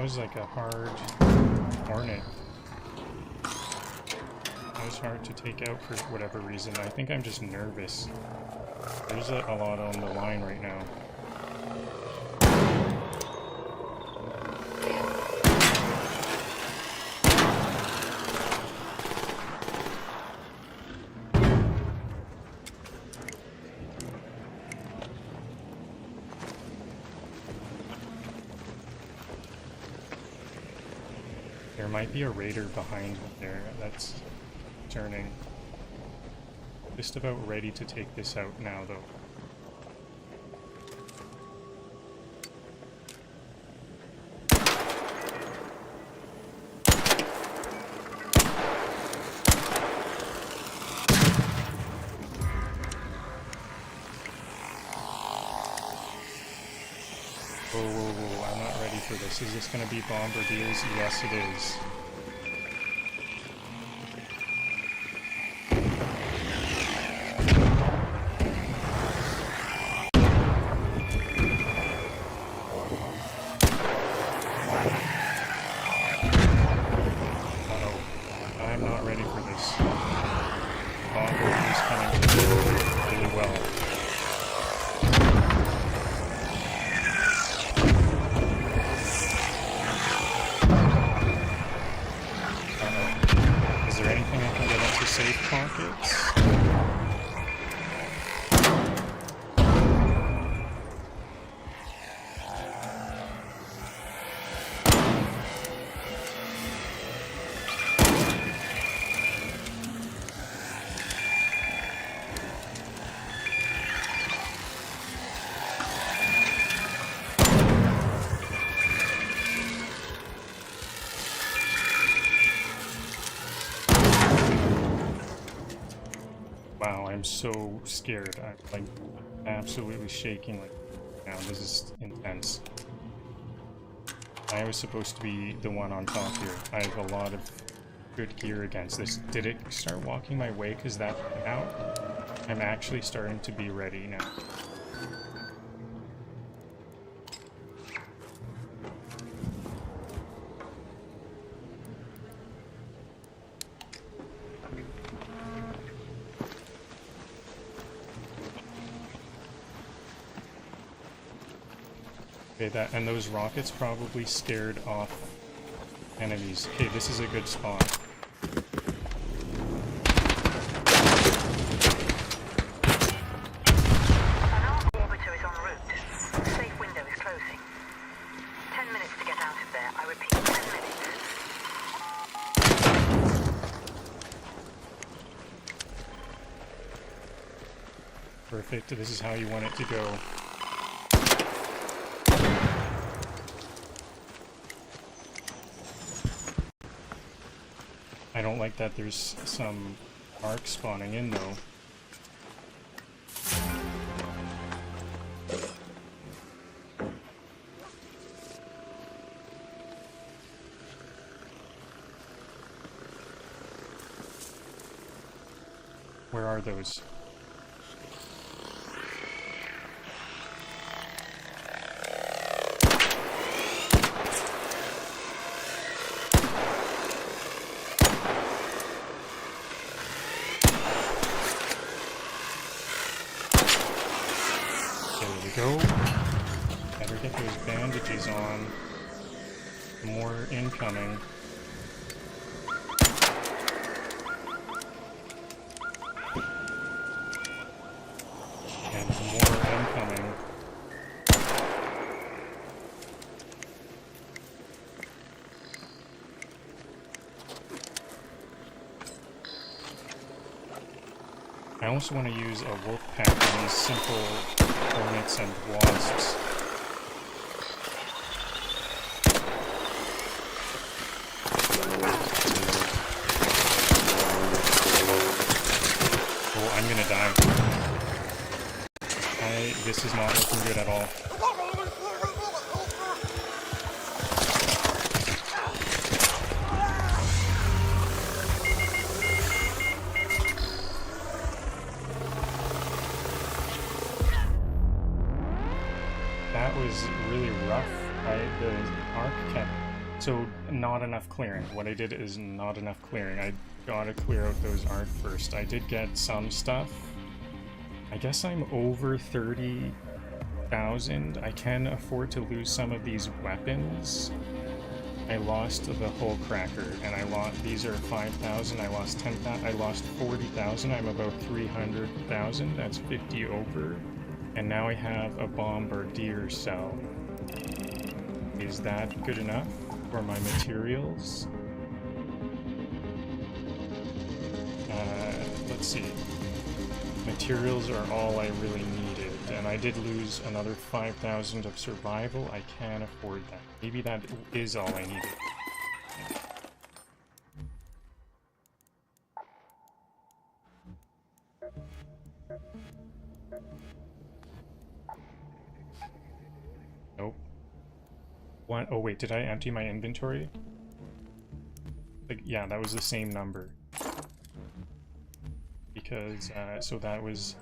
That was like a hard hornet. That was hard to take out for whatever reason. I think I'm just nervous. There's a lot on the line right now. There might be a raider behind there that's turning. Just about ready to take this out now, though. Whoa, whoa, whoa, I'm not ready for this. Is this gonna be bombardiers? Yes, it is. Uh-oh. I'm not ready for this. Bombardiers coming really well. Is there anything I can get into safe pockets? Wow, I'm so scared. I'm like absolutely shaking like now. This is intense. I was supposed to be the one on top here. I have a lot of good gear against this. Did it start walking my way? Because that now I'm actually starting to be ready now. Okay, that and those rockets probably scared off enemies. Okay, this is a good spot. An arc orbiter is en route. The safe window is closing. 10 minutes to get out of there. I repeat, 10 minutes. Perfect. This is how you want it to go. I don't like that there's some arcs spawning in, though. Where are those? Go. Better get those bandages on. More incoming. And more incoming. I also want to use a Wolfpack on these simple hornets and wasps. Oh, I'm gonna die. This is not looking good at all. That was really rough. The arc kept So, not enough clearing. What I did is not enough clearing. I gotta clear out those art first. I did get some stuff. I guess I'm over 30,000. I can afford to lose some of these weapons. I lost the whole cracker, and I lost. These are 5,000. I lost 10,000. I lost 40,000. I'm about 300,000. That's 50 over. And now I have a bombardier cell. Is that good enough for my materials? Let's see. Materials are all I really needed, and I did lose another 5,000 of survival. I can't afford that. Maybe that is all I needed. Nope. One, oh wait, did I empty my inventory? Like, yeah, that was the same number. Because, so that was...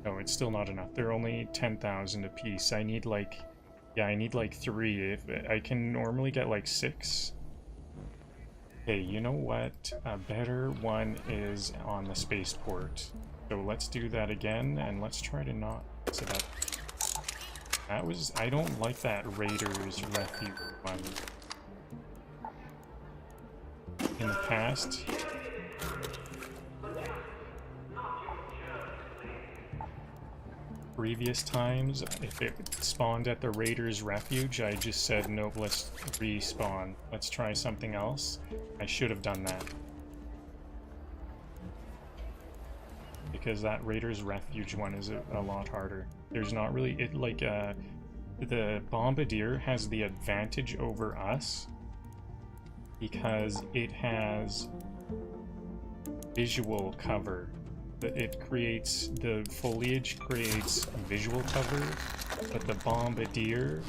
No, it's still not enough. They're only 10,000 a piece. I need like... Yeah, I need like 3. If I can normally get like 6. Hey, you know what? A better one is on the spaceport. So let's do that again, and let's try to not mess it up. That was... I don't like that Raiders Refuge one. In the past... Previous times, if it spawned at the Raiders Refuge, I just said, nope, let's respawn. Let's try something else. I should have done that. Because that Raiders Refuge one is a lot harder. There's not really... It like, the Bombardier has the advantage over us because it has visual cover. It creates... The foliage creates visual cover, but the Bombardier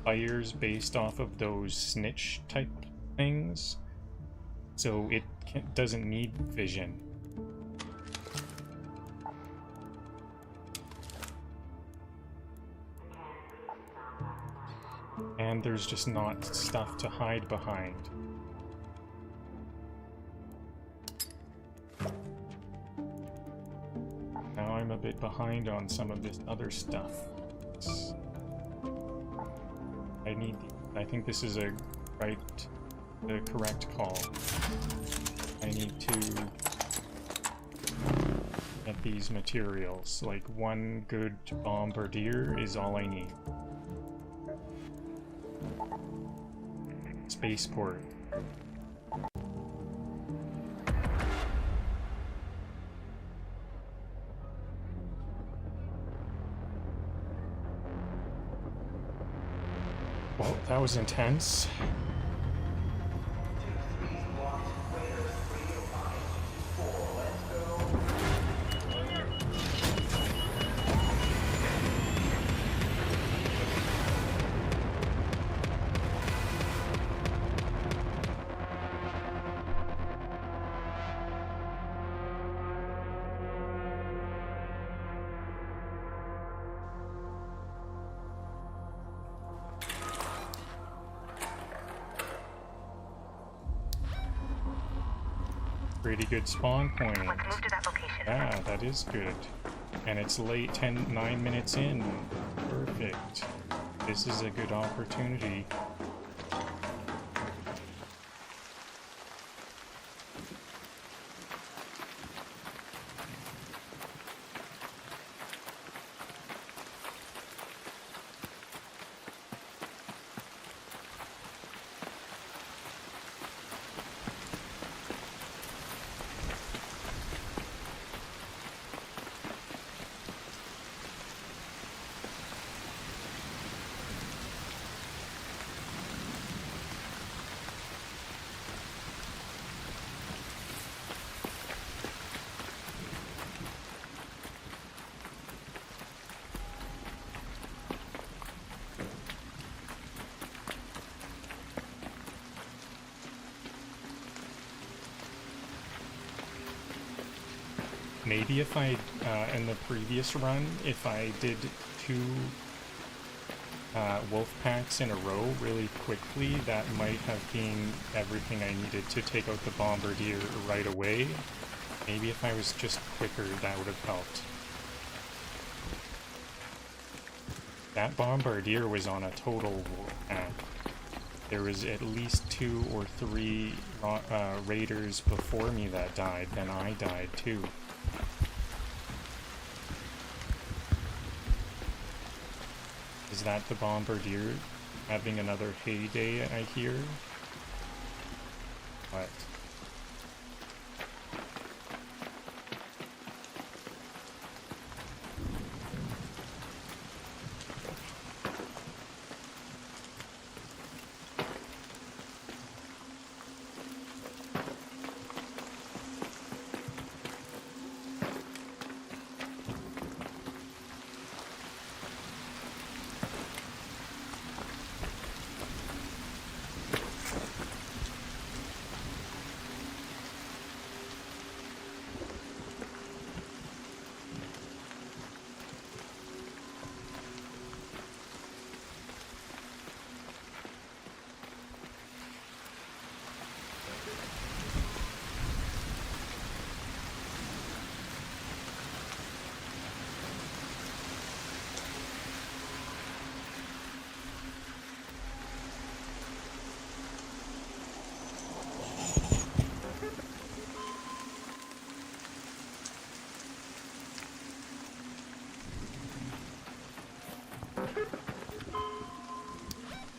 fires based off of those snitch type things, so it doesn't need vision. And there's just not stuff to hide behind. Now I'm a bit behind on some of this other stuff. I think this is the correct call. I need to get these materials. Like, one good bombardier is all I need. Spaceport. Well, that was intense. Pretty good spawn point. Let's move to that location. Yeah, that is good. And it's late, 9 minutes in. Perfect. This is a good opportunity. Maybe if I, in the previous run, if I did 2 Wolfpacks in a row really quickly, that might have been everything I needed to take out the Bombardier right away. Maybe if I was just quicker, that would have helped. That Bombardier was on a total Wolfpack. There was at least 2 or 3 raiders before me that died, then I died too. Is that the Bombardier having another heyday, I hear? What?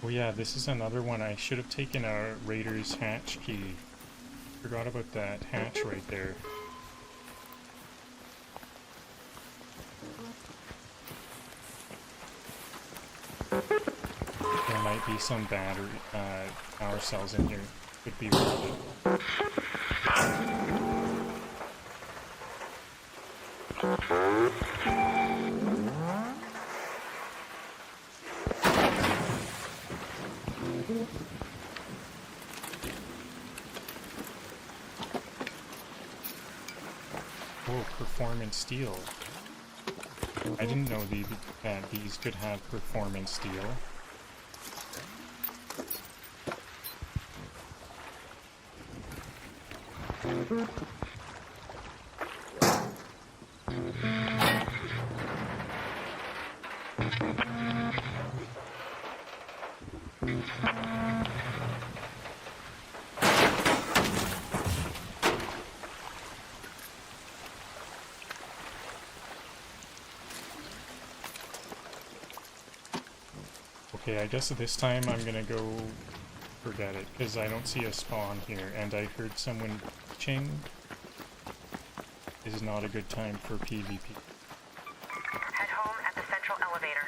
Oh yeah, this is another one. I should have taken a Raider's hatch key. Forgot about that hatch right there. There might be some battery, power cells in here. Could be right. Whoa, performance steel. I didn't know that these could have performance steel. Okay, I guess this time I'm gonna go forget it, because I don't see a spawn here, and I heard someone bitching. This is not a good time for PvP. Head home at the central elevator.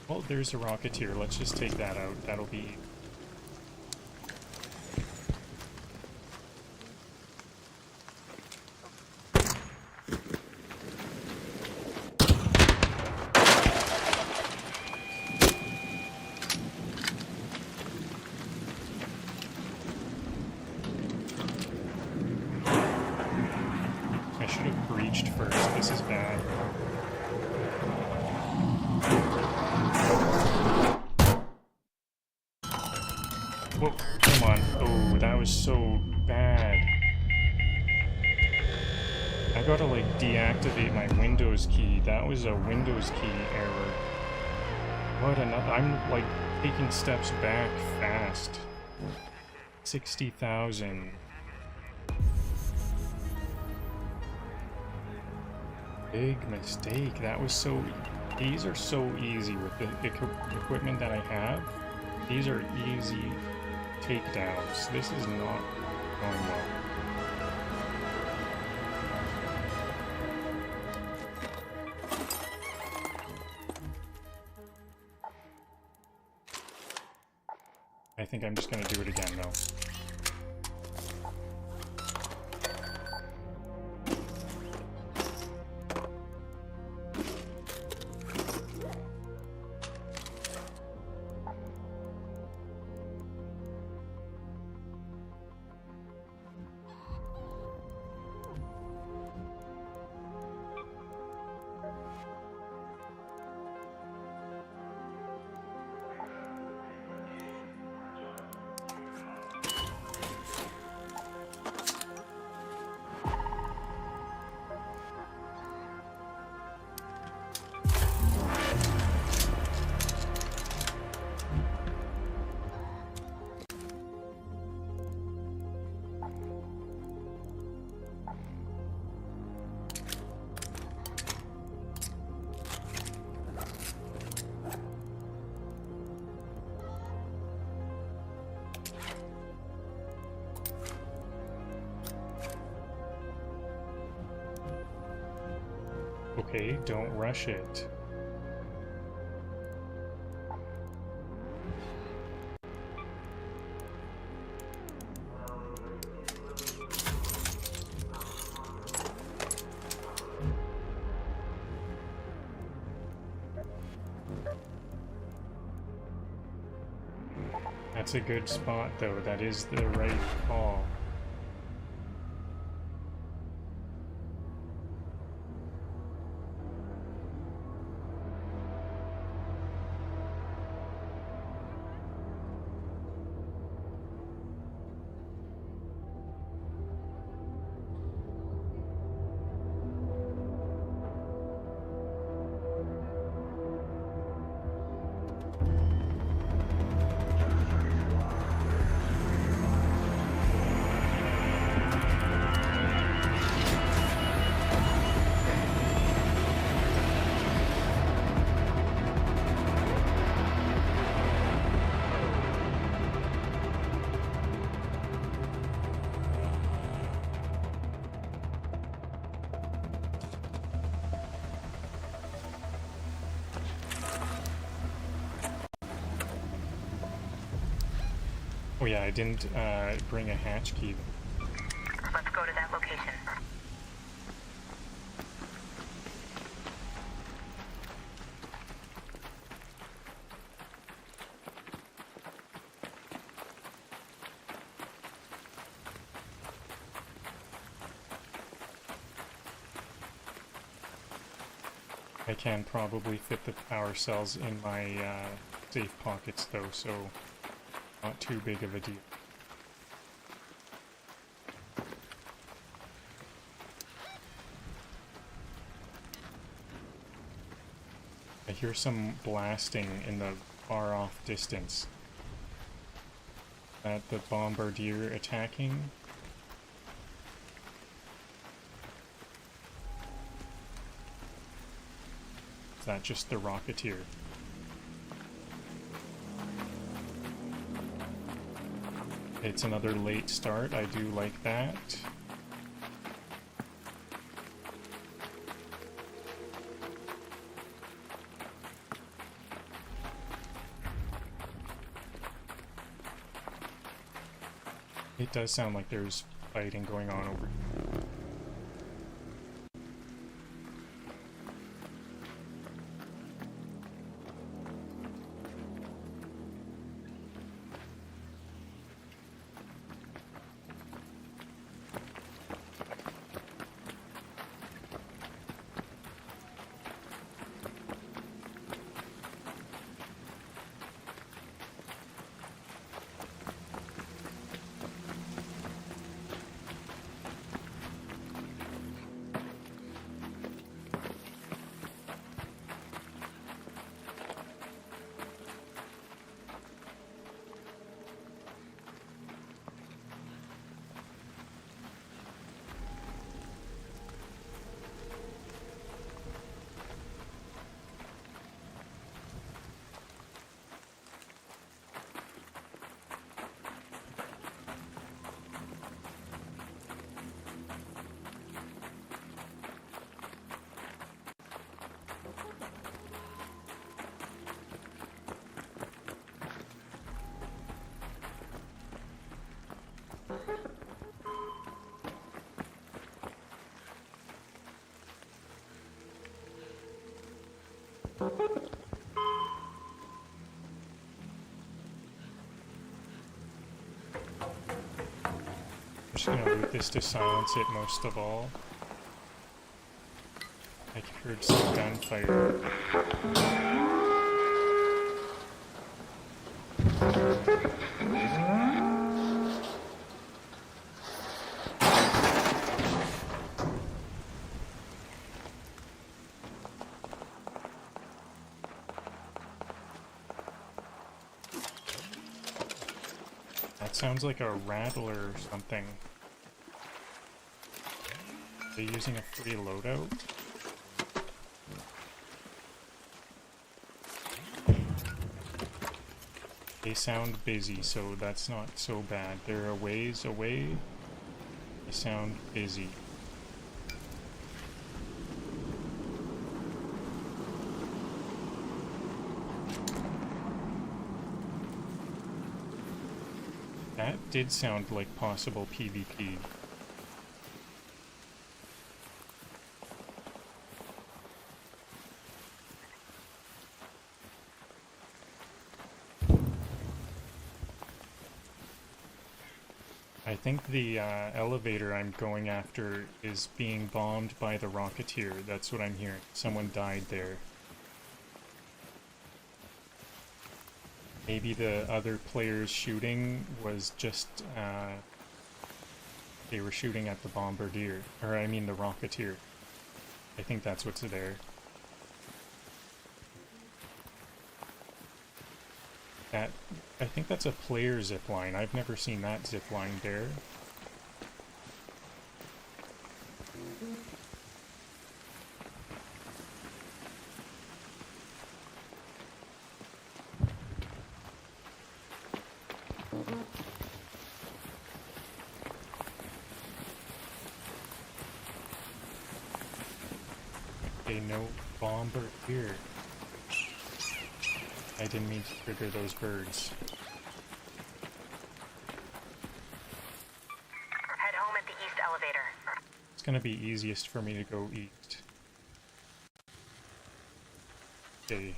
Well, there's a Rocketeer. Let's just take that out. That'll be... I should have breached first. This is bad. Whoa, come on. Oh, that was so bad. I gotta, like, deactivate my Windows key. That was a Windows key error. What another... I'm, like, taking steps back fast. 60,000. Big mistake. That was so... These are so easy with the equipment that I have. These are easy takedowns. This is not going well. I think I'm just gonna do it again though. okay, don't rush it. That's a good spot, though. That is the right call. Oh yeah, I didn't bring a hatch key. Let's go to that location. I can probably fit the power cells in my safe pockets though, so not too big of a deal. I hear some blasting in the far off distance. Is that the bombardier attacking? Is that just the Rocketeer? It's another late start, I do like that. It does sound like there's fighting going on over here. I'm just gonna loot this to silence it most of all. I heard some gunfire. That sounds like a rattler or something. Are they using a free loadout? They sound busy, so that's not so bad. They're a ways away. They sound busy. That did sound like possible PvP. I think the elevator I'm going after is being bombed by the Rocketeer. That's what I'm hearing. Someone died there. Maybe the other players shooting was just, they were shooting at the Bombardier. Or, I mean the Rocketeer. I think that's what's there. I think that's a player zipline. I've never seen that zipline there. Okay, no Bombardier. I didn't mean to trigger those birds. Head home at the east elevator. It's gonna be easiest for me to go east. Okay.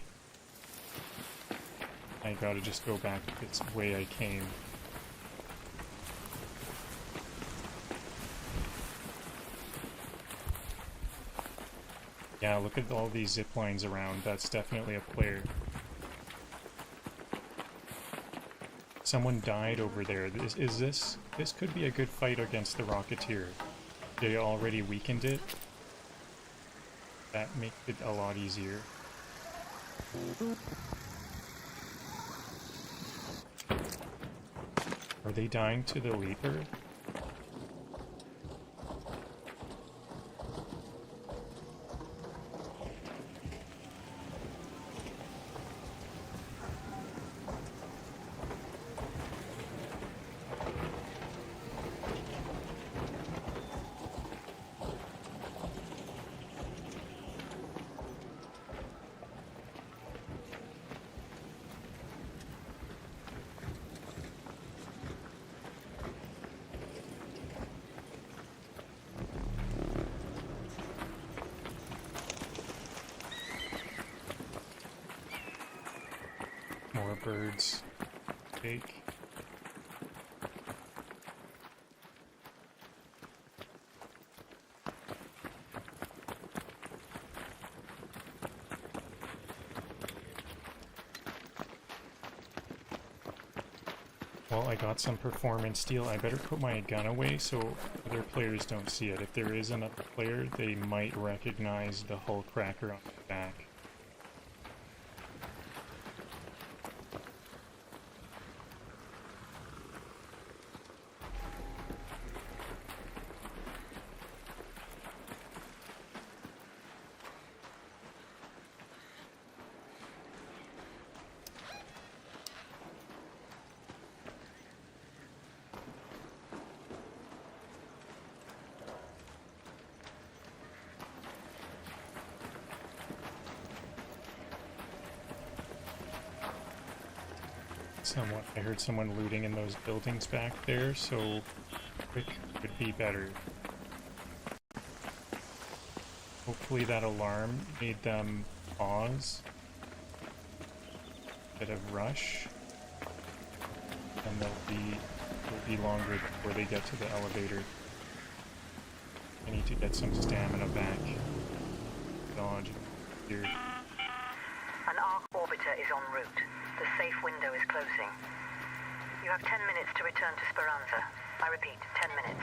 I gotta just go back this way I came. Yeah, look at all these zip lines around. That's definitely a player. Someone died over there. This could be a good fight against the Rocketeer. They already weakened it. That makes it a lot easier. Are they dying to the Leaper? More birds. Take. Well, I got some performance steel. I better put my gun away so other players don't see it. If there is another player, they might recognize the hull cracker on the back. I heard someone looting in those buildings back there, so quick would be better. Hopefully that alarm made them pause. Bit of rush. And it'll be longer before they get to the elevator. I need to get some stamina back. Dodge here. An arc orbiter is en route. The safe window is closing. You have 10 minutes to return to Speranza. I repeat, 10 minutes.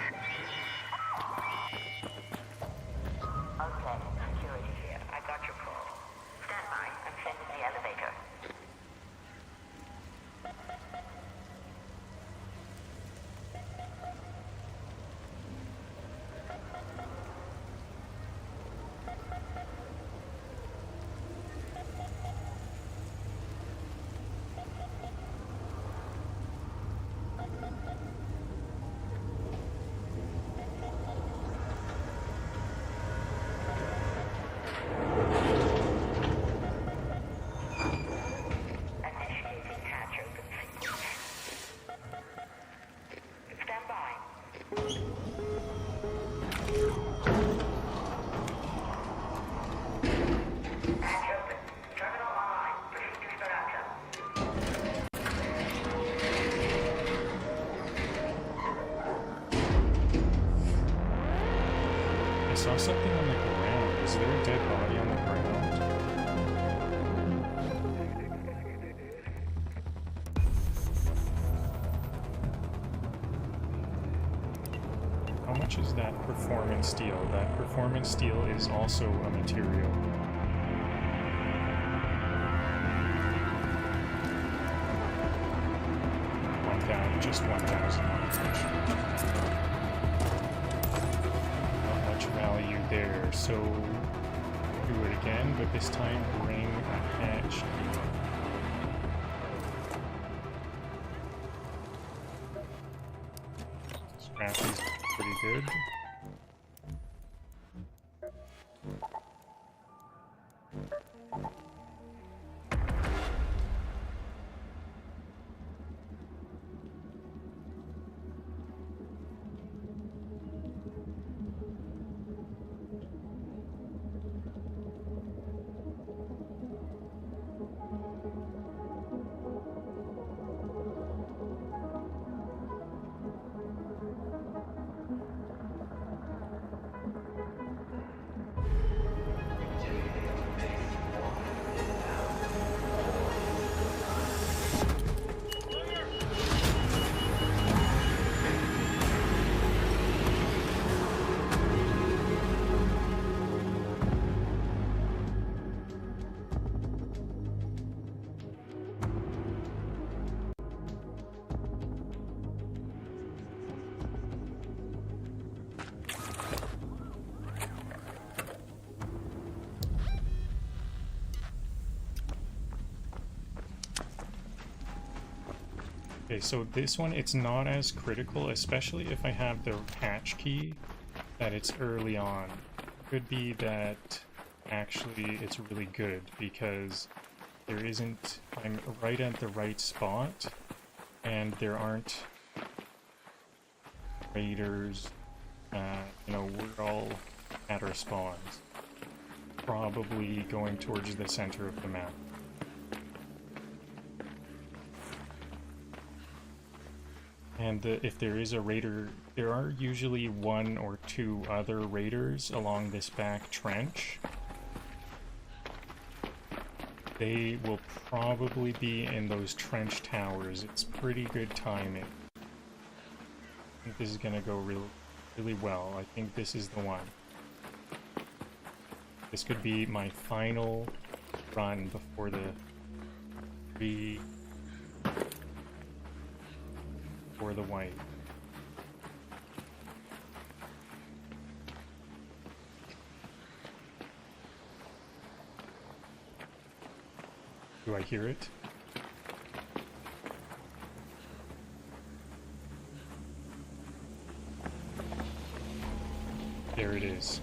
Okay, security here. I got your call. Stand by. I'm sending the elevator. saw something on the ground. Is there a dead body on the ground? How much is that performance steel? That performance steel is also a material. Just 1,000. Not much value there, so do it again, but this time bring a hatch. Scrap is pretty good. Okay, so this one, it's not as critical, especially if I have the hatch key, that it's early on. Could be that actually it's really good, because there isn't, I'm right at the right spot, and there aren't raiders, you know, we're all at our spawns. Probably going towards the center of the map. And if there is a raider, there are usually 1 or 2 other raiders along this back trench. They will probably be in those trench towers. It's pretty good timing. I think this is gonna go really well. I think this is the one. This could be my final run before the for the white. Do I hear it? There it is.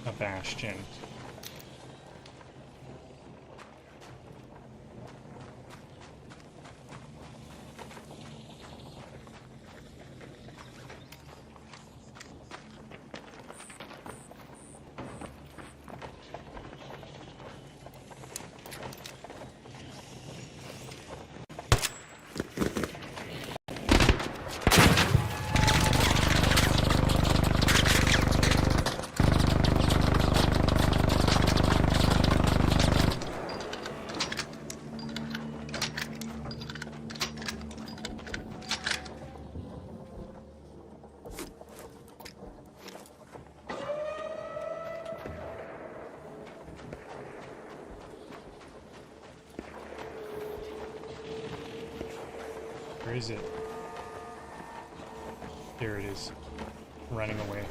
A bastion. Where is it? There it is. Running away.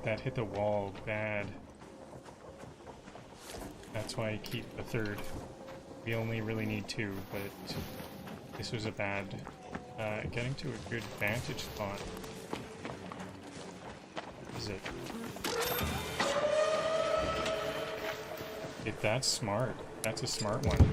That hit the wall bad. That's why I keep a third. We only really need 2, but this was a bad, getting to a good vantage spot. Is it? If that's smart, that's a smart one.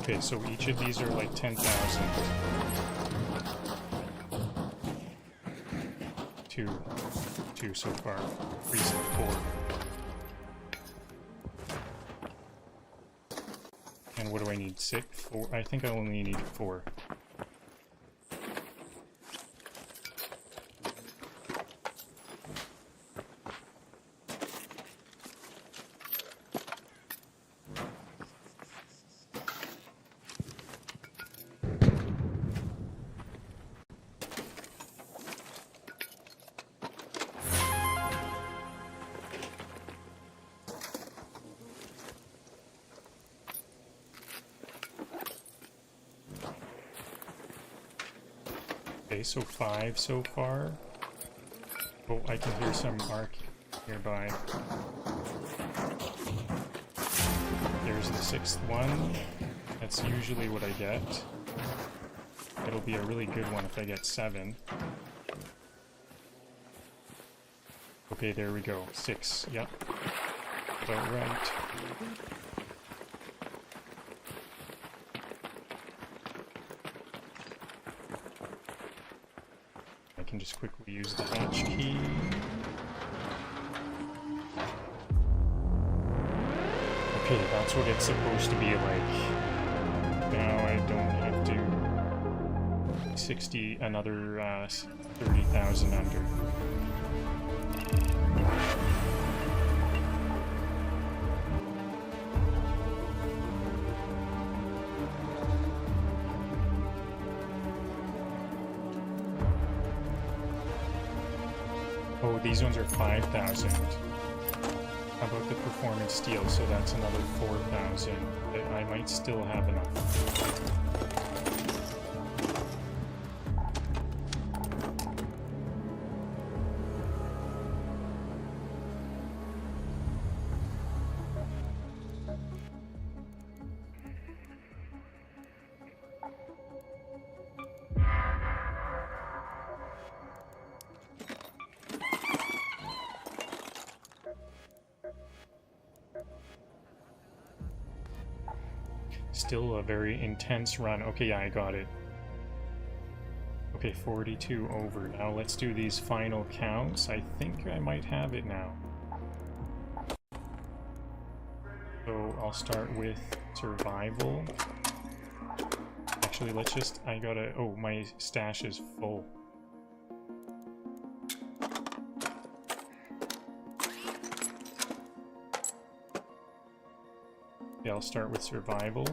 Okay, so each of these are like 10,000. Two so far. 3 so 4. And what do I need? 6? 4? I think I only need 4. Okay, so 5 so far. Oh, I can hear some arc nearby. There's the 6th one. That's usually what I get. It'll be a really good one if I get 7. Okay, there we go. 6, yep. About right. I can just quickly use the hatch key. Okay, that's what it's supposed to be like. Now I don't have to 60 another 30,000 under. Oh, these ones are 5,000. How about the performance steel? So that's another 4,000. I might still have enough. Still a very intense run. Okay, yeah, I got it. Okay, 42 over. Now let's do these final counts. I think I might have it now. So I'll start with survival. Actually, let's just... I gotta... Oh, my stash is full. Okay, I'll start with survival.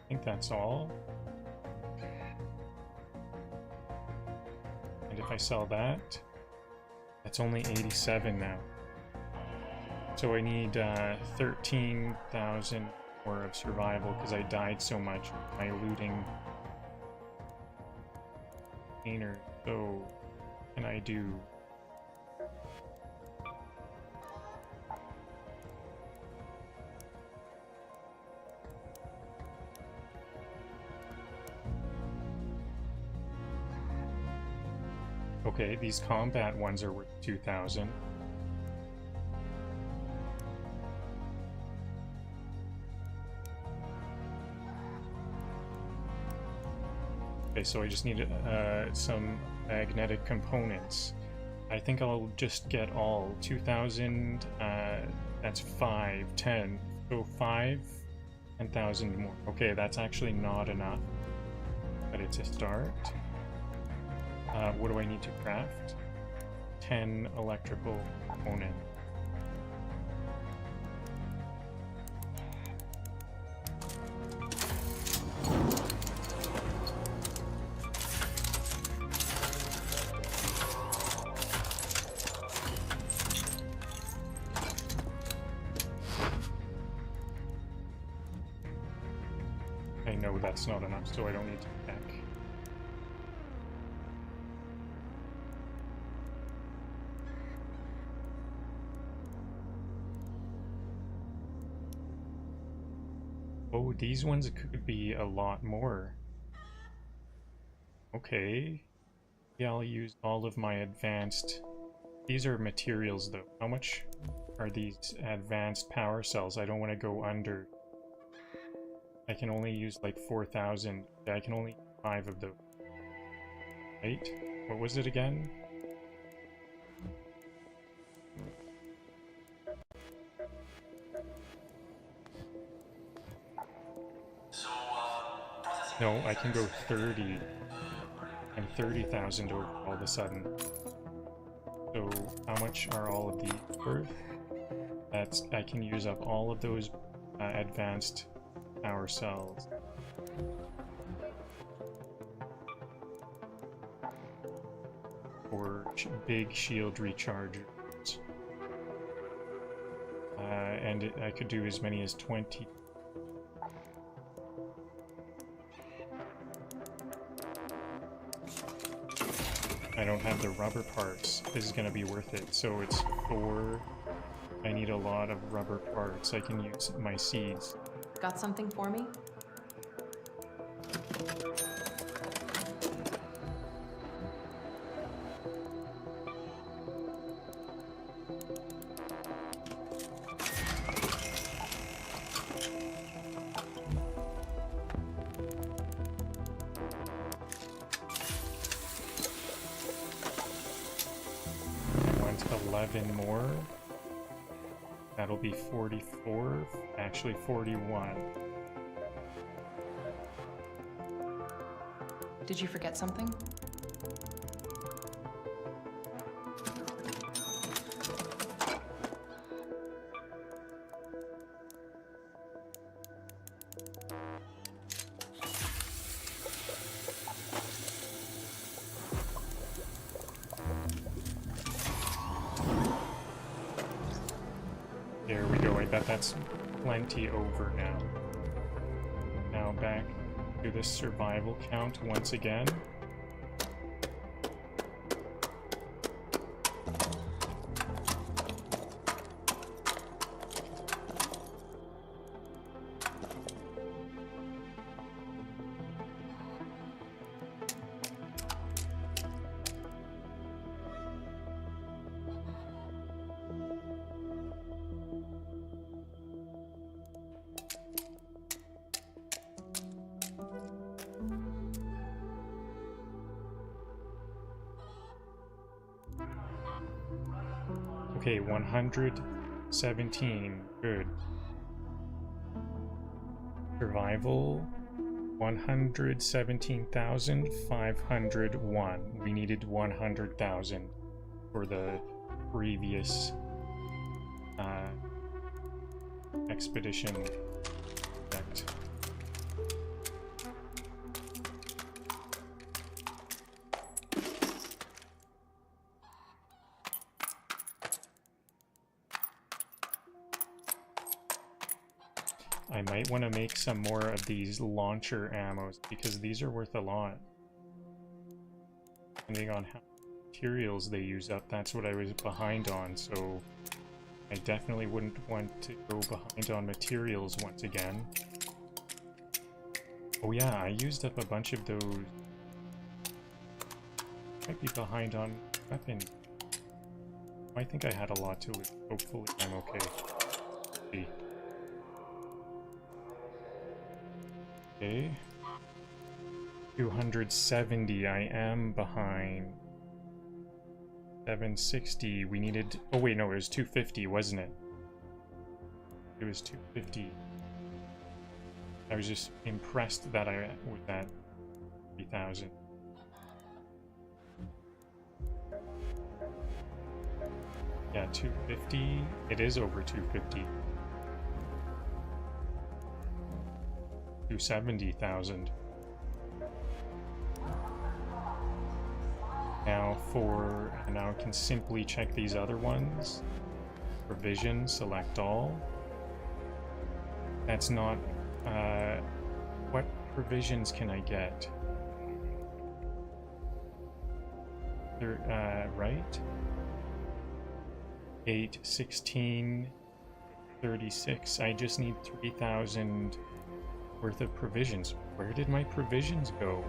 I think that's all. And if I sell that, that's only 87 now. So I need 13,000 more of survival because I died so much by looting container. So what can I do? Okay, these combat ones are worth 2,000. Okay, so I just need some magnetic components. I think I'll just get all 2,000. That's 5, 10. So 5, 10,000 more. Okay, that's actually not enough, but it's a start. What do I need to craft? 10 electrical components. I know that's not enough, so I don't need to check. Oh, these ones could be a lot more. Okay. Yeah, I'll use all of my advanced... These are materials, though. How much are these advanced power cells? I don't want to go under. I can only use like 4,000. I can only use 5 of those. Right? What was it again? No, I can go 30 and 30,000 over all of a sudden. So how much are all of these worth? That's, I can use up all of those advanced power cells. For big shield rechargers. And I could do as many as 20. I don't have the rubber parts. This is gonna be worth it. So it's 4. I need a lot of rubber parts. I can use my seeds. Got something for me? I want 11 more. That'll be 44, actually 41. Did you forget something? There we go, I bet that's plenty over now. Now back to the survival count once again. Okay, 117. Good. Survival, 117,501. We needed 100,000 for the previous expedition project. I might want to make some more of these launcher ammos because these are worth a lot. Depending on how materials they use up, that's what I was behind on, so I definitely wouldn't want to go behind on materials once again. Oh yeah, I used up a bunch of those. Might be behind on weapons. I think I had a lot to it. Hopefully I'm okay. Let's see. Okay. 270, I am behind. 760, we needed... Oh wait, no, it was 250, wasn't it? It was 250. I was just impressed that I was at 3,000. Yeah, 250. It is over 250. 270,000. Now I can simply check these other ones. Provision, select all. That's not, what provisions can I get? Right? 8, 16, 36. I just need 3,000 worth of provisions. Where did my provisions go?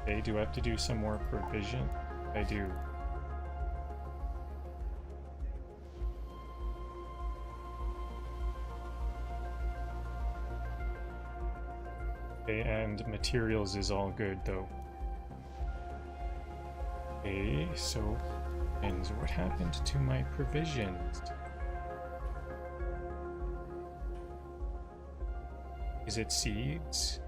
Okay, do I have to do some more provision? I do. Okay, and materials is all good though. Okay, so, and what happened to my provisions? Is it seeds?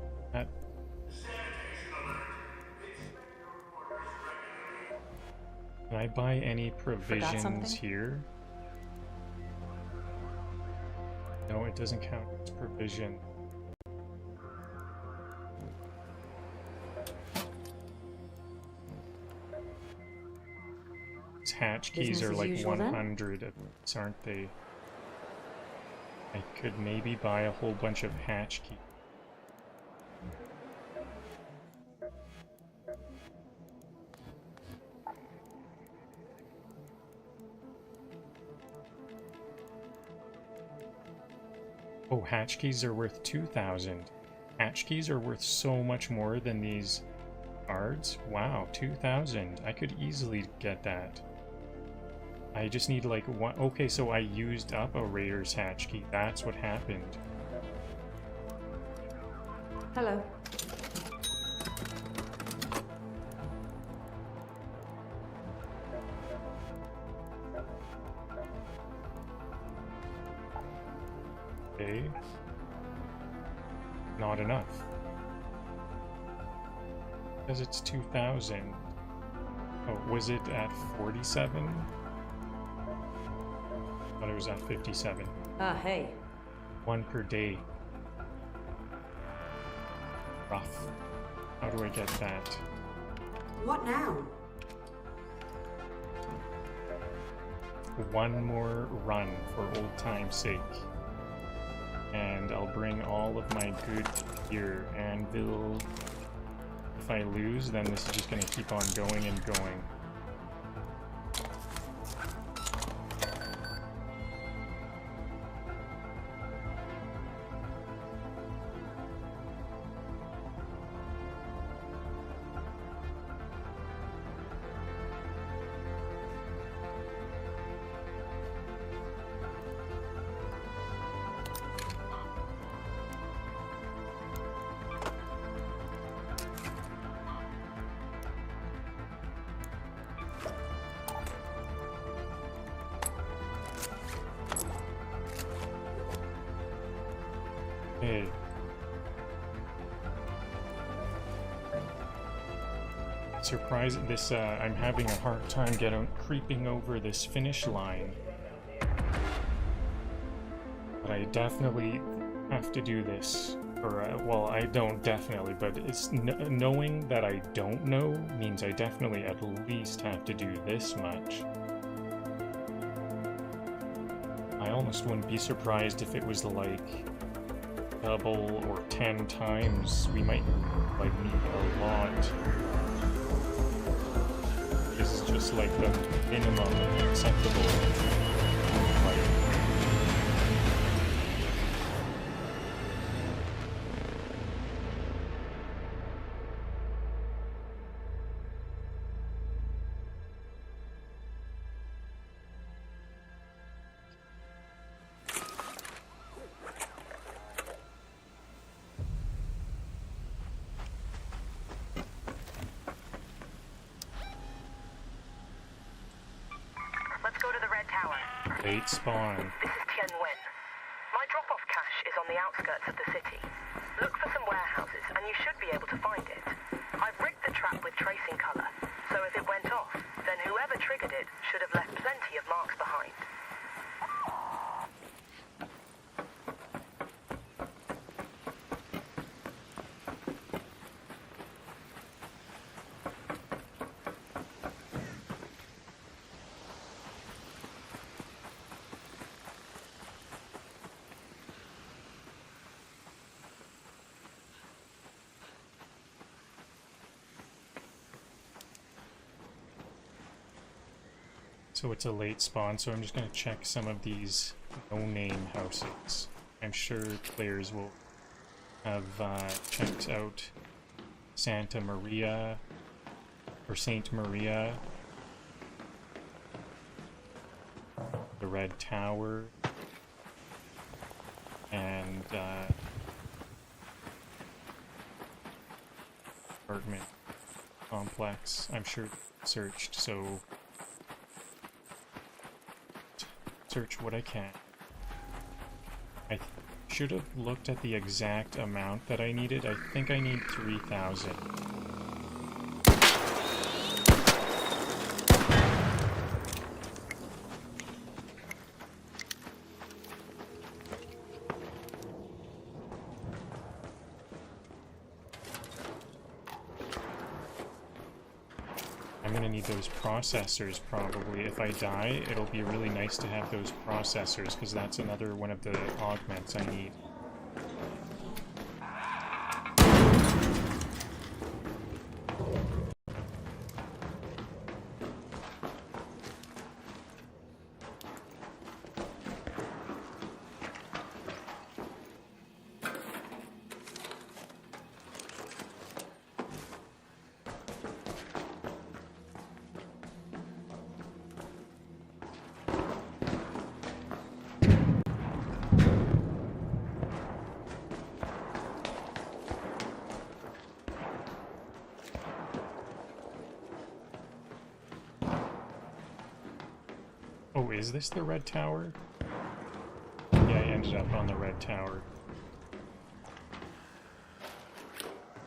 Can I buy any provisions here? No, it doesn't count as provision. These hatch keys are like 100 of these, aren't they? I could maybe buy a whole bunch of hatch keys. Oh, hatch keys are worth 2,000. Hatch keys are worth so much more than these cards. Wow, 2,000. I could easily get that. I just need like one. Okay, so I used up a Raider's hatch key. That's what happened. Hello. Okay. Not enough. Because it's 2,000. Oh, was it at 47? I thought it was at 57. Ah, hey. One per day. Rough. How do I get that? What now? One more run for old time's sake. And I'll bring all of my good gear, anvil. If I lose, then this is just gonna keep on going and going. Hey. Surprise! This I'm having a hard time creeping over this finish line. But I definitely have to do this. Or well, I don't definitely, but it's knowing that I don't know means I definitely at least have to do this much. I almost wouldn't be surprised if it was like double or 10 times. We might like need a lot. This is just like the minimum acceptable. Eight spawn. This is Tianwen. My drop-off cache is on the outskirts of the city. Look for some warehouses, and you should be able to find it. I've rigged the trap with tracing color, so if it went off, then whoever triggered it should have left plenty of marks behind. So it's a late spawn, so I'm just going to check some of these no-name houses. I'm sure players will have checked out Santa Maria, or Saint Maria, the Red Tower, and apartment complex. I'm sure searched, so search what I can. I should have looked at the exact amount that I needed. I think I need 3,000. I'm gonna need those processors probably. If I die, it'll be really nice to have those processors, because that's another one of the augments I need. Oh, is this the Red Tower? Yeah, I ended up on the Red Tower.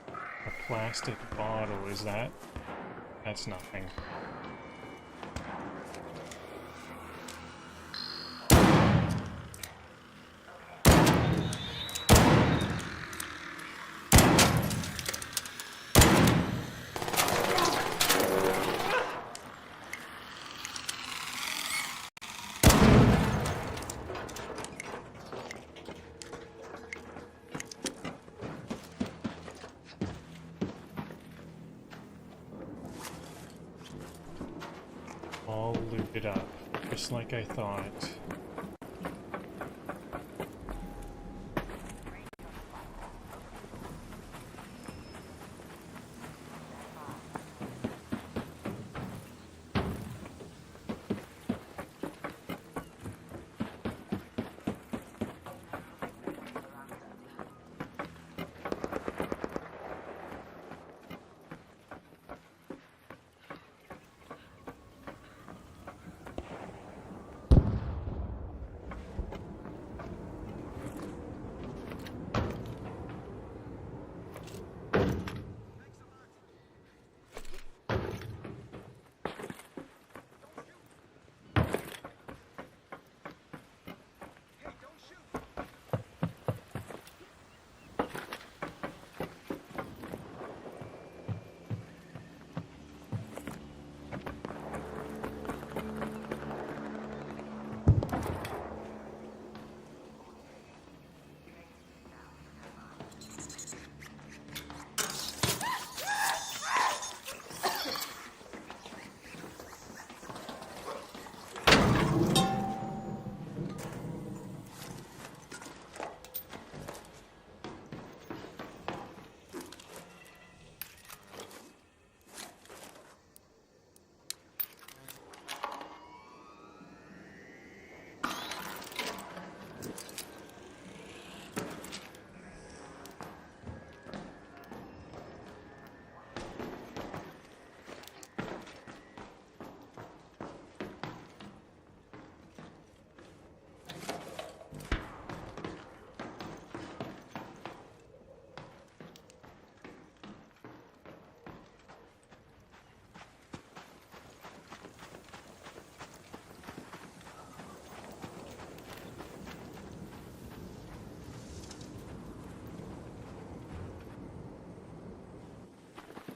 A plastic bottle, is that? That's nothing. All looted up, just like I thought.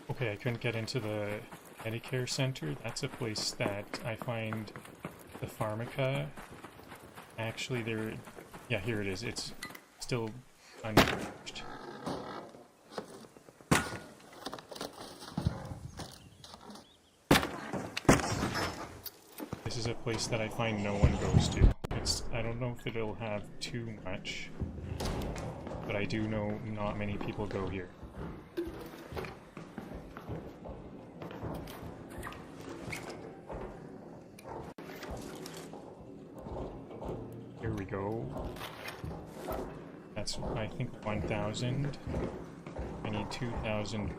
Okay, I couldn't get into the Medicare Center. That's a place that I find the Pharmaca. Actually, there... Yeah, here it is. It's still unfinished. This is is a place that I find no one goes to. I don't know if it'll have too much, but I do know not many people go here. Here we go. That's, I think, 1,000. I need 2,000.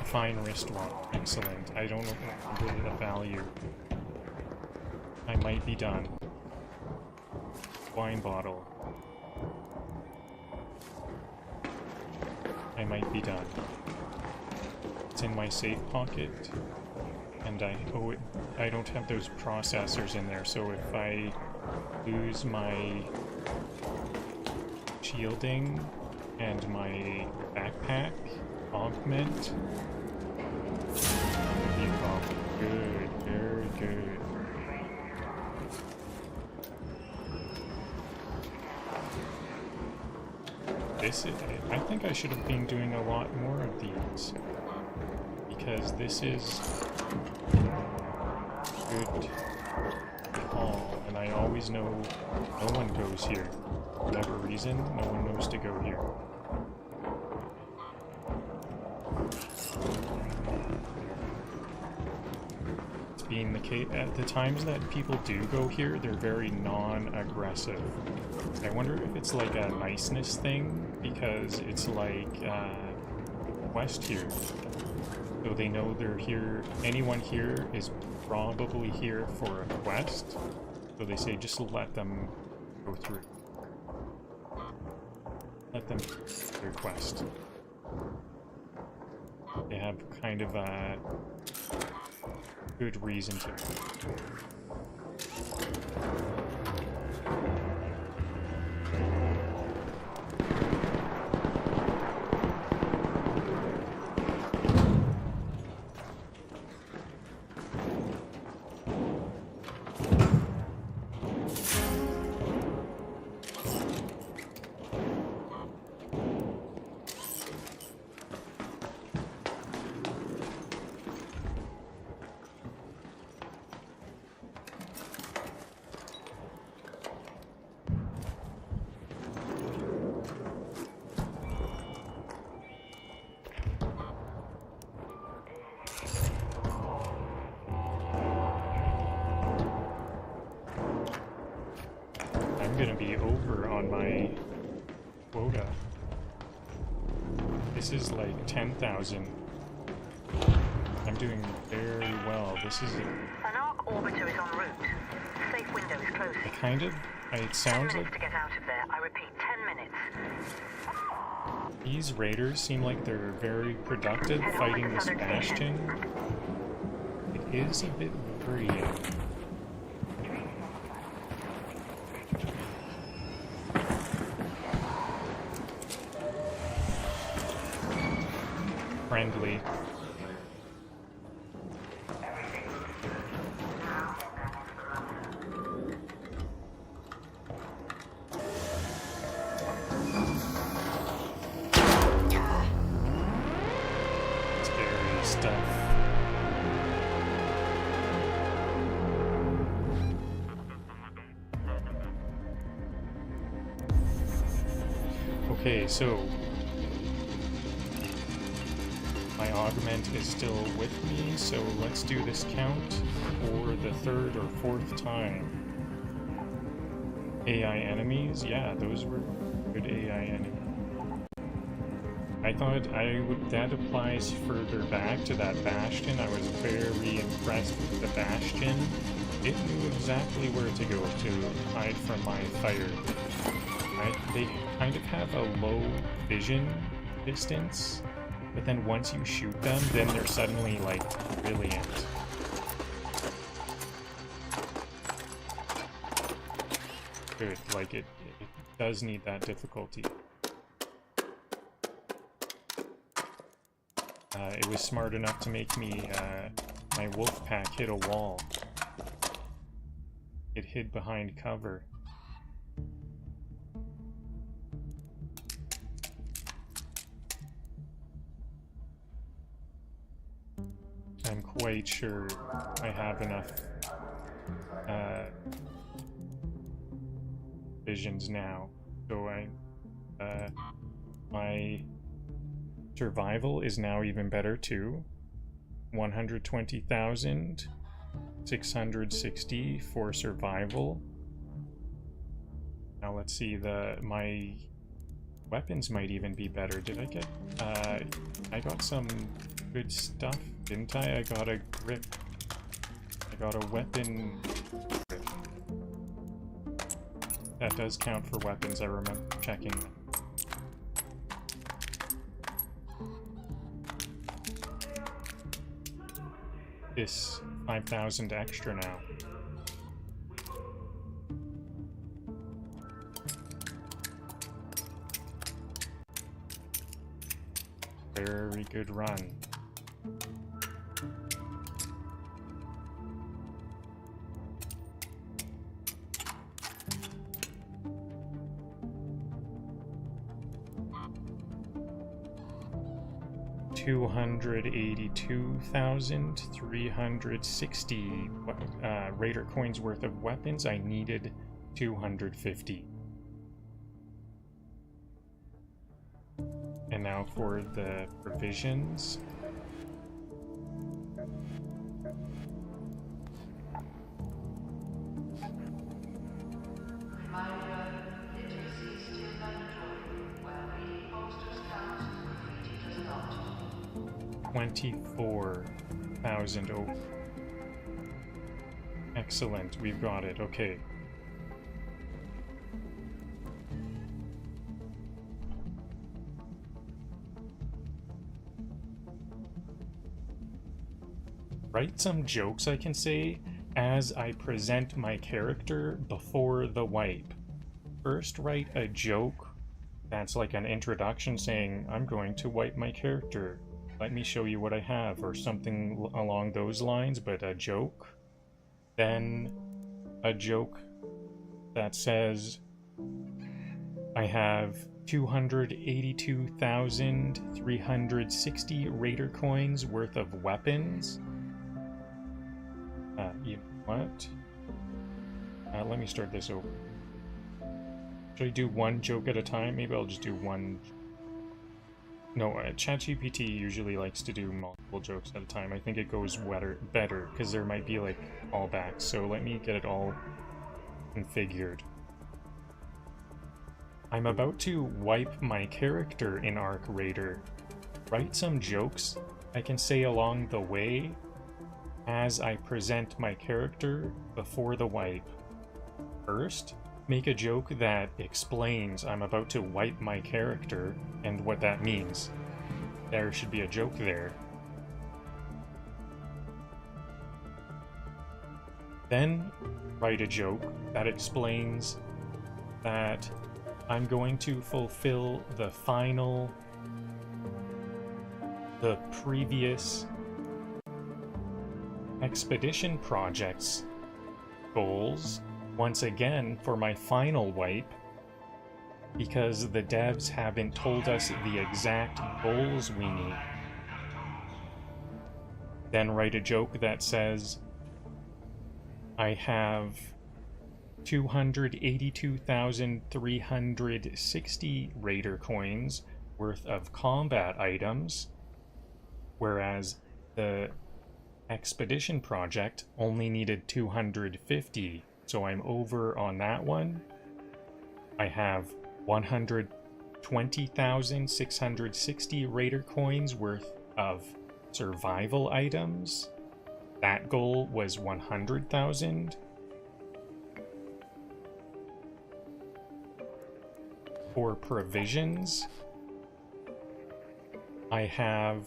Fine wristwatch. Excellent. I don't remember the value. I might be done. Wine bottle. I might be done. It's in my safe pocket, and I don't have those processors in there, so if I lose my shielding and my backpack augment, good, very good. I think I should have been doing a lot more of these, because this is good call, and I always know no one goes here. For whatever reason, no one knows to go here. It's being the case at the times that people do go here, they're very non-aggressive. I wonder if it's like a niceness thing, because it's like quest here. So they know they're here, anyone here is probably here for a quest, so they say just let them go through. Let them do their quest. They have kind of a good reason to. I'm gonna be over on my quota. This is like 10,000. I'm doing very well. This is An arc orbiter is en route. Safe window is closing. it sounds 10 minutes like to get out of there. I repeat, 10 minutes. these raiders seem like they're very productive fighting this bastion. It is a bit worrying. Friendly. Scary stuff. Okay, so my augment is still with me, so let's do this count for the third or fourth time. AI enemies? Yeah, those were good AI enemies. I thought that applies further back to that bastion. I was very impressed with the bastion. It knew exactly where to go to hide from my fire. They kind of have a low vision distance, but then once you shoot them, then they're suddenly, like, brilliant. Good, like, it does need that difficulty. It was smart enough to make me, my Wolfpack hit a wall. It hid behind cover. I'm quite sure I have enough visions now. So my survival is now even better too. 120,660 for survival. Now let's see, my weapons might even be better. Did I get I got some good stuff, didn't I? I got a grip. I got a weapon grip. That does count for weapons, I remember checking. This 5,000 extra now. Very good run. $282,360 Raider coins worth of weapons. I needed 250. And now for the provisions. $24,000. Oh, excellent. We've got it. Okay. Write some jokes I can say as I present my character before the wipe. First, write a joke that's like an introduction saying, I'm going to wipe my character. Let me show you what I have, or something along those lines, but a joke. Then a joke that says, I have 282,360 Raider coins worth of weapons. You know what? Let me start this over. Should I do one joke at a time? Maybe I'll just do one. No, ChatGPT usually likes to do multiple jokes at a time. I think it goes better because there might be like callbacks. So let me get it all configured. I'm about to wipe my character in Arc Raider. Write some jokes I can say along the way as I present my character before the wipe. First, make a joke that explains I'm about to wipe my character and what that means. There should be a joke there. Then, write a joke that explains that I'm going to fulfill the previous expedition project's goals once again for my final wipe, because the devs haven't told us the exact goals we need. Then write a joke that says, I have 282,360 Raider coins worth of combat items, whereas the expedition project only needed 250. So I'm over on that one. I have 120,660 Raider coins worth of survival items. That goal was 100,000. For provisions, I have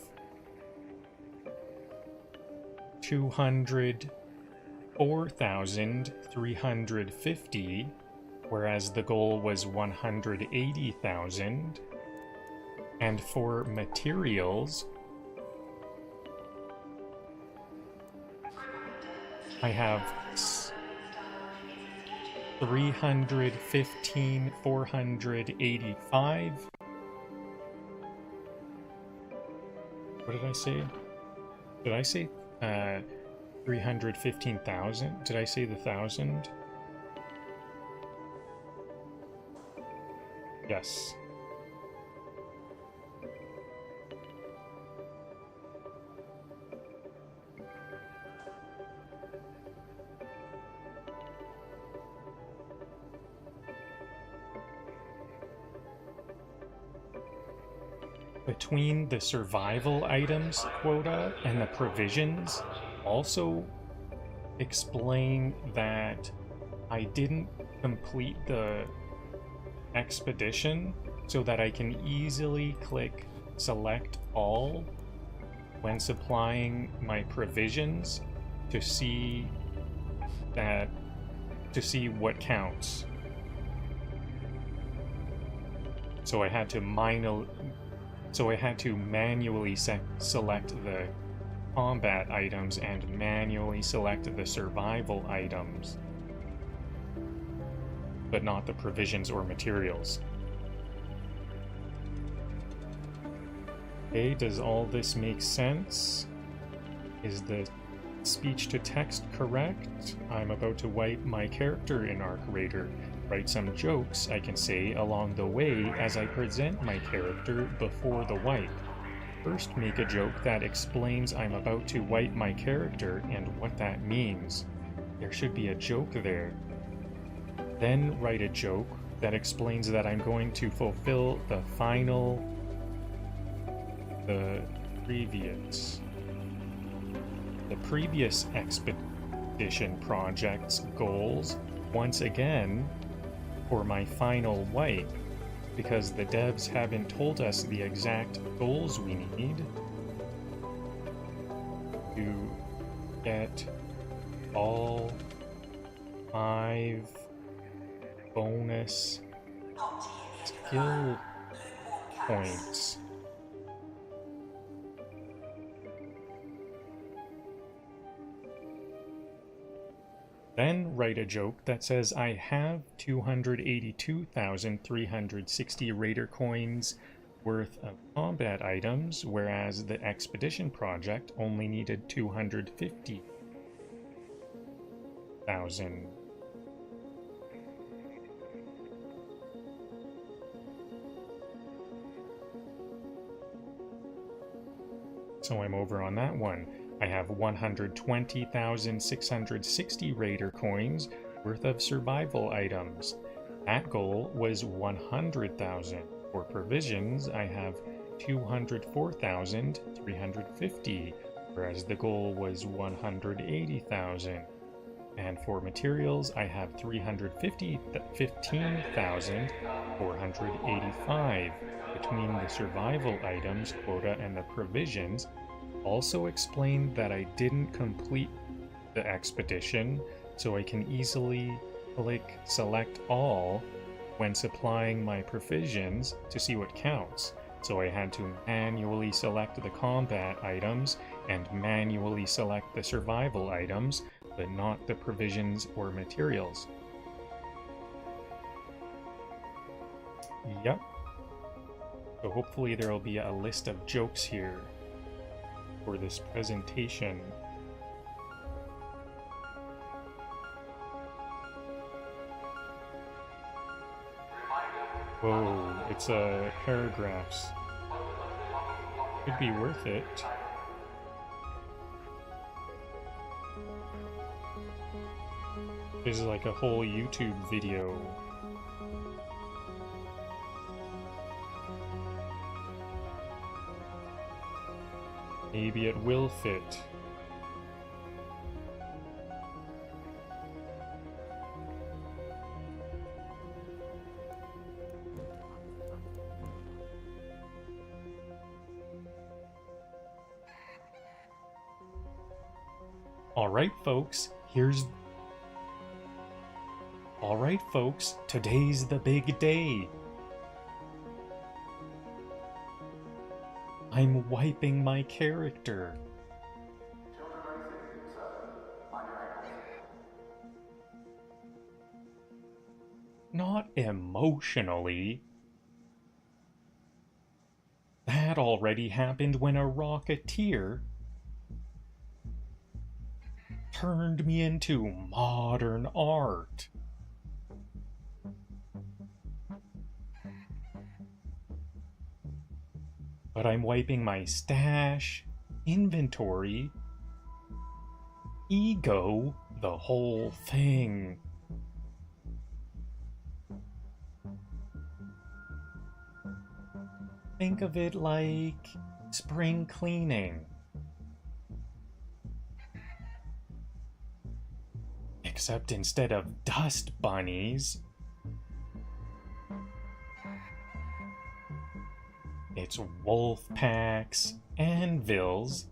204,350, whereas the goal was 180,000. And for materials, I have 315,485. What did I say? Did I say 315,000? Did I say the 1,000? Yes. Between the survival items quota and the provisions also explain that I didn't complete the expedition so that I can easily click select all when supplying my provisions to see what counts. So I had to manually select the combat items and manually select the survival items, but not the provisions or materials. Okay, does all this make sense? Is the speech to text correct? I'm about to wipe my character in Arc Raider. Write some jokes I can say along the way as I present my character before the wipe. First, make a joke that explains I'm about to wipe my character and what that means. There should be a joke there. Then write a joke that explains that I'm going to fulfill the previous expedition project's goals once again for my final wipe, because the devs haven't told us the exact goals we need to get all 5 bonus skill points. Then write a joke that says I have 282,360 Raider coins worth of combat items, whereas the expedition project only needed 250,000. So I'm over on that one. I have 120,660 Raider coins worth of survival items. That goal was 100,000. For provisions, I have 204,350, whereas the goal was 180,000. And for materials, I have 315,485. Between the survival items quota and the provisions, also explained that I didn't complete the expedition, so I can easily click select all when supplying my provisions to see what counts. So I had to manually select the combat items and manually select the survival items, but not the provisions or materials. Yep. So hopefully there will be a list of jokes here for this presentation. Whoa, it's paragraphs. Could be worth it. This is like a whole YouTube video. Maybe it will fit. Alright folks, today's the big day. I'm wiping my character. emotionally. That already happened when a Rocketeer turned me into modern art. But I'm wiping my stash, inventory, ego, the whole thing. Think of it like spring cleaning. Except instead of dust bunnies, it's Wolfpacks, anvils,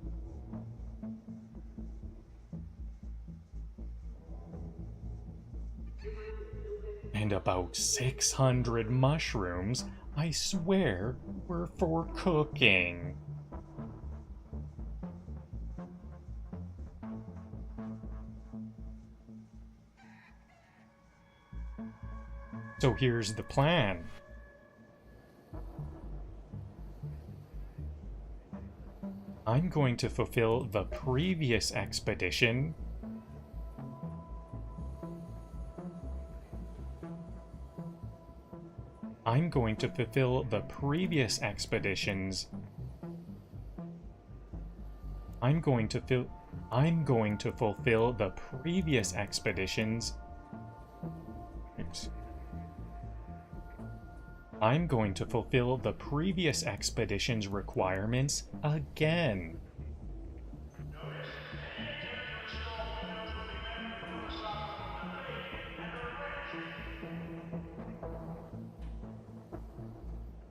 and about 600 mushrooms I swear were for cooking. So here's the plan. I'm going to fulfill the previous expedition I'm going to fulfill the previous expeditions. I'm going to fulfill the previous expeditions. I'm going to fulfill the previous expedition's requirements again.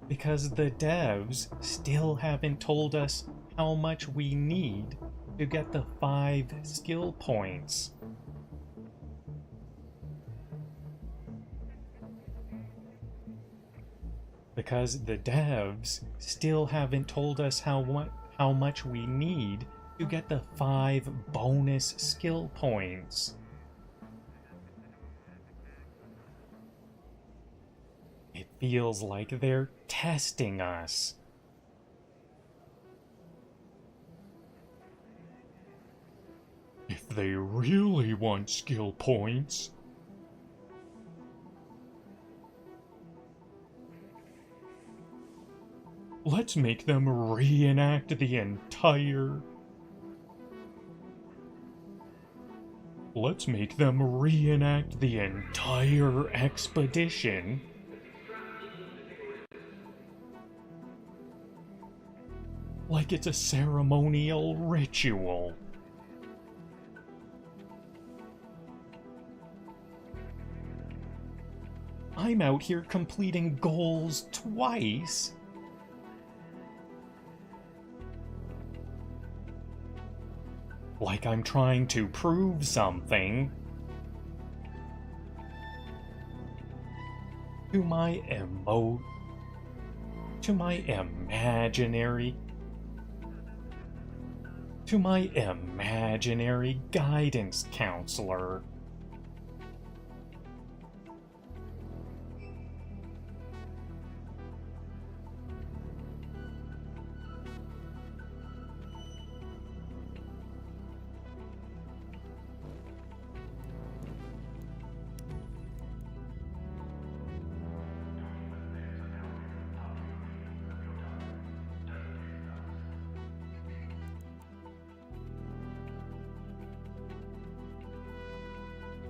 Because the devs still haven't told us how much we need to get the 5 skill points. Because the devs still haven't told us how much we need to get the 5 bonus skill points. It feels like they're testing us. If they really want skill points, let's make them reenact the entire... Let's make them reenact the entire expedition. Like it's a ceremonial ritual. I'm out here completing goals twice. Like I'm trying to prove something. To my imaginary guidance counselor.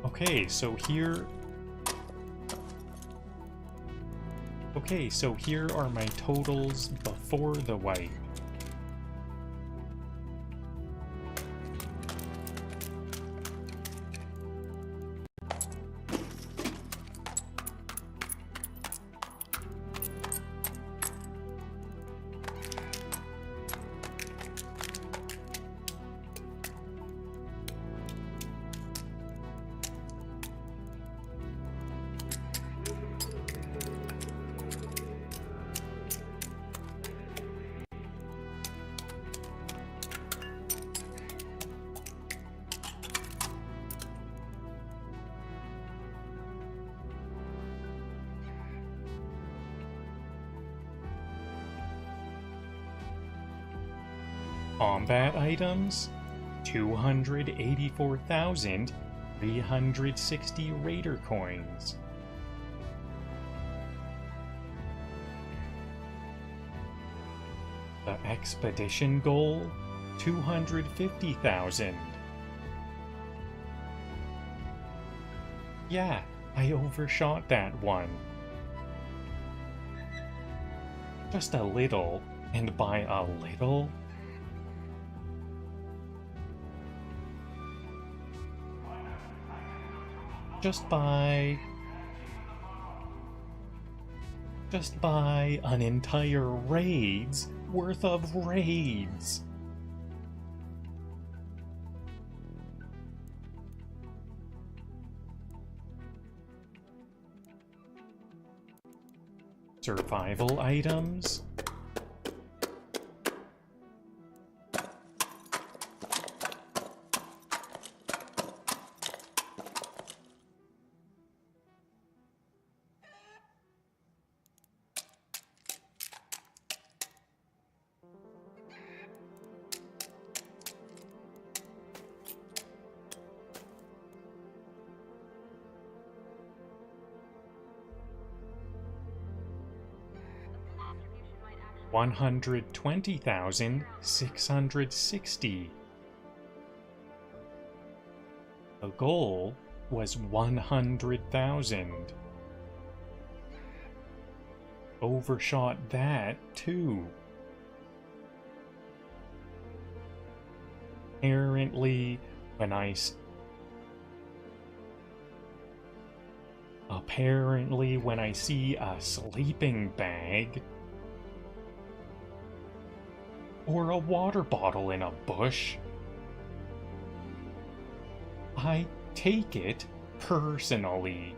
Okay, so here are my totals before the wipe. Combat items, 284,360 Raider coins. The expedition goal, 250,000. Yeah, I overshot that one. Just a little, and by a little, just by an entire raid's worth of raids. Survival items. $120,660. The goal was 100,000. Overshot that too. Apparently, when I see a sleeping bag or a water bottle in a bush, I take it personally.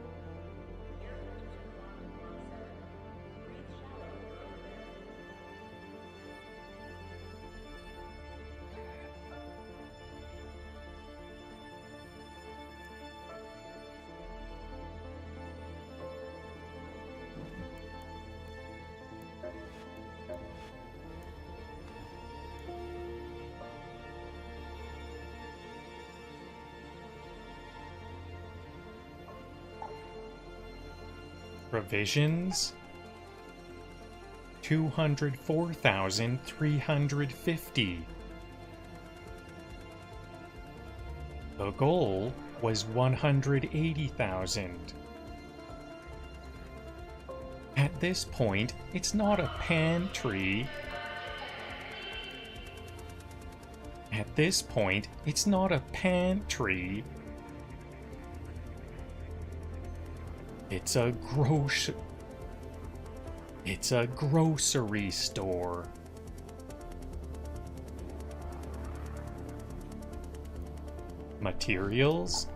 Provisions, 204,350. The goal was 180,000. At this point, it's not a pantry. At this point, it's not a pantry. It's a grocery store. Materials,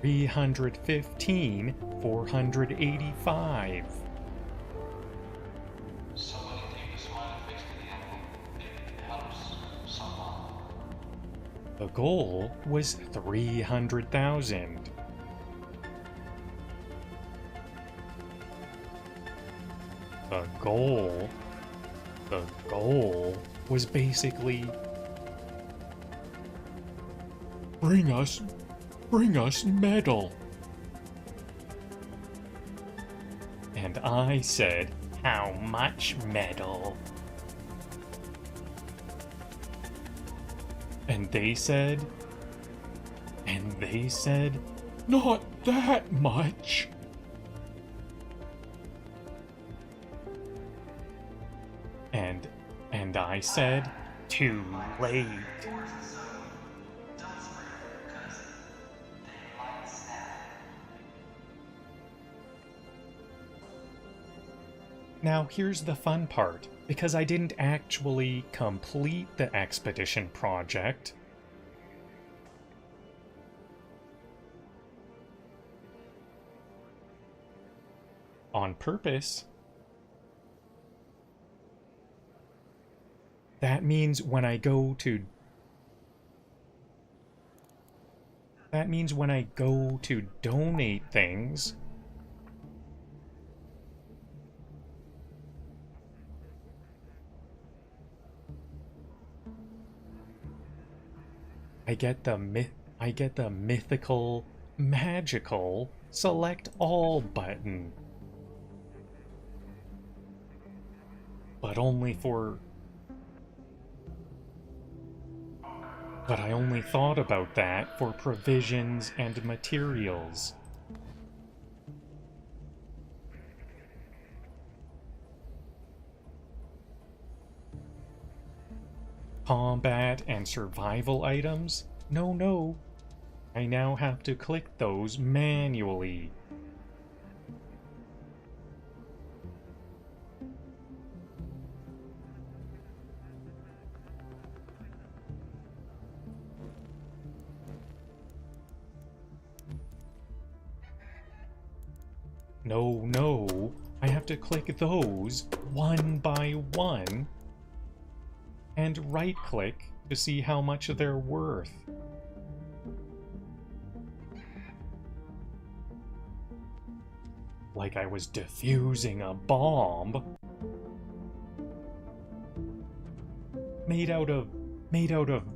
$315,485. The goal was 300,000. The goal was basically bring us metal. And I said, how much metal? And they said, not that much. And I said, too late. Now here's the fun part, because I didn't actually complete the expedition project. On purpose. That means when I go to donate things, I get the mythical, magical, select all button. But only for... But I only thought about that for provisions and materials. Combat and survival items? No, no. I now have to click those manually. No, no. I have to click those one by one and right-click to see how much they're worth. Like I was defusing a bomb. Made out of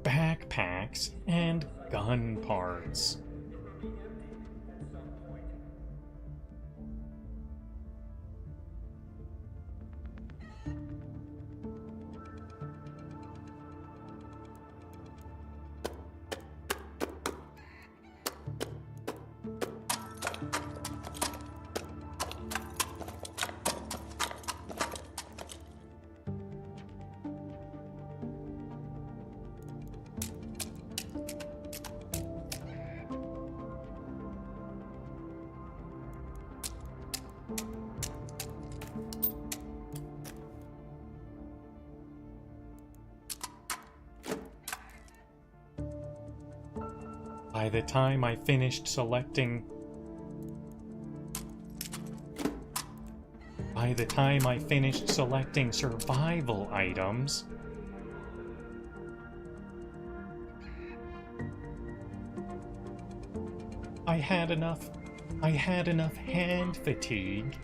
backpacks and gun parts. By the time I finished selecting survival items, I had enough hand fatigue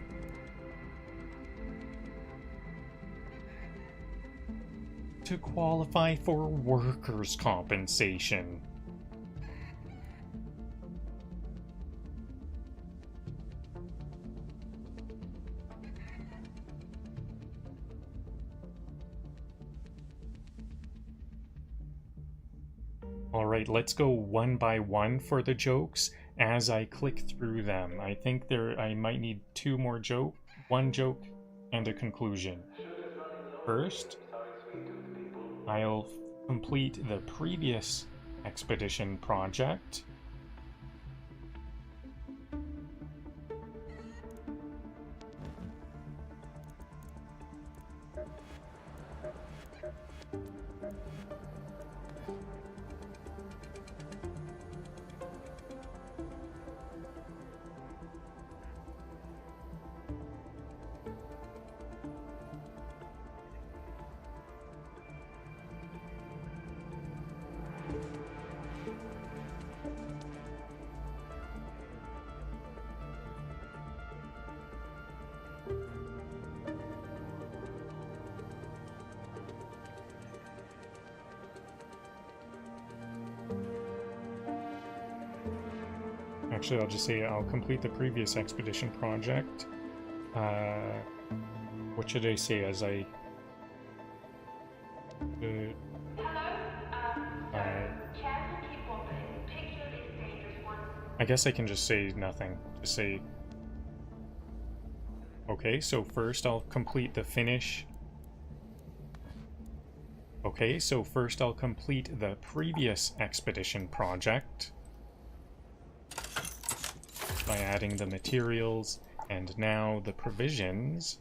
to qualify for workers' compensation. Alright, let's go one by one for the jokes as I click through them. I think I might need one joke and a conclusion. First, I'll complete the previous expedition project. Actually, I'll just say I'll complete the previous expedition project. What should I say as I... I guess I can just say nothing. Just say... Okay, so first I'll complete the finish. Okay, so first I'll complete the previous expedition project by adding the materials and now the provisions.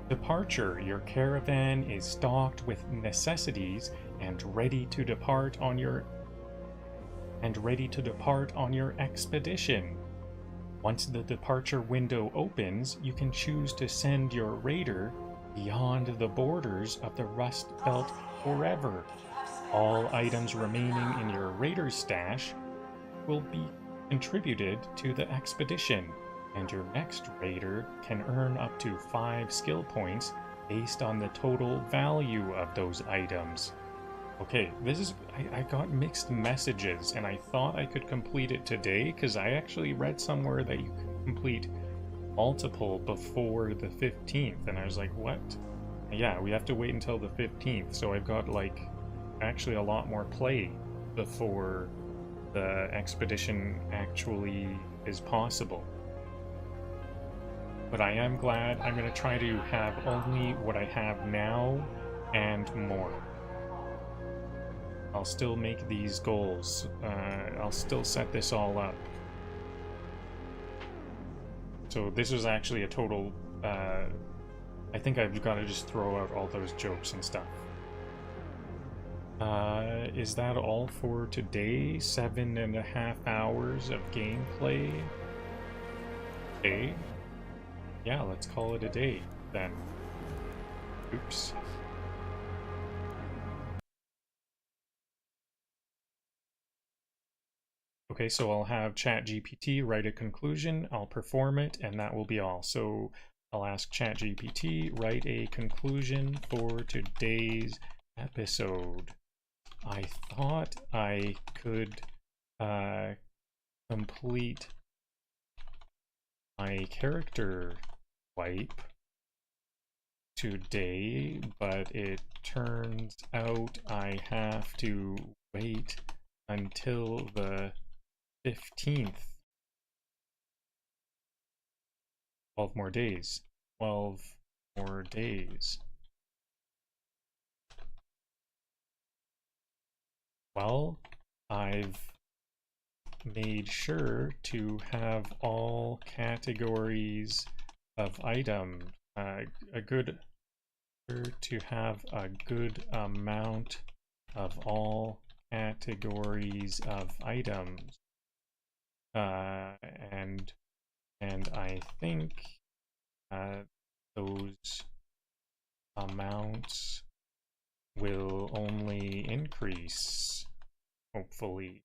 Departure. Your caravan is stocked with necessities and ready to depart on your expedition. Once the departure window opens, you can choose to send your raider beyond the borders of the Rust Belt forever. All items remaining in your raider stash will be contributed to the expedition, and your next raider can earn up to 5 skill points based on the total value of those items. Okay, this is... I got mixed messages, and I thought I could complete it today, because I actually read somewhere that you could complete multiple before the 15th, and I was like, what? Yeah, we have to wait until the 15th, so I've got, like, actually a lot more play before the expedition actually is possible. But I am glad. I'm going to try to have only what I have now and more. I'll still make these goals. I'll still set this all up. So this was actually a total... I think I've got to just throw out all those jokes and stuff. Is that all for today? 7.5 hours of gameplay? Okay. Yeah, let's call it a day, then. Oops. Okay, so I'll have ChatGPT write a conclusion, I'll perform it, and that will be all. So I'll ask ChatGPT, write a conclusion for today's episode. I thought I could complete my character wipe today, but it turns out I have to wait until the 15th. 12 more days. 12 more days. Well, I've made sure to have all categories of items, to have a good amount of all categories of items, and I think those amounts will only increase, hopefully.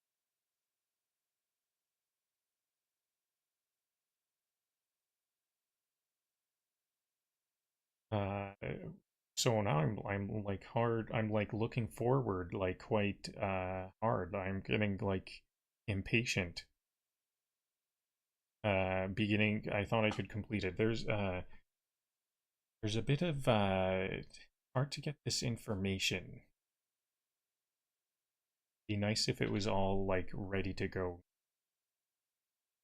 So now I'm like I'm like looking forward like quite hard. I'm getting like impatient. Beginning, I thought I could complete it. There's a bit of hard to get this information. Be nice if it was all like ready to go.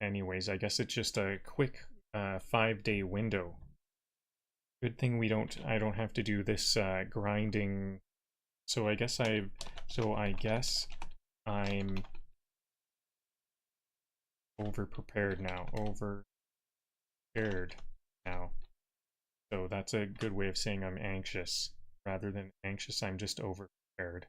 Anyways, I guess it's just a quick 5-day window. Good thing I don't have to do this grinding. So I guess I'm over prepared now. So that's a good way of saying I'm anxious. Rather than anxious, I'm just over prepared.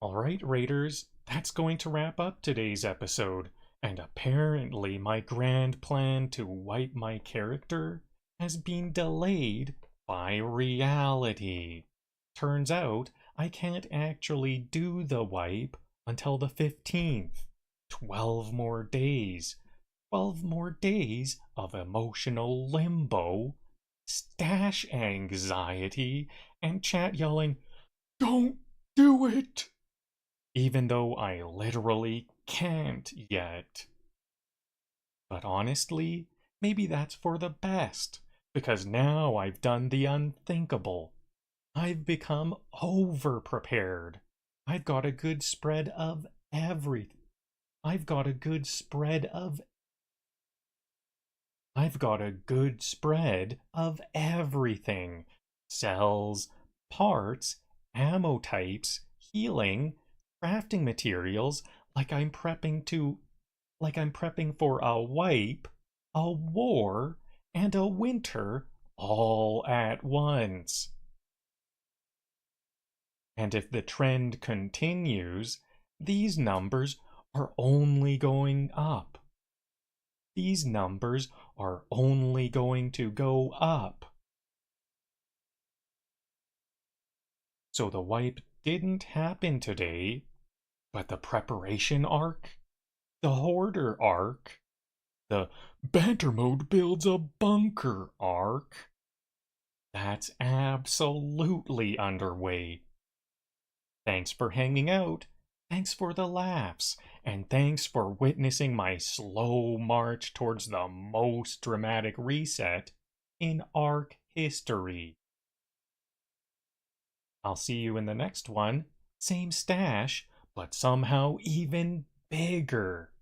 Alright, Raiders, that's going to wrap up today's episode. And apparently my grand plan to wipe my character has been delayed by reality. Turns out I can't actually do the wipe until the 15th. 12 more days. 12 more days of emotional limbo, stash anxiety, and chat yelling, "Don't do it!" Even though I literally can't yet. But honestly, maybe that's for the best, because now I've done the unthinkable. I've become over-prepared. I've got a good spread of everything. I've got a good spread of everything. Cells, parts, ammo types, healing, crafting materials, like I'm prepping for a wipe, a war, and a winter all at once. And if the trend continues, these numbers are only going up. these numbers are only going to go up. So the wipe didn't happen today, but the preparation arc, the hoarder arc, the Banter Mode builds a bunker arc, that's absolutely underway. Thanks for hanging out, thanks for the laughs, and thanks for witnessing my slow march towards the most dramatic reset in arc history. I'll see you in the next one, same stash, but somehow even bigger.